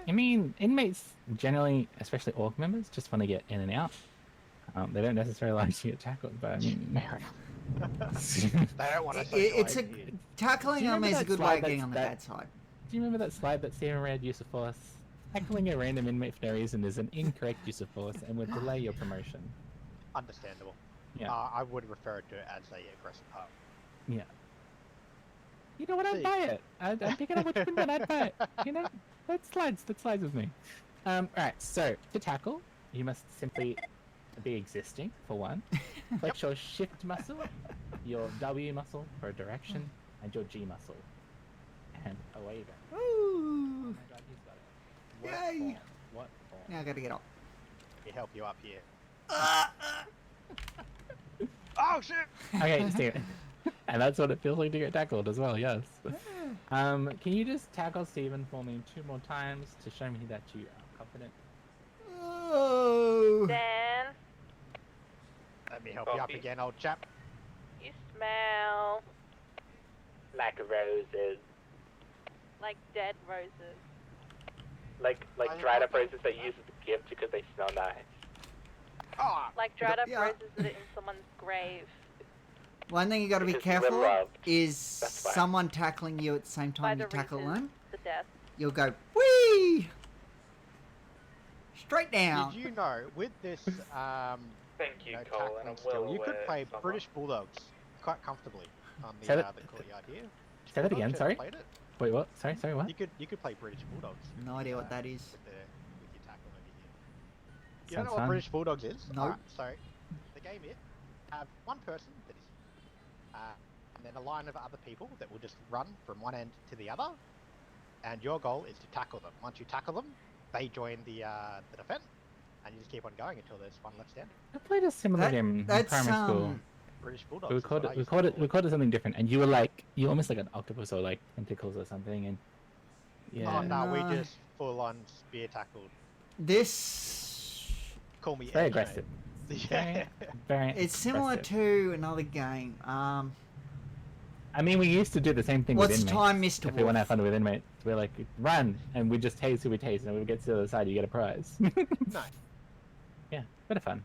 I mean, inmates generally, especially org members, just want to get in and out. They don't necessarily like to get tackled, but I mean, They don't want to It's a tackling Do you them remember is a that good slide way of getting that's- on the that- bad side. Do you remember that slide that Steven read? Use of force. Tackling a random inmate for no reason is an incorrect use of force and would delay your promotion. Understandable. Yeah. I would refer to it as a aggressive hug. Yeah. You know what? I'd buy it. I'm picking up which one, but I'd buy it. You know, that slides with me. Alright, so to tackle, you must simply be existing for one. Flex your shift muscle, your W muscle for direction, and your G muscle. And away you go. Ooh. Oh my god, he's got it. What Yay. form? What form? Now I gotta get up. Let me help you up here. Oh shit! Okay, Steven. And that's what it feels like to get tackled as well, yes. Can you just tackle Steven for me 2 more times to show me that you are confident? Oh. Dan, Let me help you up Coffee. again, old chap. you smell Like roses. like dead roses. Like dried up roses that you use as a gift because they smell nice. Oh, Like dried up Yeah. roses that are in someone's grave. One thing you gotta be Because you were careful of loved. is That's why. someone tackling you at the same By time the you tackle reason, them. the death. You'll go whee straight down. Did you know with this Thank you, know, Cole, and tackling I'm skill, well you could aware play someone- British Bulldogs quite comfortably on the, Say that- the courtyard here. Say that again, Bulldogs, sorry? ever played it? Wait, what? Sorry, what? You could play British Bulldogs. No idea what that is. With your tackle over here. You don't Sounds know what fun. British Bulldogs is? No. Alright, so the game is have one person that is, and then a line of other people that will just run from one end to the other, and your goal is to tackle them. Once you tackle them, they join the defense, and you just keep on going until there's one left standing. I played a similar game in That's primary school. British Bulldogs. We is called what I it. We used to called it. call We called it something different. And you were almost like an octopus or like tentacles or something. And yeah, Oh no, we No. just full on spear tackled. This Call me very Edge, mate. aggressive. Yeah. Very. it's similar aggressive. to another game. I mean, we used to do the same thing What's with inmates. time, Mr. If we want to have Wolf? fun with inmates, we're like, run, and we just tase who we tase, and when we get to the other side, you get a prize. Nice. Yeah, bit of fun.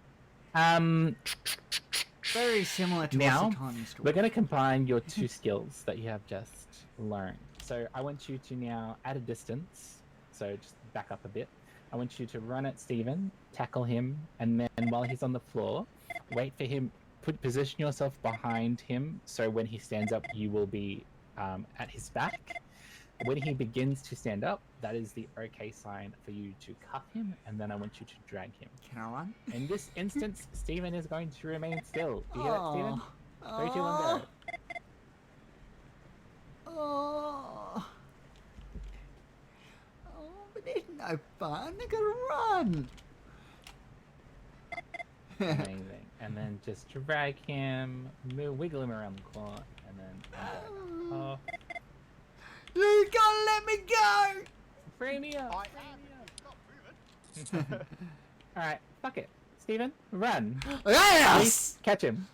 Very similar to Now, What's the Time, Mr. we're Wolf. going to combine your 2 skills that you have just learned. So I want you to now, at a distance, so just back up a bit, I want you to run at Steven, tackle him, and then while he's on the floor, wait for him. Position yourself behind him, so when he stands up, you will be at his back. When he begins to stand up, that is the okay sign for you to cuff him, and then I want you to drag him. Can I run? In this instance, Steven is going to remain still. Do you hear that, Steven? 3, 2, 1, go. Oh, but it's no fun. I gotta run. Amazing. And then just drag him, wiggle him around the court, and then oh. You gotta let me go. Free me up. Alright, fuck it. Steven, run. Yes! Please catch him.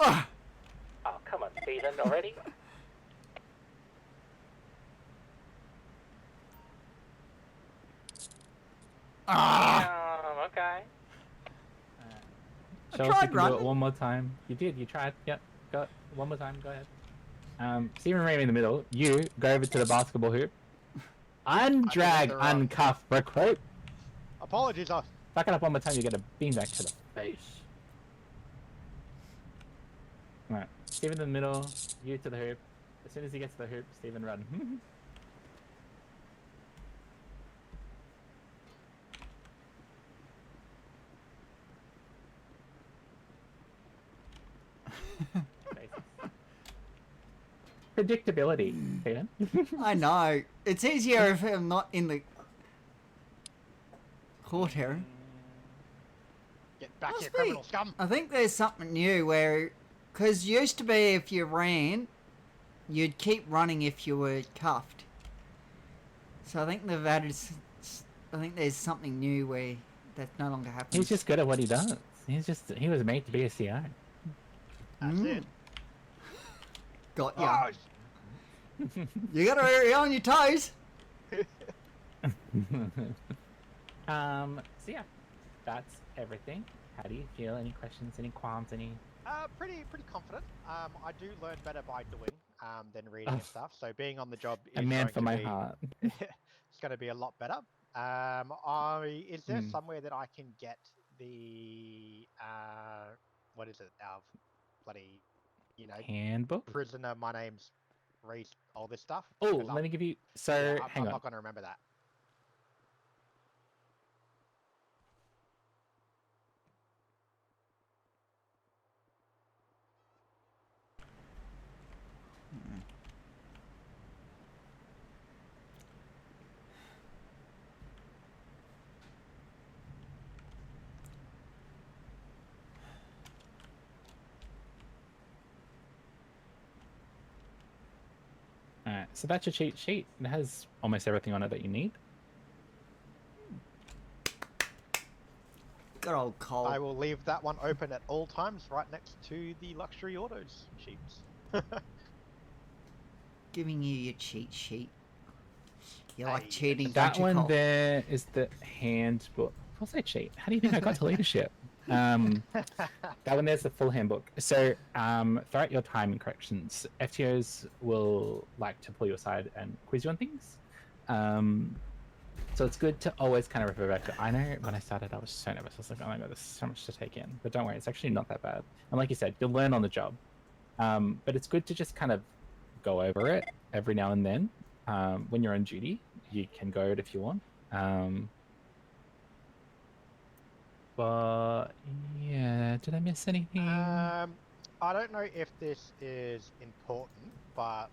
Oh, come on, Steven, already? Okay. Show us you can do it one more time. You did, you tried. Yep, go it. One more time, go ahead. Steven Raimi in the middle. You go over to the basketball hoop. Undrag, uncuff, recruit. Apologies, off. Fuck it up one more time, you get a beanbag to the face. Alright, Steven in the middle, you to the hoop. As soon as he gets to the hoop, Steven run. Predictability, Steven. I know. It's easier if I'm not in the court here. Get back here, criminal scum. I think there's something new where, because used to be if you ran, you'd keep running if you were cuffed. So I think they've added. I think there's something new where that no longer happens. He's just good at what he does. He was made to be a CI. That's it. Got ya. You gotta be on your toes. So yeah, that's everything. How do you feel? Any questions? Any qualms? Any? Pretty confident. I do learn better by doing than reading and stuff. So being on the job is A man going for to my be, heart. It's going to be a lot better. Is there somewhere that I can get the what is it? Our bloody, Handbook? Prisoner. My name's Reese. All this stuff. Oh, 'Cause let me give you. So I'm hang on. not going to remember that. Alright, so that's your cheat sheet. It has almost everything on it that you need. Good old Cole. I will leave that one open at all times, right next to the luxury autos sheets. Giving you your cheat sheet. You like cheating, That don't you, one Cole? there is the handbook. What's that cheat? How do you think I got to leadership? That one there's the full handbook. So throughout your time in corrections, FTOs will like to pull you aside and quiz you on things. So it's good to always kind of refer back to. I know when I started, I was so nervous. I was like, oh my god, there's so much to take in. But don't worry, it's actually not that bad. And like you said, you'll learn on the job. But it's good to just kind of go over it every now and then. When you're on duty, you can go it if you want. But yeah, did I miss anything? I don't know if this is important, but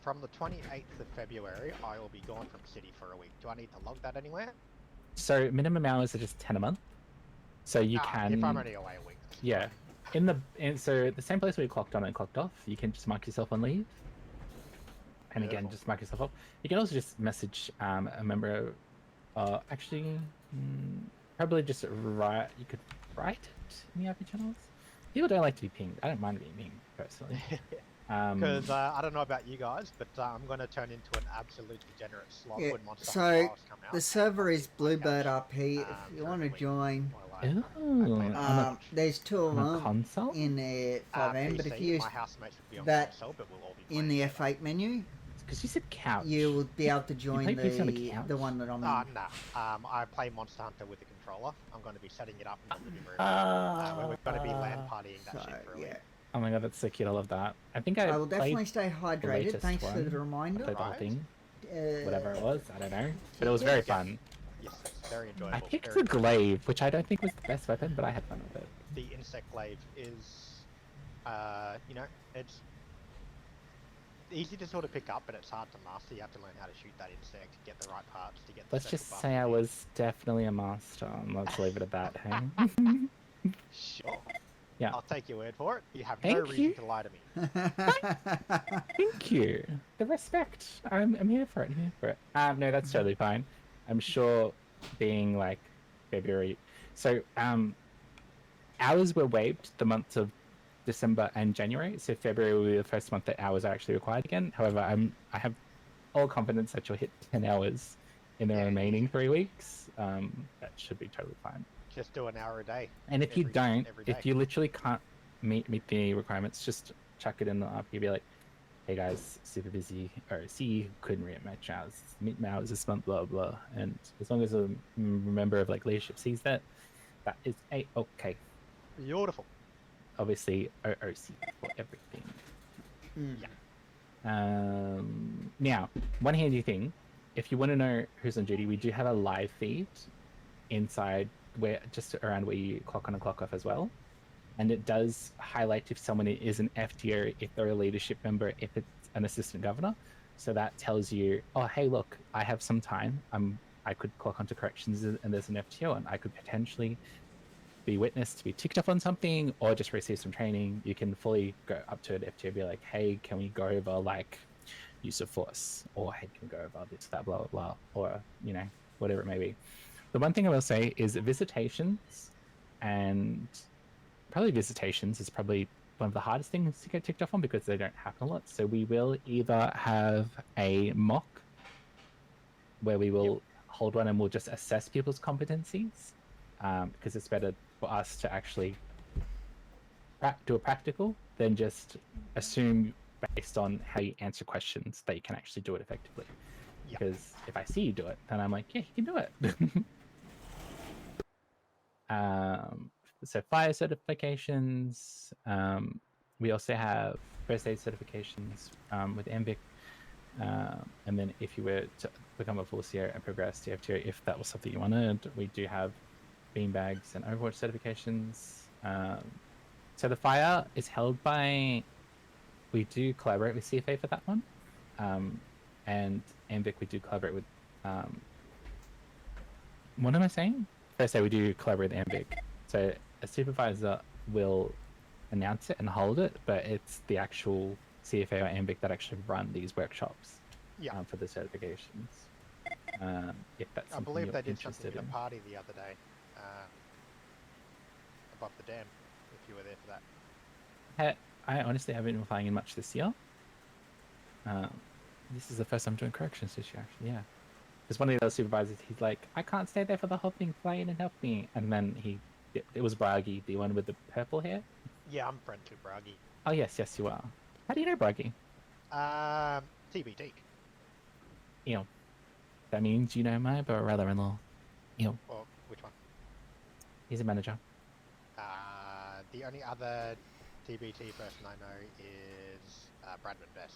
from the 28th of February, I will be gone from City for a week. Do I need to log that anywhere? So minimum hours are just 10 a month. So you can. If I'm only away a week. Yeah. So the same place where you clocked on and clocked off, you can just mark yourself on leave. And again, just mark yourself off. You can also just message a member. Probably just write. You could write it in the IP channels. People don't like to be pinged. I don't mind being pinged personally. Because I don't know about you guys, but I'm going to turn into an absolute degenerate slob Yeah, when Monster so Hunter Files come out. the server is Bluebird RP. If you want to join, there's two of On a them console? in the 5M. But if PC, you use my housemates would be on that console, but we'll all be in the F8 menu, Because you said couch. You will be able to join play PC on the the couch? one that I'm in. Nah. I play Monster Hunter with the controller. I'm going to be setting it up in the living room. When we're going to be LAN partying that shit for a week. Oh my god, that's so cute. I love that. I think I will definitely played stay the hydrated. latest Thanks for the one. reminder. I played the whole thing. Uh, Whatever it was, I don't know. But it was very fun. Yes, very enjoyable. I picked very the glaive, which I don't think was the best weapon, but I had fun with it. The insect glaive is, you know, it's easy to sort of pick up, but it's hard to master. You have to learn how to shoot that insect, get the right parts to get the Let's special just buff. say I was definitely a master, and let's leave it at that, hey? Sure. Yeah. I'll take your word for it. You have no Thank reason you. to lie to me. Thank you. The respect. I'm here for it. I'm here for it. No, that's totally fine. I'm sure being like February. So, hours were waived the months of December and January. So February will be the first month that hours are actually required again. However, I have all confidence that you'll hit 10 hours in the remaining 3 weeks. That should be totally fine. Just do an hour a day. And if you don't, every day. if you literally can't meet the requirements, just chuck it in the RP. Be like, hey guys, super busy, or see, couldn't read my hours, meet my hours this month, blah blah. And as long as a member of like leadership sees that, that is okay. Beautiful. Obviously, OOC for everything. Yeah. Now, one handy thing, if you want to know who's on duty, we do have a live feed inside where just around where you clock on and clock off as well, and it does highlight if someone is an FTO, if they're a leadership member, if it's an assistant governor. So that tells you, oh hey, look, I have some time. I could clock onto corrections and there's an FTO, and I could potentially be witnessed to be ticked off on something or just receive some training. You can fully go up to an FTO and be like, hey, can we go over like use of force, or hey, can we go over this, that, blah blah blah, or you know, whatever it may be. The one thing I will say is visitations, and probably visitations is probably one of the hardest things to get ticked off on because they don't happen a lot. So we will either have a mock where we will hold one and we'll just assess people's competencies, because it's better for us to actually do a practical than just assume based on how you answer questions that you can actually do it effectively. Because if I see you do it, then I'm like, yeah, you can do it. So fire certifications. We also have first aid certifications with AMVIC. And then if you were to become a full CO and progress to FTO, if that was something you wanted, we do have beanbags and Overwatch certifications. So the fire is held by, we do collaborate with CFA for that one. And AMVIC we do collaborate with, what am I saying? First aid we do collaborate with AMVIC. So a supervisor will announce it and hold it, but it's the actual CFA or AMVIC that actually run these workshops for the certifications. If that's I something believe you're they did interested something at in. a party the other day, above the dam, if you were there for that. I honestly haven't been flying in much this year. This is the first time doing corrections this year, actually, yeah. Because one of the other supervisors, he's like, I can't stay there for the whole thing, fly in and help me. And then it was Bragi, the one with the purple hair. Yeah, I'm friend to Bragi. Oh, yes, you are. How do you know Bragi? TBD. You know, that means you know my brother-in-law. You know, Well, which one? he's a manager. The only other TBT person I know is Bradman Best.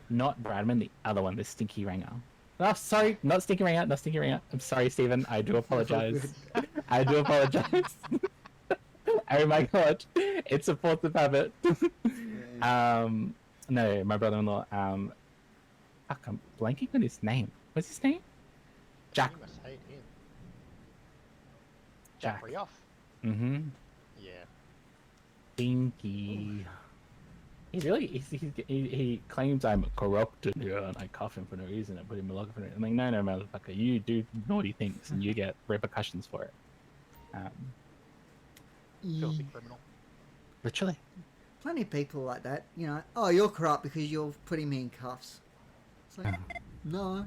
Not Bradman, the other one, the Stinky Ringer. Oh, sorry, not Stinky Ringer, not Stinky Ringer. I'm sorry, Stephen. I do apologize. I do apologize. Oh my god, it's a force of habit. No, my brother-in-law. Fuck, I'm blanking on his name. What's his name? Jack. You must hate him. Jack. Rioff. Mm-hmm. Yeah. Stinky. He claims I'm corrupted here, and I cuff him for no reason. I put him in log for no. I'm like, no, motherfucker, you do naughty things, and you get repercussions for it. Filthy criminal. Literally. Plenty of people like that, you know. Oh, you're corrupt because you're putting me in cuffs. It's like, no,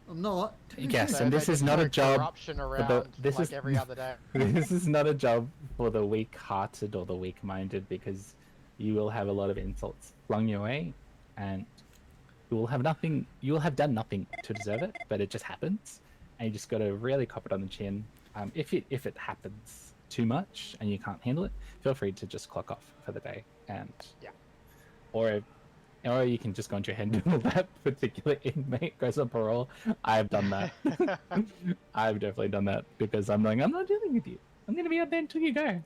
I'm not. Yes, So and they this is just not throw a job. corruption for around like every other day. This is not a job for the weak-hearted or the weak-minded, because you will have a lot of insults flung your way, and You will have nothing. You will have done nothing to deserve it, but it just happens, and you just got to really cop it on the chin. If it happens too much and you can't handle it, feel free to just clock off for the day, and or you can just go into your head and do that particular inmate goes on parole. I've done that. I've definitely done that because I'm like, I'm not dealing with you. I'm gonna be out there until you go.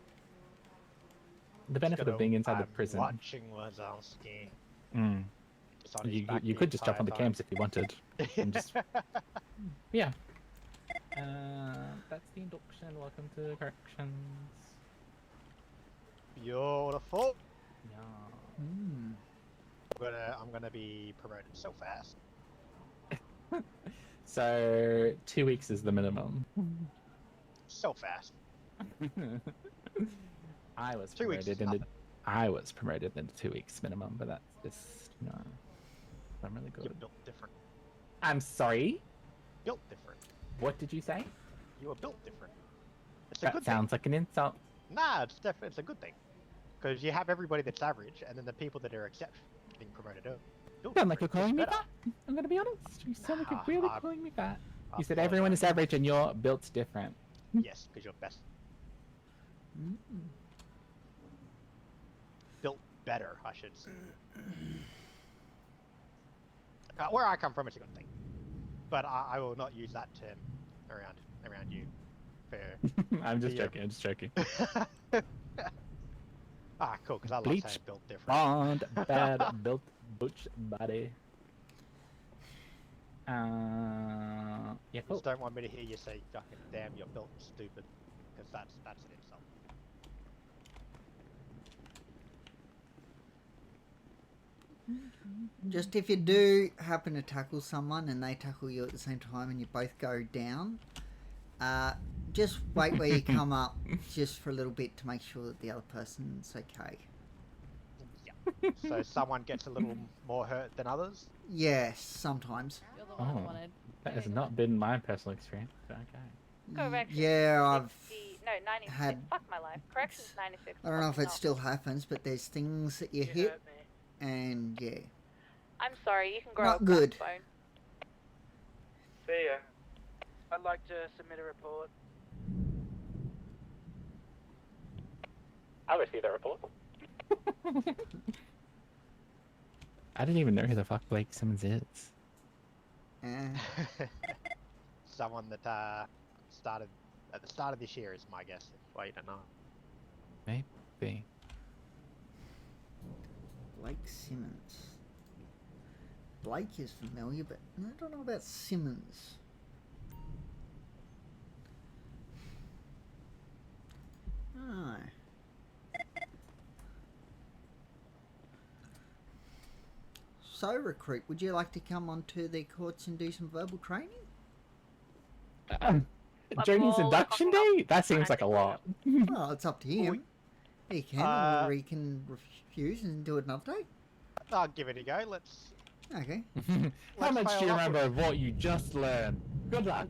The benefit of being inside the prison. Watching Wazowski. You could just jump on the cams if you wanted. And just... Yeah. That's the induction. Welcome to corrections. Beautiful. Yeah. I'm gonna be promoted so fast. So 2 weeks is the minimum. So fast. I was 2 weeks. I was promoted in 2 weeks minimum, but that's just I'm really good. You're built different. I'm sorry. Built different. What did you say? You were built different. It's a That good sounds like an insult. thing. Nah, it's a good thing. Because you have everybody that's average, and then the people that are exceptional being promoted up. Sound like you're calling me fat. I'm gonna be honest. You sound like you're really calling me fat. You said everyone is average and you're built different. Yes, because you're best. Built better, I should say. Where I come from, it's a good thing. But I will not use that term around you. I'm just joking. I'm just joking. Cool, because I love Bleach, saying built different. blonde, bad, built, butch body. Yeah, cool. Just don't want me to hear you say, fucking damn, you're built stupid. Because that's an insult. Just if you do happen to tackle someone and they tackle you at the same time and you both go down, just wait where you come up just for a little bit to make sure that the other person's okay. Yeah. So someone gets a little more hurt than others? Yes, sometimes. Oh, that has not been my personal experience. But okay. Correction. Yeah, I've 60, no, 96. had... Fuck my life. Corrections 96. I don't know if fucking it still happens, but there's things that you hit, and yeah. I'm sorry, you can grow Not a good. backbone. See ya. I'd like to submit a report. I'll receive that report. I didn't even know who the fuck Blake Simmons is. Someone that started at the start of this year is my guess. Well, you don't know. Maybe. Blake Simmons. Blake is familiar, but I don't know about Simmons. Oh. So, Recruit, would you like to come onto the courts and do some verbal training? Journey's induction day? That seems like a lot. Well, it's up to him. He can, or he can refuse and do it another day. I'll give it a go. Let's. Okay. How much do you remember of what you just learned? Good luck.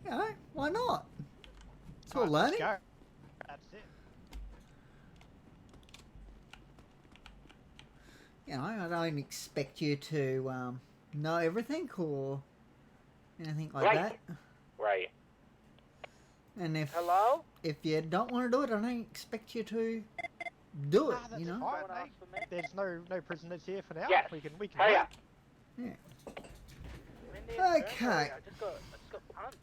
Yeah, why not? It's all Let's learning. go. That's it. You know, I don't expect you to know everything or anything like that. Right. And if Hello? if you don't want to do it, I don't expect you to do it. That's You know. fine, mate. There's no prisoners here for now. Yes. We can Hurry wait. up. Okay. I just got punched.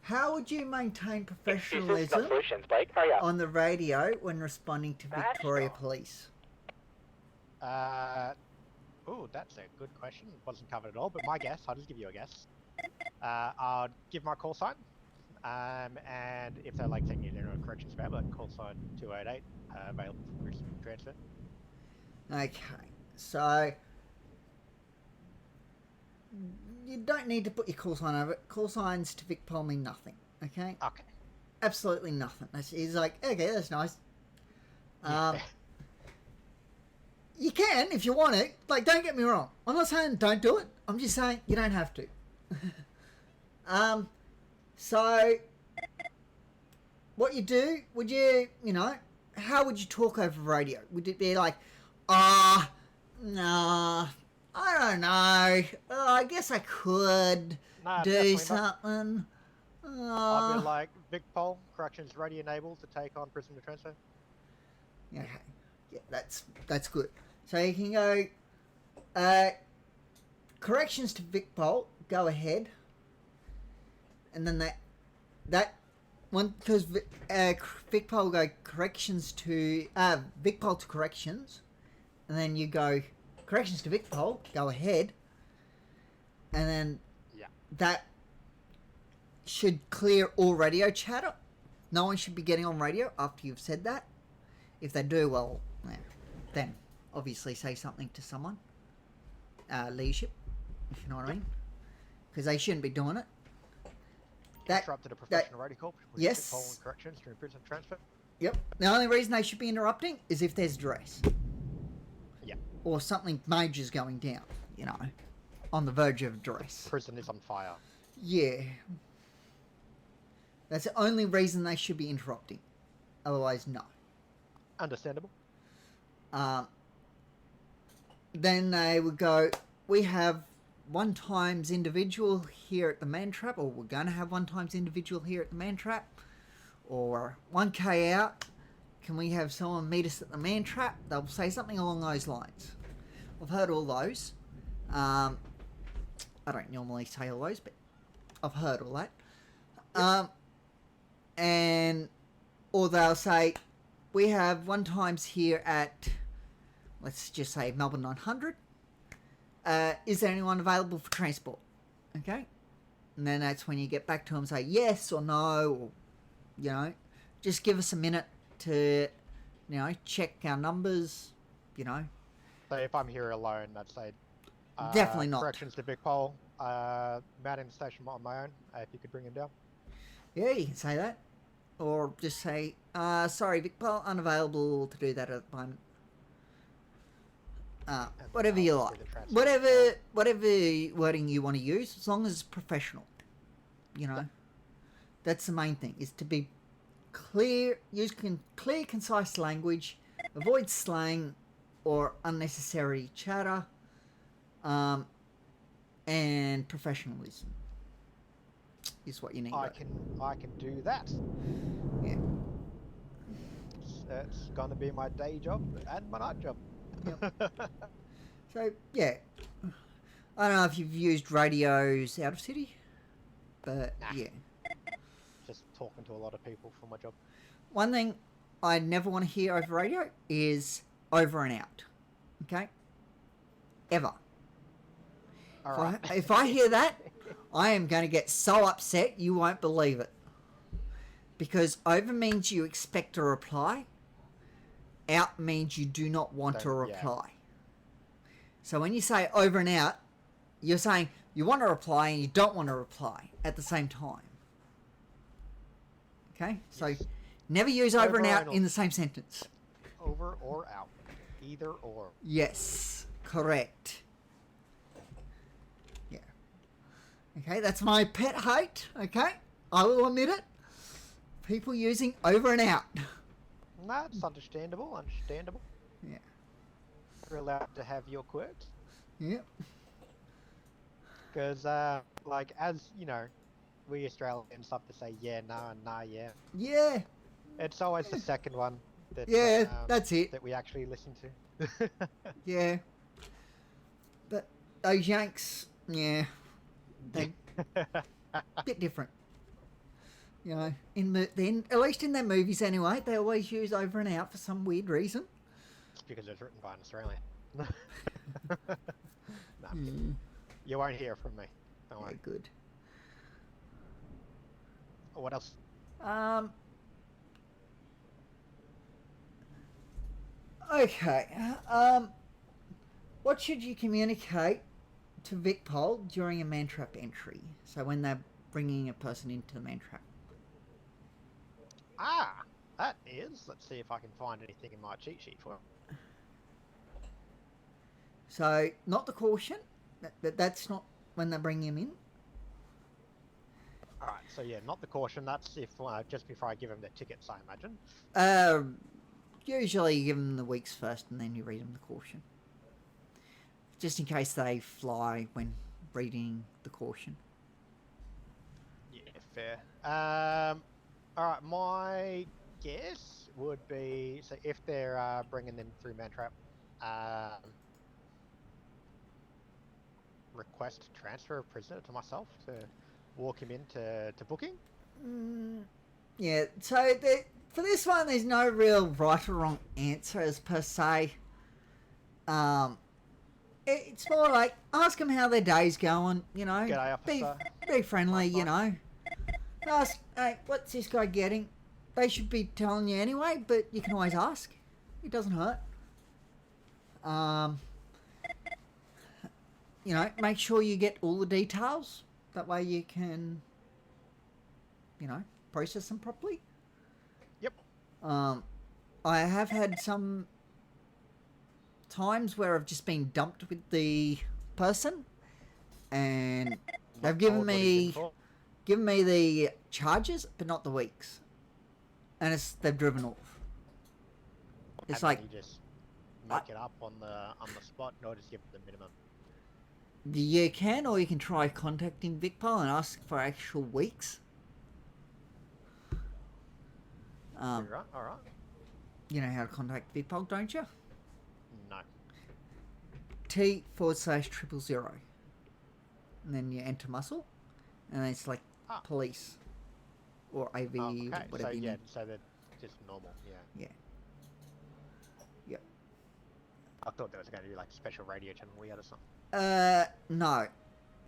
How would you maintain Excuses, professionalism not solutions, Blake. Hurry up. on the radio when responding to Victoria Police? Oh, that's a good question. Wasn't covered at all, but my guess, I'll just give you a guess. I'll give my call sign. And if they're like taking you to a corrections grab, like call sign 288, available for transfer. Okay, so you don't need to put your call sign over it. Call signs to Vic Pol mean nothing. Okay. Okay. Absolutely nothing. He's like, okay, that's nice. You can if you want it. Like, don't get me wrong. I'm not saying don't do it. I'm just saying you don't have to. So what you do? Would you know? How would you talk over radio? Would it be like, Nah, I don't know. I guess I could Nah, do definitely not. something. I'd be like, Vic Pol, corrections ready and able to take on prisoner transfer. Okay. Yeah, that's good. So you can go corrections to Vic Pol, go ahead. And then that one, because Vic Pol will go corrections to Vic Pol to corrections, and then you go corrections to Vic Pol, go ahead, and then that should clear all radio chatter. No one should be getting on radio after you've said that. If they do, well, yeah, then obviously say something to someone, leadership, if you know what I mean, because they shouldn't be doing it. Interrupted a professional radio call. Yes. Vic Pol and corrections during prisoner transfer. Yep. The only reason they should be interrupting is if there's duress. Yeah. Or something major's going down, you know, on the verge of duress. Prison is on fire. Yeah. That's the only reason they should be interrupting. Otherwise, no. Understandable. Then they would go, we have one times individual here at the man trap, or we're going to have one times individual here at the man trap, or 1K out. Can we have someone meet us at the man trap? They'll say something along those lines. I've heard all those. I don't normally say all those, but I've heard all that. And or they'll say, we have one times here at, let's just say Melbourne 900. Is there anyone available for transport? Okay. And then that's when you get back to them and say yes or no, or, you know, just give us a minute to, you know, check our numbers, you know. So if I'm here alone, I'd say... Definitely not. Corrections to Vic Pol. Mounting the station on my own, if you could bring him down. Yeah, you can say that. Or just say, sorry, Vic Pol, unavailable to do that at the moment. Whatever you like. Whatever wording you want to use, as long as it's professional. You know? That's the main thing, is to be clear, use clear, concise language, avoid slang or unnecessary chatter, and professionalism is what you need. I can do that. Yeah. It's gonna be my day job and my night job. So yeah, I don't know if you've used radios out of city, but yeah. Just talking to a lot of people for my job. One thing I never want to hear over radio is over and out. Okay? Ever. Alright. If I hear that, I am going to get so upset you won't believe it. Because over means you expect a reply. Out means you do not want a reply. So when you say over and out, you're saying you want a reply and you don't want a reply at the same time. Okay? So never use over and out in the same sentence. Over or out. Either or. Yes. Correct. Yeah. Okay, that's my pet hate. Okay? I will admit it. People using over and out. That's understandable. Understandable. Yeah. You're allowed to have your quirks. Yep. Because, like, as you know, we Australians love to say yeah, nah, and nah, yeah. Yeah. It's always the second one that that's it. that we actually listen to. Yeah. But those Yanks, yeah, they bit different. You know, at least in their movies anyway, they always use over and out for some weird reason. It's because it's written by an Australian. Nah, you won't hear from me. Don't worry. Good. What else? Okay. What should you communicate to Vic Pol during a man trap entry? So when they're bringing a person into the man trap. That is. Let's see if I can find anything in my cheat sheet for it. So not the caution. That's not when they bring him in. Alright, so yeah, not the caution. That's if just before I give them their tickets, I imagine. Usually you give them the weeks first and then you read them the caution. just in case they fly when reading the caution. Yeah, fair. All right, my guess would be so if they're bringing them through Mantrap, request transfer a prisoner to myself to walk him into booking. Yeah, so for this one, there's no real right or wrong answers per se. It's more like ask them how their day's going, you know. G'day, officer. Be friendly, you know. Ask, hey, what's this guy getting? They should be telling you anyway, but you can always ask. It doesn't hurt. You know, make sure you get all the details. That way you can, you know, process them properly. Yep. I have had some times where I've just been dumped with the person, and they've given me the charges, but not the weeks, and they've driven off. It's And like then you just make it up on the spot, or just give them the minimum. you can, or you can try contacting Vicpol and ask for actual weeks. All right. You know how to contact Vicpol, don't you? No. T/000, and then you enter muscle, and then it's like police or AV, Okay, whatever so you yeah, need. so they're just normal, yeah. Yeah. Yep. I thought there was going to be like a special radio channel we had or something. No.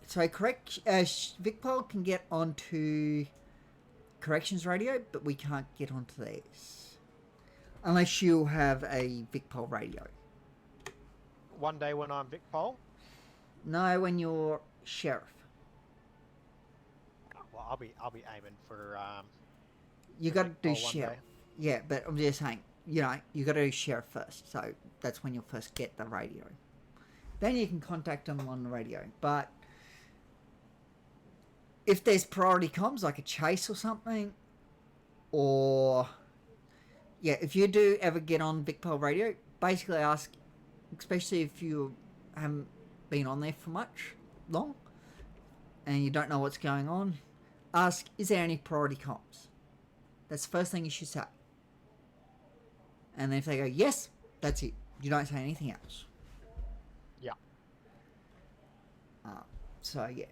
So Vicpol can get onto corrections radio, but we can't get onto theirs unless you have a Vicpol radio. One day when I'm Vicpol, No, when you're sheriff. well, I'll be aiming for You got to do Vicpol one sheriff. day. Yeah, but I'm just saying, you know, you got to do sheriff first. So that's when you'll first get the radio. Then you can contact them on the radio. But if there's priority comms, like a chase or something, or yeah, if you do ever get on Vicpol radio, basically ask, especially if you haven't been on there for long, and you don't know what's going on, ask, is there any priority comms? That's the first thing you should say. And then if they go, yes, that's it. You don't say anything else. Yeah. So, yeah.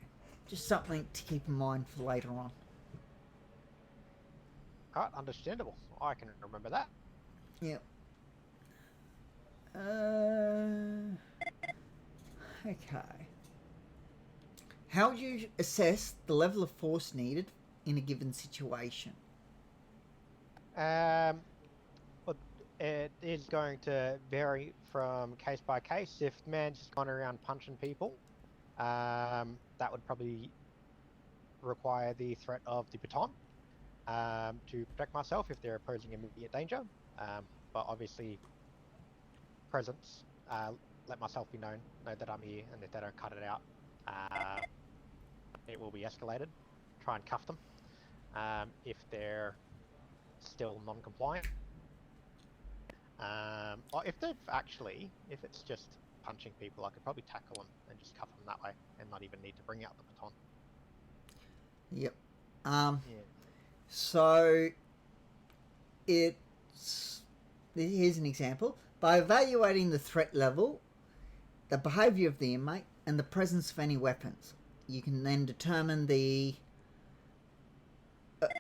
Just something to keep in mind for later on. Alright, understandable. I can remember that. Yep. Okay. How would you assess the level of force needed in a given situation? Well, it is going to vary from case by case. If the man's just gone around punching people, that would probably require the threat of the baton to protect myself if they're posing immediate danger. But obviously, presence, let myself be known, know that I'm here, and if they don't cut it out, it will be escalated. Try and cuff them. If they're still non-compliant, or if if it's just punching people, I could probably tackle them and just cuff them that way, and not even need to bring out the baton. Yep. So here's an example. By evaluating the threat level, the behaviour of the inmate, and the presence of any weapons, you can then determine the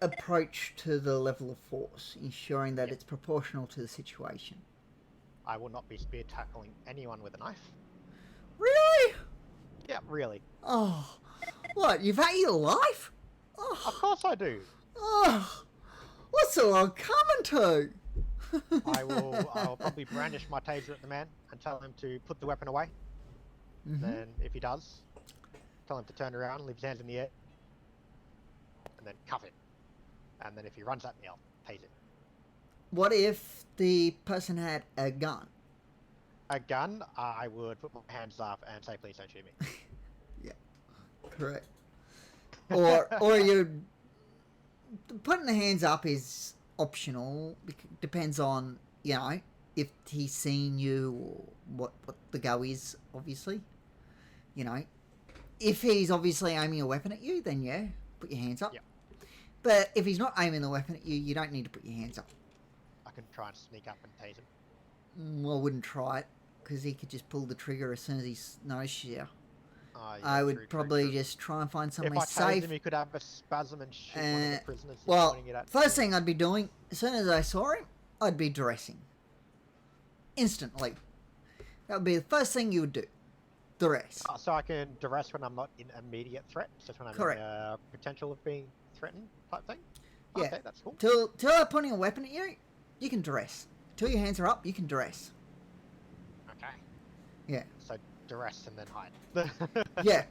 approach to the level of force, ensuring that it's proportional to the situation. I will not be spear tackling anyone with a knife. Really? Yeah, really. Oh, what? You've had your life? Oh. Of course I do. Oh, what's the world coming to? I'll probably brandish my taser at the man and tell him to put the weapon away. Then, if he does, tell him to turn around, leave his hands in the air, and then cuff him. And then if he runs at me, I'll tase him. What if the person had a gun? A gun, I would put my hands up and say, please don't shoot me. Yeah, correct. Or you putting the hands up is optional. Depends on, you know, if he's seen you or what the go is, obviously. You know, if he's obviously aiming a weapon at you, then yeah, put your hands up. Yeah. But if he's not aiming the weapon at you, you don't need to put your hands up. I can try and sneak up and tase him. I wouldn't try it, because he could just pull the trigger as soon as he notices you. Yeah, I would true, probably just try and find somewhere if I safe. tased him, he could have a spasm and shoot one of the prisoners. he's Well, pointing it at. first thing I'd be doing, as soon as I saw him, I'd be dressing. Instantly. That would be the first thing you would do. Duress. So I can duress when I'm not in immediate threat, just when I'm Correct. in potential of being threatened type thing? Yeah. Okay, that's cool. Till they're pointing a weapon at you, you can duress. Till your hands are up, you can duress. Okay. Yeah. So duress and then hide. Yeah.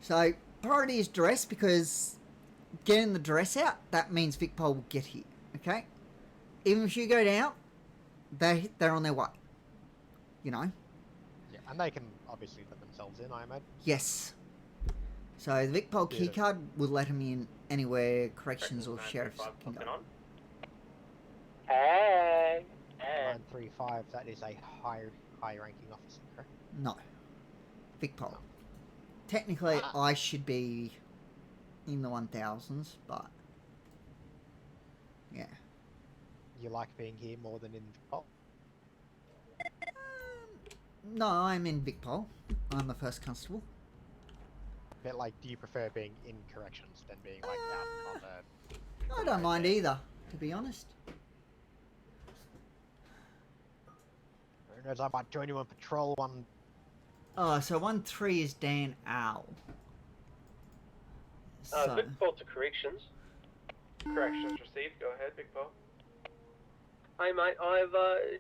So, priority is duress, because getting the duress out, that means Vicpol will get here. Okay? Even if you go down, they're on their way. You know? Yeah, and they can obviously let themselves in, I imagine. Yes. So the Vicpol keycard will let him in anywhere corrections or sheriffs can go. Hey. 935, that is a high ranking officer, correct? No. Vicpol. Technically, I should be in the 1000s, but yeah. You like being here more than in Vicpol? No, I'm in Vicpol. I'm the first constable. But like, do you prefer being in corrections than being like out on the... I don't mind either, to be honest. Who knows, I might join you on patrol one... Oh, so 1-3 is Dan Owl. So, Big Paul to corrections. Corrections received. Go ahead, Big Paul. Hey mate, I've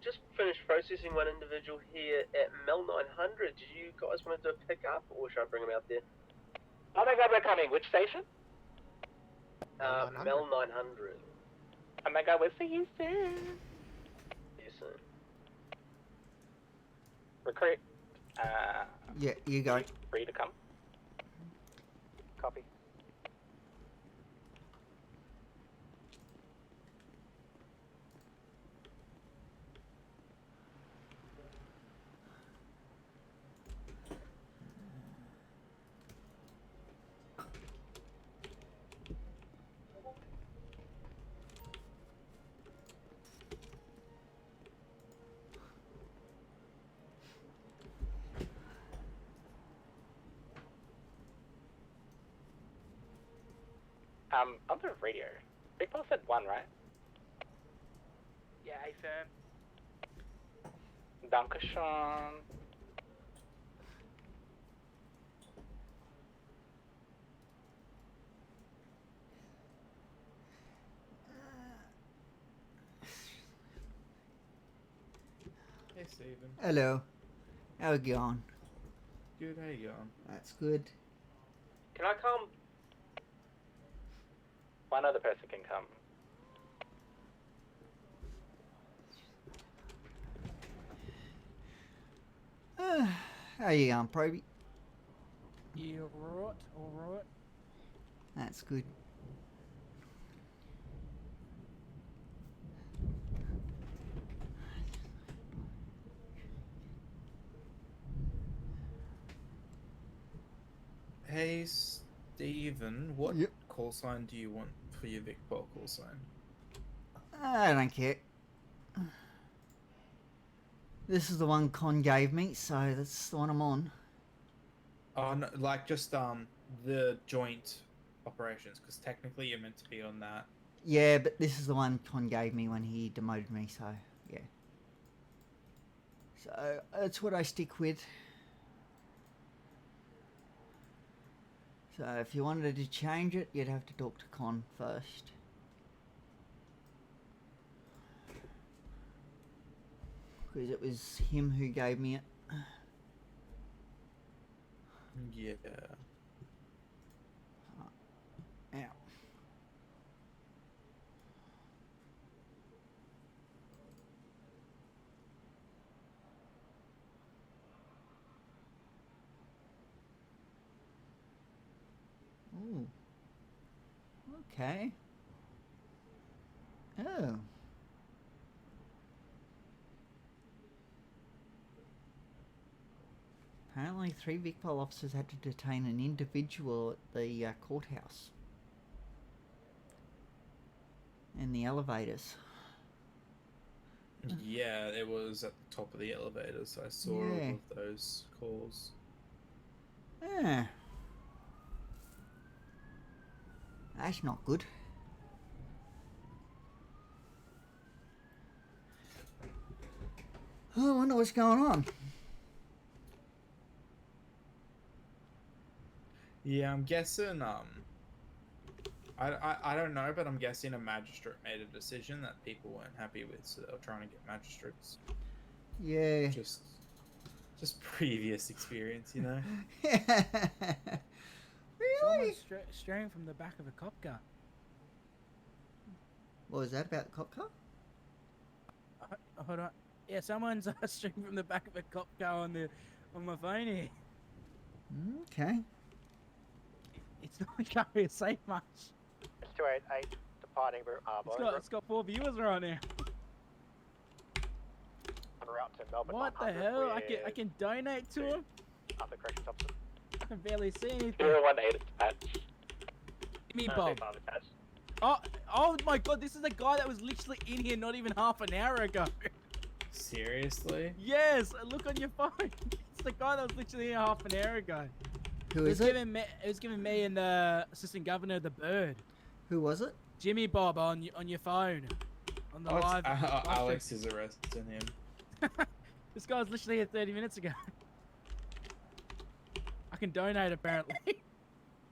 just finished processing one individual here at Mel 900. Do you guys want to do a pickup, or should I bring him out there? Oh my god, we're coming. Which station? Mel 900. Oh my god, we'll see you soon. See you soon. Recruit. yeah, you go. Free to come. Copy. On the radio, Big Paul said 1, right? Yeah, hey firm. Dankeschön. Hey, Steven. Hello. How it going? Good, how you going? That's good. Can I come? One other person can come. How you going, Proby? Yeah, alright, alright. That's good. Hey, Steven, what call sign do you want for your Vicpol call sign? I don't care. This is the one Con gave me, so that's the one I'm on. Oh, no, like just the joint operations, because technically you're meant to be on that. Yeah, but this is the one Con gave me when he demoted me, so yeah. So that's what I stick with. So if you wanted to change it, you'd have to talk to Con first. Because it was him who gave me it. Yeah. Yeah. Ooh. Okay. Oh. Apparently apparently 3 Vicpol officers had to detain an individual at the courthouse. In the elevators. Yeah, it was at the top of the elevator, so I saw all Yeah. of those calls. Yeah. That's not good. Oh, I wonder what's going on. Yeah, I'm guessing. I don't know, but I'm guessing a magistrate made a decision that people weren't happy with, so they were trying to get magistrates. Yeah. Just previous experience, you know. Someone's straying from the back of a cop car. What was that about the cop car? Hold on. Yeah, someone's straying from the back of a cop car on my phone here. Okay. It's not going to say much. 288 departing It's got 4 viewers right now. en route to Melbourne. What the 100 hell? with I can donate to him. Other corrections officer. I can barely see anything. 018 attached. Give me Bob. Oh my god, this is the guy that was literally in here not even half an hour ago. Seriously? Yes, look on your phone. It's the guy that was literally here half an hour ago. Who is it? It was giving me and the assistant governor the bird. Who was it? Jimmy Bob on your phone. On the live. Alex is arresting him. This guy was literally here 30 minutes ago. I can donate apparently.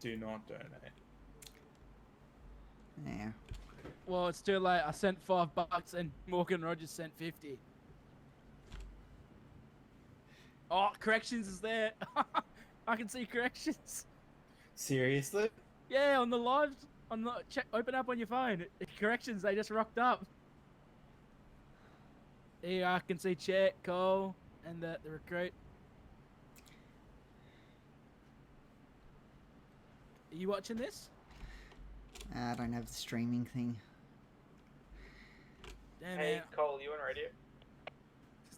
Do not donate. Yeah. Well, it's too late. I sent $5 and Morgan Rogers sent 50. Oh, corrections is there. I can see corrections. Seriously? Yeah, on the live, open up on your phone. Corrections, they just rocked up. Here I can see Chet, Cole, and the recruit. Are you watching this? I don't have the streaming thing. Damn Hey, it. Cole, you on radio?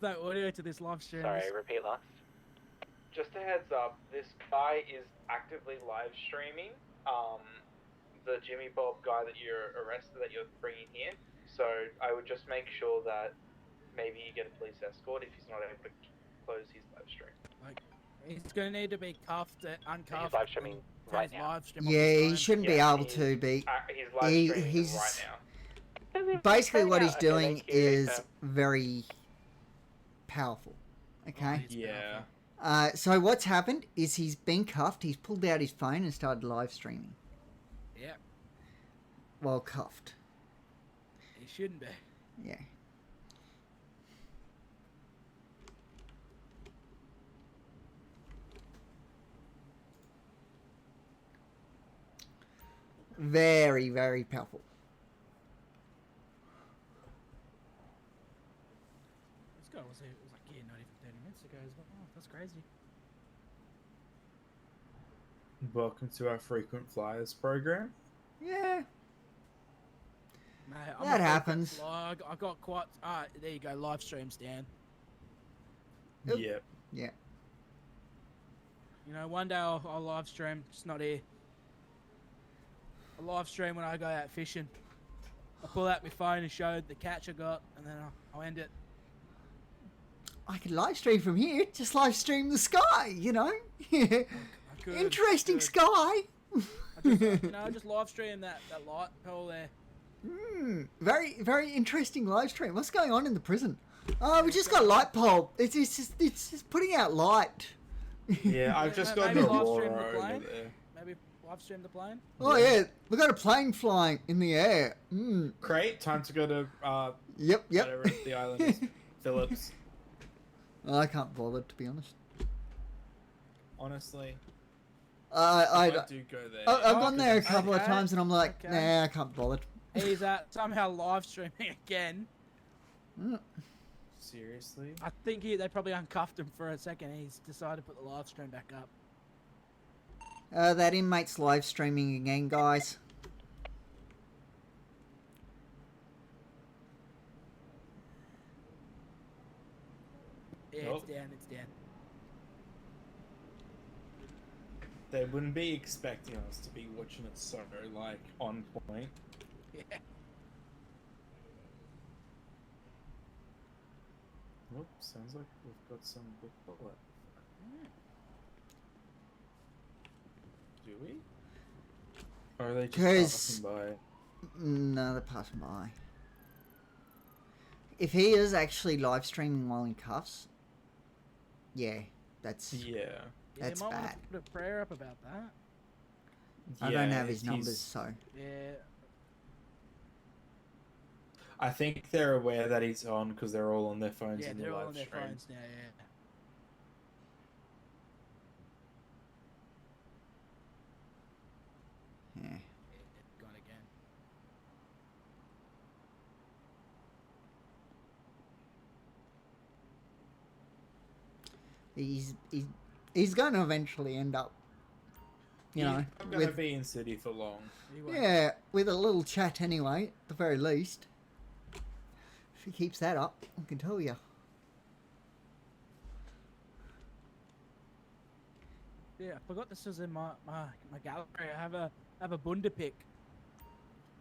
There's no audio to this live stream. Sorry, repeat last. Just a heads up, this guy is actively live streaming. The Jimmy Bob guy that you're arrested, that you're bringing here. So I would just make sure that maybe you get a police escort if he's not able to close his live stream. Like, he's gonna need to be cuffed, uncuffed. He's live streaming right now. Live stream on Yeah, his he phone. shouldn't be able to be. He's live streaming he's right now. basically what he's Okay, doing thank you. is very powerful. Okay. Yeah. So what's happened is he's been cuffed. He's pulled out his phone and started live streaming Yeah, while cuffed. he shouldn't be. Yeah. Very, very powerful. This guy was here, it was like, yeah, not even 30 minutes ago as well. Oh, that's crazy. Welcome to our frequent flyers program. Yeah. Mate, That happens. I got quite. There you go. Live streams down. Yep. Yeah. You know, one day I'll live stream. Just not here. I live stream when I go out fishing. I pull out my phone and show the catch I got, and then I'll end it. I can live stream from here. Just live stream the sky, you know? Good, Interesting good. sky. I just, I just live stream that light pole there. Very, very interesting live stream. What's going on in the prison? We just got a light pole. It's just putting out light. Yeah, I've just got Maybe the live stream Aurora the over plane. there. Maybe live stream the plane. Oh yeah, we got a plane flying in the air. Great, time to go to Yep. whatever the island is. Phillips. I can't bother, to be honest. Honestly. I do go there. I've gone there a couple of Okay, times and I'm like, okay. nah, I can't bother. He's somehow live streaming again. Seriously? I think they probably uncuffed him for a second. He's decided to put the live stream back up. That inmate's live streaming again, guys. Yeah, Nope. it's down. It's down. They wouldn't be expecting us to be watching it so, like, on point. Yeah. Nope, sounds like we've got some big bullet. Do we? Or are they just passing by? No, they're passing by. If he is actually live streaming while in cuffs, yeah, that's that's you might bad. want to put a prayer up about that. I don't have his numbers, so Yeah. I think they're aware that he's on because they're all on their phones Yeah, in the they're all live on their stream. phones now. Yeah. yeah. Gone again. He's going to eventually end up, you know, I'm gonna be in city for long. yeah, with a little chat anyway, at the very least. If he keeps that up, I can tell you. Yeah, I forgot this was in my gallery. I have a Bunda pic.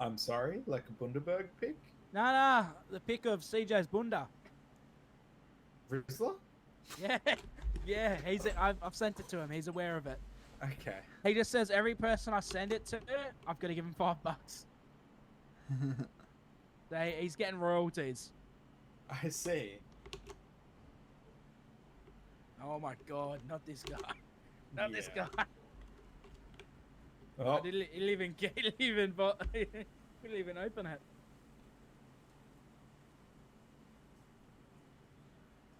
I'm sorry, like a Bundaberg pick? Nah, the pic of CJ's Bunda. Rizzler? Yeah, yeah. I've sent it to him. He's aware of it. Okay. He just says every person I send it to, I've got to give him $5. He's getting royalties. I see. Oh my god, not this guy. Not this guy. Oh. He'll even open it.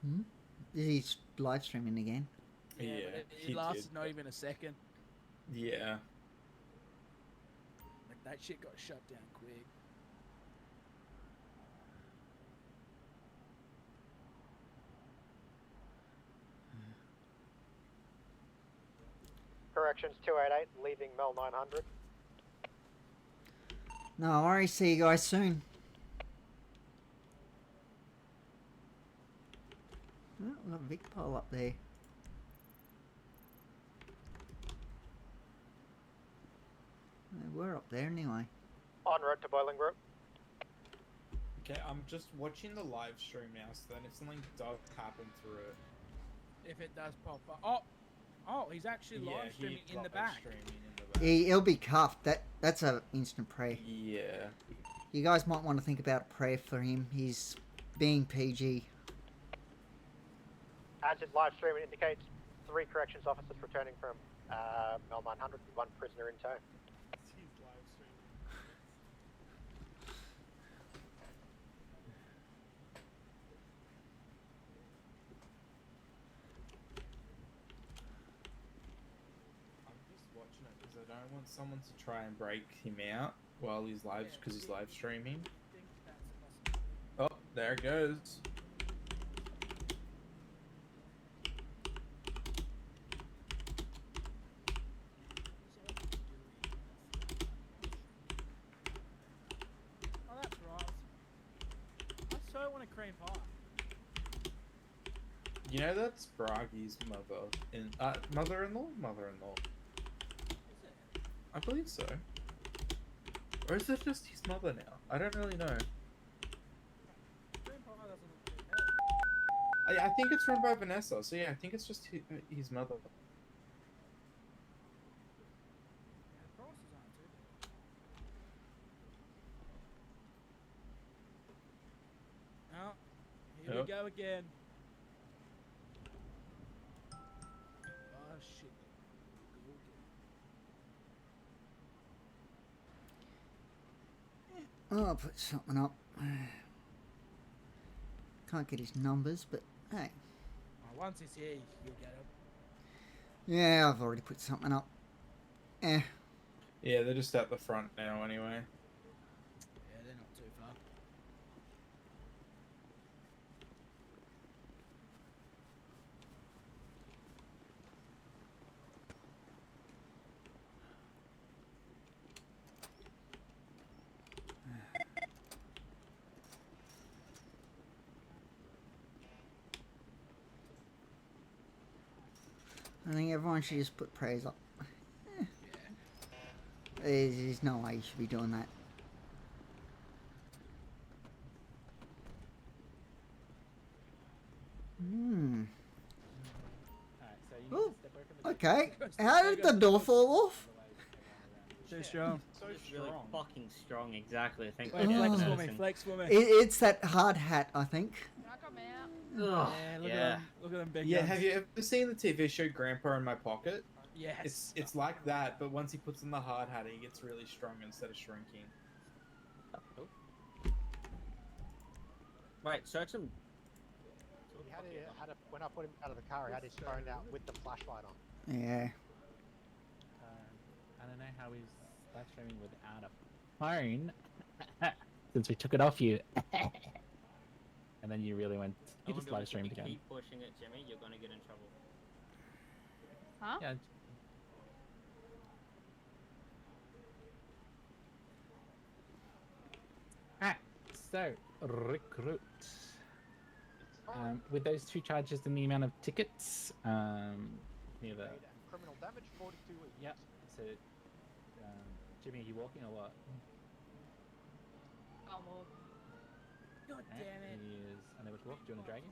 Hmm? He's live streaming again. Yeah, but he it lasted did. not even a second. Yeah. Like that shit got shut down quick. Corrections 288, leaving Mel 900. No worries, see you guys soon. Oh, we've got Vic Pole up there. We're up there anyway. En route to Bolingbroke. Okay, I'm just watching the live stream now, so then if something does happen through it. If it does pop up. Oh, he's actually Yeah, live streaming he's in the live back. streaming in the back. He'll be cuffed. That's a instant prayer. Yeah. You guys might want to think about a prayer for him. He's being PG. As his live stream indicates, 3 corrections officers returning from Mel 900 with 1 prisoner in tow. I'm just watching it because I don't want someone to try and break him out while he's live, because he's live streaming. Oh, there it goes. Oh, that's right. I so want a cream pie. You know that's Bragi's mother-in-law? Mother-in-law. I believe so. Or is it just his mother now? I don't really know. Cream pie doesn't look too bad. I think it's run by Vanessa, so yeah, I think it's just his mother. The prices aren't too bad. Oh, here Yep. we go again. Oh shit. Oh, I'll put something up. Can't get his numbers, but hey. Oh, once he's here, you'll get him. Yeah, I've already put something up. Eh. Yeah, they're just at the front now anyway. Yeah, they're not too far. I think everyone should just put prayers up. There's no way you should be doing that. Hmm. Oh, okay. How did the door fall off? Too strong. It's really fucking strong, exactly. I think. Wait, Yeah, flex I'm for me, noticing. flex for me. It's that hard hat, I think. Yeah, look at them. Look at them big Yeah, guns. have you ever seen the TV show Grandpa in My Pocket? Yes. It's like that, but once he puts on the hard hat, he gets really strong instead of shrinking. Right, search him. When I put him out of the car, he had his phone out with the flashlight on. Yeah. I don't know how he's live streaming without a phone. Since we took it off you. And then you really went, you just live streamed again. Keep pushing it, Jimmy. You're gonna get in trouble. Huh? Yeah. So, recruit. With those 2 charges and the amount of tickets, near the... Criminal damage, 42 weeks. Yep. So, Jimmy, are you walking or what? I'll move. God damn it. He is unable to walk. Do you want to drag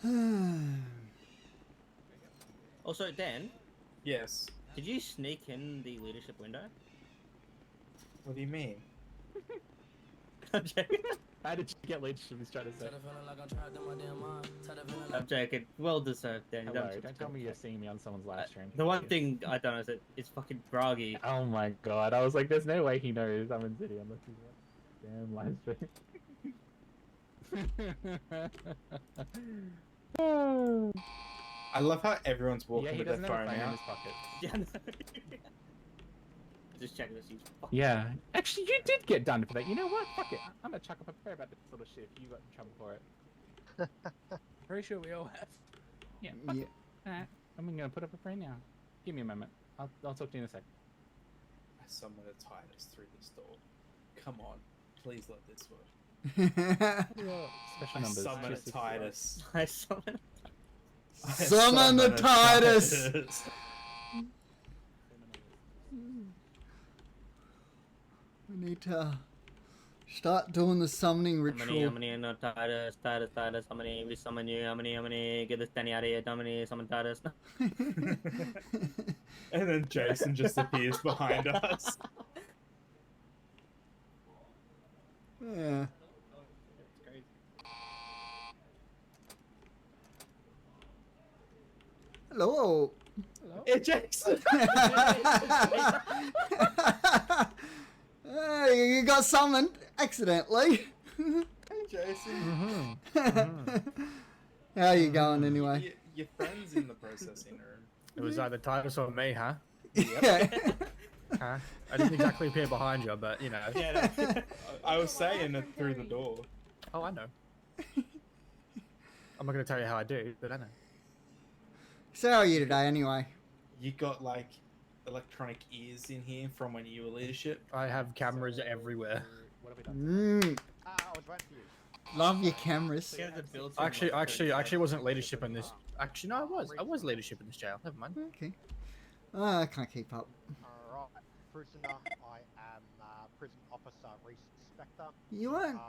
him? Also, Dan. Yes. Did you sneak in the leadership window? What do you mean? I'm joking. How did you get leadership? He's trying to say. I'm joking. Well deserved, Dan. Hello, don't tell me you're seeing me on someone's live stream. The one thing I don't know is that it's fucking Bragi. Oh my god, I was like, there's no way he knows I'm in City unless he's damn live stream. I love how everyone's walking Yeah, he with their doesn't have a phone phone in out. his pocket. Yeah, no. Just checking this. Yeah, actually, you did get done for that. You know what? Fuck it. I'm gonna chuck up a prayer about this sort of shit. You got in trouble for it. Pretty sure we all have. Yeah. Yeah. Alright, I'm gonna put up a prayer now. Give me a moment. I'll talk to you in a sec. I summoned a Titus through this door. Come on, please let this work. Special I numbers. summon a 260. Titus. I summon. Summon the Titus! We need to start doing the summoning How ritual. many, no, Titus, how many, we summon you, how many, get this Danny out of here, how many, summon Titus. And then Jason just appears behind us. Yeah. Hello. Hey, Jason! Hey, you got summoned accidentally. Hey, Jason. How you going anyway? Your friend's in the processing room. It was either Titus or me, huh? Yeah. Huh? I didn't exactly appear behind you, but you know. Yeah, no, I was saying it through the door. Oh, I know. I'm not going to tell you how I do, but I know. So how are you today anyway? You got like electronic ears in here from when you were leadership. I have cameras everywhere. What have we done? I was waiting for you. Love your cameras. Actually, wasn't leadership in this. Actually, no, I was leadership in this jail. Never mind. Okay. Oh, I can't keep up. Alright, prisoner, I am prison officer Reese Spectre. You weren't.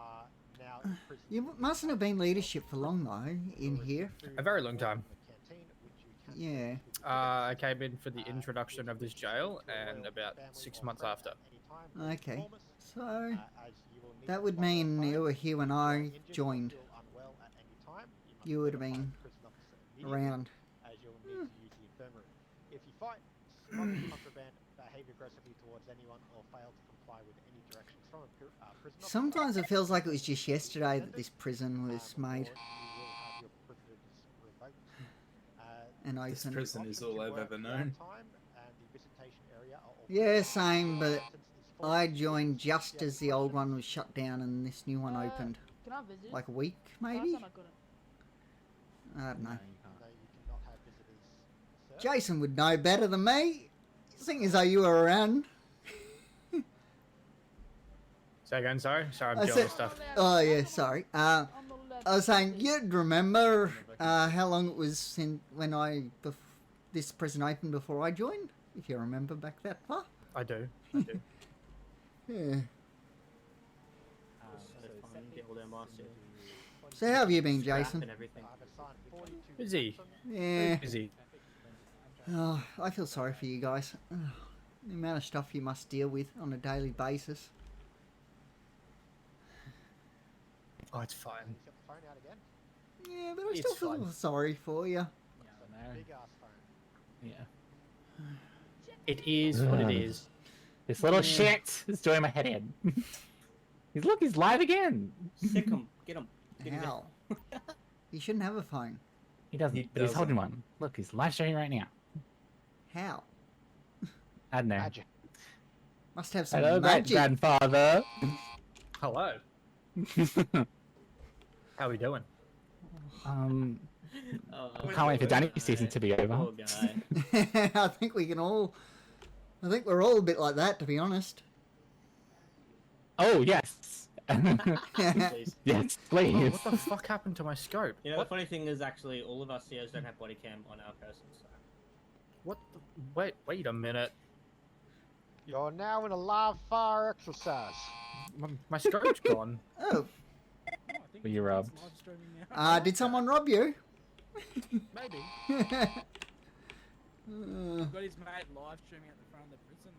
Now, prison You mustn't have been leadership for long though in here. A very long time. canteen, which you can Yeah. I came in for the introduction of this jail, and about 6 months after. Okay. So that would mean you were here when I joined. You would have been around. as you'll need to use the infirmary. If you fight, smoke, contraband, behave aggressively towards anyone, or fail to comply with any directions from a prison officer, Sometimes it feels like it was just yesterday that this prison was made you will have your privileges revoked. and This opened. prison is all I've ever known. Time and the visitation area are all Yeah, same, but I joined just as the old one was shut down and this new one opened. Can I visit? Like a week, Last maybe? time I couldn't. I don't know. no, you cannot have visitors. Sir? Jason would know better than me, seeing as though you were around. Say again, sorry? Sorry, I'm I doing said, this stuff. oh yeah, sorry. I was saying you'd remember how long it was since when this prison opened before I joined, if you remember back that far. I do. I do. Yeah. Get all their masters. So how have you been, Scrap Jason? and everything. Busy. Yeah. Busy. Oh, I feel sorry for you guys. The amount of stuff you must deal with on a daily basis. Oh, it's fine. Yeah, but I It's still feel fine. sorry for you. Yeah. It is what it is. This little Yeah. shit is doing my head in. He's live again. Sick him. Get him. How? You shouldn't have a phone. He doesn't, but he's holding one. Look, he's live streaming right now. How? I don't know. Must have some Hello, great magic. grandfather. Hello. How we doing? Can't wait for Danny season to be over. Poor guy. I think we can all. I think we're all a bit like that, to be honest. Oh yes. Please. Yes, Oh, please. what the fuck happened to my scope? You know, the funny thing is actually all of our COs don't have body cam on our persons. So. What? Wait a minute. You're now in a live fire exercise. My scope's gone. Oh. Were you robbed? Did someone rob you? Maybe. Got his mate live streaming at the front of the prison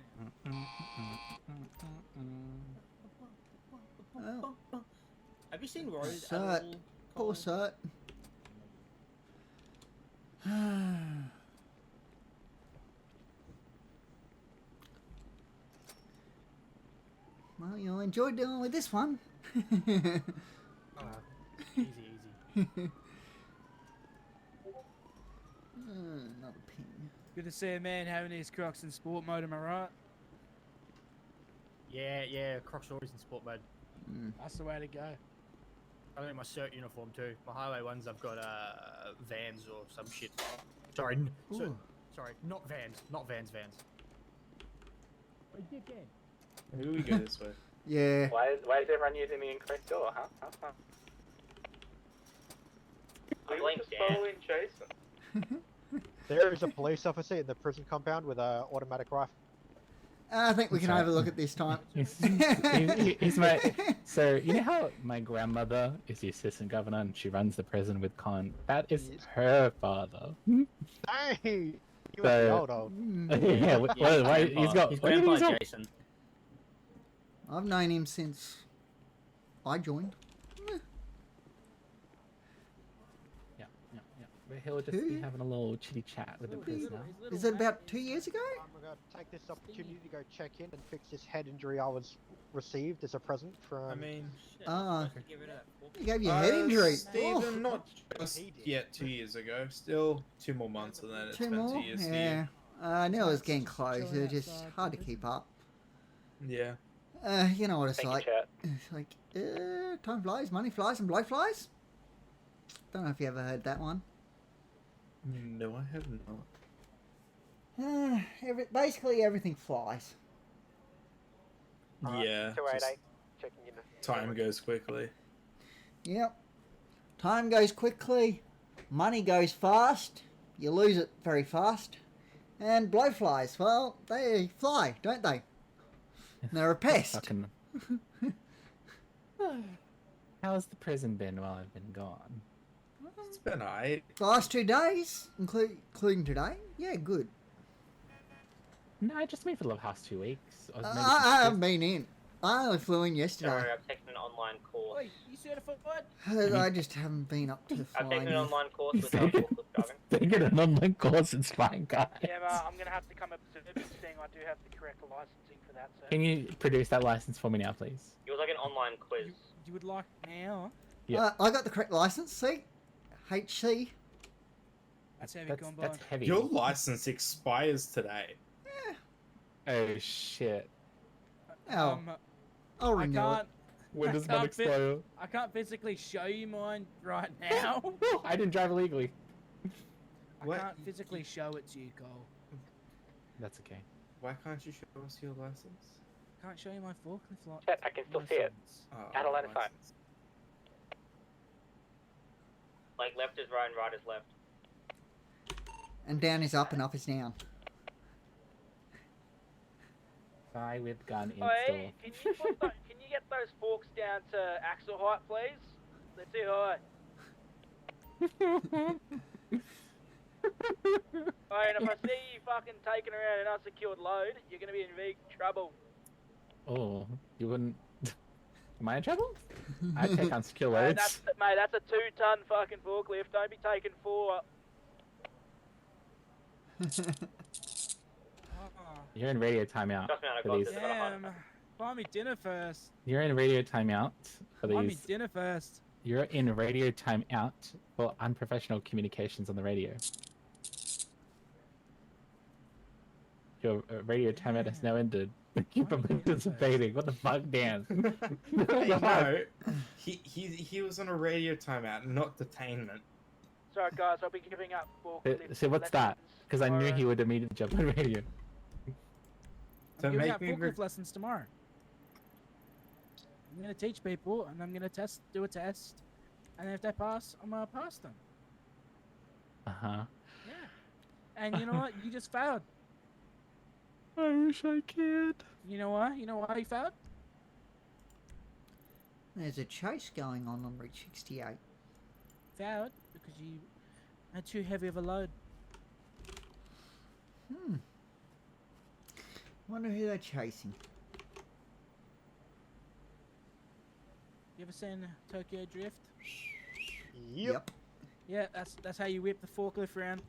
now. Oh. Have you seen Rose? Cert. Poor Cert. Well, you'll enjoy dealing with this one. Easy. Another ping. Good to see a man having his Crocs in sport mode, am I right? Yeah. Crocs always in sport mode. That's the way to go. I got my cert uniform too. My highway ones, I've got Vans or some shit. Sorry, sorry, not Vans, Vans. Maybe we go this way. Yeah. Why is everyone using the incorrect door, huh? How fun. We were just following Jason. There is a police officer in the prison compound with an automatic rifle. I think we can Sorry. overlook it this time. He's my. So you know how my grandmother is the assistant governor and she runs the prison with Con. That is her father. Hey, you So- were the old. Yeah, why, he's got. His what do you mean grandpa he's got- Jason. I've known him since I joined. Yeah. But he'll just be having a little chitty chat with the prisoner. Is it about 2 years ago? I'm going to take this opportunity to go check in and fix this head injury I was received as a present from. I mean, He gave you a head injury. Stephen, Oh. not just yet 2 years ago. Still 2 more months and then it's 2 been more? 2 years for Yeah. I knew it was getting close. It's just hard to keep up. you. Yeah. You know what it's Thank you, like. chat. It's like, time flies, money flies, and blow flies. Don't know if you ever heard that one. No, I have not. Basically, everything flies. Yeah. 288, just checking in. time goes quickly. Yep. Time goes quickly. Money goes fast. You lose it very fast. And blowflies, well, they fly, don't they? They're a pest. Fucking... How's the prison been while I've been gone? It's been alright. The last 2 days, including today, yeah, good. No, I just mean for the last 2 weeks. Or maybe I haven't been in. I only flew in yesterday. Sorry, I've taken an online course. Wait, you certified? I just haven't been up to I've flying. taken an yet. online course with forklift driving. They get an online course in flying guys. Yeah, but I'm gonna have to come up with saying I do have the correct licensing for that, sir. Can you produce that license for me now, please? It was like an online quiz. You would like now? Yeah. I got the correct license, see? HC. That's heavy That's combine. heavy. Your license expires today. Oh shit. Oh, I'll I renew can't. When I does can't mine expire? I can't physically show you mine right now. I didn't drive illegally. I can't physically show it to you, Cole. That's okay. Why can't you show us your license? Can't show you my forklift license. Chat, I can still see it. Oh, Add a line of sight. Like left is right and right is left. And down is up and up is down. Guy with gun in Hey, can you get those forks down to axle height, please? They're too high. Alright, and if I see you fucking taking around an unsecured load, you're gonna be in big trouble. Oh, you wouldn't. Am I in trouble? I take unsecured Mate, loads. that's a 2-ton fucking forklift. Don't be taking 4. You're in radio timeout for these. Damn. Buy me dinner first. You're in radio timeout for Buy me these. dinner first. You're in radio timeout for unprofessional communications on the radio. Your radio timeout has now ended. Thank you for participating. What the fuck, Dan? No, he was on a radio timeout, not detainment. Sorry guys, I'll be giving up forklift. So what's that? Because I knew he would immediately jump on radio. So I'm giving make out me forklift lessons tomorrow. I'm gonna teach people, and I'm gonna do a test, and if they pass, I'm gonna pass them. Uh-huh. And you know what? You just failed. I wish I could. You know why? You know why you failed? There's a chase going on Route 68. Failed because you had too heavy of a load. Wonder who they're chasing. You ever seen Tokyo Drift? Yep. Yeah, that's how you whip the forklift around.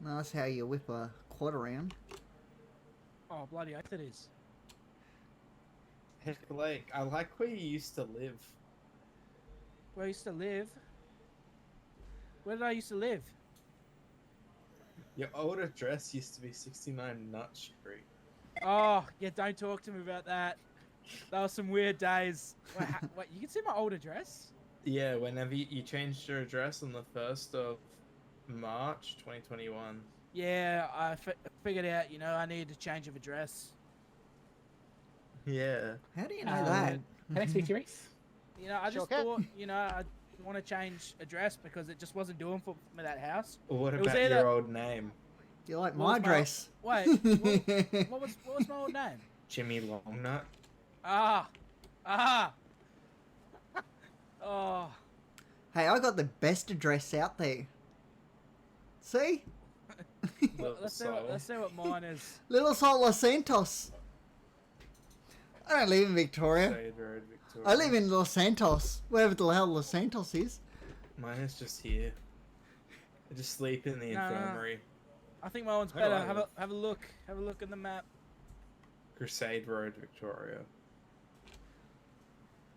No, that's how you whip a quad around. Oh, bloody oath it is. Heck, like, I like where you used to live. Where I used to live? Where did I used to live? Your old address used to be 69 Nut Street. Oh, yeah, don't talk to me about that. That was some weird days. Wait, wait, you can see my old address? Yeah, whenever you changed your address on the 1st of March 2021. Yeah, I figured out, you know, I needed a change of address. Yeah. How do you know that? Can I speak to you, Reese? You know, I Sure just can. thought, you know, I want to change address because it just wasn't doing for me that house. What It was about either- your old name? Do you like What my was address? Wait, what was my old name? Jimmy Longnut? Ah! Oh. Hey, I got the best address out there. See? Well, let's see what mine is. Little Salt Los Santos. I don't live in Victoria. Shade Road, Victoria. I live in Los Santos, wherever the hell Los Santos is. Mine is just here. I just sleep in the No, no, no. infirmary. I think my one's Where do better. I Have live? a look. Have a look at the map. Crusade Road, Victoria.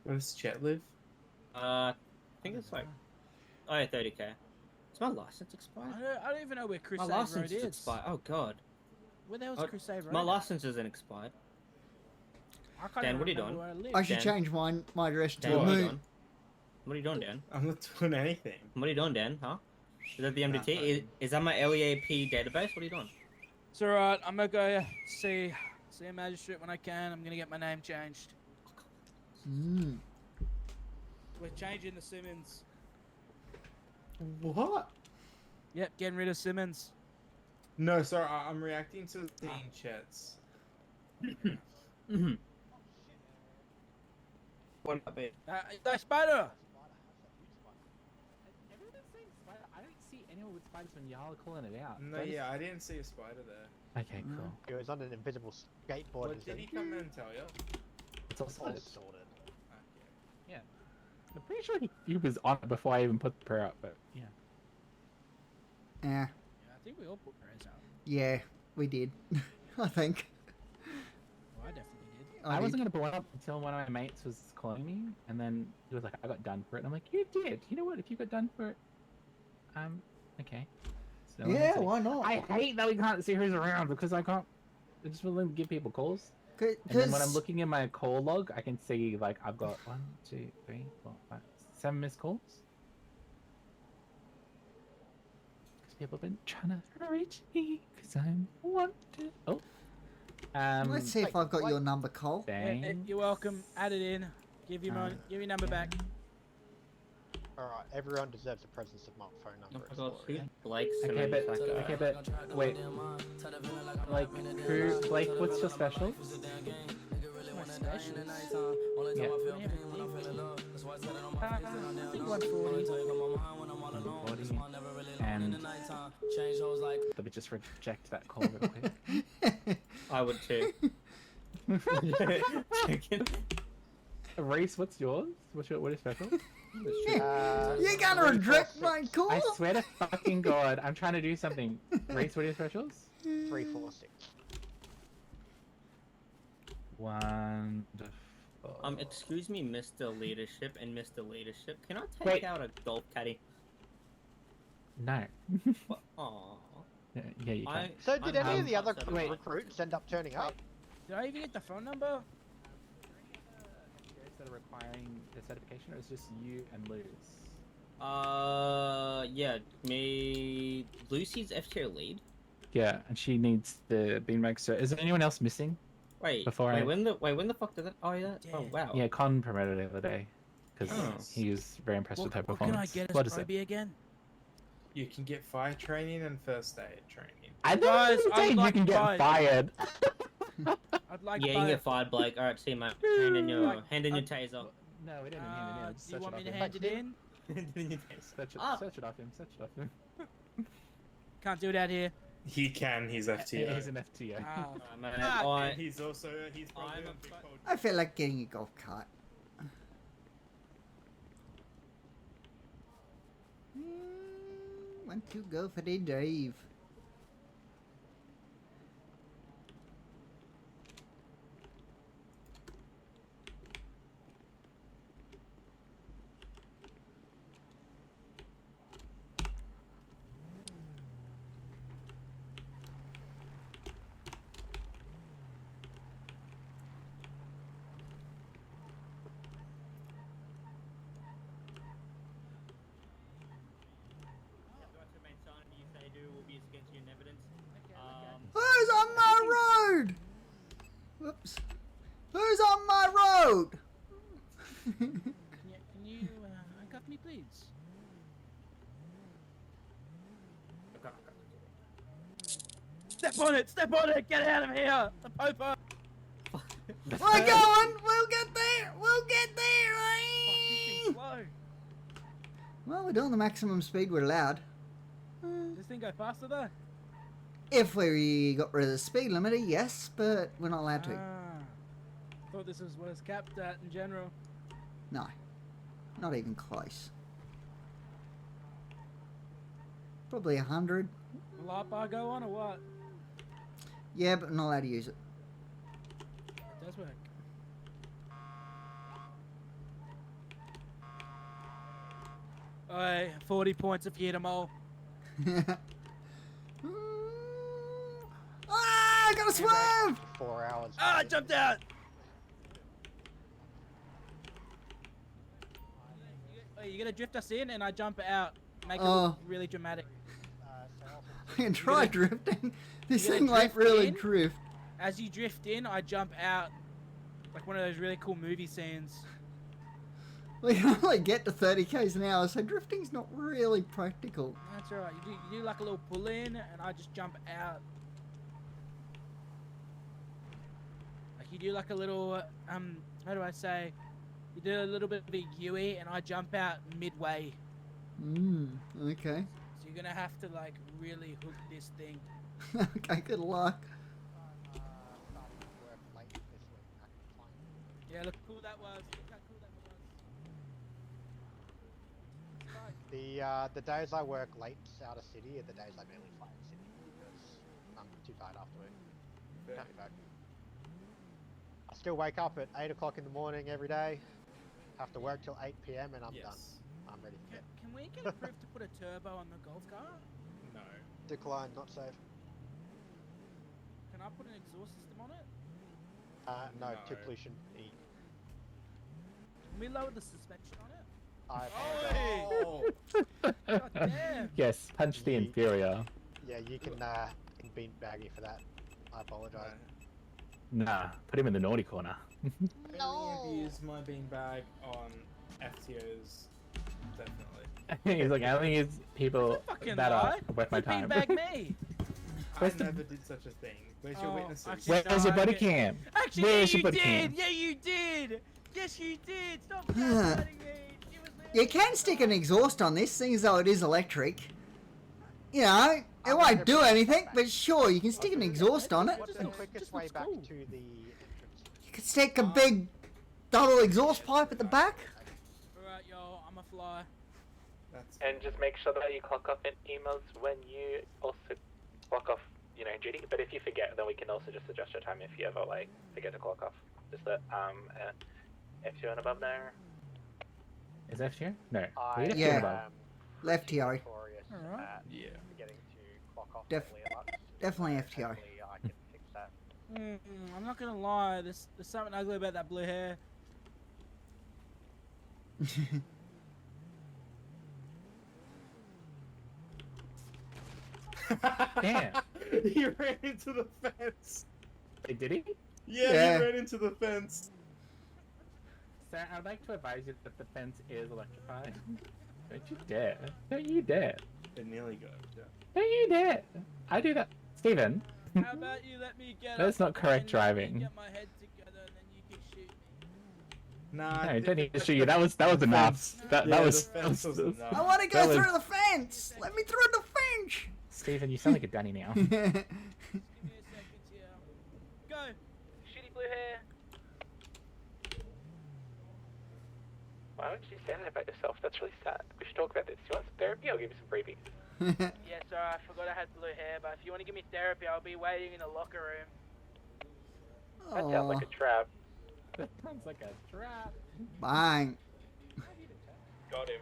Where does Chet live? I think it's like 30k. Is my license expired? I don't even know where Crusade My license Road is is. expired. Oh god. Where the hell's Oh, Crusade Road? My at? license isn't expired. I can't Dan, even what are you remember doing? where I live. I should Dan. change my address to Dan, the what are you moon. doing? What are you doing, Dan? I'm not doing anything. What are you doing, Dan? Huh? Is that the MDT? Nah, Is that my LEAP database? What are you doing? It's alright. I'm gonna go see a magistrate when I can. I'm gonna get my name changed. We're changing the Simmons. What? Yep, getting rid of Simmons. No, sorry, I'm reacting to the chats. What about me? The spider! Everyone's saying spider. I don't see anyone with spiders when y'all are calling it out. No, yeah, I didn't see a spider there. Okay, cool. It was on an invisible skateboard. What, and did he said, come in and tell you? It's all "All sorted. sorted." Yeah. I'm pretty sure he was on it before I even put the prayer up, but yeah. Yeah, Yeah, I think we all put prayers out. yeah, we did. I think. Well, I definitely did. I wasn't gonna put one up until one of my mates was calling me, and then he was like, "I got done for it." And I'm like, "You did? You know what? If you got done for it, okay." So Yeah, it's like- why not? I hate that we can't see who's around because I can't. I just willing to give people calls. And then when I'm 'Cause- looking in my call log, I can see like I've got 1, 2, 3, 4, 5, 7 missed calls. Because people have been trying to reach me because I'm wanted. Oh. Let's see if I've got your number, Cole. Yeah, you're welcome. Add it in. Give your number back. Alright, everyone deserves the presence of my phone number. I forgot who Blake's Okay, but wait. Like, who, Blake? What's your special? My specials. Yeah. 140. And let me just reject that call real quick. I would too. Reese, what's yours? What is special? You gotta reject my call. I swear to fucking God, I'm trying to do something. Reese, what are your specials? 346. Wonderful. Excuse me, Mr. Leadership and Mr. Leadership. Can I take Wait. out a golf caddy? No. Aww. Yeah, you can. So did any of the other Wait. recruits end up turning up? Did I even get the phone number? That are requiring the certification, or it's just you and Luz? Yeah, me. Lucy's FTO lead. Yeah, and she needs the beanbag. So, is there anyone else missing? Wait, Before when the fuck did that? Oh yeah. Oh wow. Yeah, Con promoted it the other day because Oh. he was very impressed with her What can I performance. get What as is it? Proby again? You can get fire training and first aid training. I Guys, never I said would you like can get both. fired. I'd like Yeah, you can get fired, Blake. Alright, see you, mate. Hand in your taser. No, we didn't hand it in. Do you want me to hand it in? Search it, Ah. search it off him. Search it off him. Can't do it out here. He can. He's FTO. He's an FTO. Ah. Man, And he's also probably I'm a a big cold. I feel like getting a golf cart. Want to go for the drive. Who's on my road? Whoops. Who's on my road? Can you handcuff me, please? Step on it! Step on it! Get out of here! The popo! We're going! We'll get there! We'll get there! Fucking slow. Well, we're doing the maximum speed we're allowed. Does this thing go faster though? If we got rid of the speed limiter, yes, but we're not allowed to. Thought this was what it's capped at in general. No. Not even close. Probably 100. Will light bar go on or what? Yeah, but not allowed to use it. It does work. Oi, 40 points if you hit them all. Ah, I gotta swerve! 4 hours. Ah, I jumped out! Wait, you gonna drift us in and I jump out. Make it look really dramatic. I can try drifting. This you thing gotta like drift really in. drift. As you drift in, I jump out. Like one of those really cool movie scenes. We can only get to 30 k's an hour, so drifting's not really practical. That's alright. You do like a little pull in and I just jump out. Like you do like a little, how do I say? You do a little bit of a Yui and I jump out midway. Okay. So you're gonna have to like really hook this thing. Okay, good luck. Yeah, look how cool that was. Look how cool that was. The days I work late out of city are the days I barely fly in city because I'm too tired after work. Can't be back. I still wake up at 8 o'clock in the morning every day. Have to work till 8 p.m. and I'm done. I'm ready for bed. Can we get approved to put a turbo on the golf cart? No. Decline, not safe. Can I put an exhaust system on it? No, No. too pollution. E. Can we lower the suspension on it? I Oh! God damn! Yes, punch the inferior. Yeah, you can beanbag me for that. I apologize. Nah, put him in the naughty corner. No. I only ever use my beanbag on FTOs Definitely. He's like, I only use people Fucking that lie. are worth my You time. beanbag me. I Where's the- never did such a thing. Where's your Oh, witnesses? actually, Where's no, your body okay. cam? Actually, Where's yeah, your you body did. cam? Yeah, you did. Yes, you did. Stop Huh. gaslighting me. You can stick an exhaust on this, seeing as though it is electric. You know, it won't do anything, but sure, you can stick an exhaust on it. What's the quickest way back to the entrance? You can stick a big double exhaust pipe at the back. Alright, yo, I'm a fly. And just make sure that you clock off in emails when you also clock off, you know, duty. But if you forget, then we can also just adjust your time if you ever like forget to clock off. Just that F2 and above there. Is that here? No. I Leave it Yeah. above. Left TO. Yeah. Forgetting to clock off Def- earlier much. definitely FTO. Hopefully I can fix that. I'm not gonna lie. There's something ugly about that blue hair. Damn. He ran into the fence. Hey, did he? Yeah, Yeah. he ran into the fence. Sir, I'd like to advise you that the fence is electrified. Don't you dare. Don't you dare. It nearly got him. Yeah. Don't you dare. I do that. Steven. How about you let me get That's up not correct and let me driving. Get my head together and then you can shoot me. Nah. No, don't need to shoot you. That was enough. That was. The fence was enough. I want to go that was- through the fence. Let me through the fence. Steven, you sound like a Danny now. Give me a second here. Go. Shitty blue hair. Why would you say that about yourself? That's really sad. We should talk about this. You want some therapy? I'll give you some freebies. Yeah, sorry, I forgot I had blue hair, but if you want to give me therapy, I'll be waiting in the locker room. That sounds like a trap. That sounds like a trap. Bang. Got him.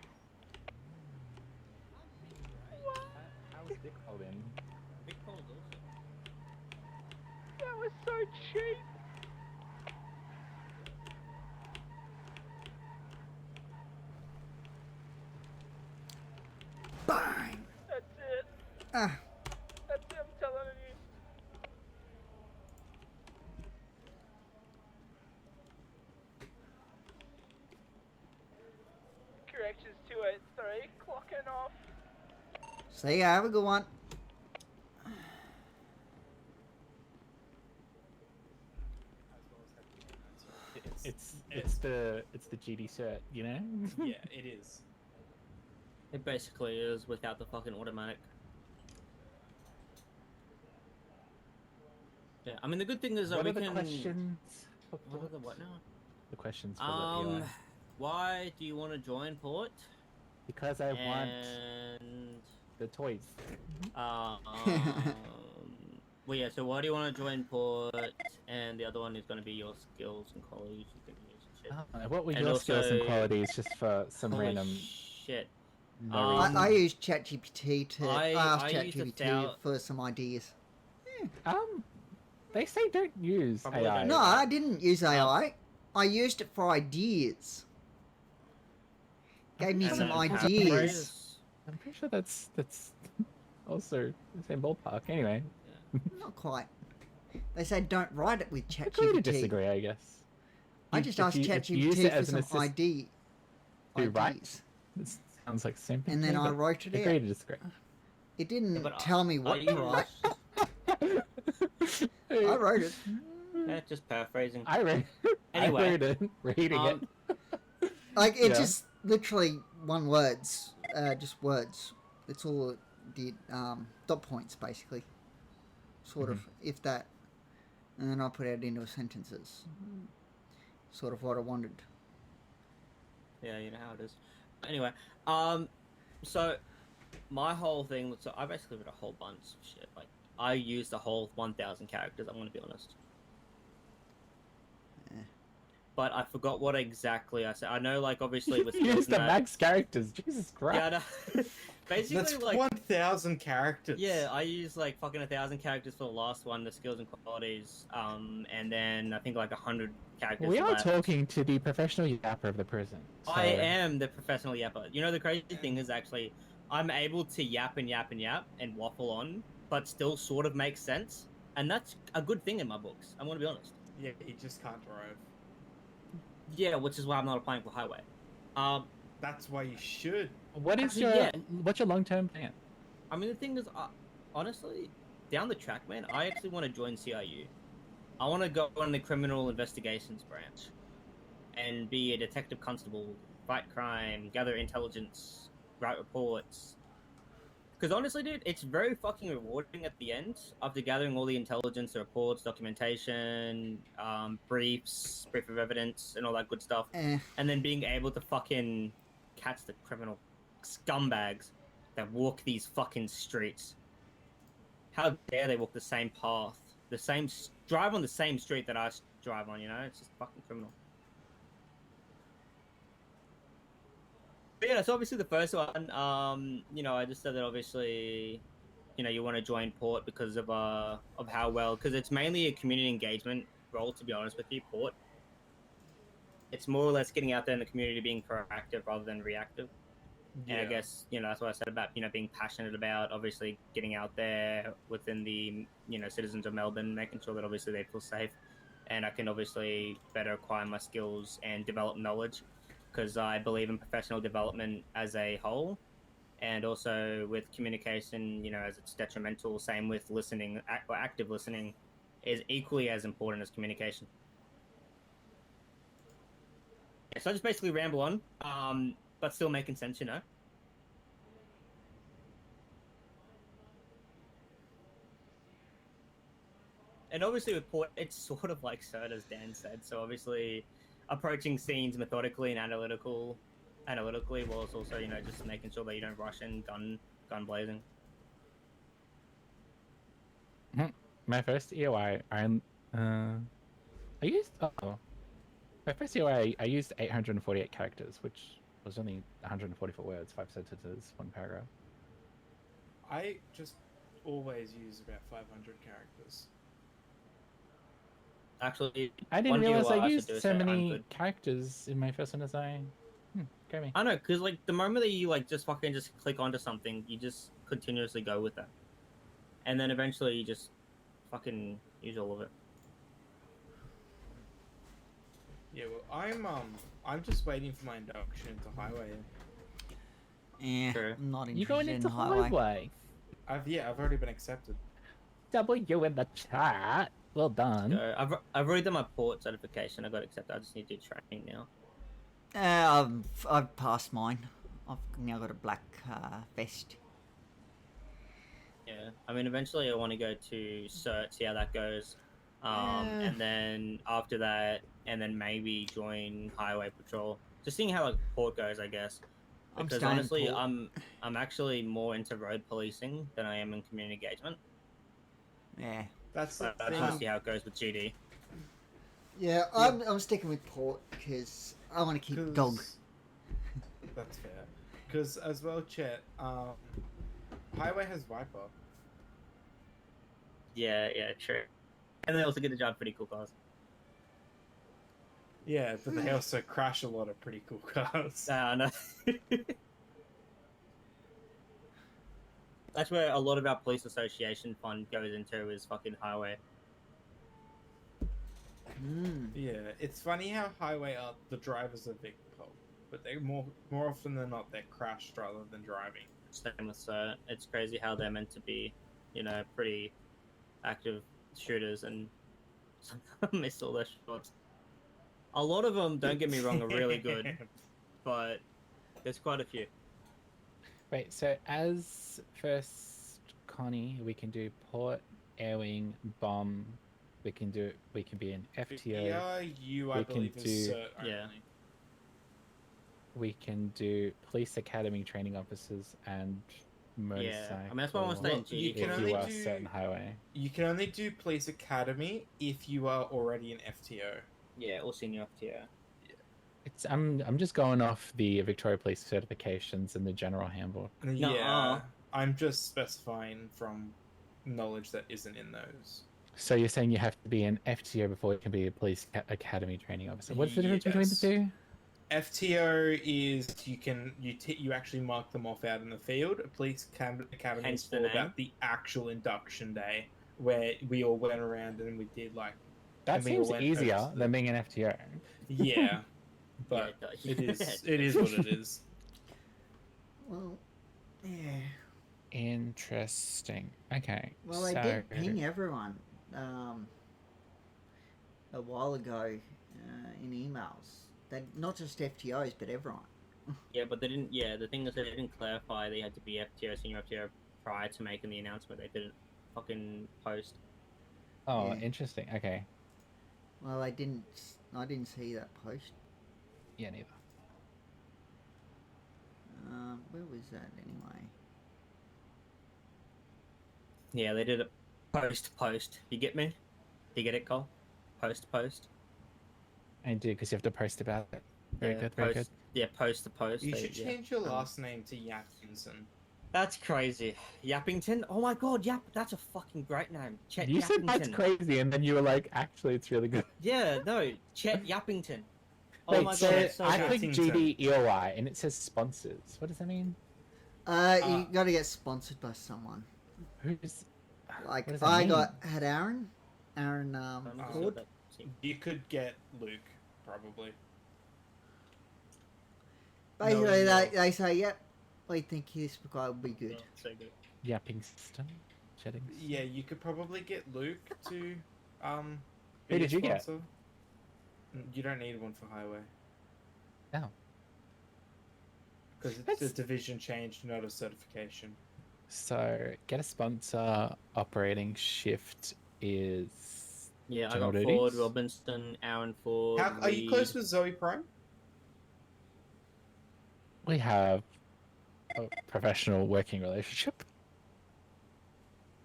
How was Dick holding? That was so cheap. Bang. That's it. Ah. That's it, I'm telling you. Corrections 283, clocking off. See ya. Have a good one. It's the GD cert, you know? Yeah, it is. It basically is without the fucking automatic. Yeah, I mean the good thing is that What we are the can. questions? What are the what now? The questions for the EI. Why do you want to join Port? Because I want And the toys. well, yeah. So why do you want to join Port? And the other one is going to be your skills and qualities you can use and shit. What were And your skills and also- qualities just for some Holy random shit. no reason? I use ChatGPT to ask I used ChatGPT for some ideas. They say don't use AI. No, I didn't use AI. I used it for ideas. Gave me And some then ideas. I'm pretty sure that's also the same ballpark. Anyway, Not quite. They say don't write it with agree to ChatGPT. disagree, I guess. I If- just if asked you- if you use ChatGPT it for as an some assist- ideas. To write. This sounds like the same thing. And to then me, I but wrote it agree out. to disagree. It didn't but tell me what to write. I wrote it. Yeah, just paraphrasing. I read. Anyway, I read it. Reading it. Like it Yeah. just literally words, just words. That's all it did. Dot points basically. Sort of, if that, and then I put it into sentences. Sort of what I wanted. Yeah, you know how it is. Anyway, so my whole thing was, so I basically read a whole bunch of shit. Like, I used the whole 1,000 characters, I'm gonna be honest. But I forgot what exactly I said. I know, like, obviously with You skills used the and that- max characters. Jesus Christ. Yeah, I know. Basically, That's like 1,000 characters. Yeah, I used like fucking 1,000 characters for the last one, the skills and qualities, and then I think like 100 characters. We are left. talking to the professional yapper of the prison. I am the professional yapper. You know, the crazy thing is actually, I'm able to yap and yap and yap and waffle on, but still sort of make sense, and that's a good thing in my books. I'm gonna be honest. Yeah, he just can't drive. Yeah, which is why I'm not applying for highway. That's why you should. What is Actually, your yeah. what's your long term plan? I mean, the thing is, honestly, down the track, man, I actually want to join CIU. I want to go on the criminal investigations branch and be a detective constable, fight crime, gather intelligence, write reports. Because honestly, dude, it's very fucking rewarding at the end after gathering all the intelligence, the reports, documentation, briefs, brief of evidence, and all that good stuff. And then being able to fucking catch the criminal scumbags that walk these fucking streets. How dare they walk the same path, drive on the same street that I drive on, you know? It's just fucking criminal. But yeah, so obviously the first one, you know, I just said that obviously, you know, you want to join Port because of how well, because it's mainly a community engagement role, to be honest with you, Port. It's more or less getting out there in the community, being proactive rather than reactive. And I Yeah. guess, you know, that's what I said about, you know, being passionate about, obviously, getting out there within the, you know, citizens of Melbourne, making sure that obviously they feel safe. And I can obviously better acquire my skills and develop knowledge, because I believe in professional development as a whole. And also with communication, you know, as it's detrimental, same with listening, or active listening is equally as important as communication. Yeah, so I just basically ramble on, but still making sense, you know? And obviously with Port, it's sort of like CERT, as Dan said, so obviously approaching scenes methodically and analytically, while it's also, you know, just making sure that you don't rush in gun blazing. My first EOI, my first EOI, I used 848 characters, which was only 144 words, 5 sentences, 1 paragraph. I just always use about 500 characters. Actually, I didn't realize I used so many characters in my first one as I. Go me. I know, because like the moment that you like just fucking just click onto something, you just continuously go with that, and then eventually you just fucking use all of it. Yeah, well, I'm just waiting for my induction into highway. Yeah, I'm not You going interested into in highway. highway? I've already been accepted. W in the chat. Well done. So I've already done my Port certification. I got accepted. I just need to do training now. I've passed mine. I've now got a black vest. Yeah, I mean, eventually I want to go to CERT, see how that goes, and then after that, and then maybe join Highway Patrol. Just seeing how like Port goes, I guess. I'm Because staying honestly, Port. I'm actually more into road policing than I am in community engagement. Yeah. That's So I just want to see how it goes with GD. Yeah, I'm sticking with Port because I want to keep dog. That's fair. Because as well, Chet, highway has Viper. Yeah, true. And they also get to drive pretty cool cars. Yeah, but they also crash a lot of pretty cool cars. I know. That's where a lot of our police association fund goes into, is fucking highway. Yeah, it's funny how highway are the drivers are big pop, but they more often than not they're crashed rather than driving. Same with CERT. It's crazy how they're meant to be, you know, pretty active shooters and miss all their shots. A lot of them, don't get me wrong, are really good, but there's quite a few. Wait, so as first Connie, we can do Port, Airwing, Bomb. We can be an FTO. PRU, I believe, is CERT only. Yeah. We can do Police Academy training officers and motorcycle. I mean, that's why I want to stay in GD. You can if only you are do certain highway. You can only do Police Academy if you are already an FTO. Yeah, or senior FTO. It's I'm just going off the Victoria Police certifications and the general handbook. Yeah, I'm just specifying from knowledge that isn't in those. So you're saying you have to be an FTO before you can be a Police Academy training officer. What's the difference between the two? FTO is you actually mark them off out in the field. A Police Academy Hence is the all name. about the actual induction day, where we all went around and we did like. That and we all seems went easier over than being an FTO. Yeah, but Yeah, it it does. is what it is. Well, yeah. Interesting. Okay. Well, they did ping everyone a while ago in emails. They not just FTOs, but everyone. Yeah, but they didn't. Yeah, the thing is, they didn't clarify they had to be FTO, senior FTO prior to making the announcement. They didn't fucking post. Oh, Yeah. interesting. Okay. Well, I didn't see that post. Yeah, neither. Where was that anyway? Yeah, they did it post. You get me? You get it, Cole? Post. I do, because you have to post about it. Very Yeah, good, very good. Yeah, post to post. You they- should yeah. change your last name to Yapkinson. That's crazy. Yappington? Oh my god, Yap, that's a fucking great name. Chet You Yappington. said that's crazy, and then you were like, actually, it's really good. Yeah, no, Chet Yappington. Oh Wait, my so god, it's so I good. clicked GDEOI, and it says sponsors. What does that mean? You got to get sponsored by someone. Who's... Like, what does that I mean? had Aaron Ford. You could get Luke, probably. Basically, No, they say, yep, we think this guy will be good. So good. Yapping system? Settings? Yeah, you could probably get Luke to Who be a did you get? sponsor. You don't need one for Highway. No. Because it's a division change, not a certification. So, get a sponsor operating shift is... Yeah, I general got duties? Ford, Robinson, Aaron Ford. How, are you close with Zoe Prime? We have a professional working relationship.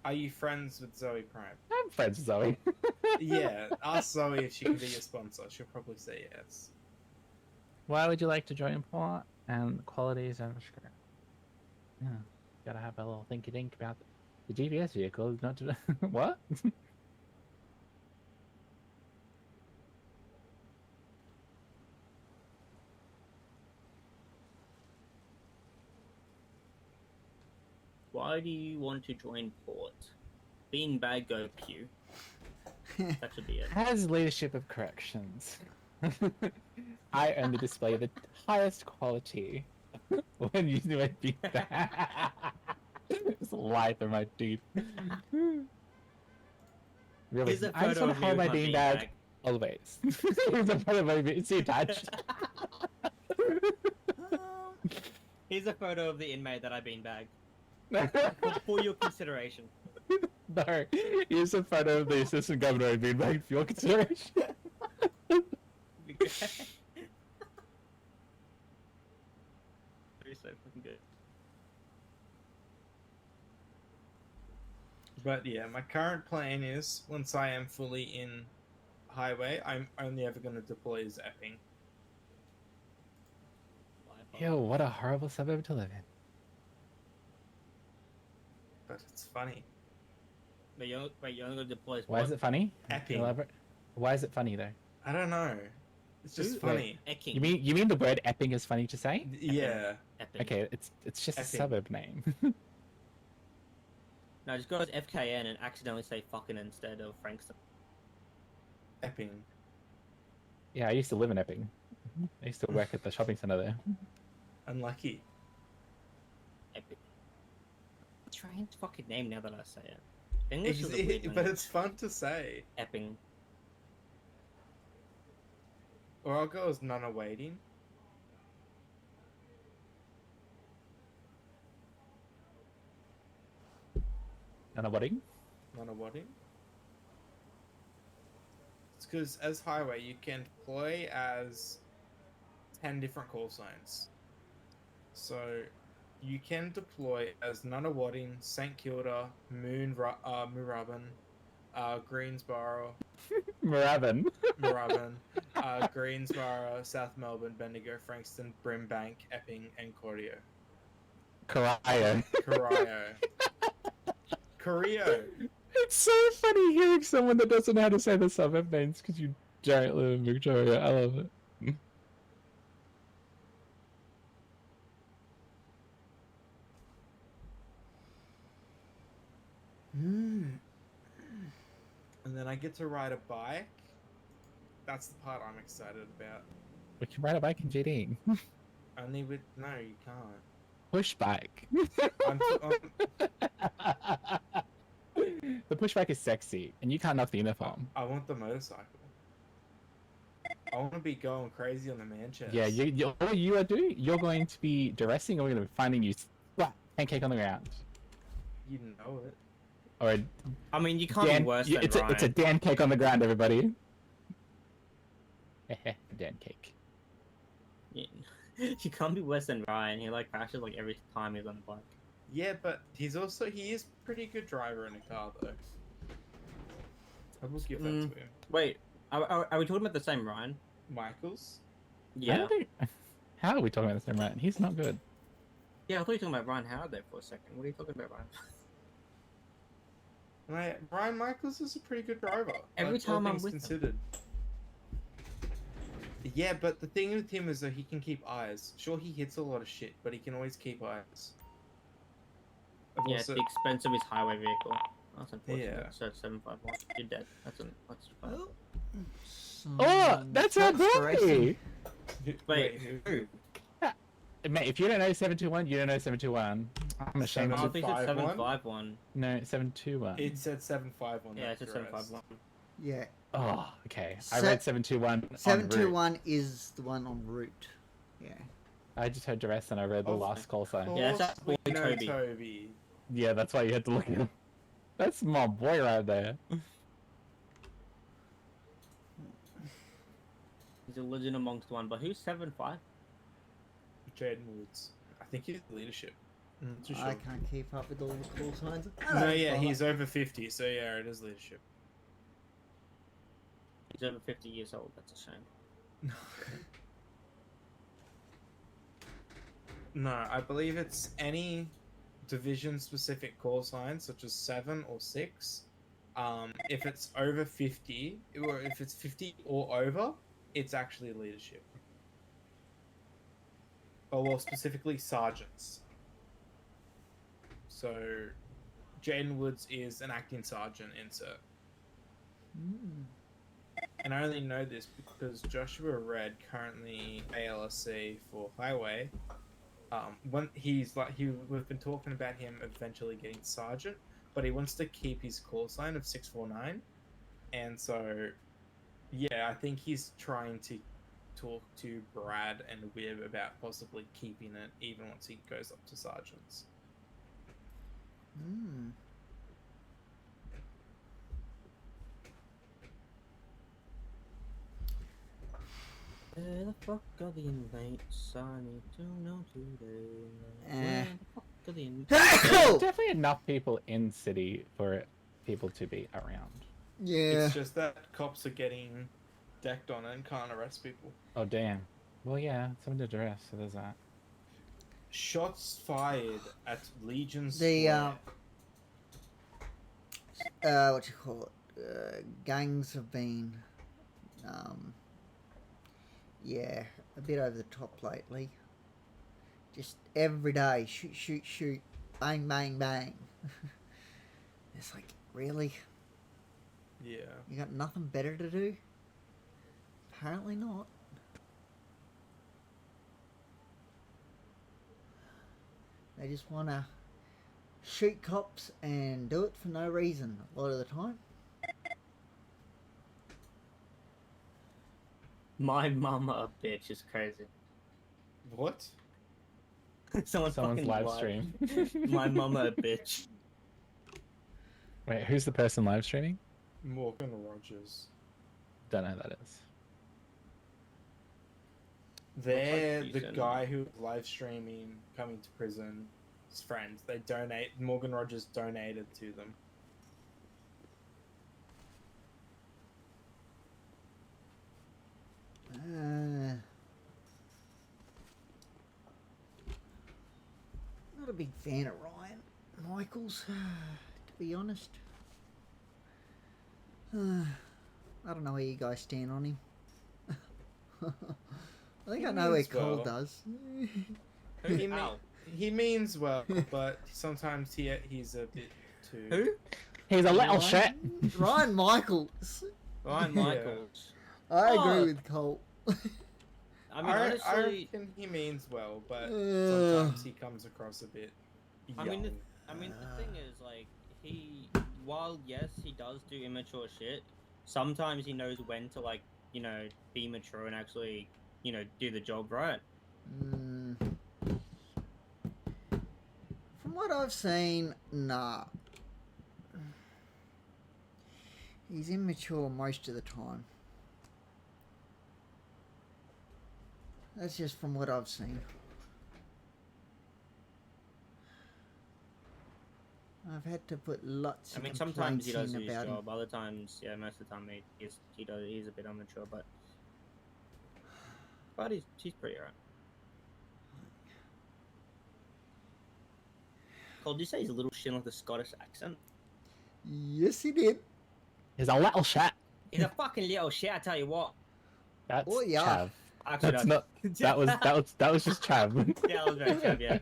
Are you friends with Zoe Prime? I'm friends with Zoe. Yeah, ask Zoe if she can be your sponsor. She'll probably say yes. Why would you like to join Port? And qualities and... Yeah, gotta have a little thinky-dink about the GPS vehicle, not to... What? Why do you want to join Port? Beanbag go Pew. That should be it. Has leadership of corrections. I only display the highest quality when you do it be that. Just lie through my teeth. Really, Here's a I just photo want of to me hold with my my beanbag beanbag. always. Here's a photo of my beanbag. It's attached. Here's a photo of the inmate that I beanbagged. For your consideration. No, here's a photo of the assistant governor I've been made for your consideration. Very so fucking good. But yeah, my current plan is, once I am fully in Highway, I'm only ever going to deploy as Epping. Ew, what a horrible suburb to live in. But it's funny. Wait, you're only gonna deploy as Why is what? it funny? Epping. Elaborate. Why is it funny though? I don't know. It's just Wait, funny. You mean the word Epping is funny to say? Yeah. Epping. Okay, it's just a Epping. suburb name. No, just go as FKN and accidentally say fucking instead of Frankston. Epping. Yeah, I used to live in Epping. I used to work at the shopping centre there. Unlucky. Epic. Strange fucking name now that I say it. English is a weird But name. it's fun to say. Epping. Or I'll go as Nana Waiting. And a wedding? Nana Waiting. It's because as Highway, you can deploy as 10 different call signs. So you can deploy as Nunawading, St Kilda, Moorabbin, Greensboro, Moorabbin. Greensboro, South Melbourne, Bendigo, Frankston, Brimbank, Epping, and Corio. Corio. Corio. It's so funny hearing someone that doesn't know how to say the suburb names because you don't live in Victoria. I love it. And then I get to ride a bike. That's the part I'm excited about. We can ride a bike in GD. Only with... No, you can't. Pushback. I'm The pushback is sexy, and you can't knock the uniform. I want the motorcycle. I want to be going crazy on the man chest. Yeah, all you are doing, you're going to be dressing, and we're going to be finding you splat, pancake on the ground. You know it. Or I mean, you can't be worse than it's Ryan. it's a Dan cake on the ground, everybody. Dan cake. Yeah. You can't be worse than Ryan. He like crashes like every time he's on the bike. Yeah, but he is pretty good driver in a car though. I will give that to him. Wait, are we talking about the same Ryan? Michaels? Yeah. How are we talking about the same Ryan? He's not good. Yeah, I thought you were talking about Ryan Howard there for a second. What are you talking about, Ryan? Ryan Michaels is a pretty good driver. Every like, all time I'm things with him. considered. Yeah, but the thing with him is that he can keep eyes. Sure, he hits a lot of shit, but he can always keep eyes. I've Yeah, also- the expense of his highway vehicle. That's unfortunate. Yeah. So it's 751. You're dead. That's fine. Oh, that's our racing. boy! Wait, who? Mate, if you don't know 721, you don't know 721. I'm ashamed I of think it's 751. No, 721. It said 751. Yeah, it said 751. Yeah. Oh, okay. I Se- read 721. 721 is the one en route. Yeah. I just heard duress and I read the last call sign. Yeah, that's that boy We know Toby. Toby. Yeah, that's why you had to look at him. That's my boy right there. He's a legend amongst one, but who's 7'5"? Jaden Woods. I think he's leadership. I'm not too I sure. can't keep up with all the call signs. No, yeah, he's over 50, so yeah, it is leadership. He's over 50 years old. That's a shame. No, I believe it's any division-specific call sign, such as 7 or 6. If it's over 50, or if it's 50 or over, it's actually leadership. Or well, specifically sergeants. So, Jaden Woods is an acting sergeant, insert. And I only know this because Joshua Red, currently ALSC for Highway, when we've been talking about him eventually getting sergeant, but he wants to keep his call sign of 649, and so, yeah, I think he's trying to talk to Brad and Wib about possibly keeping it even once he goes up to sergeants. Where the fuck are the inmates? I need to know today. Eh. Where the fuck are the inmates? There's definitely enough people in city for people to be around. Yeah. It's just that cops are getting decked on and can't arrest people. Oh damn. Well, yeah, someone did duress, so there's that. Shots fired at Legion The Square. what you call it? Gangs have been, yeah, a bit over the top lately. Just every day, shoot, shoot, shoot, bang, bang, bang. It's like, really? Yeah. You got nothing better to do? Apparently not. They just want to shoot cops and do it for no reason a lot of the time. My mama a bitch is crazy. What? Someone's fucking live lied. stream. My mama a bitch. Wait, who's the person live streaming? Morgan Rogers. Don't know who that is. They're he's the in- guy who was live streaming coming to prison. His friends. They donate. Morgan Rogers donated to them. Not a big fan of Ryan Michaels, to be honest. I don't know where you guys stand on him. I think I know where means Cole well. does. He means well, but sometimes he's a bit too. Who? He's a little Ryan- shit. Ryan Michaels. Ryan Yeah. Michaels. I agree Oh. with Cole. I mean, I honestly, reckon he means well, but sometimes he comes across a bit young. the thing is, like, while yes, he does do immature shit, sometimes he knows when to, like, you know, be mature and actually, you know, do the job right. From what I've seen, nah. He's immature most of the time. That's just from what I've seen. I've had to put lots I of mean, sometimes he does complaints do in his about him. job. Other times, yeah, most of the time he's a bit immature, but he's pretty alright. Cole, did you say he's a little shit with a Scottish accent? Yes, he did. He's a little shit. He's a fucking little shit. I tell you what. That's Oh, yeah. Chav. Actually, That's not. That was just Chav. Yeah, that was very Chav. Yeah.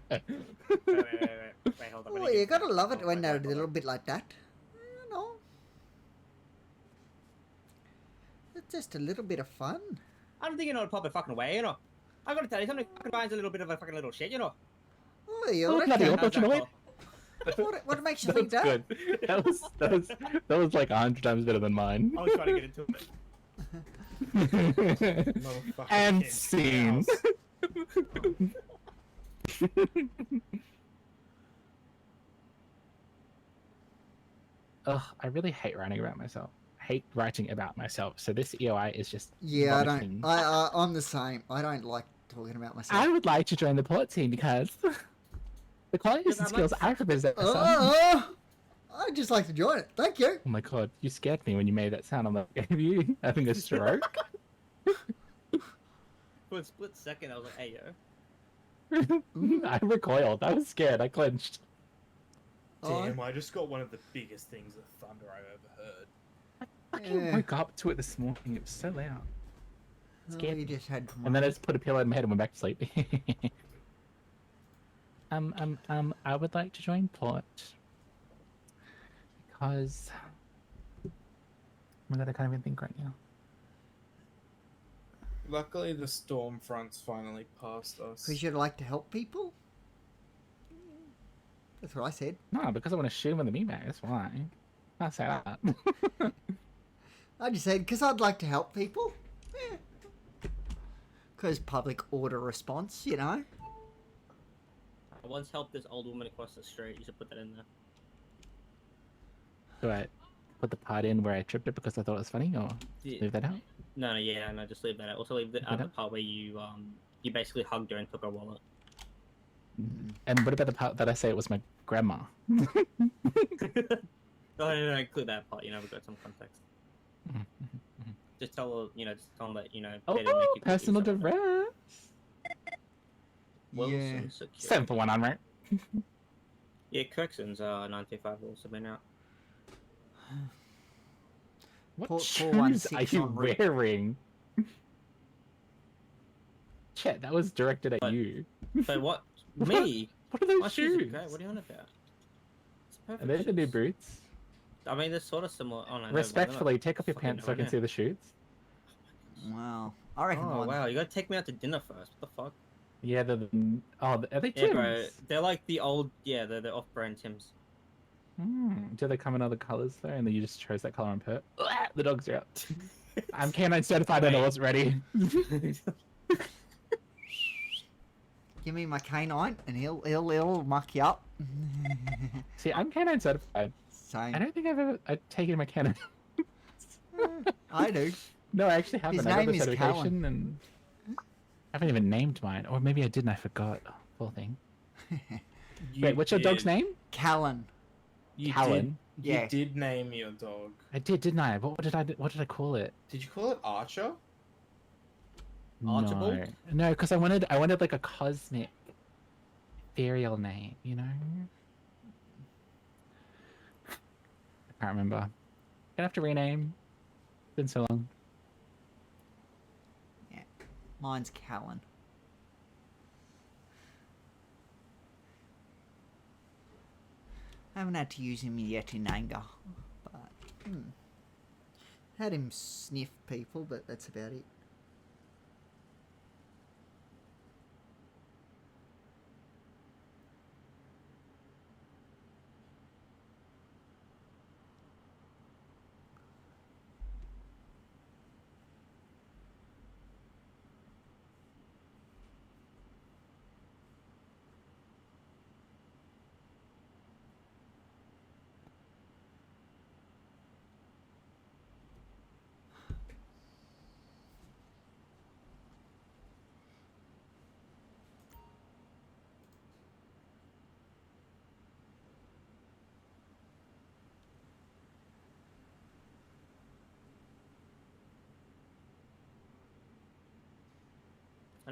Wait, hold on. Oh, you gotta love it when they're a little bit like that. You know. It's just a little bit of fun. I don't think you know the proper fucking way, you know. I gotta tell you, something fucking finds a little bit of a fucking little shit, you know. Oh, you Oh, reckon? bloody hell, don't you know it? What makes you That think was that? good. That was like 100 times better than mine. I was trying to get into it. And scene. Ugh, I really hate writing about myself. I hate writing about myself. So this EOI is just Yeah, I not a don't. thing. I'm the same. I don't like talking about myself. I would like to join the port team because the qualities and skills I possess. I just like to join it. Thank you. Oh my god, you scared me when you made that sound. I'm like, are you having a stroke? For a split second, I was like, hey, yo. I recoiled. I was scared. I clenched. Damn, I just got one of the biggest things of thunder I've ever heard. I fucking woke up to it this morning. It was so loud. Scared you me. just had And then I just put a pillow in my head and went back to sleep. I would like to join port because oh my god, I can't even think right now. Luckily, the storm front's finally passed us. Because you'd like to help people? That's what I said. No, because I want to shoot him with the meatbag. That's why. I say that. I just said because I'd like to help people. Because public order response, you know. I once helped this old woman across the street. You should put that in there. Do I put the part in where I tripped it because I thought it was funny, or Yeah. leave that out? No, just leave that out. Also leave the other part where you basically hugged her and took her wallet. And what about the part that I say it was my grandma? No, include that part. You know, we've got some context. Just tell her, just tell them that, Oh, they didn't make you cookies personal or something. duress. Wilson Security. 7 for 1 on right? Yeah, corrections 925 will also been out. What Four- shoes 416 are you on route. wearing? Chet, that was directed at you. So what? Me? What are those My shoes? are great. What are you on about? It's perfect Are they the new shoes. boots? I mean, they're sort of similar. Oh, no, Respectfully, take off your fucking pants so I can annoying. see the shoots. Wow. I reckon Oh mine- wow, you gotta take me out to dinner first. What the fuck? Yeah, they're the... Oh, are they Yeah, Tims? bro. They're like the old. Yeah, they're the off-brand Tims. Do they come in other colours though? And then you just chose that colour on purpose? The dogs are out. I'm canine certified and I wasn't ready. Give me my canine and he'll muck you up. See, I'm canine certified. Same. I don't think I've taken my canine. I do. No, I actually haven't. His I got name the is certification Callan. and I haven't even named mine. Or maybe I did and I forgot. Poor thing. Wait, what's your dog's name? Callan. Callan. You did name your dog. I did, didn't I? What did I call it? Did you call it Archer? Archibald? No, because I wanted like a cosmic ethereal name, you know? I can't remember. Gonna have to rename. Been so long. Yeah. Mine's Callan. I haven't had to use him yet in anger, but had him sniff people, but that's about it.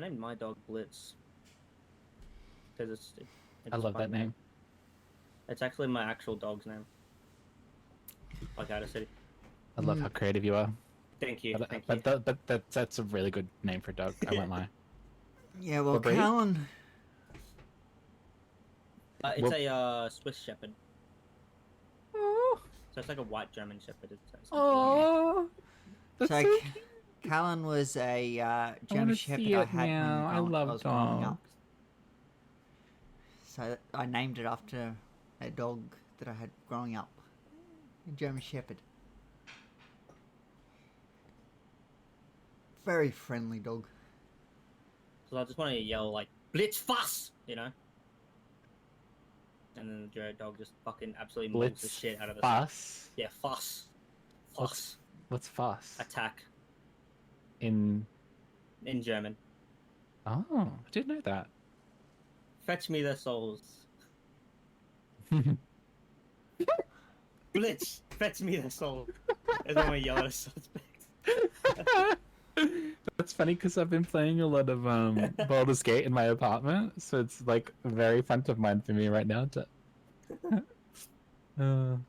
named my dog Blitz. Because it's I love my that name. It's actually my actual dog's name. Like out of city. I love how creative you are. Thank you. Thank But that's a really good name for a dog. I won't lie. Yeah, well, What breed? Callan. It's a Swiss Shepherd. So it's like a white German Shepherd. Oh, So, Callan was a German wanna Shepherd see I it had now. I when love was growing up. dogs. So I named it after a dog that I had growing up, a German Shepherd. Very friendly dog. So I just want to yell like Blitz Fuss, you know. And then the dog just fucking absolutely mauls the Blitz shit out of us. Fuss? Yeah, Fuss. Fuss. What's fuss? Attack In German. Oh, I didn't know that. Fetch me their souls. Blitz, fetch me their souls. Is when we yell at a suspect. That's funny because I've been playing a lot of Baldur's Gate in my apartment, so it's like very front of mind for me right now.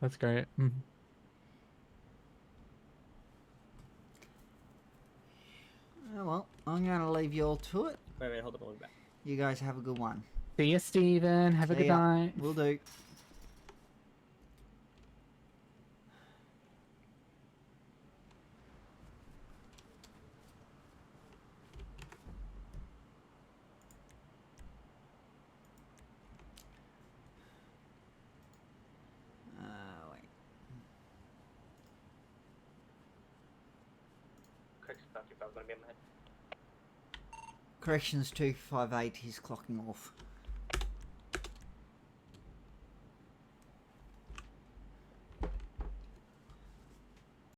That's great. Oh, well, I'm going to leave you all to it. Wait, hold up, back. You guys have a good one. See you, Steven. Have a See good ya. night. Will do. Wait. Correction 525, gonna be on the head. Corrections 258 is clocking off.